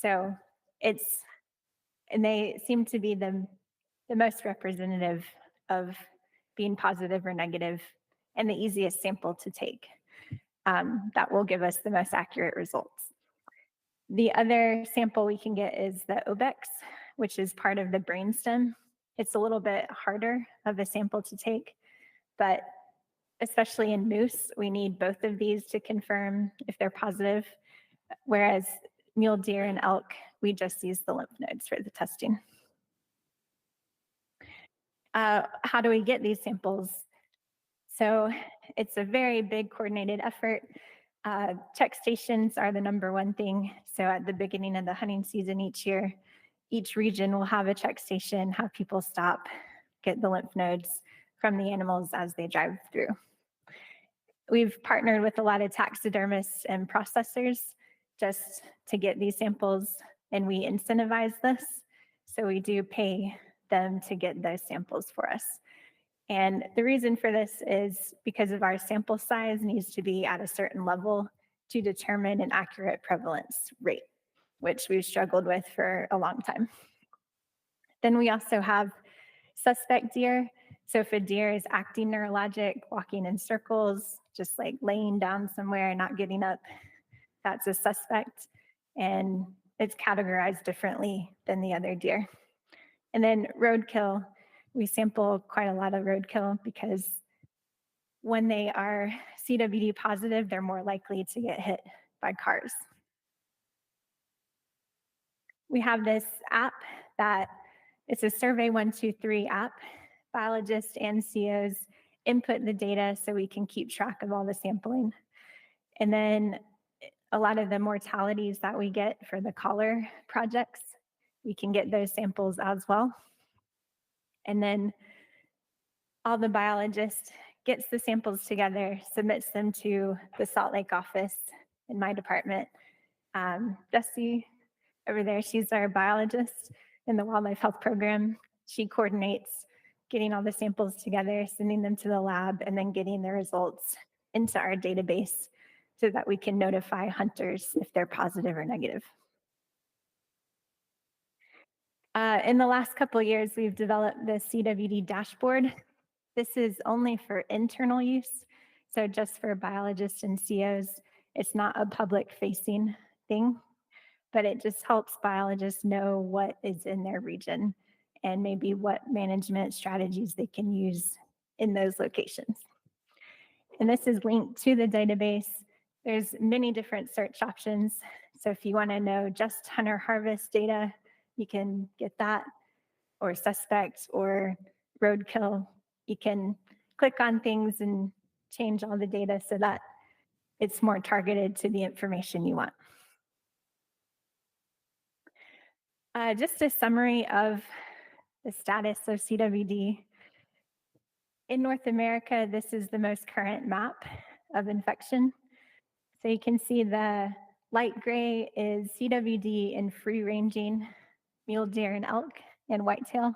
So and they seem to be the most representative of being positive or negative and the easiest sample to take. That will give us the most accurate results. The other sample we can get is the obex, which is part of the brainstem. It's a little bit harder of a sample to take, but especially in moose, we need both of these to confirm if they're positive, whereas mule deer and elk, we just use the lymph nodes for the testing. How do we get these samples? So it's a very big coordinated effort. Check stations are the #1 thing. So at the beginning of the hunting season each year, each region will have a check station, have people stop, get the lymph nodes from the animals as they drive through. We've partnered with a lot of taxidermists and processors just to get these samples, and we incentivize this. So we do pay them to get those samples for us. And the reason for this is because of our sample size needs to be at a certain level to determine an accurate prevalence rate, which we've struggled with for a long time. Then we also have suspect deer. So if a deer is acting neurologic, walking in circles, just like laying down somewhere, not getting up, that's a suspect. And it's categorized differently than the other deer. And then roadkill, we sample quite a lot of roadkill because when they are CWD positive, they're more likely to get hit by cars. We have this app that it's a Survey 123 app. Biologists and COs input the data so we can keep track of all the sampling. And then a lot of the mortalities that we get for the collar projects, we can get those samples as well. And then all the biologists gets the samples together, submits them to the Salt Lake office in my department. Jessie over there, she's our biologist in the wildlife health program. She coordinates getting all the samples together, sending them to the lab, and then getting the results into our database so that we can notify hunters if they're positive or negative. In the last couple of years, we've developed the CWD dashboard. This is only for internal use, so just for biologists and COs. It's not a public-facing thing, but it just helps biologists know what is in their region and maybe what management strategies they can use in those locations. And this is linked to the database. There's many different search options. So if you want to know just hunter harvest data, you can get that, or suspect or roadkill. You can click on things and change all the data so that it's more targeted to the information you want. Just a summary of the status of CWD. In North America, this is the most current map of infection. So you can see the light gray is CWD in free-ranging mule deer and elk and whitetail.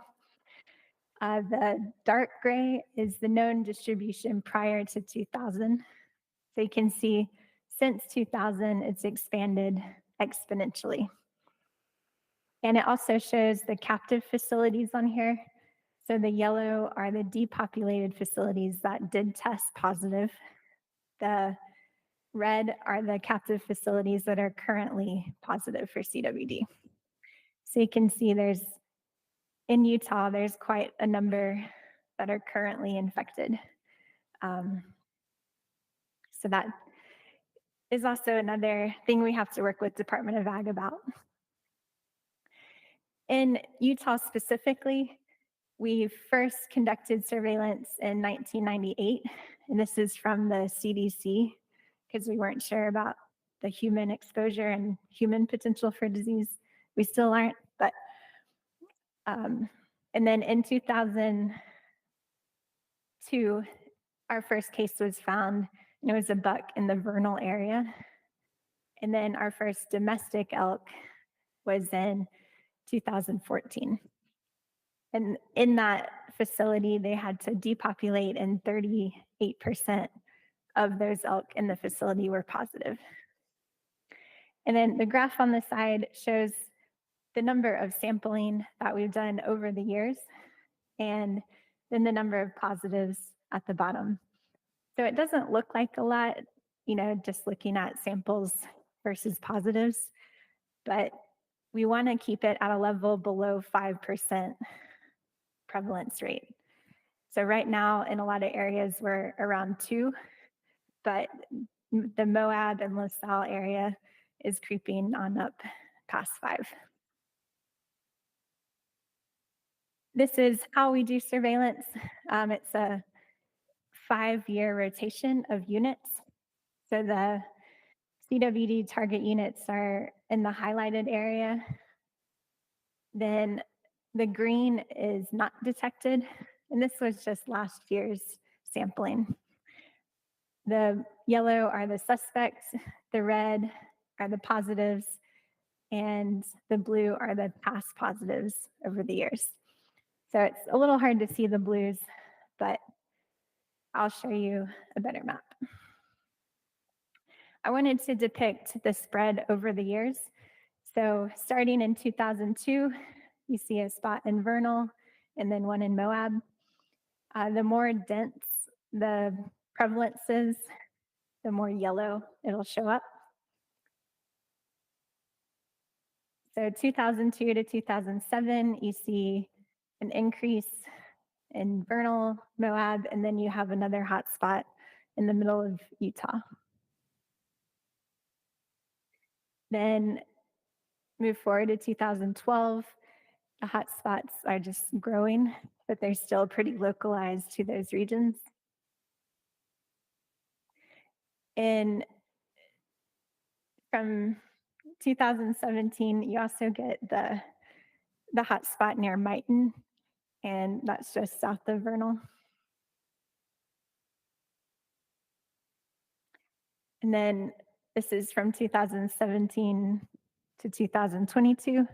The dark gray is the known distribution prior to 2000. So you can see since 2000, it's expanded exponentially. And it also shows the captive facilities on here. So the yellow are the depopulated facilities that did test positive. The red are the captive facilities that are currently positive for CWD. So you can see in Utah, there's quite a number that are currently infected. So that is also another thing we have to work with Department of Ag about. In Utah specifically, we first conducted surveillance in 1998, and this is from the CDC because we weren't sure about the human exposure and human potential for disease. We still aren't, but and then in 2002, our first case was found, and it was a buck in the vernal area. And then our first domestic elk was in 2014. And in that facility, they had to depopulate, and 38% of those elk in the facility were positive. And then the graph on the side shows the number of sampling that we've done over the years, and then the number of positives at the bottom. So it doesn't look like a lot, just looking at samples versus positives, but we want to keep it at a level below 5% prevalence rate. So right now, in a lot of areas, we're around 2, but the Moab and LaSalle area is creeping on up past 5. This is how we do surveillance. It's a 5-year rotation of units. So the CWD target units are in the highlighted area. Then the green is not detected, and this was just last year's sampling. The yellow are the suspects, the red are the positives, and the blue are the past positives over the years. So it's a little hard to see the blues, but I'll show you a better map. I wanted to depict the spread over the years. So starting in 2002, you see a spot in vernal and then one in Moab. The more dense the prevalence is, the more yellow it'll show up. So 2002 to 2007, you see an increase in vernal, Moab, and then you have another hot spot in the middle of Utah. Then move forward to 2012, the hot spots are just growing, but they're still pretty localized to those regions. And from 2017, you also get the hot spot near Mighton, and that's just south of vernal. And then this is from 2017 to 2022.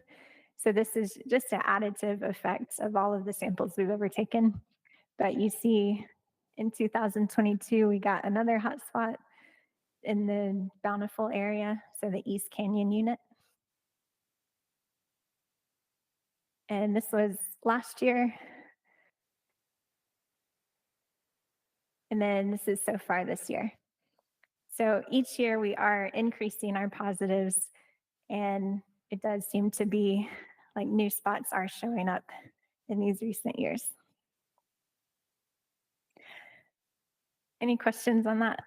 So this is just an additive effect of all of the samples we've ever taken. But you see in 2022, we got another hotspot in the Bountiful area, so the East Canyon unit. And this was last year. And then this is so far this year. So each year we are increasing our positives, and it does seem to be like new spots are showing up in these recent years. Any questions on that?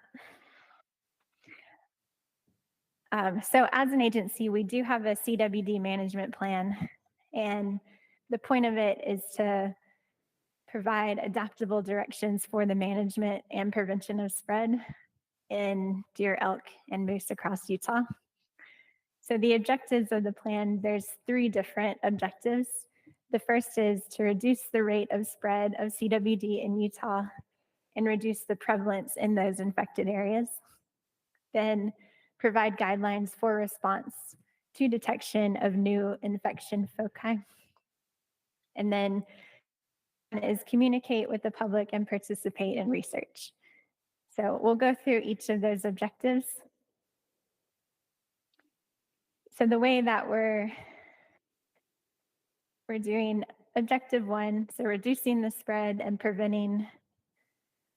So as an agency, we do have a CWD management plan, and the point of it is to provide adaptable directions for the management and prevention of spread in deer, elk, and moose across Utah. So the objectives of the plan, there's 3 different objectives. The first is to reduce the rate of spread of CWD in Utah and reduce the prevalence in those infected areas. Then provide guidelines for response to detection of new infection foci. And then is communicate with the public and participate in research. So we'll go through each of those objectives. So the way that we're doing objective 1, so reducing the spread and preventing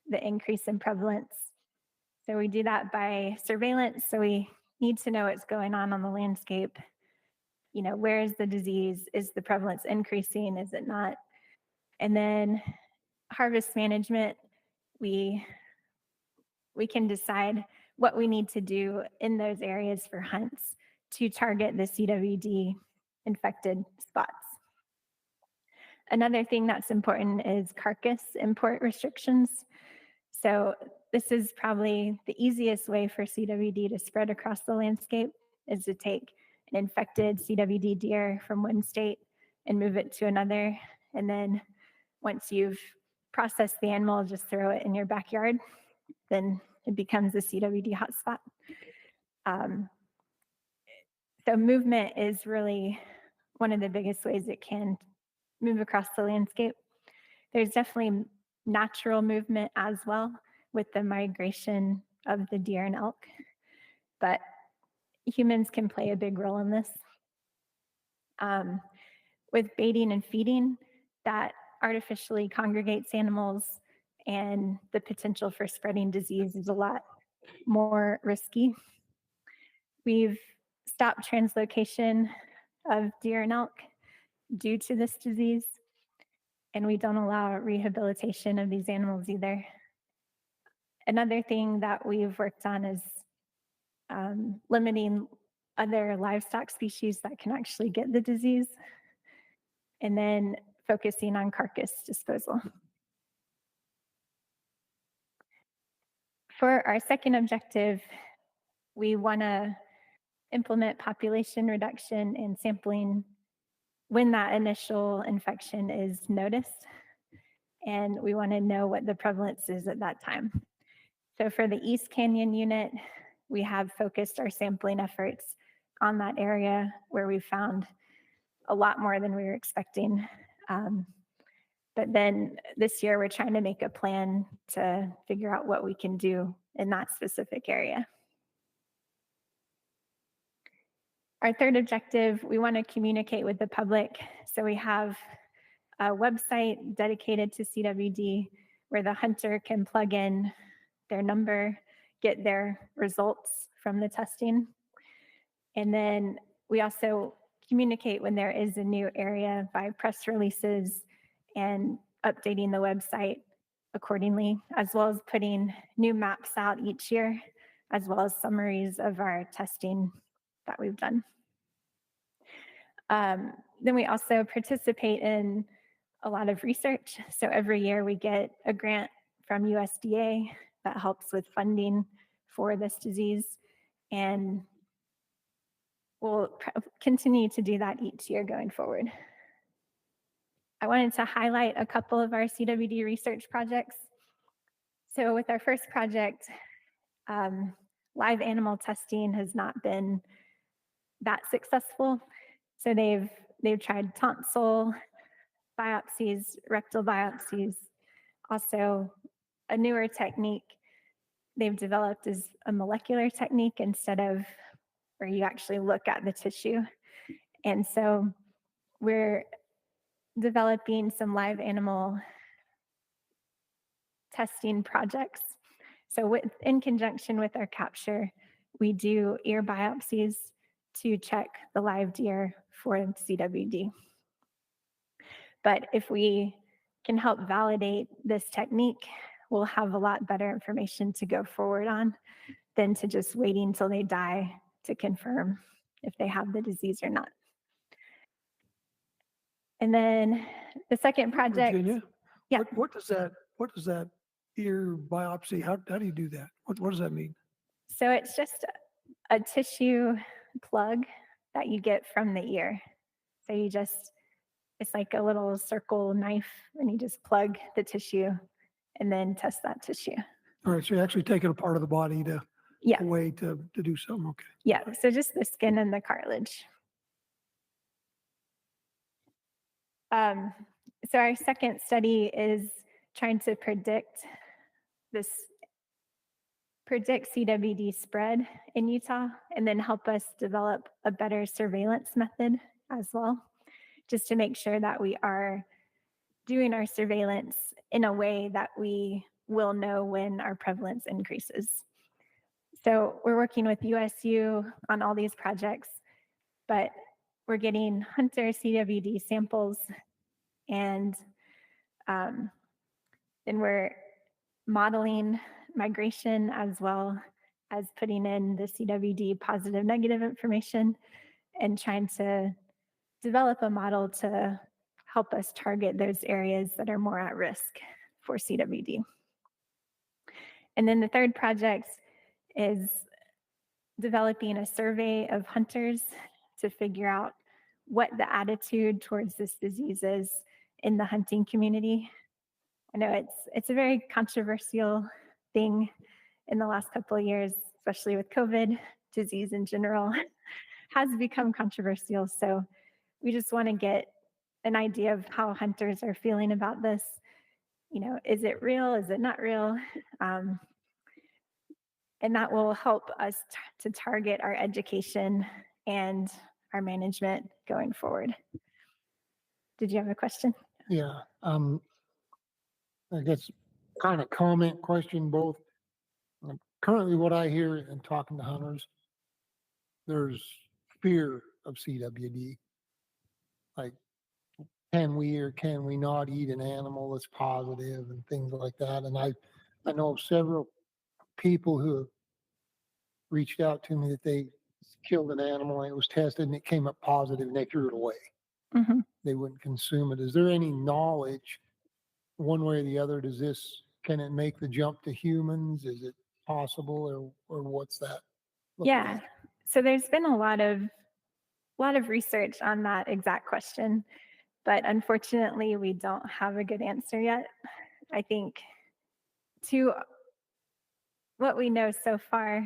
the increase in prevalence. So we do that by surveillance. So we need to know what's going on the landscape. You know, where is the disease? Is the prevalence increasing? Is it not? And then harvest management, we can decide what we need to do in those areas for hunts to target the CWD infected spots. Another thing that's important is carcass import restrictions. So this is probably the easiest way for CWD to spread across the landscape, is to take an infected CWD deer from one state and move it to another. And then once you've processed the animal, just throw it in your backyard, then it becomes a CWD hotspot. So movement is really one of the biggest ways it can move across the landscape. There's definitely natural movement as well with the migration of the deer and elk, but humans can play a big role in this. With baiting and feeding, that artificially congregates animals, and the potential for spreading disease is a lot more risky. We've stopped translocation of deer and elk due to this disease, and we don't allow rehabilitation of these animals either. Another thing that we've worked on is limiting other livestock species that can actually get the disease, and then focusing on carcass disposal. For our second objective, we want to implement population reduction and sampling when that initial infection is noticed, and we want to know what the prevalence is at that time. So for the East Canyon unit, we have focused our sampling efforts on that area where we found a lot more than we were expecting. But then this year, we're trying to make a plan to figure out what we can do in that specific area. Our third objective, we want to communicate with the public. So we have a website dedicated to CWD where the hunter can plug in their number, get their results from the testing. And then we also communicate when there is a new area by press releases and updating the website accordingly, as well as putting new maps out each year, as well as summaries of our testing that we've done. Then we also participate in a lot of research. So every year we get a grant from USDA that helps with funding for this disease, and we'll continue to do that each year going forward. I wanted to highlight a couple of our CWD research projects. So with our first project, live animal testing has not been that successful. So they've tried tonsil biopsies, rectal biopsies. Also, a newer technique they've developed is a molecular technique instead of where you actually look at the tissue. And so we're developing some live animal testing projects. So in conjunction with our capture, we do ear biopsies to check the live deer for CWD. But if we can help validate this technique, we'll have a lot better information to go forward on than to just waiting until they die to confirm if they have the disease or not. And then the second project. Virginia, yeah. what does that ear biopsy, how do you do that? What does that mean? So it's just a tissue plug that you get from the ear. So it's like a little circle knife, and you just plug the tissue and then test that tissue. All right, so you're actually taking a part of the body Yeah. away to do something, okay. Yeah, so just the skin and the cartilage. So our second study is trying to predict CWD spread in Utah, and then help us develop a better surveillance method as well, just to make sure that we are doing our surveillance in a way that we will know when our prevalence increases. So we're working with USU on all these projects, but we're getting hunter CWD samples, and then we're modeling migration as well as putting in the CWD positive negative information and trying to develop a model to help us target those areas that are more at risk for CWD. And then the third project is developing a survey of hunters to figure out what the attitude towards this disease is in the hunting community. I know it's a very controversial thing in the last couple of years, especially with COVID. Disease in general has become controversial. So we just want to get an idea of how hunters are feeling about this. Is it real? Is it not real? And that will help us to target our education and our management going forward. Did you have a question? Yeah, I guess kind of comment, question both. Currently, what I hear in talking to hunters, there's fear of CWD. Like, can we or can we not eat an animal that's positive and things like that? And I know of several people who have reached out to me that they killed an animal and it was tested and it came up positive and they threw it away. Mm-hmm. They wouldn't consume it. Is there any knowledge one way or the other? Can it make the jump to humans? Is it possible, or what's that? Yeah. So there's been a lot of research on that exact question, but unfortunately we don't have a good answer yet. I think to what we know so far,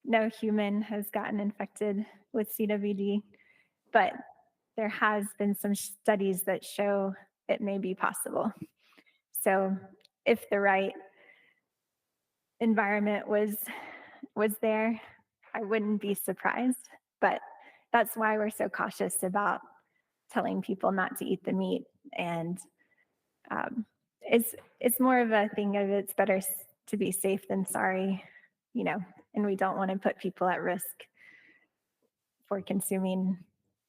no human has gotten infected with CWD, but there has been some studies that show it may be possible. So if the right environment was there, I wouldn't be surprised. But that's why we're so cautious about telling people not to eat the meat. And it's more of a thing of it's better to be safe than sorry, and we don't want to put people at risk for consuming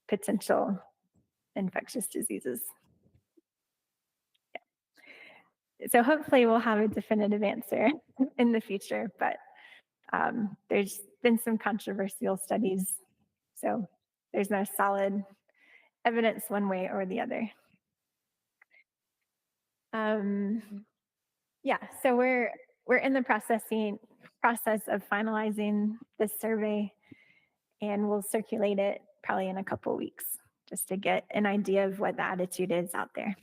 potential infectious diseases. So hopefully we'll have a definitive answer in the future, but there's been some controversial studies, so there's no solid evidence one way or the other. Yeah, so we're in the process of finalizing this survey, and we'll circulate it probably in a couple weeks just to get an idea of what the attitude is out there.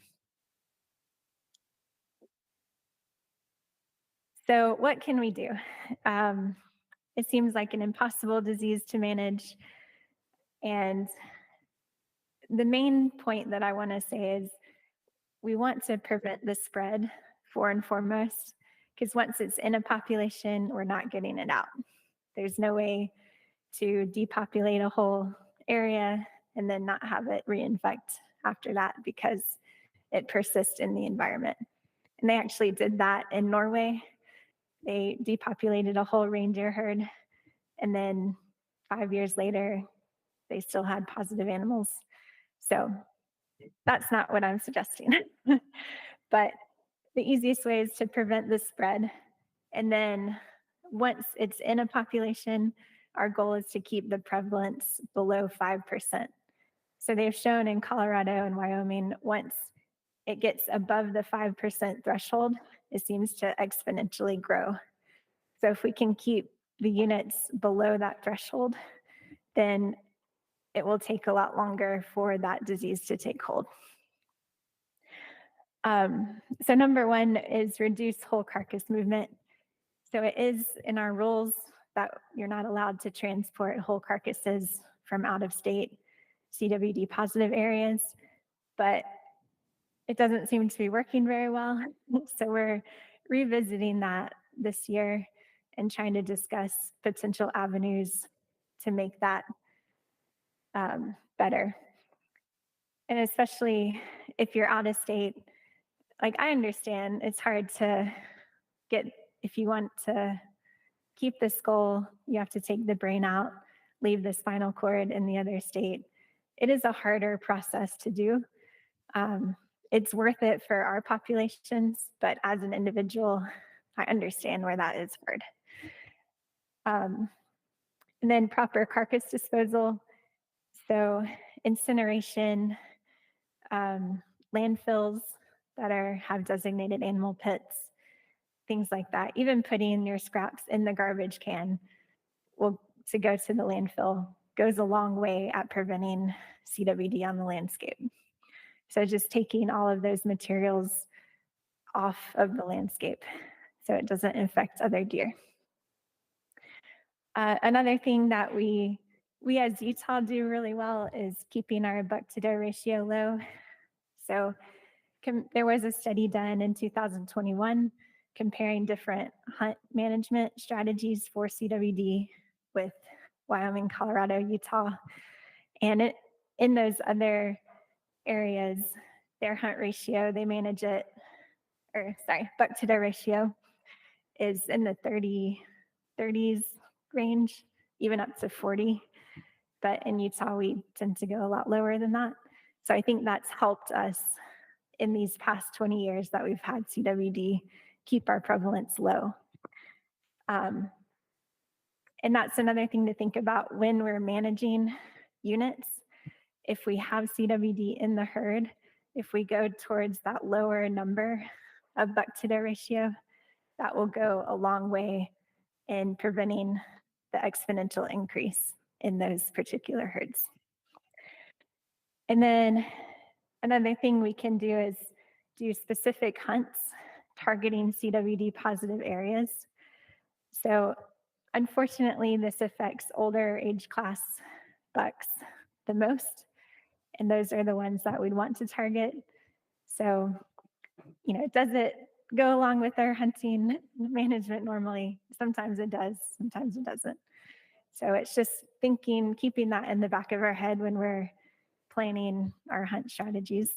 So what can we do? It seems like an impossible disease to manage. And the main point that I want to say is we want to prevent the spread for and foremost, because once it's in a population, we're not getting it out. There's no way to depopulate a whole area and then not have it reinfect after that, because it persists in the environment. And they actually did that in Norway. They depopulated a whole reindeer herd, and then 5 years later, they still had positive animals. So that's not what I'm suggesting. But the easiest way is to prevent the spread. And then once it's in a population, our goal is to keep the prevalence below 5%. So they've shown in Colorado and Wyoming, once it gets above the 5% threshold, it seems to exponentially grow. So if we can keep the units below that threshold, then it will take a lot longer for that disease to take hold. So number one is reduce whole carcass movement. So it is in our rules that you're not allowed to transport whole carcasses from out of state CWD positive areas, but it doesn't seem to be working very well. So we're revisiting that this year and trying to discuss potential avenues to make that better. And especially if you're out of state, like I understand it's hard to get, if you want to keep the skull, you have to take the brain out, leave the spinal cord in the other state. It is a harder process to do. It's worth it for our populations, but as an individual, I understand where that is hard. And then proper carcass disposal. So incineration, landfills that have designated animal pits, things like that. Even putting your scraps in the garbage can to go to the landfill goes a long way at preventing CWD on the landscape. So just taking all of those materials off of the landscape so it doesn't infect other deer. Another thing that we as Utah do really well is keeping our buck-to-doe ratio low. So there was a study done in 2021 comparing different hunt management strategies for CWD with Wyoming, Colorado, Utah. And in those other areas, their hunt ratio, they manage it, buck-to-doe ratio is in the 30s range, even up to 40. But in Utah, we tend to go a lot lower than that. So I think that's helped us in these past 20 years that we've had CWD keep our prevalence low. And that's another thing to think about when we're managing units. If we have CWD in the herd, if we go towards that lower number of buck-to-doe ratio, that will go a long way in preventing the exponential increase in those particular herds. And then another thing we can do is do specific hunts targeting CWD positive areas. So unfortunately, this affects older age class bucks the most, and those are the ones that we'd want to target. So, does it go along with our hunting management normally? Sometimes it does, sometimes it doesn't. So it's just keeping that in the back of our head when we're planning our hunt strategies.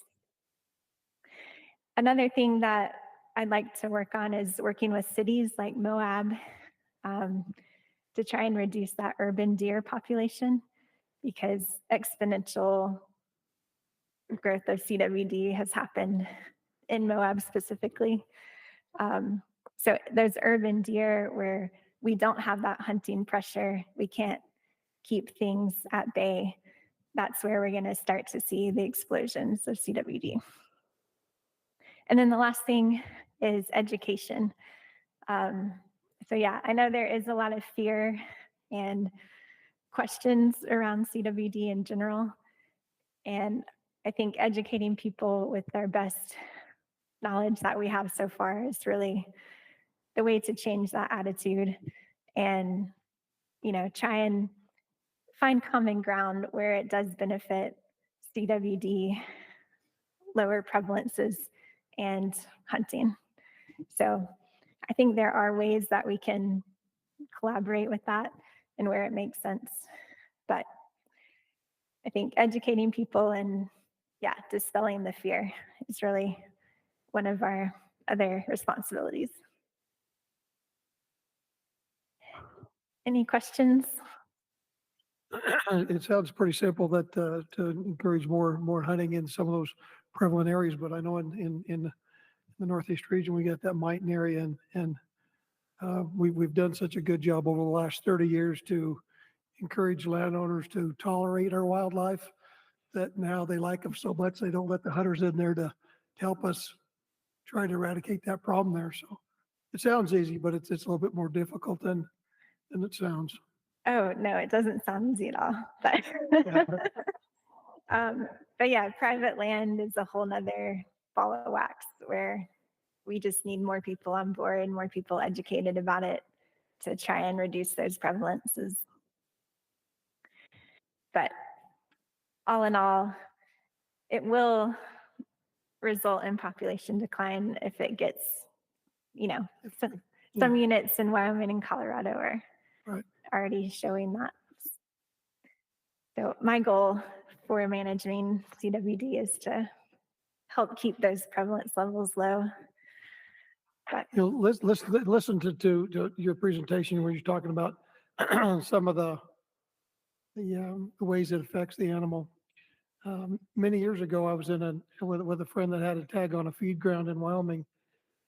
Another thing that I'd like to work on is working with cities like Moab to try and reduce that urban deer population, because exponential growth of CWD has happened in Moab specifically. So those urban deer where we don't have that hunting pressure, we can't keep things at bay, that's where we're going to start to see the explosions of CWD. And then the last thing is education. So yeah, I know there is a lot of fear and questions around CWD in general. And I think educating people with our best knowledge that we have so far is really the way to change that attitude and, try and find common ground where it does benefit CWD, lower prevalences, and hunting. So I think there are ways that we can collaborate with that and where it makes sense. But I think educating people and yeah, dispelling the fear is really one of our other responsibilities. Any questions? It sounds pretty simple that to encourage more hunting in some of those prevalent areas, but I know in the Northeast region, we got that Mighton area and we've done such a good job over the last 30 years to encourage landowners to tolerate our wildlife that now they like them so much they don't let the hunters in there to help us try to eradicate that problem there. So it sounds easy, but it's a little bit more difficult than it sounds. Oh, no, it doesn't sound easy at all. But, but yeah, private land is a whole nother ball of wax where we just need more people on board, more people educated about it to try and reduce those prevalences. But all in all, it will result in population decline if it gets, some units in Wyoming and Colorado are already showing that. So my goal for managing CWD is to help keep those prevalence levels low. But Listen to your presentation where you're talking about some of the ways it affects the animal. Many years ago, I was with a friend that had a tag on a feed ground in Wyoming,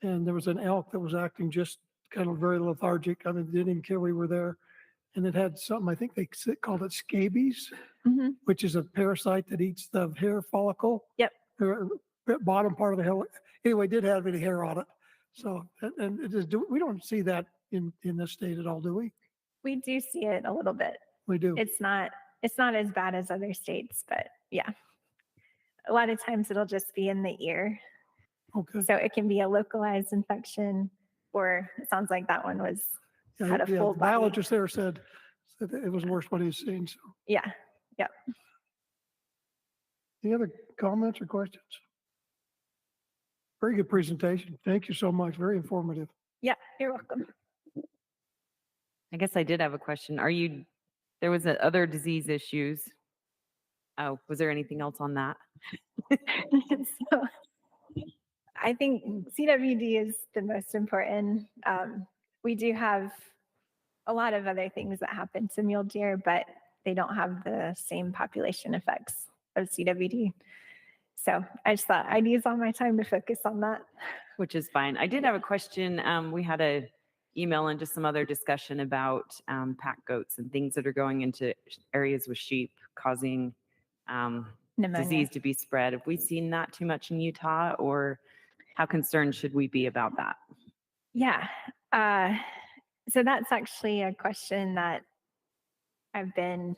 and there was an elk that was acting just kind of very lethargic. I mean, didn't even care we were there. And it had something, I think they called it scabies, which is a parasite that eats the hair follicle. Yep. Bottom part of the hair. Anyway, it did have any hair on it. So, and it is, we don't see that in this state at all, do we? We do see it a little bit. We do. It's not as bad as other states, but yeah. A lot of times it'll just be in the ear. Okay. So it can be a localized infection, or it sounds like that one was had a full the body. biologist there said that it was worse what he's seen. So. Yeah. Yep. Any other comments or questions? Very good presentation. Thank you so much. Very informative. Yeah, you're welcome. I guess I did have a question. There was other disease issues. Oh, was there anything else on that? So I think CWD is the most important. We do have a lot of other things that happen to mule deer, but they don't have the same population effects of CWD. So I just thought I'd use all my time to focus on that. Which is fine. I did have a question. We had a email and just some other discussion about pack goats and things that are going into areas with sheep causing Pneumonia. disease to be spread. Have we seen that too much in Utah, or how concerned should we be about that? Yeah. So that's actually a question that I've been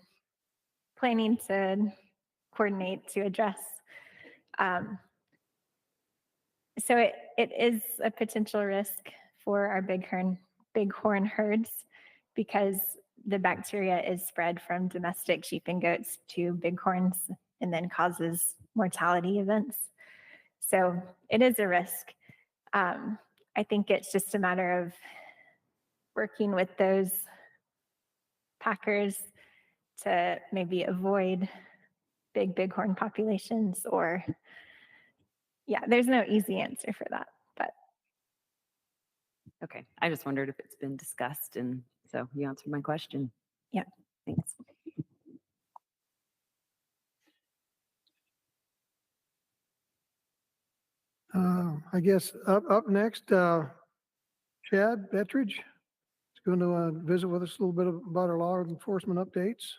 planning to coordinate to address. So it is a potential risk for our bighorn herds because the bacteria is spread from domestic sheep and goats to bighorns and then causes mortality events. So it is a risk. I think it's just a matter of working with those packers to maybe avoid big bighorn populations, or there's no easy answer for that, but. Okay, I just wondered if it's been discussed, and so you answered my question. Yeah. Thanks. I guess up next, Chad Bettridge is going to visit with us a little bit about our law enforcement updates.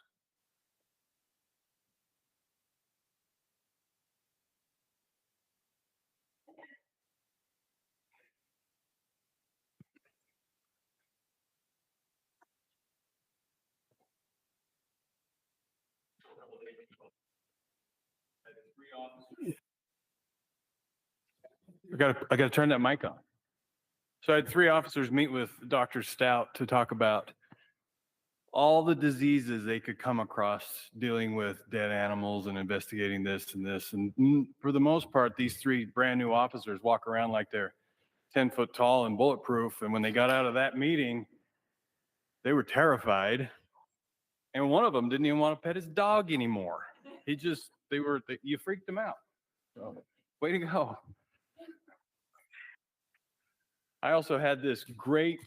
I got to turn that mic on. So I had 3 officers meet with Dr. Stout to talk about all the diseases they could come across dealing with dead animals and investigating this and this. And for the most part, these 3 brand new officers walk around like they're 10 foot tall and bulletproof. And when they got out of that meeting, they were terrified. And one of them didn't even want to pet his dog anymore. You freaked him out. So, way to go. I also had this great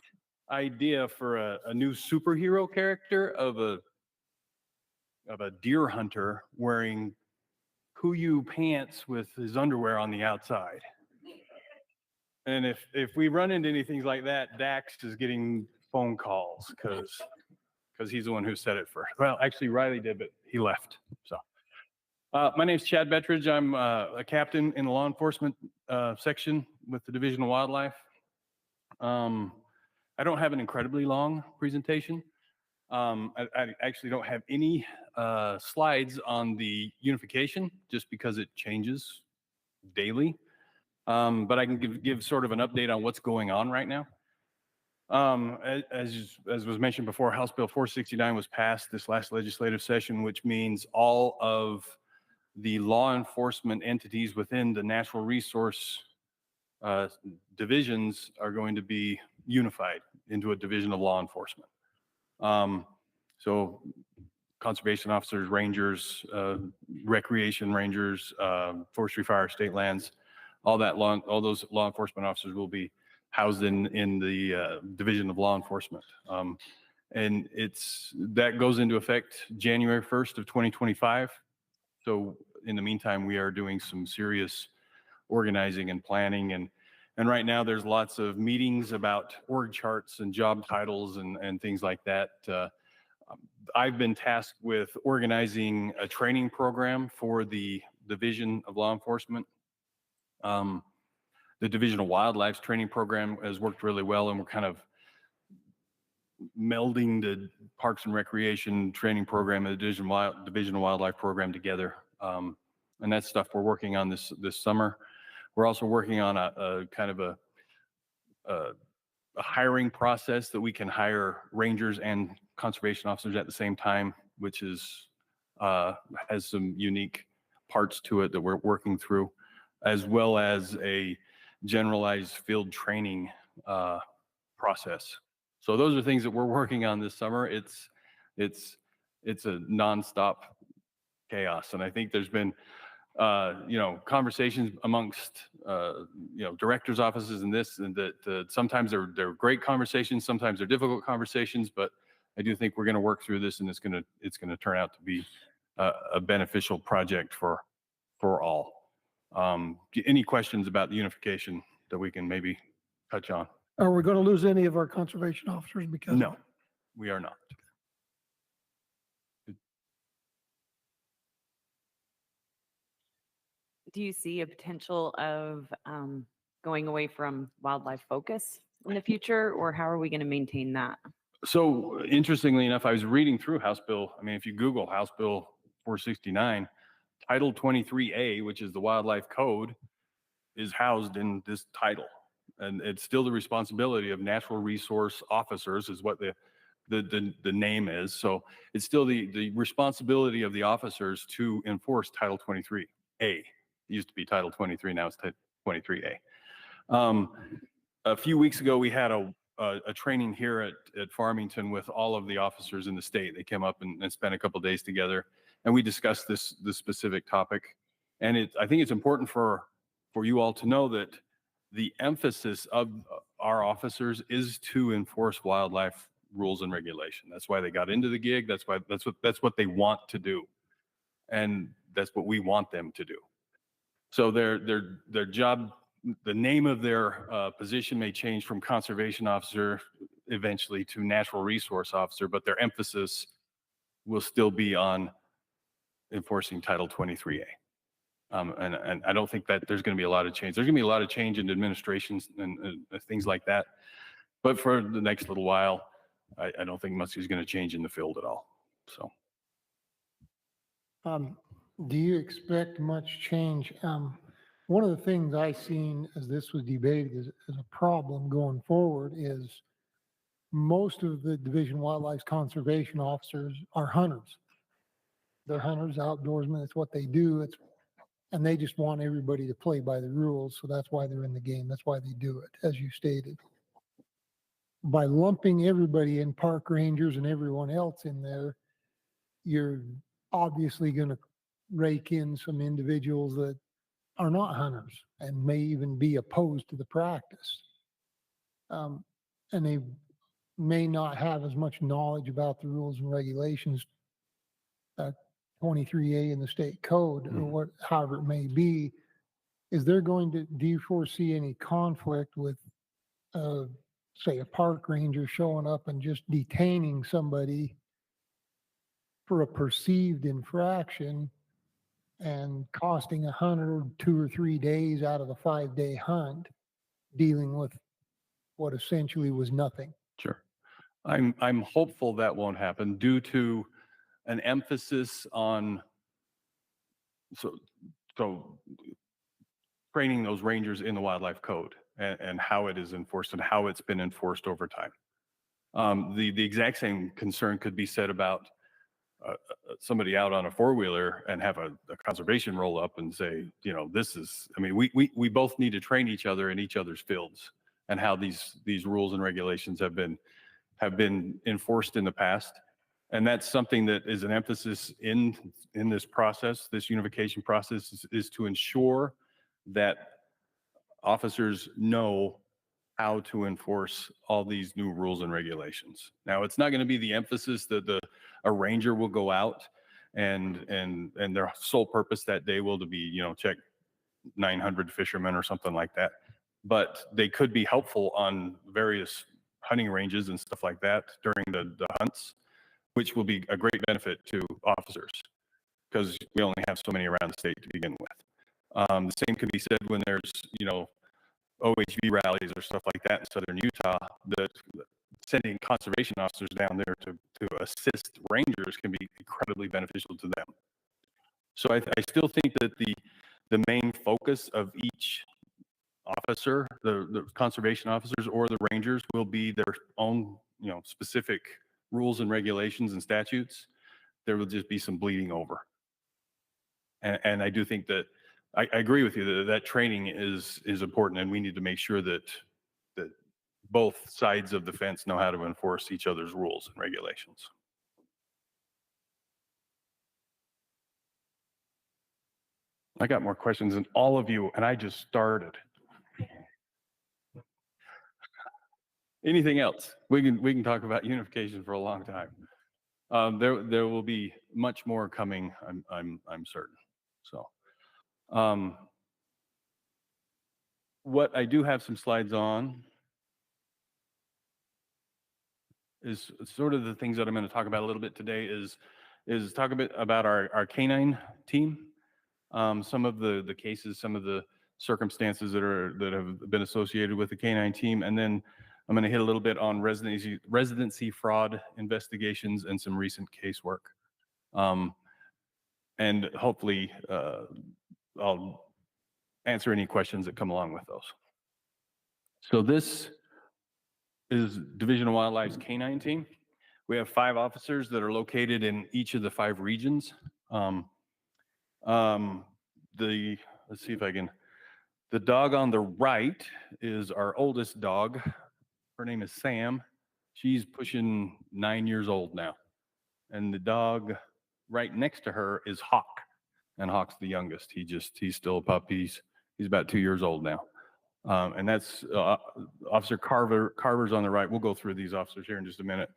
idea for a new superhero character of a deer hunter wearing Kuyu pants with his underwear on the outside. And if we run into anything like that, Dax is getting phone calls because he's the one who said it first. Well, actually Riley did, but he left. So my name's Chad Bettridge. I'm a captain in the law enforcement section with the Division of Wildlife. I don't have an incredibly long presentation. I actually don't have any slides on the unification just because it changes daily. But I can give sort of an update on what's going on right now. As was mentioned before, House Bill 469 was passed this last legislative session, which means all of the law enforcement entities within the natural resource divisions are going to be unified into a division of law enforcement. So conservation officers, rangers, recreation rangers, forestry, fire, state lands, all those law enforcement officers will be housed in the division of law enforcement. And that goes into effect January 1st of 2025. So in the meantime, we are doing some serious organizing and planning. And right now there's lots of meetings about org charts and job titles and things like that. I've been tasked with organizing a training program for the Division of Law Enforcement. The Division of Wildlife's training program has worked really well, and we're kind of melding the Parks and Recreation training program and the Division of Wildlife program together. And that's stuff we're working on this summer. We're also working on a kind of a hiring process that we can hire rangers and conservation officers at the same time, which has some unique parts to it that we're working through, as well as a generalized field training process. So those are things that we're working on this summer. It's a nonstop chaos, and I think there's been conversations amongst directors' offices and that sometimes they're great conversations, sometimes they're difficult conversations, but I do think we're going to work through this, and it's going to turn out to be a beneficial project for all. Any questions about the unification that we can maybe touch on? Are we going to lose any of our conservation officers because? No, we are not. Do you see a potential of going away from wildlife focus in the future, or how are we going to maintain that? So interestingly enough, I was reading through House Bill. I mean, if you Google House Bill 469, Title 23A, which is the Wildlife Code, is housed in this title. And it's still the responsibility of natural resource officers is what the name is. So it's still the responsibility of the officers to enforce Title 23A. It used to be Title 23, now it's 23A. A few weeks ago, we had a training here at Farmington with all of the officers in the state. They came up and spent a couple of days together, and we discussed this specific topic. And I think it's important for you all to know that the emphasis of our officers is to enforce wildlife rules and regulation. That's why they got into the gig. That's what they want to do, and that's what we want them to do. So their job, the name of their position may change from conservation officer eventually to natural resource officer, but their emphasis will still be on enforcing Title 23A. And I don't think that there's going to be a lot of change. There's going to be a lot of change in administrations and things like that. But for the next little while, I don't think much is going to change in the field at all. So. Do you expect much change? One of the things I seen as this was debated as a problem going forward is most of the Division of Wildlife Conservation officers are hunters. They're hunters, outdoorsmen. It's what they do. And they just want everybody to play by the rules. So that's why they're in the game. That's why they do it, as you stated. By lumping everybody in, park rangers and everyone else in there, you're obviously going to rake in some individuals that are not hunters and may even be opposed to the practice. And they may not have as much knowledge about the rules and regulations, 23A in the state code or what, however it may be. Do you foresee any conflict with, say, a park ranger showing up and just detaining somebody for a perceived infraction and costing a hunter 2 or 3 days out of a 5-day hunt, dealing with what essentially was nothing? Sure. I'm hopeful that won't happen due to an emphasis on so training those rangers in the wildlife code and how it is enforced and how it's been enforced over time. The exact same concern could be said about somebody out on a four-wheeler and have a conservation roll up and say, you know, this is, I mean, we both need to train each other in each other's fields and how these rules and regulations have been enforced in the past. And that's something that is an emphasis in this process, this unification process, is to ensure that officers know how to enforce all these new rules and regulations. Now, it's not going to be the emphasis that a ranger will go out and their sole purpose that day will to be, you know, check 900 fishermen or something like that. But they could be helpful on various hunting ranges and stuff like that during the hunts, which will be a great benefit to officers because we only have so many around the state to begin with. The same could be said when there's, you know, OHV rallies or stuff like that in southern Utah, that sending conservation officers down there to assist rangers can be incredibly beneficial to them. So I still think that the main focus of each officer, the conservation officers or the rangers, will be their own, you know, specific rules and regulations and statutes. There will just be some bleeding over. And I do think that I agree with you that training is important, and we need to make sure that both sides of the fence know how to enforce each other's rules and regulations. I got more questions than all of you, and I just started. Anything else? We can talk about unification for a long time. There will be much more coming. I'm certain. So, what I do have some slides on is sort of the things that I'm going to talk about a little bit today. Is talk a bit about our canine team, some of the cases, some of the circumstances that have been associated with the canine team, and then I'm going to hit a little bit on residency fraud investigations and some recent casework. And hopefully I'll answer any questions that come along with those. So this is Division of Wildlife's canine team. We have 5 officers that are located in each of the 5 regions. Let's see if I can, the dog on the right is our oldest dog. Her name is Sam. She's pushing 9 years old now. And the dog right next to her is Hawk. And Hawk's the youngest. He's still a pup. He's about 2 years old now. And that's Officer Carver's on the right. We'll go through these officers here in just a minute.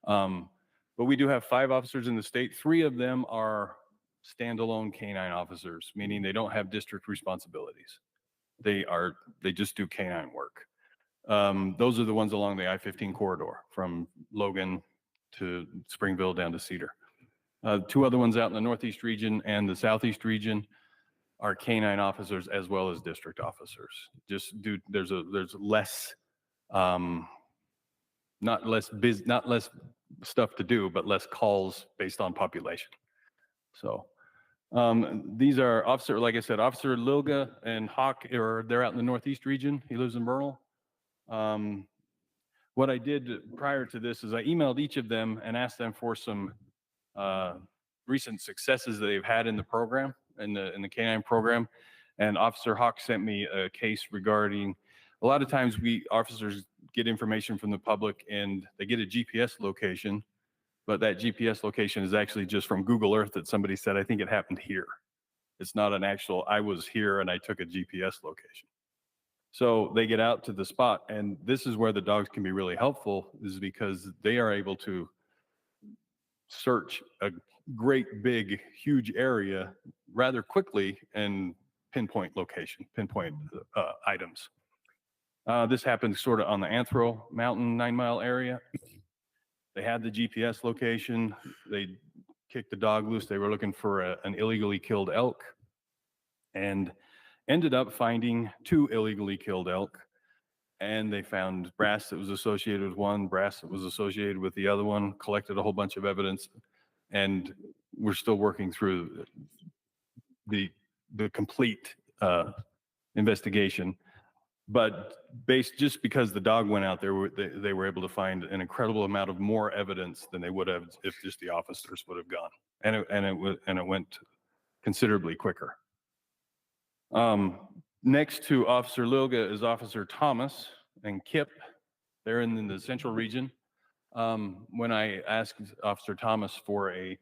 But we do have 5 officers in the state. 3 of them are standalone canine officers, meaning they don't have district responsibilities. They just do canine work. Those are the ones along the I-15 corridor from Logan to Springville down to Cedar. 2 other ones out in the Northeast region and the Southeast region are canine officers as well as district officers. There's less, not less stuff to do, but less calls based on population. So these are like I said, Officer Lilga and Hawk, they're out in the Northeast region. He lives in Bernal. What I did prior to this is I emailed each of them and asked them for some recent successes that they've had in the program, in the canine program. And Officer Hawk sent me a case regarding, a lot of times officers get information from the public and they get a GPS location, but that GPS location is actually just from Google Earth that somebody said, I think it happened here. It's not an actual, I was here and I took a GPS location. So they get out to the spot, and this is where the dogs can be really helpful, is because they are able to search a great big huge area rather quickly and pinpoint location, pinpoint items. This happened sort of on the Anthro Mountain 9 Mile area. They had the GPS location. They kicked the dog loose. They were looking for an illegally killed elk and ended up finding 2 illegally killed elk. And they found brass that was associated with one, brass that was associated with the other one, collected a whole bunch of evidence, and we're still working through the complete investigation. But just because the dog went out there, they were able to find an incredible amount of more evidence than they would have if just the officers would have gone, and it went considerably quicker. Next to Officer Lilga is Officer Thomas and Kip. They're in the central region. When I asked Officer Thomas for a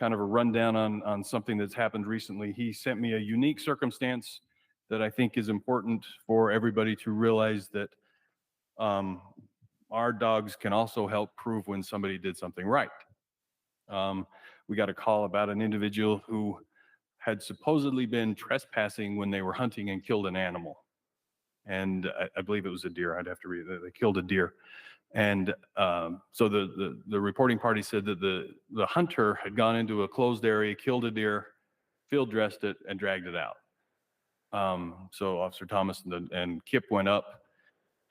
kind of a rundown on something that's happened recently, he sent me a unique circumstance that I think is important for everybody to realize, that our dogs can also help prove when somebody did something right. We got a call about an individual who had supposedly been trespassing when they were hunting and killed an animal. And I believe it was a deer. I'd have to read it. They killed a deer. And so the reporting party said that the hunter had gone into a closed area, killed a deer, field dressed it, and dragged it out. So Officer Thomas and Kip went up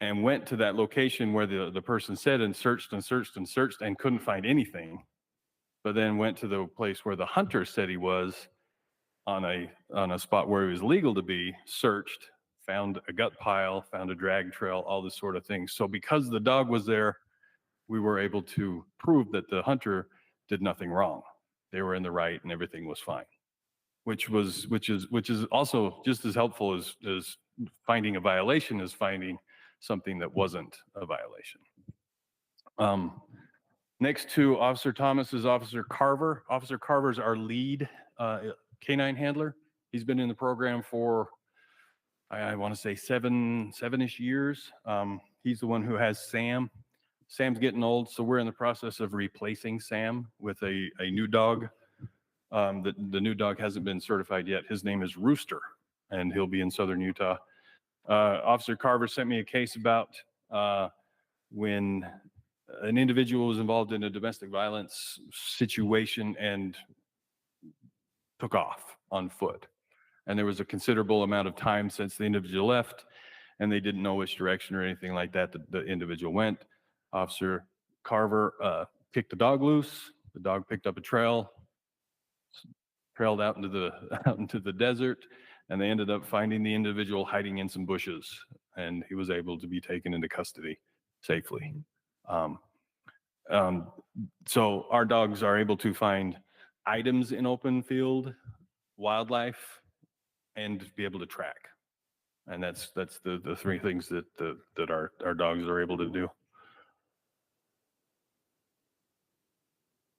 and went to that location where the person said, and searched and searched and searched and couldn't find anything. But then went to the place where the hunter said he was, on a spot where he was legal to be, searched, found a gut pile, found a drag trail, all this sort of thing. So because the dog was there, we were able to prove that the hunter did nothing wrong. They were in the right and everything was fine, which is also just as helpful as finding a violation as finding something that wasn't a violation. Next to Officer Thomas is Officer Carver. Officer Carver is our lead canine handler. He's been in the program for, I want to say seven-ish years. He's the one who has Sam. Sam's getting old, so we're in the process of replacing Sam with a new dog. The new dog hasn't been certified yet. His name is Rooster, and he'll be in southern Utah. Officer Carver sent me a case about when an individual was involved in a domestic violence situation and took off on foot. And there was a considerable amount of time since the individual left, and they didn't know which direction or anything like that the individual went. Officer Carver kicked the dog loose. The dog picked up a trail, trailed out into the desert, and they ended up finding the individual hiding in some bushes, and he was able to be taken into custody safely. So our dogs are able to find items in open field, wildlife, and be able to track. And that's the 3 things that our dogs are able to do.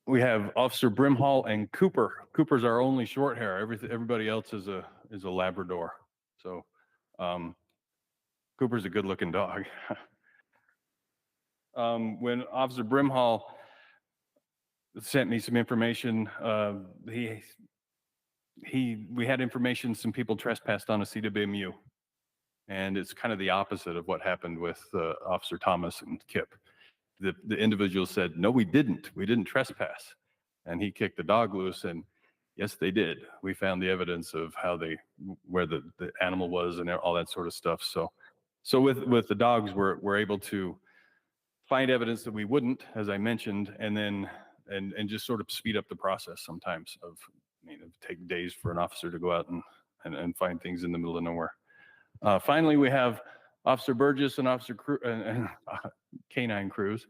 We have Officer Brimhall and Cooper. Cooper's our only short hair. Everybody else is a Labrador. So Cooper's a good looking dog. When Officer Brimhall sent me some information, we had information some people trespassed on a CWMU, and it's kind of the opposite of what happened with Officer Thomas and Kip. The individual said, no, we didn't trespass, and he kicked the dog loose, and yes, they did. We found the evidence of where the animal was and all that sort of stuff. So with the dogs, we're able to find evidence that we wouldn't, as I mentioned, and then and just sort of speed up the process sometimes of, take days for an officer to go out and find things in the middle of nowhere. Finally, we have Officer Burgess and Officer Canine Crews.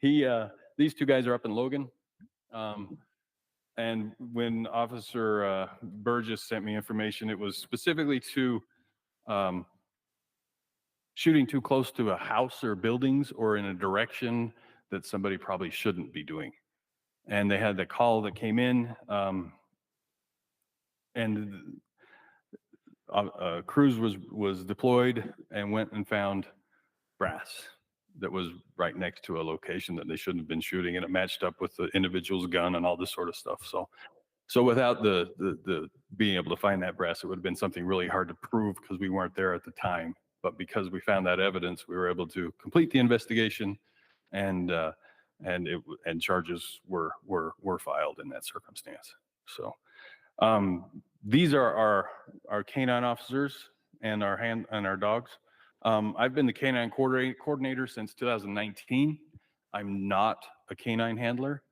These 2 guys are up in Logan. And when Officer Burgess sent me information, it was specifically to shooting too close to a house or buildings or in a direction that somebody probably shouldn't be doing. and they had the call that came in, and crews was deployed and went and found brass that was right next to a location that they shouldn't have been shooting, and it matched up with the individual's gun and all this sort of stuff. So without the being able to find that brass, it would have been something really hard to prove because we weren't there at the time. But because we found that evidence, we were able to complete the investigation, and charges were filed in that circumstance. So these are our canine officers and our dogs. I've been the canine coordinator since 2019. I'm not a canine handler,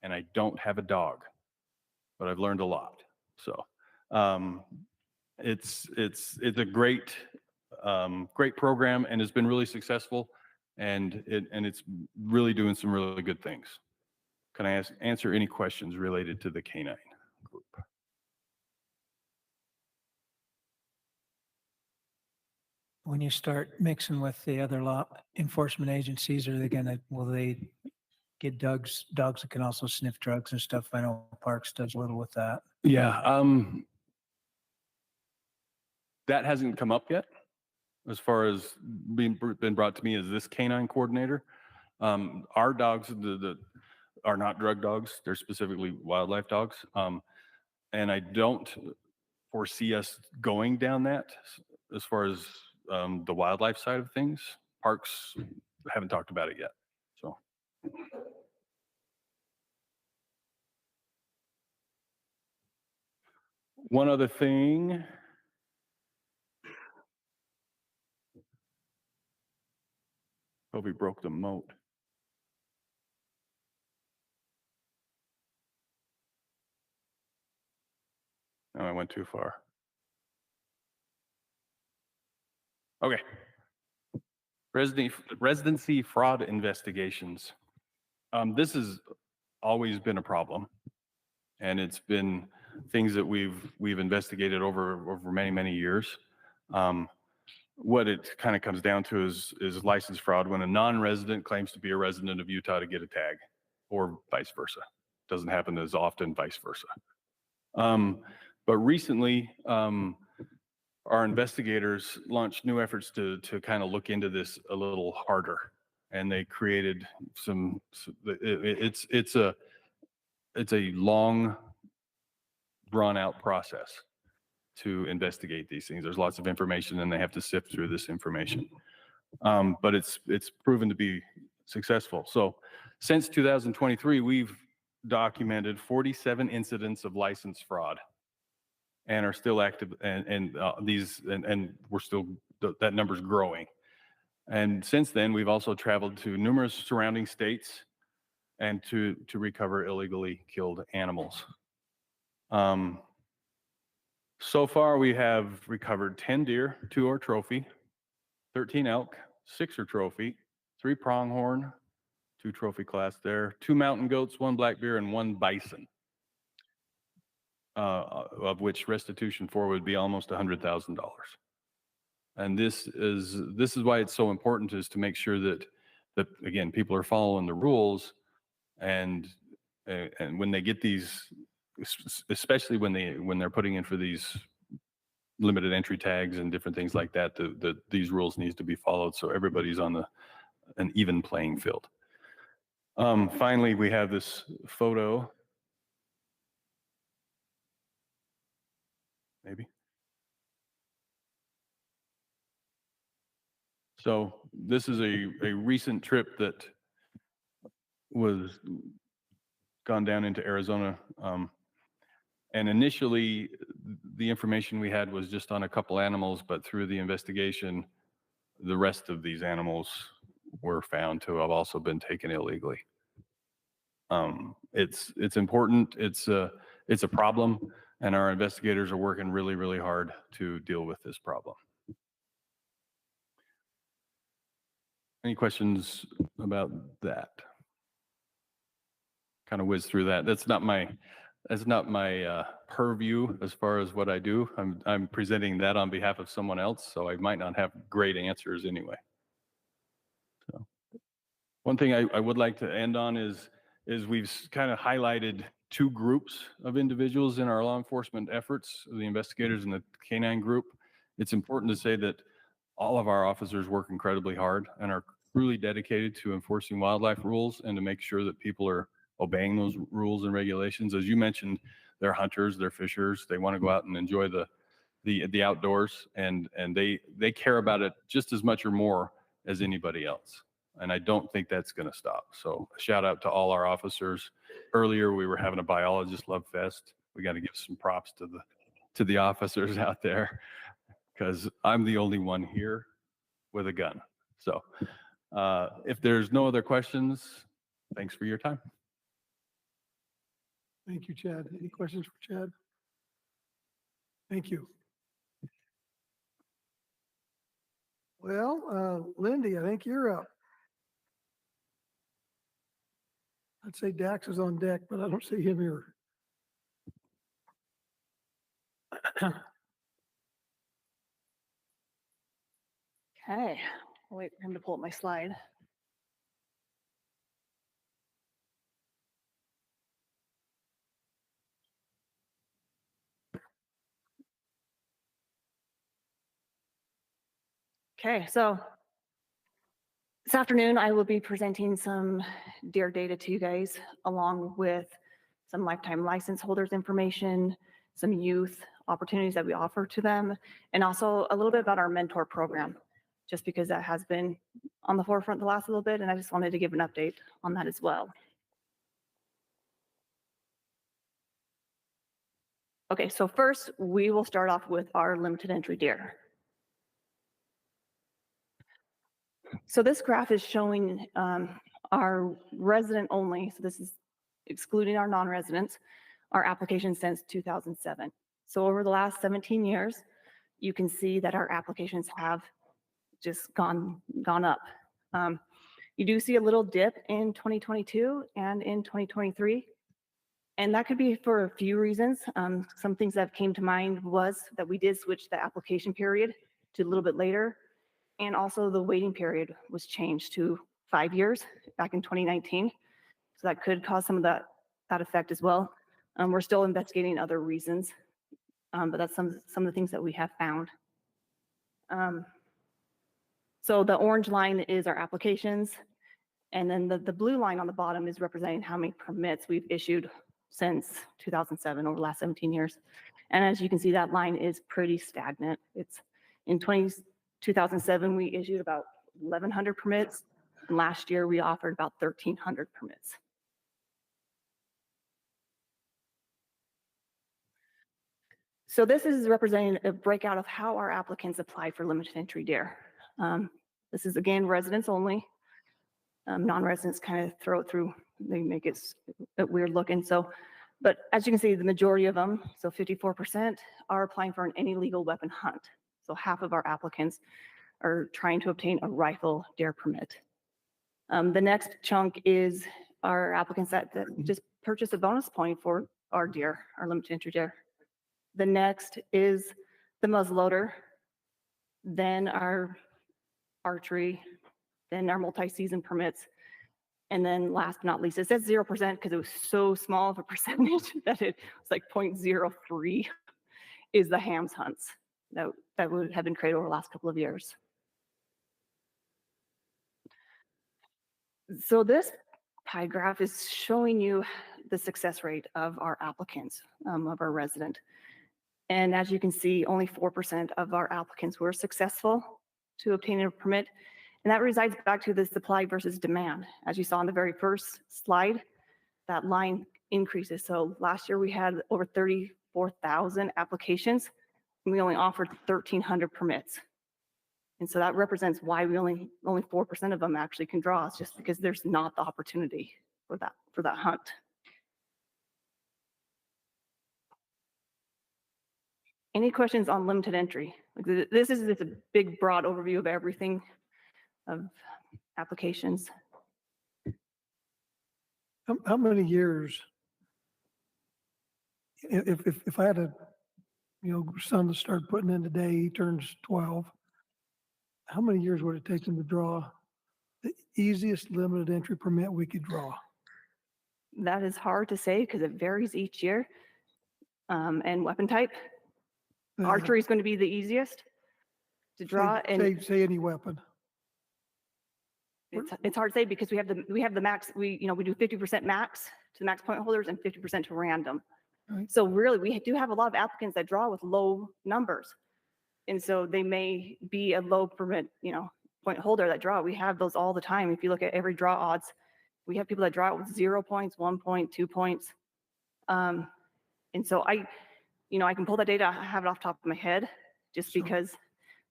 and I don't have a dog, but I've learned a lot. So it's a great program, and it's been really successful, and it's really doing some really good things. Can I answer any questions related to the canine group? When you start mixing with the other law enforcement agencies, will they get dogs that can also sniff drugs and stuff? I know Parks does a little with that. Yeah, that hasn't come up yet as far as been brought to me as this canine coordinator. Our dogs are not drug dogs. They're specifically wildlife dogs. And I don't foresee us going down that as far as the wildlife side of things. Parks haven't talked about it yet. So. One other thing. Hope he broke the moat. No, I went too far. Okay. Residency fraud investigations. This has always been a problem, and it's been things that we've investigated over many years. What it kind of comes down to is license fraud when a non-resident claims to be a resident of Utah to get a tag, or vice versa. Doesn't happen as often, vice versa. But recently, our investigators launched new efforts to kind of look into this a little harder, and they created it's a long, drawn-out process to investigate these things. There's lots of information, and they have to sift through this information. But it's proven to be successful. So since 2023, we've documented 47 incidents of license fraud, and are still active, and we're still, that number's growing. And since then, we've also traveled to numerous surrounding states and to recover illegally killed animals. So far, we have recovered 10 deer, 2 are trophy, 13 elk, 6 are trophy, 3 pronghorn, 2 trophy class there, 2 mountain goats, 1 black bear, and 1 bison, of which restitution for would be almost $100,000. And this is why it's so important, is to make sure that again, people are following the rules, and when they get these, especially when they're putting in for these limited entry tags and different things like that, these rules need to be followed so everybody's on an even playing field. Finally, we have this photo. Maybe. So this is a recent trip that was gone down into Arizona. And initially, the information we had was just on a couple animals, but through the investigation, the rest of these animals were found to have also been taken illegally. It's important. It's a problem, and our investigators are working really hard to deal with this problem. Any questions about that? Kind of whiz through that. That's not my purview as far as what I do. I'm presenting that on behalf of someone else, so I might not have great answers anyway. So, one thing I would like to end on is is we've kind of highlighted two groups of individuals in our law enforcement efforts, the investigators and the canine group. It's important to say that all of our officers work incredibly hard and are truly dedicated to enforcing wildlife rules and to make sure that people are obeying those rules and regulations. As you mentioned, they're hunters, they're fishers, they want to go out and enjoy the outdoors, and they care about it just as much or more as anybody else. And I don't think that's going to stop. So a shout out to all our officers. Earlier, we were having a biologist love fest. We got to give some props to the officers out there, because I'm the only one here with a gun. So if there's no other questions, thanks for your time. Thank you, Chad. Any questions for Chad? Thank you. Well, Lindy, I think you're up. I'd say Dax is on deck, but I don't see him here. Okay, I'll wait for him to pull up my slide. Okay, so this afternoon I will be presenting some deer data to you guys, along with some lifetime license holders information, some youth opportunities that we offer to them, and also a little bit about our mentor program, just because that has been on the forefront the last little bit, and I just wanted to give an update on that as well. Okay, so first we will start off with our limited entry deer. So this graph is showing our resident only, so this is excluding our non-residents, our applications since 2007. So over the last 17 years, you can see that our applications have just gone up. You do see a little dip in 2022 and in 2023, and that could be for a few reasons. Some things that came to mind was that we did switch the application period to a little bit later, and also the waiting period was changed to 5 years back in 2019. So that could cause some of that effect as well. We're still investigating other reasons, but that's some of the things that we have found. So the orange line is our applications, and then the blue line on the bottom is representing how many permits we've issued since 2007, over the last 17 years. And as you can see, that line is pretty stagnant. It's in 2007, we issued about 1,100 permits, and last year we offered about 1,300 permits. So this is representing a breakout of how our applicants apply for limited entry deer. This is again residents only. Non-residents kind of throw it through, they make it weird looking. So, but as you can see, the majority of them, so 54%, are applying for any legal weapon hunt. So half of our applicants are trying to obtain a rifle deer permit. The next chunk is our applicants that just purchase a bonus point for our deer, our limited entry deer. The next is the muzzleloader, then our archery, then our multi-season permits, and then last but not least, it says 0% because it was so small of a percentage that it was like 0.03 is the hams hunts that would have been created over the last couple of years. So this pie graph is showing you the success rate of our applicants, of our resident. And as you can see, only 4% of our applicants were successful to obtaining a permit. And that resides back to the supply versus demand. As you saw in the very first slide, that line increases. So last year we had over 34,000 applications, and we only offered 1,300 permits. And so that represents why we only 4% of them actually can draw. It's just because there's not the opportunity for that hunt. Any questions on limited entry? This is just a big, broad overview of everything, of applications. How many years, if I had a son to start putting in today, he turns 12, how many years would it take him to draw the easiest limited entry permit we could draw? That is hard to say because it varies each year. And weapon type, archery is going to be the easiest to draw. And Say any weapon. it's hard to say because we have the max, we do 50% max to the max point holders and 50% to random. Right. So really, we do have a lot of applicants that draw with low numbers. And so they may be a low permit, point holder that draw. We have those all the time. If you look at every draw odds, we have people that draw it with 0 points, 1 point, 2 points. And so I can pull that data, I have it off the top of my head just because,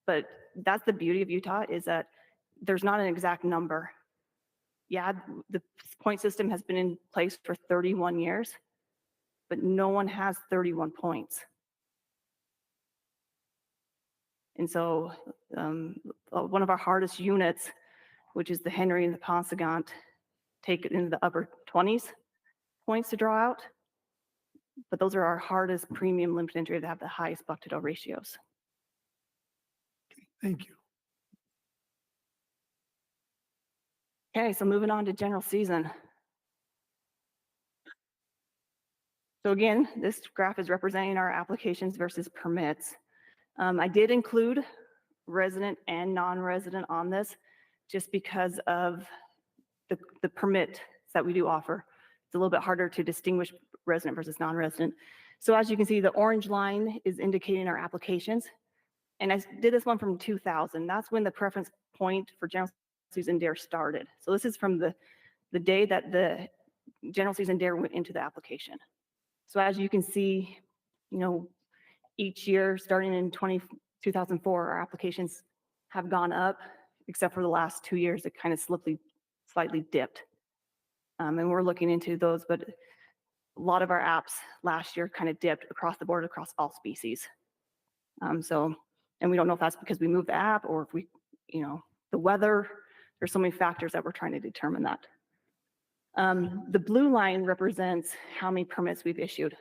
but that's the beauty of Utah is that there's not an exact number. Yeah, the point system has been in place for 31 years, but no one has 31 points. And so one of our hardest units, which is the Henry and the Consegant, take it into the upper 20s points to draw out. But those are our hardest premium limited entry that have the highest buck-to-doe ratios. Thank you. Okay, so moving on to general season. So again, this graph is representing our applications versus permits. I did include resident and non-resident on this just because of the permit that we do offer. It's a little bit harder to distinguish resident versus non-resident. So as you can see, the orange line is indicating our applications. And I did this one from 2000. That's when the preference point for general season deer started. So this is from the day that the general season deer went into the application. So as you can see, each year starting in 2004, our applications have gone up, except for the last 2 years, it kind of slightly dipped. And we're looking into those, but a lot of our apps last year kind of dipped across the board, across all species. And we don't know if that's because we moved the app or if the weather, there's so many factors that we're trying to determine that. The blue line represents how many permits we've issued.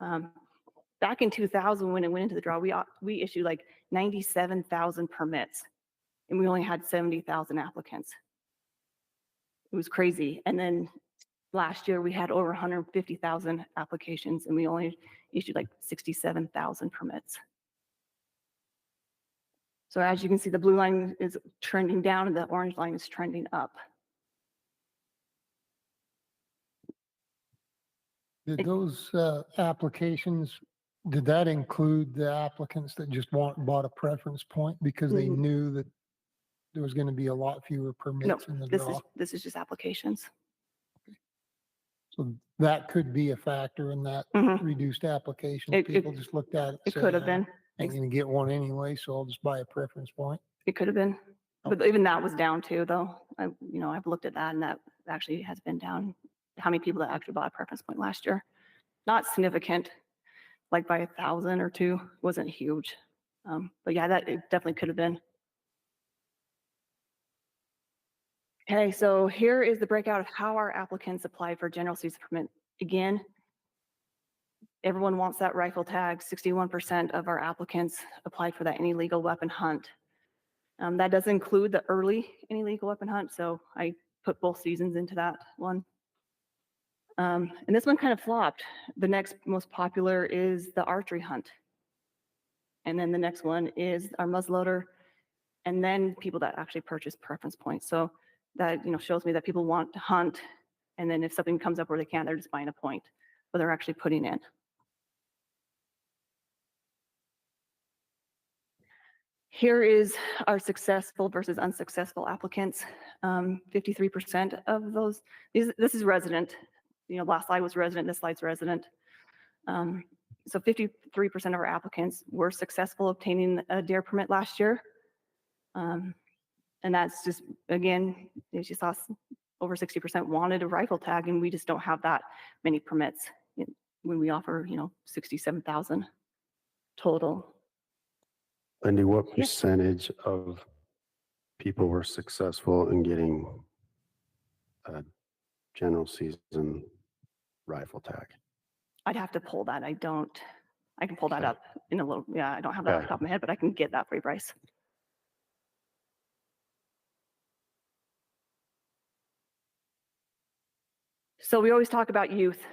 Back in 2000, when it went into the draw, we issued like 97,000 permits, and we only had 70,000 applicants. It was crazy. And then last year, we had over 150,000 applications, and we only issued like 67,000 permits. So as you can see, the blue line is trending down, and the orange line is trending up. Did those applications, did that include the applicants that just bought a preference point because they knew that there was going to be a lot fewer permits in the draw? This is just applications. So that could be a factor in that reduced application. People just looked at it. It could have been. I'm going to get one anyway, so I'll just buy a preference point. It could have been, but even that was down too, though. I've looked at that, and that actually has been down. How many people that actually bought a preference point last year? Not significant, like by 1,000 or 2, wasn't huge. But yeah, it definitely could have been. Okay, so here is the breakout of how our applicants apply for general season permit. Again, everyone wants that rifle tag. 61% of our applicants applied for that any legal weapon hunt. That does include the early any legal weapon hunt, so I put both seasons into that one. And this one kind of flopped. The next most popular is the archery hunt. And then the next one is our muzzleloader, and then people that actually purchase preference points. So that shows me that people want to hunt, and then if something comes up where they can't, they're just buying a point, but they're actually putting in. Here is our successful versus unsuccessful applicants. 53% of those, this is resident. Last slide was resident, this slide's resident. So 53% of our applicants were successful obtaining a deer permit last year. And that's just, again, as you saw, over 60% wanted a rifle tag, and we just don't have that many permits when we offer, 67,000 total. Wendy, what percentage of people were successful in getting a general season rifle tag? I'd have to pull that. I can pull that up in a little, I don't have that off the top of my head, but I can get that for you, Bryce. So we always talk about youth,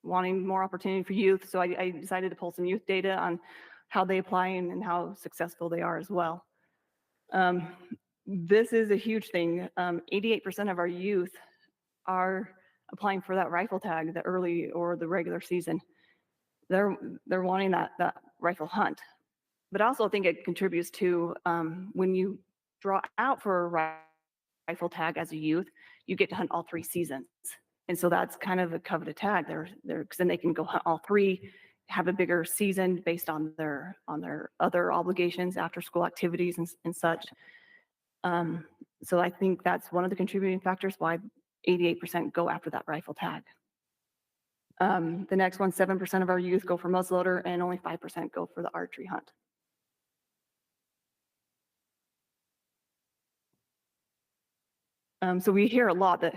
wanting more opportunity for youth. So I decided to pull some youth data on how they apply and how successful they are as well. This is a huge thing. 88% of our youth are applying for that rifle tag, the early or the regular season. They're wanting that rifle hunt. But I also think it contributes to when you draw out for a rifle tag as a youth, you get to hunt all 3 seasons. And so that's kind of a coveted tag. Because then they can go hunt all 3, have a bigger season based on their other obligations, after school activities and such. So I think that's one of the contributing factors why 88% go after that rifle tag. The next one, 7% of our youth go for muzzleloader and only 5% go for the archery hunt. So we hear a lot that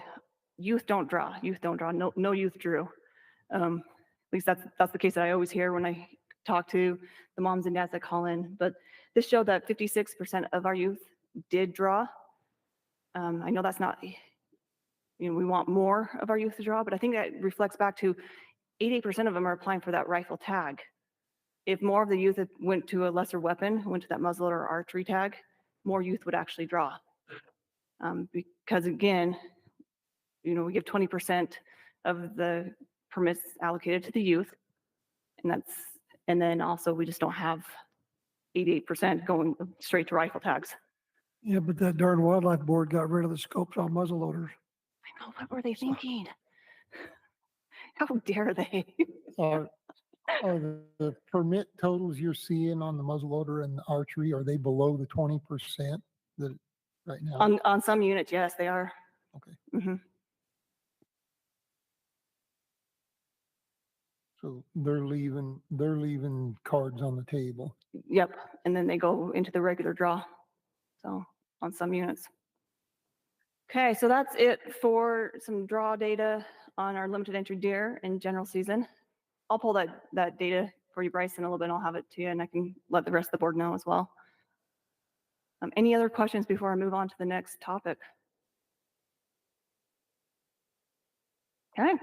youth don't draw, no youth drew. At least that's the case that I always hear when I talk to the moms and dads that call in. But this showed that 56% of our youth did draw. I know that's not, we want more of our youth to draw, but I think that reflects back to 88% of them are applying for that rifle tag. If more of the youth went to a lesser weapon, went to that muzzleloader or archery tag, more youth would actually draw. Because again, we give 20% of the permits allocated to the youth, and then also we just don't have 88% going straight to rifle tags. Yeah, but that darn wildlife board got rid of the scopes on muzzleloaders. I know, what were they thinking? How dare they? Are the permit totals you're seeing on the muzzleloader and the archery, are they below the 20% that right now? On some units, yes, they are. Okay. Mm-hmm. So they're leaving cards on the table. Yep, and then they go into the regular draw. So on some units. Okay, so that's it for some draw data on our limited entry deer in general season. I'll pull that data for you, Bryce, in a little bit. I'll have it to you, and I can let the rest of the board know as well. Any other questions before I move on to the next topic? Okay.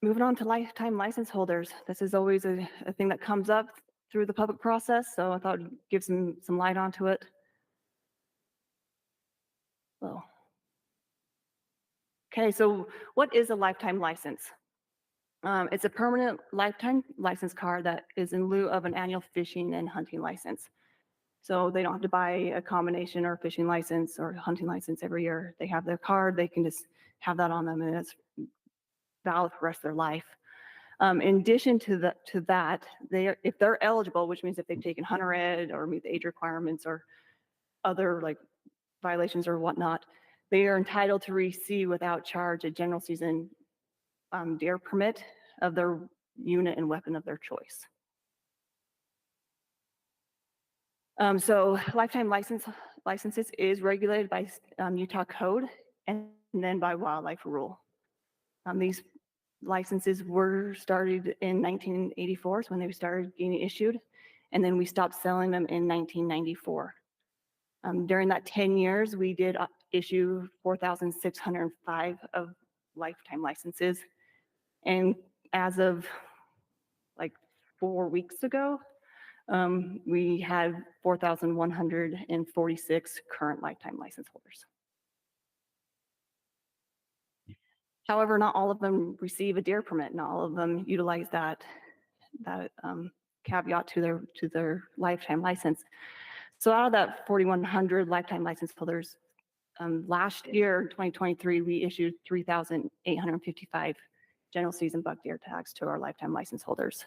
Moving on to lifetime license holders. This is always a thing that comes up through the public process, so I thought I'd give some light onto it. So, okay, so what is a lifetime license? It's a permanent lifetime license card that is in lieu of an annual fishing and hunting license. So they don't have to buy a combination or fishing license or hunting license every year. They have their card, they can just have that on them, and it's valid for the rest of their life. In addition to that, if they're eligible, which means if they've taken hunter ed or meet the age requirements or other like violations or whatnot, they are entitled to receive without charge a general season deer permit of their unit and weapon of their choice. So lifetime licenses is regulated by Utah code and then by wildlife rule. These licenses were started in 1984, is when they started getting issued, and then we stopped selling them in 1994. During that 10 years, we did issue 4,605 of lifetime licenses. And as of like 4 weeks ago, we had 4,146 current lifetime license holders. However, not all of them receive a deer permit. Not all of them utilize that caveat to their lifetime license. So out of that 4,100 lifetime license holders, last year, 2023, we issued 3,855 general season buck deer tags to our lifetime license holders.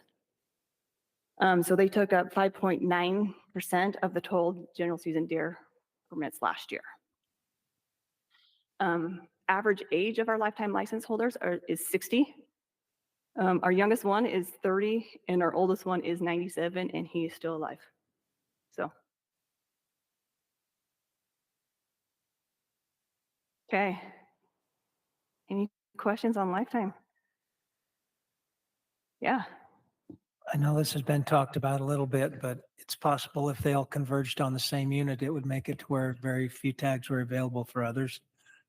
So they took up 5.9% of the total general season deer permits last year. Average age of our lifetime license holders is 60. Our youngest one is 30, and our oldest one is 97, and he is still alive. So, okay. Any questions on lifetime? Yeah. I know this has been talked about a little bit, but it's possible if they all converged on the same unit, it would make it to where very few tags were available for others.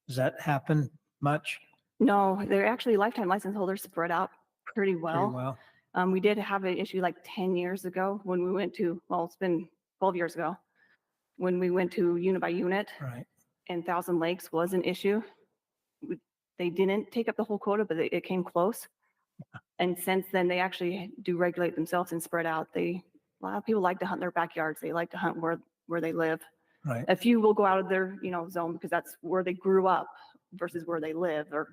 Does that happen much? No, they're actually lifetime license holders spread out pretty Pretty well. well? We did have an issue like 10 years ago when we went to, well, it's been 12 years ago, when we went to unit by unit Right. and Thousand Lakes was an issue. They didn't take up the whole quota, but it came close. And since then, they actually do regulate themselves and spread out. A lot of people like to hunt their backyards. They like to hunt where they live. Right. A few will go out of their, zone because that's where they grew up versus where they live or,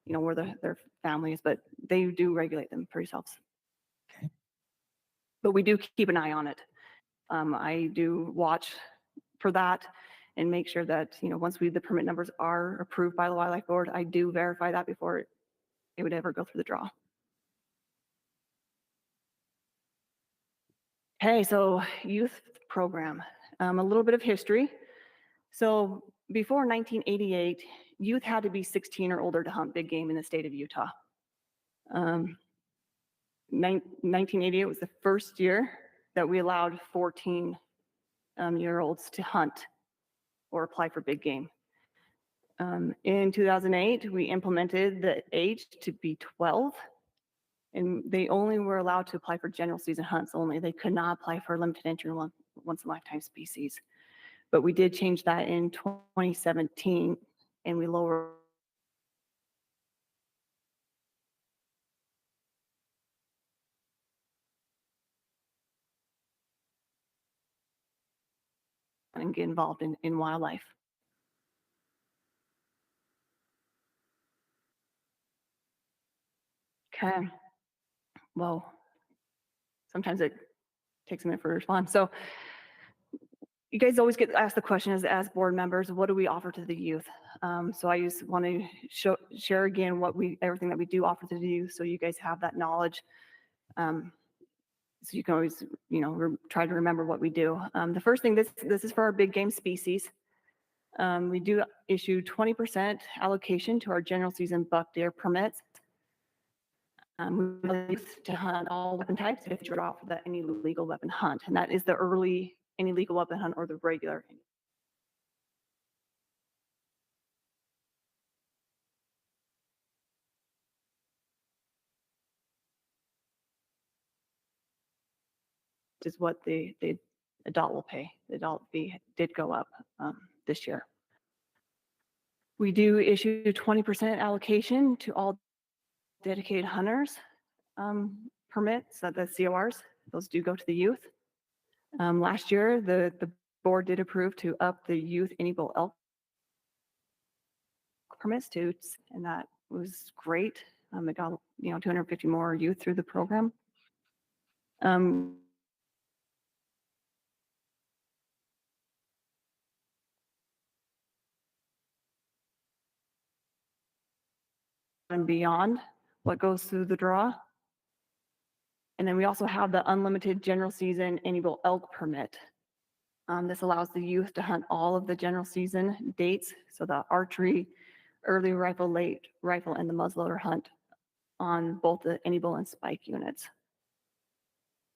where their families, but they do regulate them for yourselves. Okay. But we do keep an eye on it. I do watch for that and make sure that, once the permit numbers are approved by the Wildlife Board, I do verify that before it would ever go through the draw. Okay, so youth program, a little bit of history. So before 1988, youth had to be 16 or older to hunt big game in the state of Utah. 1988 was the first year that we allowed 14-year-olds to hunt or apply for big game. In 2008, we implemented the age to be 12, and they only were allowed to apply for general season hunts only. They could not apply for limited entry once in a lifetime species. But we did change that in 2017, and we lowered and get involved in wildlife. Okay. Well, sometimes it takes a minute for a response. So you guys always get asked the question as board members, what do we offer to the youth? So I just want to share again everything that we do offer to the youth, so you guys have that knowledge. So you can always, try to remember what we do. The first thing, this is for our big game species. We do issue 20% allocation to our general season buck deer permits. We used to hunt all weapon types if you draw for any legal weapon hunt, and that is the early any legal weapon hunt or the regular. Is what the adult will pay. The adult fee did go up this year. We do issue 20% allocation to all dedicated hunters permits, the CORs. Those do go to the youth. Last year, the board did approve to up the youth any bull elk permits to, and that was great. It got 250 more youth through the program. And beyond what goes through the draw. And then we also have the unlimited general season any bull elk permit. This allows the youth to hunt all of the general season dates. So the archery, early rifle, late rifle, and the muzzleloader hunt on both the any bull and spike units.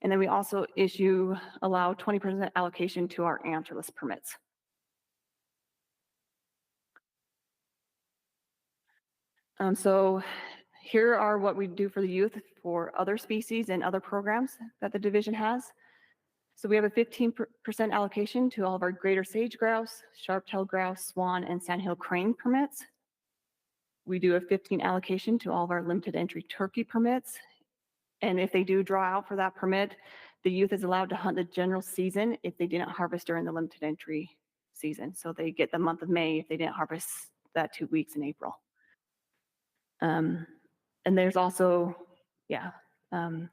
And then we also allow 20% allocation to our antlerless permits. So here are what we do for the youth for other species and other programs that the division has. So we have a 15% allocation to all of our greater sage grouse, sharp-tailed grouse, swan, and sandhill crane permits. We do a 15 allocation to all of our limited entry turkey permits. And if they do draw out for that permit, the youth is allowed to hunt the general season if they didn't harvest during the limited entry season. So they get the month of May if they didn't harvest that 2 weeks in April. And there's also, 15%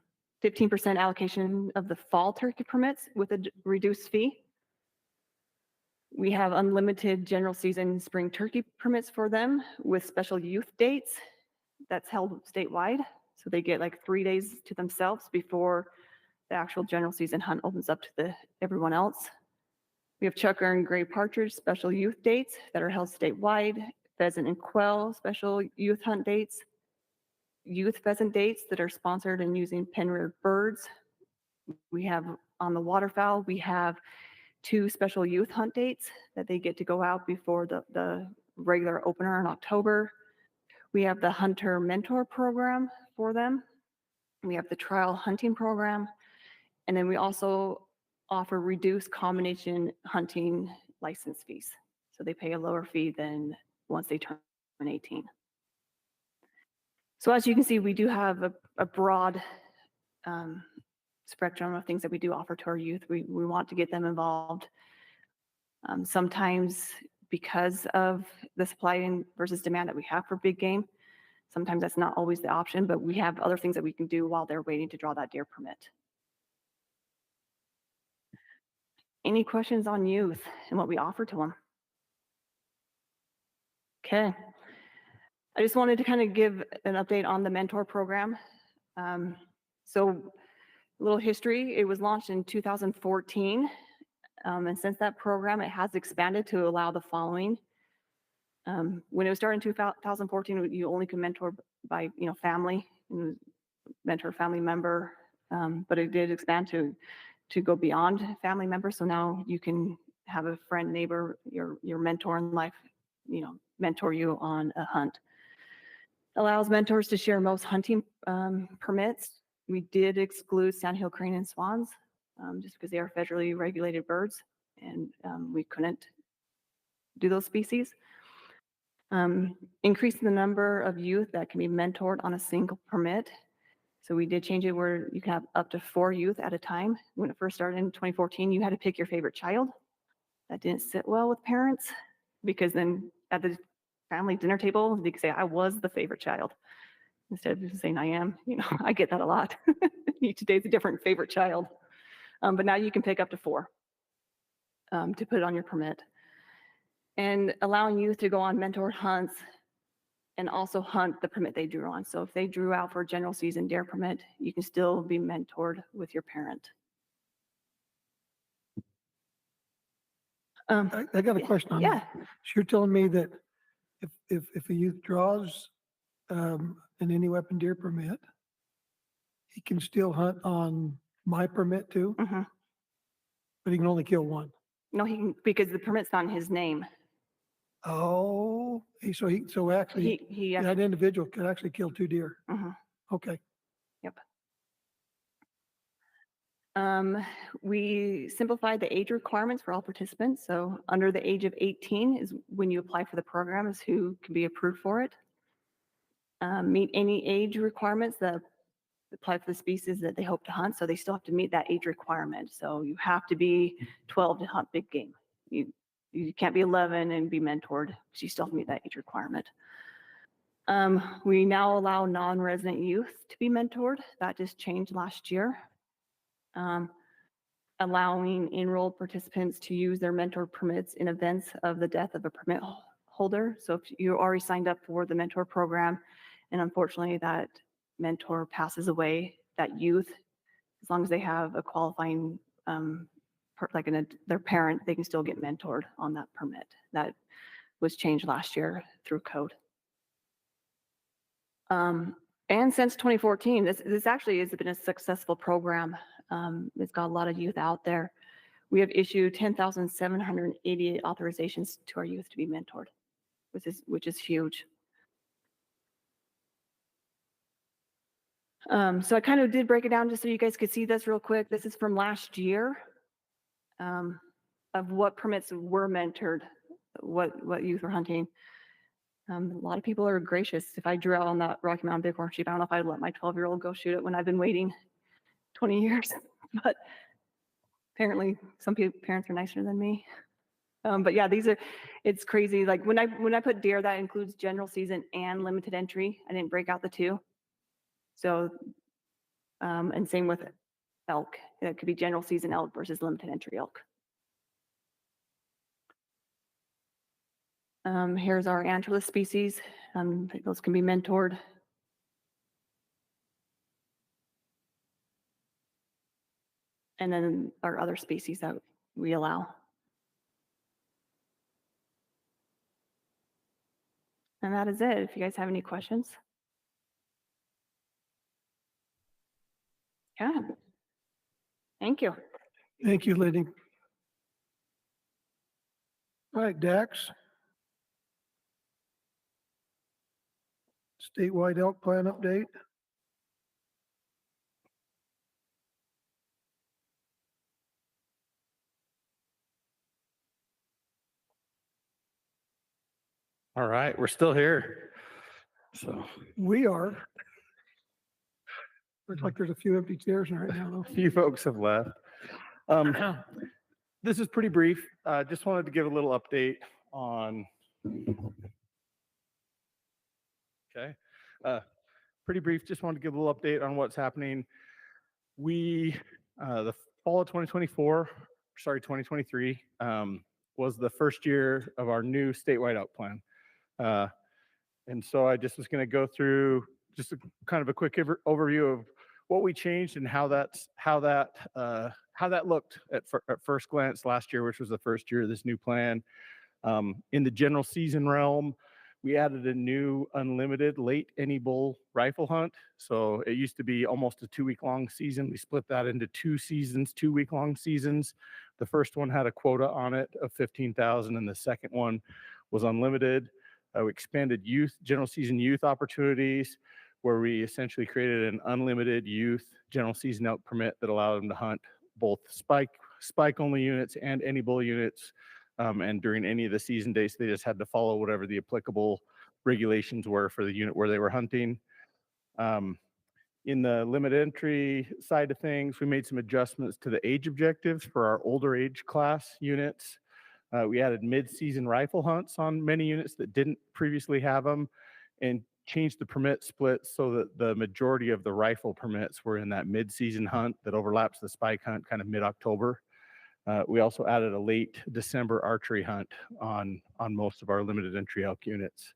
allocation of the fall turkey permits with a reduced fee. We have unlimited general season spring turkey permits for them with special youth dates that's held statewide. So they get like 3 days to themselves before the actual general season hunt opens up to everyone else. We have chukar and gray partridge special youth dates that are held statewide, pheasant and quail special youth hunt dates, youth pheasant dates that are sponsored and using pen-reared birds. We have on the waterfowl, we have 2 special youth hunt dates that they get to go out before the regular opener in October. We have the hunter mentor program for them. We have the trial hunting program. And then we also offer reduced combination hunting license fees. So they pay a lower fee than once they turn 18. So as you can see, we do have a broad spectrum of things that we do offer to our youth. We want to get them involved. Sometimes because of the supply versus demand that we have for big game, sometimes that's not always the option, but we have other things that we can do while they're waiting to draw that deer permit. Any questions on youth and what we offer to them? Okay. I just wanted to kind of give an update on the mentor program. So a little history, it was launched in 2014. And since that program, it has expanded to allow the following. When it was started in 2014, you only could mentor by, family, mentor a family member, but it did expand to go beyond family members. So now you can have a friend, neighbor, your mentor in life, mentor you on a hunt. Allows mentors to share most hunting permits. We did exclude sandhill crane and swans just because they are federally regulated birds, and we couldn't do those species. Increasing the number of youth that can be mentored on a single permit. So we did change it where you can have up to 4 youth at a time. When it first started in 2014, you had to pick your favorite child. That didn't sit well with parents because then at the family dinner table, they could say, I was the favorite child. Instead of just saying I am, I get that a lot. Each day's a different favorite child. But now you can pick up to 4 to put on your permit. And allowing youth to go on mentored hunts and also hunt the permit they drew on. So if they drew out for a general season deer permit, you can still be mentored with your parent. I got a question on Yeah. that. So you're telling me that if a youth draws an any weapon deer permit, he can still hunt on my permit too, but he can only kill 1. No, he can, because the permit's not in his name. Oh, so actually He that individual could actually kill 2 deer. Okay. Yep. We simplified the age requirements for all participants. So under the age of 18 is when you apply for the program, is who can be approved for it. Meet any age requirements that apply for the species that they hope to hunt. So they still have to meet that age requirement. So you have to be 12 to hunt big game. You can't be 11 and be mentored because you still have to meet that age requirement. We now allow non-resident youth to be mentored. That just changed last year. Allowing enrolled participants to use their mentor permits in events of the death of a permit holder. So if you already signed up for the mentor program and unfortunately that mentor passes away, that youth, as long as they have a qualifying, their parent, they can still get mentored on that permit. That was changed last year through code. And since 2014, this actually has been a successful program. It's got a lot of youth out there. We have issued 10,788 authorizations to our youth to be mentored, which is huge. So I kind of did break it down just so you guys could see this real quick. This is from last year of what permits were mentored, what youth were hunting. A lot of people are gracious. If I drew out on that Rocky Mountain bighorn sheep, I don't know if I'd let my 12-year-old go shoot it when I've been waiting 20 years, but apparently some parents are nicer than me. But yeah, it's crazy. Like when I put deer, that includes general season and limited entry. I didn't break out the 2. So, and same with elk. It could be general season elk versus limited entry elk. Here's our antlerless species. Those can be mentored. And then our other species that we allow. And that is it. If you guys have any questions. Yeah. Thank you. Thank you, Liddy. All right, Dax. statewide elk plan update. All right, we're still here. So We are. Looks like there's a few empty chairs right now, though. a few folks have left. This is pretty brief. Just wanted to give a little update on. Okay. Pretty brief. Just wanted to give a little update on what's happening. We, the fall of 2023, was the first year of our new statewide elk plan. And so I just was going to go through just a kind of a quick overview of what we changed and how that looked at first glance last year, which was the first year of this new plan. In the general season realm, we added a new unlimited late any bull rifle hunt. So it used to be almost a 2-week-long season. We split that into 2 seasons, 2-week-long seasons. The first one had a quota on it of 15,000, and the second one was unlimited. We expanded general season youth opportunities, where we essentially created an unlimited youth general season elk permit that allowed them to hunt both spike only units and any bull units. And during any of the season days, they just had to follow whatever the applicable regulations were for the unit where they were hunting. In the limited entry side of things, we made some adjustments to the age objectives for our older age class units. We added mid-season rifle hunts on many units that didn't previously have them, and changed the permit split so that the majority of the rifle permits were in that mid-season hunt that overlaps the spike hunt kind of mid-October. We also added a late December archery hunt on most of our limited entry elk units.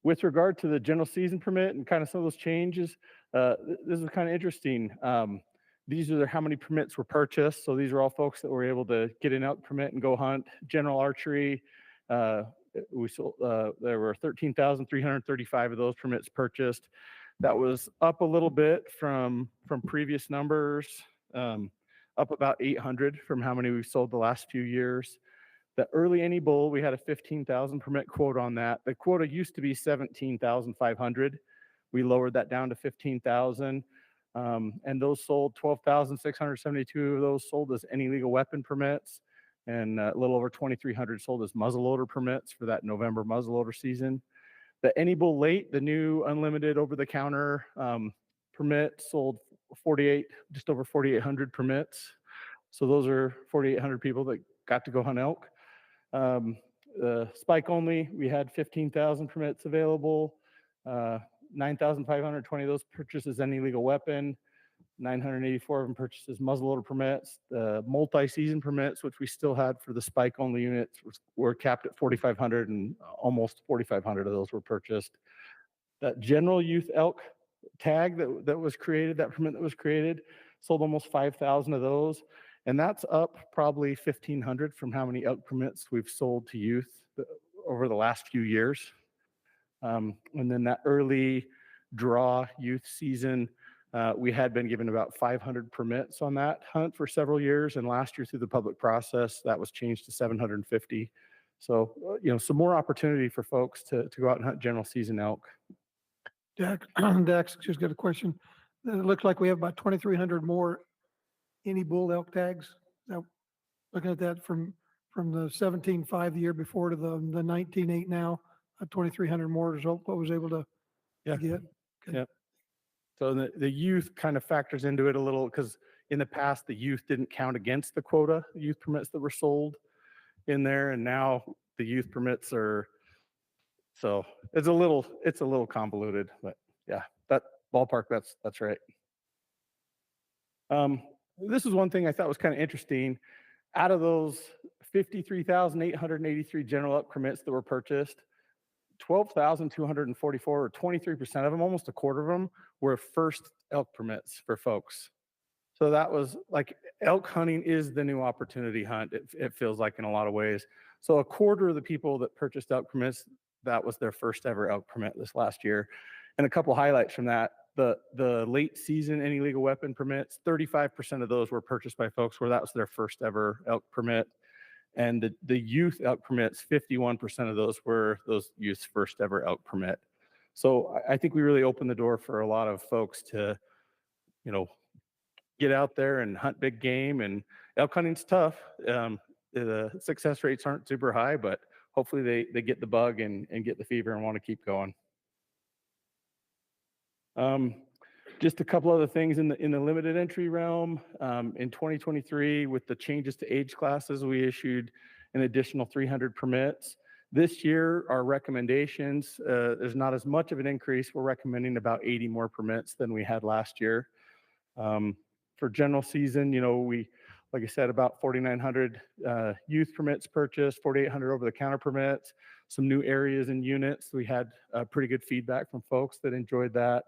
With regard to the general season permit and kind of some of those changes, this is kind of interesting. These are how many permits were purchased. So these are all folks that were able to get an elk permit and go hunt. General archery, we sold, there were 13,335 of those permits purchased. That was up a little bit from previous numbers, up about 800 from how many we've sold the last few years. The early any bull, we had a 15,000 permit quota on that. The quota used to be 17,500. We lowered that down to 15,000. And those sold 12,672 of those sold as any legal weapon permits, and a little over 2,300 sold as muzzleloader permits for that November muzzleloader season. The any bull late, the new unlimited over-the-counter permit sold just over 4,800 permits. So those are 4,800 people that got to go hunt elk. Spike only, we had 15,000 permits available. 9,520 of those purchased as any legal weapon. 984 of them purchased as muzzleloader permits. The multi-season permits, which we still had for the spike only units, were capped at 4,500, and almost 4,500 of those were purchased. That general youth elk tag that was created, that permit that was created, sold almost 5,000 of those. And that's up probably 1,500 from how many elk permits we've sold to youth over the last few years. And then that early draw youth season, we had been given about 500 permits on that hunt for several years. And last year through the public process, that was changed to 750. So, some more opportunity for folks to go out and hunt general season elk. Dax just got a question. It looks like we have about 2,300 more any bull elk tags. Now, looking at that from the 17.5 the year before to the 19.8 now, 2,300 more is what was able to get. Okay. Yeah. So the youth kind of factors into it a little, because in the past, the youth didn't count against the quota, youth permits that were sold in there. And now the youth permits are, so it's a little convoluted, but yeah, that ballpark, that's right. This is one thing I thought was kind of interesting. Out of those 53,883 general elk permits that were purchased, 12,244, or 23% of them, almost a quarter of them, were first elk permits for folks. So that was like, elk hunting is the new opportunity hunt, it feels like, in a lot of ways. So a quarter of the people that purchased elk permits, that was their first ever elk permit this last year. And a couple highlights from that: the late season any legal weapon permits, 35% of those were purchased by folks where that was their first ever elk permit. And the youth elk permits, 51% of those were those youth's first ever elk permit. So I think we really opened the door for a lot of folks to, get out there and hunt big game. And elk hunting's tough. The success rates aren't super high, but hopefully they get the bug and get the fever and want to keep going. Just a couple other things in the limited entry realm. In 2023, with the changes to age classes, we issued an additional 300 permits. This year, our recommendations, there's not as much of an increase. We're recommending about 80 more permits than we had last year. For general season, we, like I said, about 4,900 youth permits purchased, 4,800 over-the-counter permits, some new areas and units. We had pretty good feedback from folks that enjoyed that.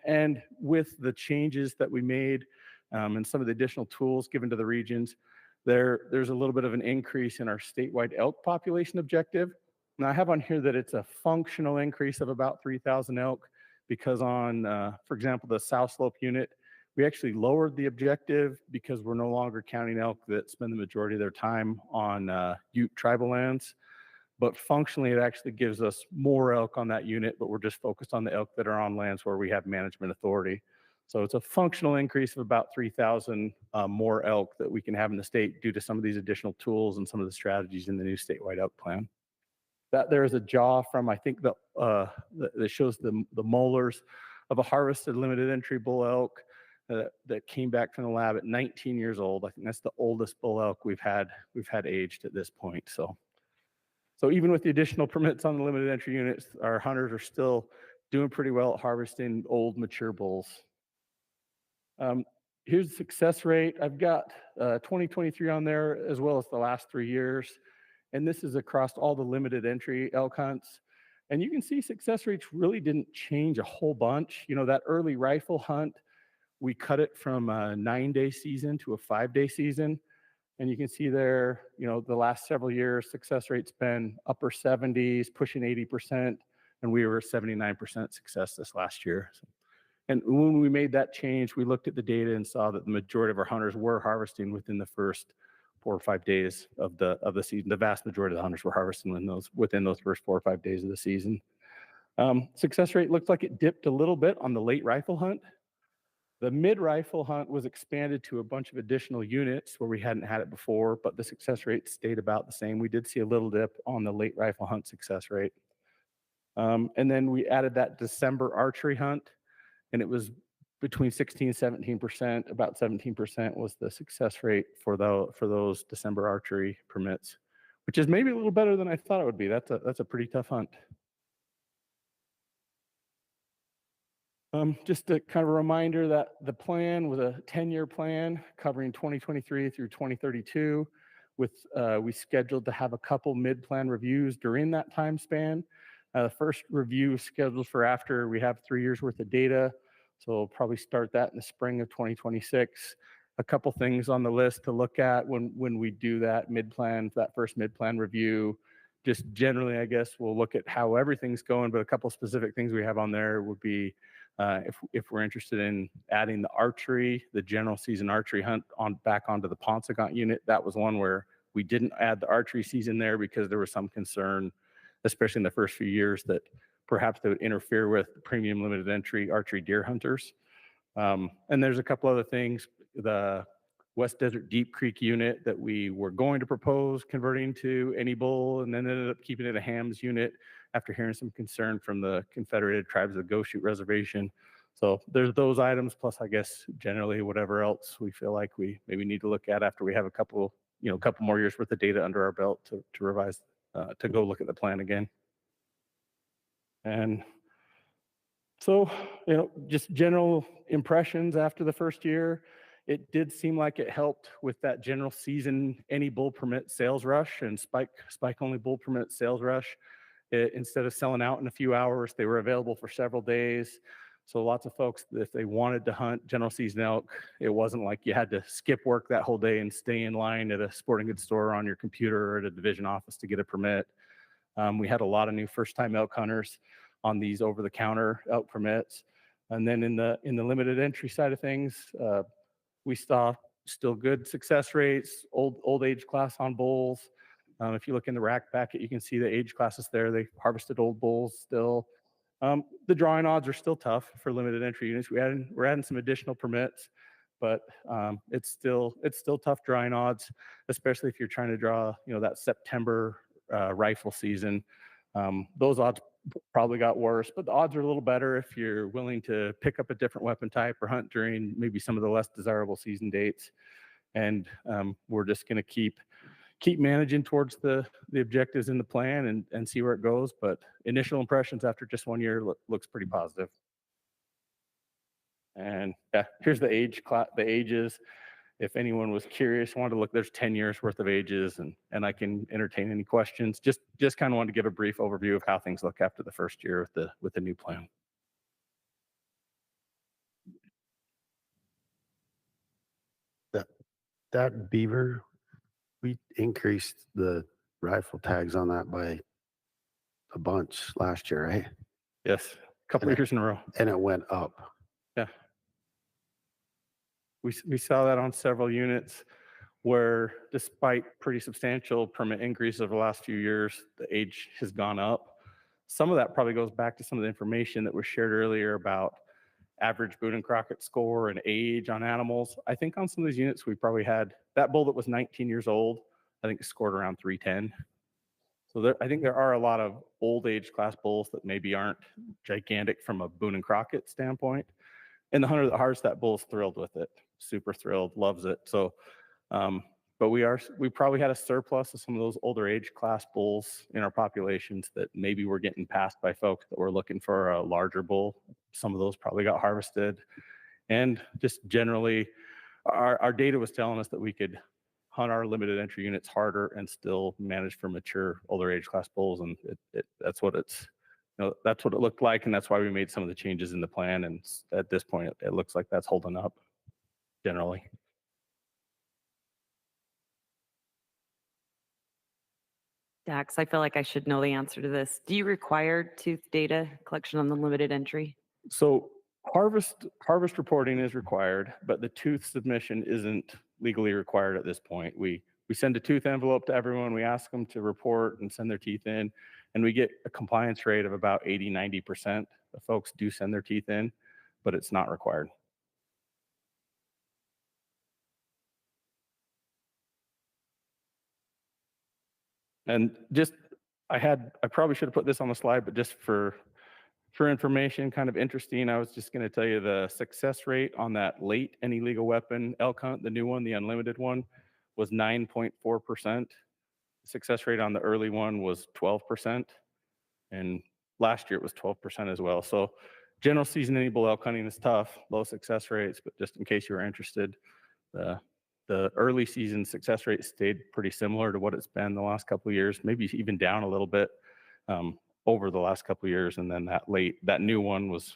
And with the changes that we made and some of the additional tools given to the regions, there's a little bit of an increase in our statewide elk population objective. Now, I have on here that it's a functional increase of about 3,000 elk because on, for example, the South Slope unit, we actually lowered the objective because we're no longer counting elk that spend the majority of their time on Ute tribal lands. But functionally, it actually gives us more elk on that unit, but we're just focused on the elk that are on lands where we have management authority. So it's a functional increase of about 3,000 more elk that we can have in the state due to some of these additional tools and some of the strategies in the new statewide elk plan. That there is a jaw from, I think, that shows the molars of a harvested limited entry bull elk that came back from the lab at 19 years old. I think that's the oldest bull elk we've had aged at this point. So even with the additional permits on the limited entry units, our hunters are still doing pretty well at harvesting old mature bulls. Here's the success rate. I've got 2023 on there as well as the last 3 years. And this is across all the limited entry elk hunts. And you can see success rates really didn't change a whole bunch. That early rifle hunt, we cut it from a 9-day season to a 5-day season. And you can see there, the last several years, success rate's been upper 70s, pushing 80%, and we were 79% success this last year. And when we made that change, we looked at the data and saw that the majority of our hunters were harvesting within the first 4 or 5 days of the season. The vast majority of the hunters were harvesting within those first 4 or 5 days of the season. Success rate looks like it dipped a little bit on the late rifle hunt. The mid-rifle hunt was expanded to a bunch of additional units where we hadn't had it before, but the success rate stayed about the same. We did see a little dip on the late rifle hunt success rate. And then we added that December archery hunt, and it was between 16 and 17%. About 17% was the success rate for those December archery permits, which is maybe a little better than I thought it would be. That's a pretty tough hunt. Just a kind of a reminder that the plan was a 10-year plan covering 2023 through 2032. We scheduled to have a couple mid-plan reviews during that time span. The first review is scheduled for after we have 3 years worth of data. So we'll probably start that in the spring of 2026. A couple things on the list to look at when we do that first mid-plan review. Just generally, I guess, we'll look at how everything's going, but a couple specific things we have on there would be if we're interested in adding the general season archery hunt back onto the Paunsaugunt unit. That was one where we didn't add the archery season there because there was some concern, especially in the first few years, that perhaps they would interfere with premium limited entry archery deer hunters. And there's a couple other things. The West Desert Deep Creek unit that we were going to propose converting to any bull and then ended up keeping it a hams unit after hearing some concern from the Confederated Tribes of the Goshoot Reservation. So there's those items, plus I guess generally whatever else we feel like we maybe need to look at after we have a couple more years worth of data under our belt to revise, to go look at the plan again. And so, just general impressions after the first year. It did seem like it helped with that general season, any bull permit sales rush and spike only bull permit sales rush. Instead of selling out in a few hours, they were available for several days. So lots of folks, if they wanted to hunt general season elk, it wasn't like you had to skip work that whole day and stay in line at a sporting goods store on your computer or at a division office to get a permit. We had a lot of new first-time elk hunters on these over-the-counter elk permits. And then in the limited entry side of things, we saw still good success rates, old age class on bulls. If you look in the rack packet, you can see the age classes there. They harvested old bulls still. The drawing odds are still tough for limited entry units. We're adding some additional permits, but it's still tough drawing odds, especially if you're trying to draw, that September rifle season. Those odds probably got worse, but the odds are a little better if you're willing to pick up a different weapon type or hunt during maybe some of the less desirable season dates. And we're just going to keep managing towards the objectives in the plan and see where it goes. But initial impressions after just 1 year looks pretty positive. And yeah, here's the ages. If anyone was curious, wanted to look, there's 10 years worth of ages, and I can entertain any questions. Just kind of wanted to give a brief overview of how things look after the first year with the new plan. That beaver, we increased the rifle tags on that by a bunch last year, right? Yes, a couple of years in a row. And it went up. Yeah. We saw that on several units where, despite pretty substantial permit increases over the last few years, the age has gone up. Some of that probably goes back to some of the information that was shared earlier about average Boone and Crockett score and age on animals. I think on some of these units, we probably had that bull that was 19 years old, I think scored around 310. So I think there are a lot of old age class bulls that maybe aren't gigantic from a Boone and Crockett standpoint. And the hunter that harvests that bull is thrilled with it, super thrilled, loves it. So, but we probably had a surplus of some of those older age class bulls in our populations that maybe were getting passed by folks that were looking for a larger bull. Some of those probably got harvested. And just generally, our data was telling us that we could hunt our limited entry units harder and still manage for mature older age class bulls. And that's what that's what it looked like. And that's why we made some of the changes in the plan. And at this point, it looks like that's holding up generally. Dax, I feel like I should know the answer to this. Do you require tooth data collection on the limited entry? So harvest reporting is required, but the tooth submission isn't legally required at this point. We send a tooth envelope to everyone. We ask them to report and send their teeth in, and we get a compliance rate of about 80-90% of folks do send their teeth in, but it's not required. And just, I probably should have put this on the slide, but just for information, kind of interesting, I was just going to tell you the success rate on that late and illegal weapon elk hunt, the new one, the unlimited one, was 9.4%. Success rate on the early one was 12%. And last year it was 12% as well. So general season any bull elk hunting is tough, low success rates, but just in case you were interested, the early season success rate stayed pretty similar to what it's been the last couple of years, maybe even down a little bit over the last couple of years. And then that new one was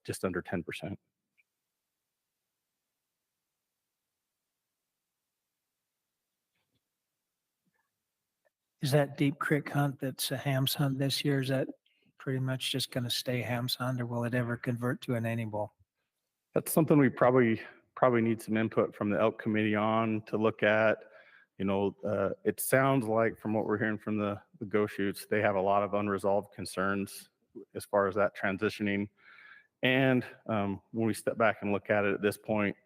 just under 10%. Is that Deep Creek hunt that's a hams hunt this year, is that pretty much just going to stay hams hunt, or will it ever convert to an any bull? That's something we probably need some input from the elk committee on to look at. It sounds like from what we're hearing from the go shoots, they have a lot of unresolved concerns as far as that transitioning. And when we step back and look at it at this point,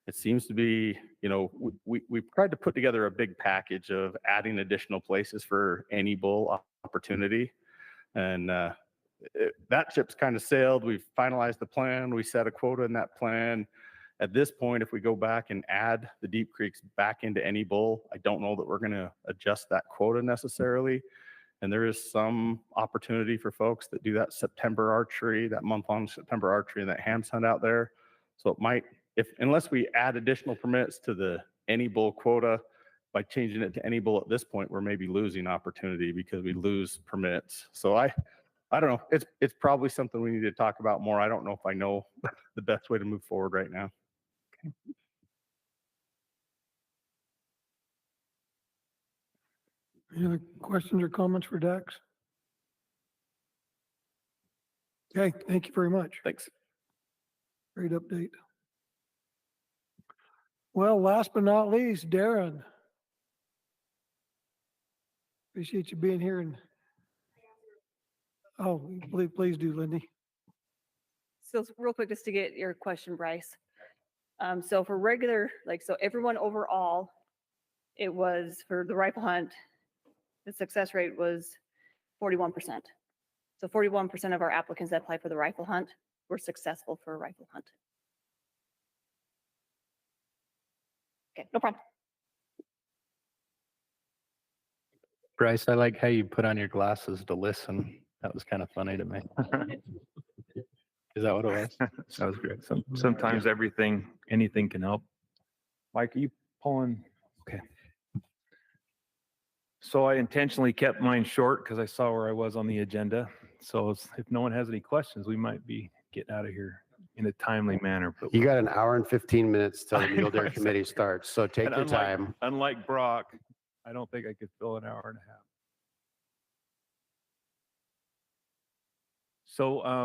it seems to be, we've tried to put together a big package of adding additional places for any bull opportunity. And that ship's kind of sailed. We've finalized the plan. We set a quota in that plan. At this point, if we go back and add the Deep Creeks back into any bull, I don't know that we're going to adjust that quota necessarily. And there is some opportunity for folks that do that September archery, that month-long September archery, and that hams hunt out there. So it might, unless we add additional permits to the any bull quota, by changing it to any bull at this point, we're maybe losing opportunity because we lose permits. So I don't know. It's probably something we need to talk about more. I don't know if I know the best way to move forward right now. Okay. Any other questions or comments for Dax? Okay, thank you very much. Thanks. Great update. Well, last but not least, Darren. Appreciate you being here and, oh, please do, Lindy. So real quick, just to get your question, Bryce. So for regular, so everyone overall, it was for the rifle hunt, the success rate was 41%. So 41% of our applicants that applied for the rifle hunt were successful for a rifle hunt. Okay, no problem. Bryce, I like how you put on your glasses to listen. That was kind of funny to me. Is that what it was? That was great. Sometimes anything can help. Mike, are you pulling? Okay. So I intentionally kept mine short because I saw where I was on the agenda. So if no one has any questions, we might be getting out of here in a timely manner. But You got an hour and 15 minutes till the Mule Deer Committee starts, so take and your time. Unlike Brock, I don't think I could fill an hour and a half. So as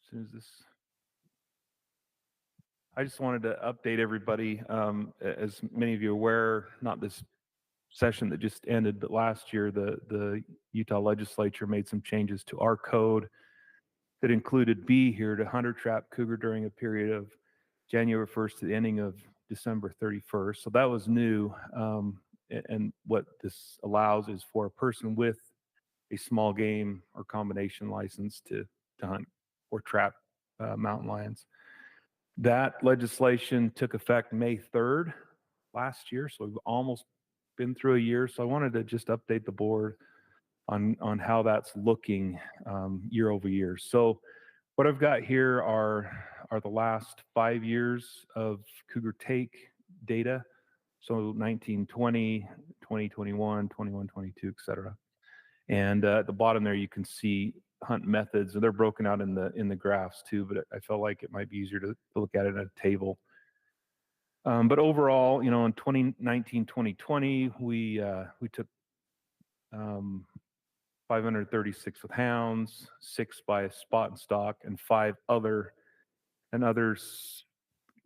soon as this, I just wanted to update everybody. As many of you are aware, not this session that just ended, but last year, the Utah legislature made some changes to our code that included bee here to hunter trap cougar during a period of January 1st to the ending of December 31st. So that was new. And what this allows is for a person with a small game or combination license to hunt or trap mountain lions. That legislation took effect May 3rd last year, so we've almost been through a year. So I wanted to just update the board on how that's looking year over year. So what I've got here are the last 5 years of cougar take data. So 1920, 2021, 21, 22, et cetera. And at the bottom there, you can see hunt methods, and they're broken out in the graphs too, but I felt like it might be easier to look at it in a table. But overall, in 2019, 2020, we took 536 with hounds, 6 by spot and stock, and 5 others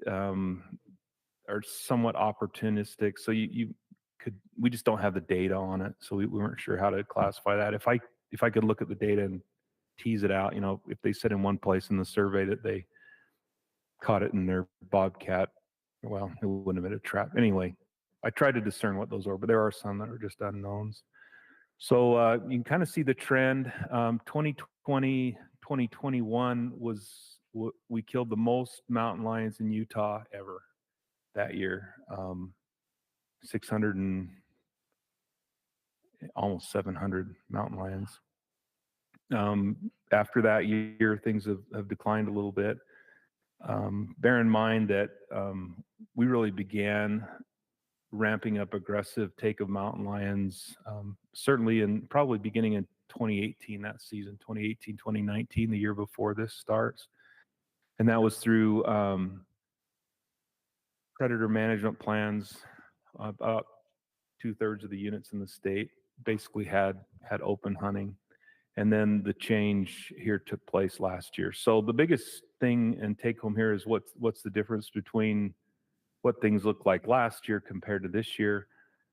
are somewhat opportunistic. So we just don't have the data on it, so we weren't sure how to classify that. If I could look at the data and tease it out, if they said in one place in the survey that they caught it in their bobcat, well, it wouldn't have been a trap. Anyway, I tried to discern what those are, but there are some that are just unknowns. So you can kind of see the trend. 2020, 2021 we killed the most mountain lions in Utah ever that year. 600 and almost 700 mountain lions. After that year, things have declined a little bit. Bear in mind that we really began ramping up aggressive take of mountain lions, certainly probably beginning in 2018, that season, 2018, 2019, the year before this starts. And that was through predator management plans. About 2/3 of the units in the state basically had open hunting. And then the change here took place last year. So the biggest thing and take home here is what's the difference between what things look like last year compared to this year.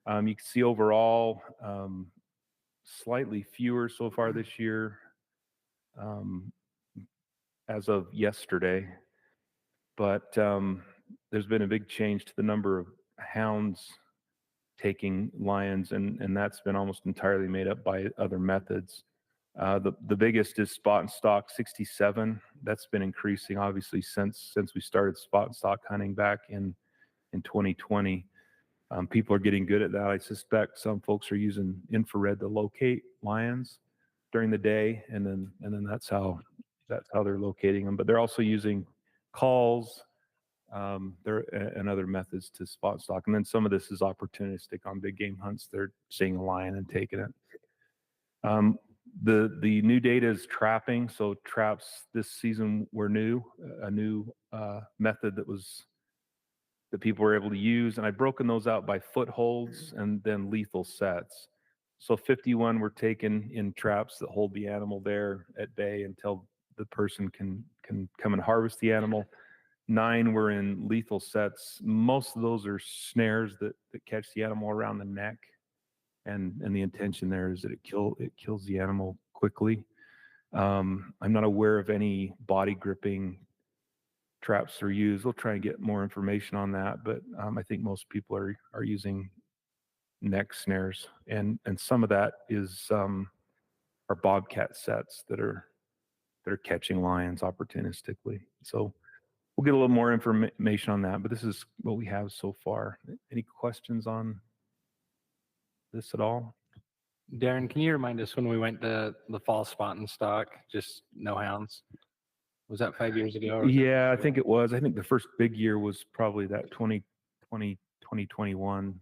You can see overall slightly fewer so far this year as of yesterday. But there's been a big change to the number of hounds taking lions, and that's been almost entirely made up by other methods. The biggest is spot and stock, 67. That's been increasing obviously since we started spot and stock hunting back in 2020. People are getting good at that. I suspect some folks are using infrared to locate lions during the day, and then that's how they're locating them. But they're also using calls and other methods to spot and stock. And then some of this is opportunistic on big game hunts. They're seeing a lion and taking it. The new data is trapping. So traps this season were new, a new method that people were able to use. And I've broken those out by footholds and then lethal sets. So 51 were taken in traps that hold the animal there at bay until the person can come and harvest the animal. 9 were in lethal sets. Most of those are snares that catch the animal around the neck. And the intention there is that it kills the animal quickly. I'm not aware of any body gripping traps that are used. We'll try and get more information on that, but I think most people are using neck snares, and some of that is our bobcat sets that are catching lions opportunistically. So we'll get a little more information on that, but this is what we have so far. Any questions on this at all? Darren, can you remind us when we went to the fall spot and stock, just no hounds? Was that 5 years ago? Yeah, I think it was. I think the first big year was probably that 2020, 2021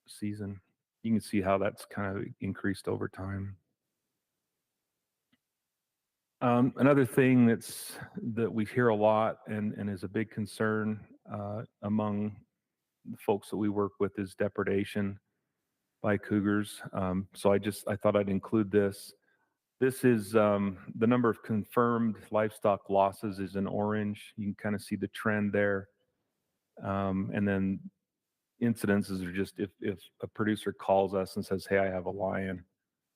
season. You can see how that's kind of increased over time. Another thing that we hear a lot and is a big concern among the folks that we work with is depredation by cougars. So I thought I'd include this. This is the number of confirmed livestock losses is in orange. You can kind of see the trend there. And then incidences are just if a producer calls us and says, hey, I have a lion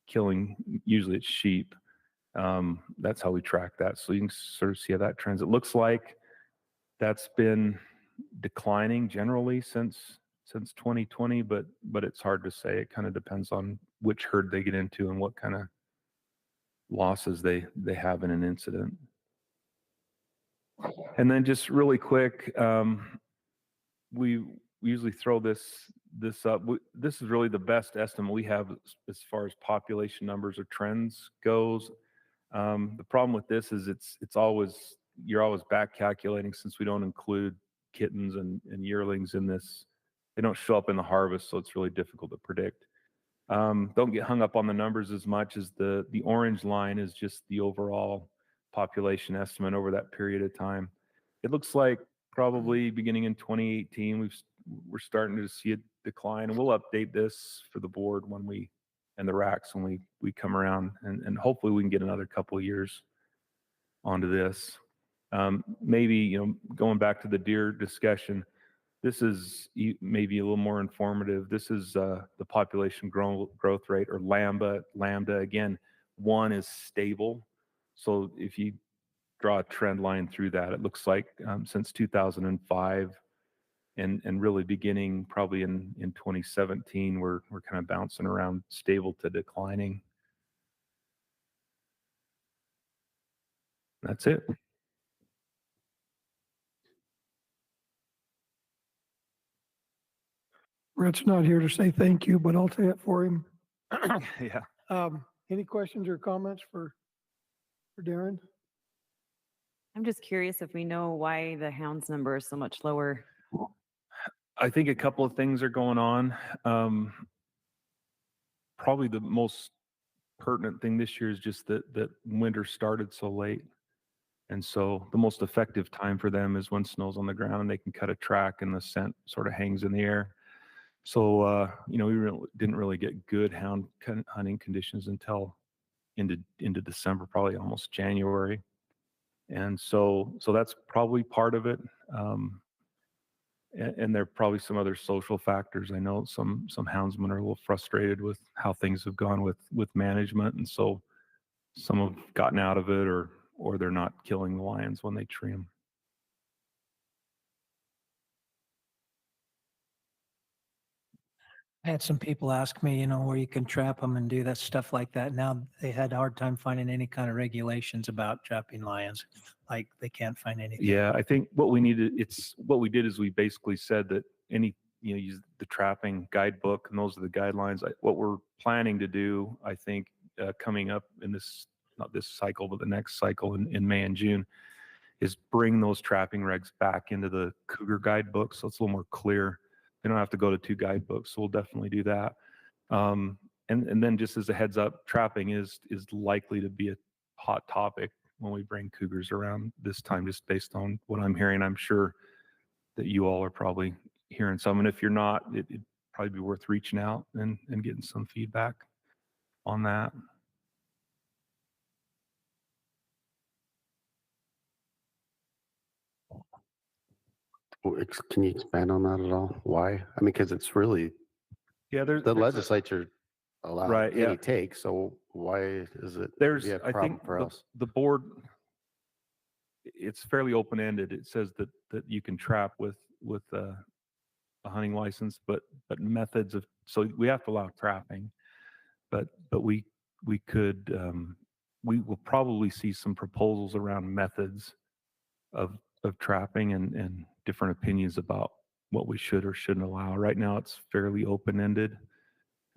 killing, usually it's sheep. That's how we track that. So you can sort of see how that trends. It looks like that's been declining generally since 2020, but it's hard to say. It kind of depends on which herd they get into and what kind of losses they have in an incident. And then just really quick, we usually throw this up. This is really the best estimate we have as far as population numbers or trends goes. The problem with this is you're always back calculating, since we don't include kittens and yearlings in this. They don't show up in the harvest, so it's really difficult to predict. Don't get hung up on the numbers as much as the orange line is just the overall population estimate over that period of time. It looks like probably beginning in 2018, we're starting to see a decline, and we'll update this for the board and the racks when we come around, and hopefully we can get another couple of years onto this. Maybe, going back to the deer discussion, this is maybe a little more informative. This is the population growth rate, or lambda. Again, 1 is stable. So if you draw a trend line through that, it looks like since 2005 and really beginning probably in 2017, we're kind of bouncing around stable to declining. That's it. Brett's not here to say thank you, but I'll say it for him. Yeah. Any questions or comments for Darren? I'm just curious if we know why the hounds number is so much lower. I think a couple of things are going on. Probably the most pertinent thing this year is just that winter started so late. And so the most effective time for them is when snow's on the ground and they can cut a track and the scent sort of hangs in the air. So, we didn't really get good hound hunting conditions until into December, probably almost January. And so that's probably part of it. And there are probably some other social factors. I know some houndsmen are a little frustrated with how things have gone with management. And so some have gotten out of it, or they're not killing the lions when they tree them. I had some people ask me, where you can trap them and do that stuff like that. Now they had a hard time finding any kind of regulations about trapping lions. Like they can't find anything. Yeah, I think what we did is we basically said that use the trapping guidebook, and those are the guidelines. What we're planning to do, I think, coming up in not this cycle, but the next cycle in May and June, is bring those trapping regs back into the cougar guidebook, so it's a little more clear. They don't have to go to 2 guidebooks, so we'll definitely do that. And then just as a heads up, trapping is likely to be a hot topic when we bring cougars around this time, just based on what I'm hearing. I'm sure that you all are probably hearing some, and if you're not, it'd probably be worth reaching out and getting some feedback on that. Can you expand on that at all? Why? I mean, because it's really, Yeah, the legislature allowed Right, yeah. any take, so why is it? There's, be a I problem think for us? the board, it's fairly open-ended. It says that you can trap with a hunting license, but methods of, so we have to allow trapping, but we could, we will probably see some proposals around methods of trapping and different opinions about what we should or shouldn't allow. Right now, it's fairly open-ended.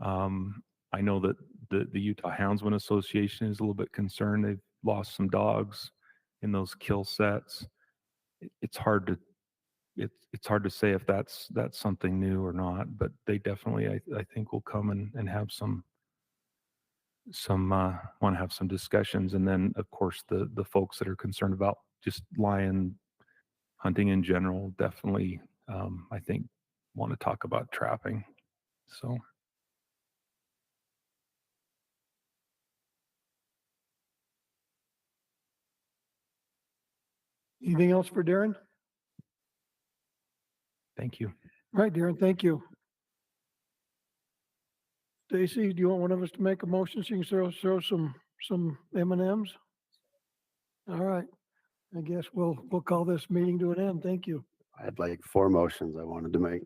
I know that the Utah Houndsman Association is a little bit concerned. They've lost some dogs in those kill sets. It's hard to say if that's something new or not, but they definitely, I think, will come and have some want to have some discussions. And then, of course, the folks that are concerned about just lion hunting in general definitely, I think, want to talk about trapping. So. Anything else for Darren? Thank you. Right, Darren, thank you. Stacy, do you want one of us to make a motion so you can throw some M&Ms? All right. I guess we'll call this meeting to an end. Thank you. I had like 4 motions I wanted to make.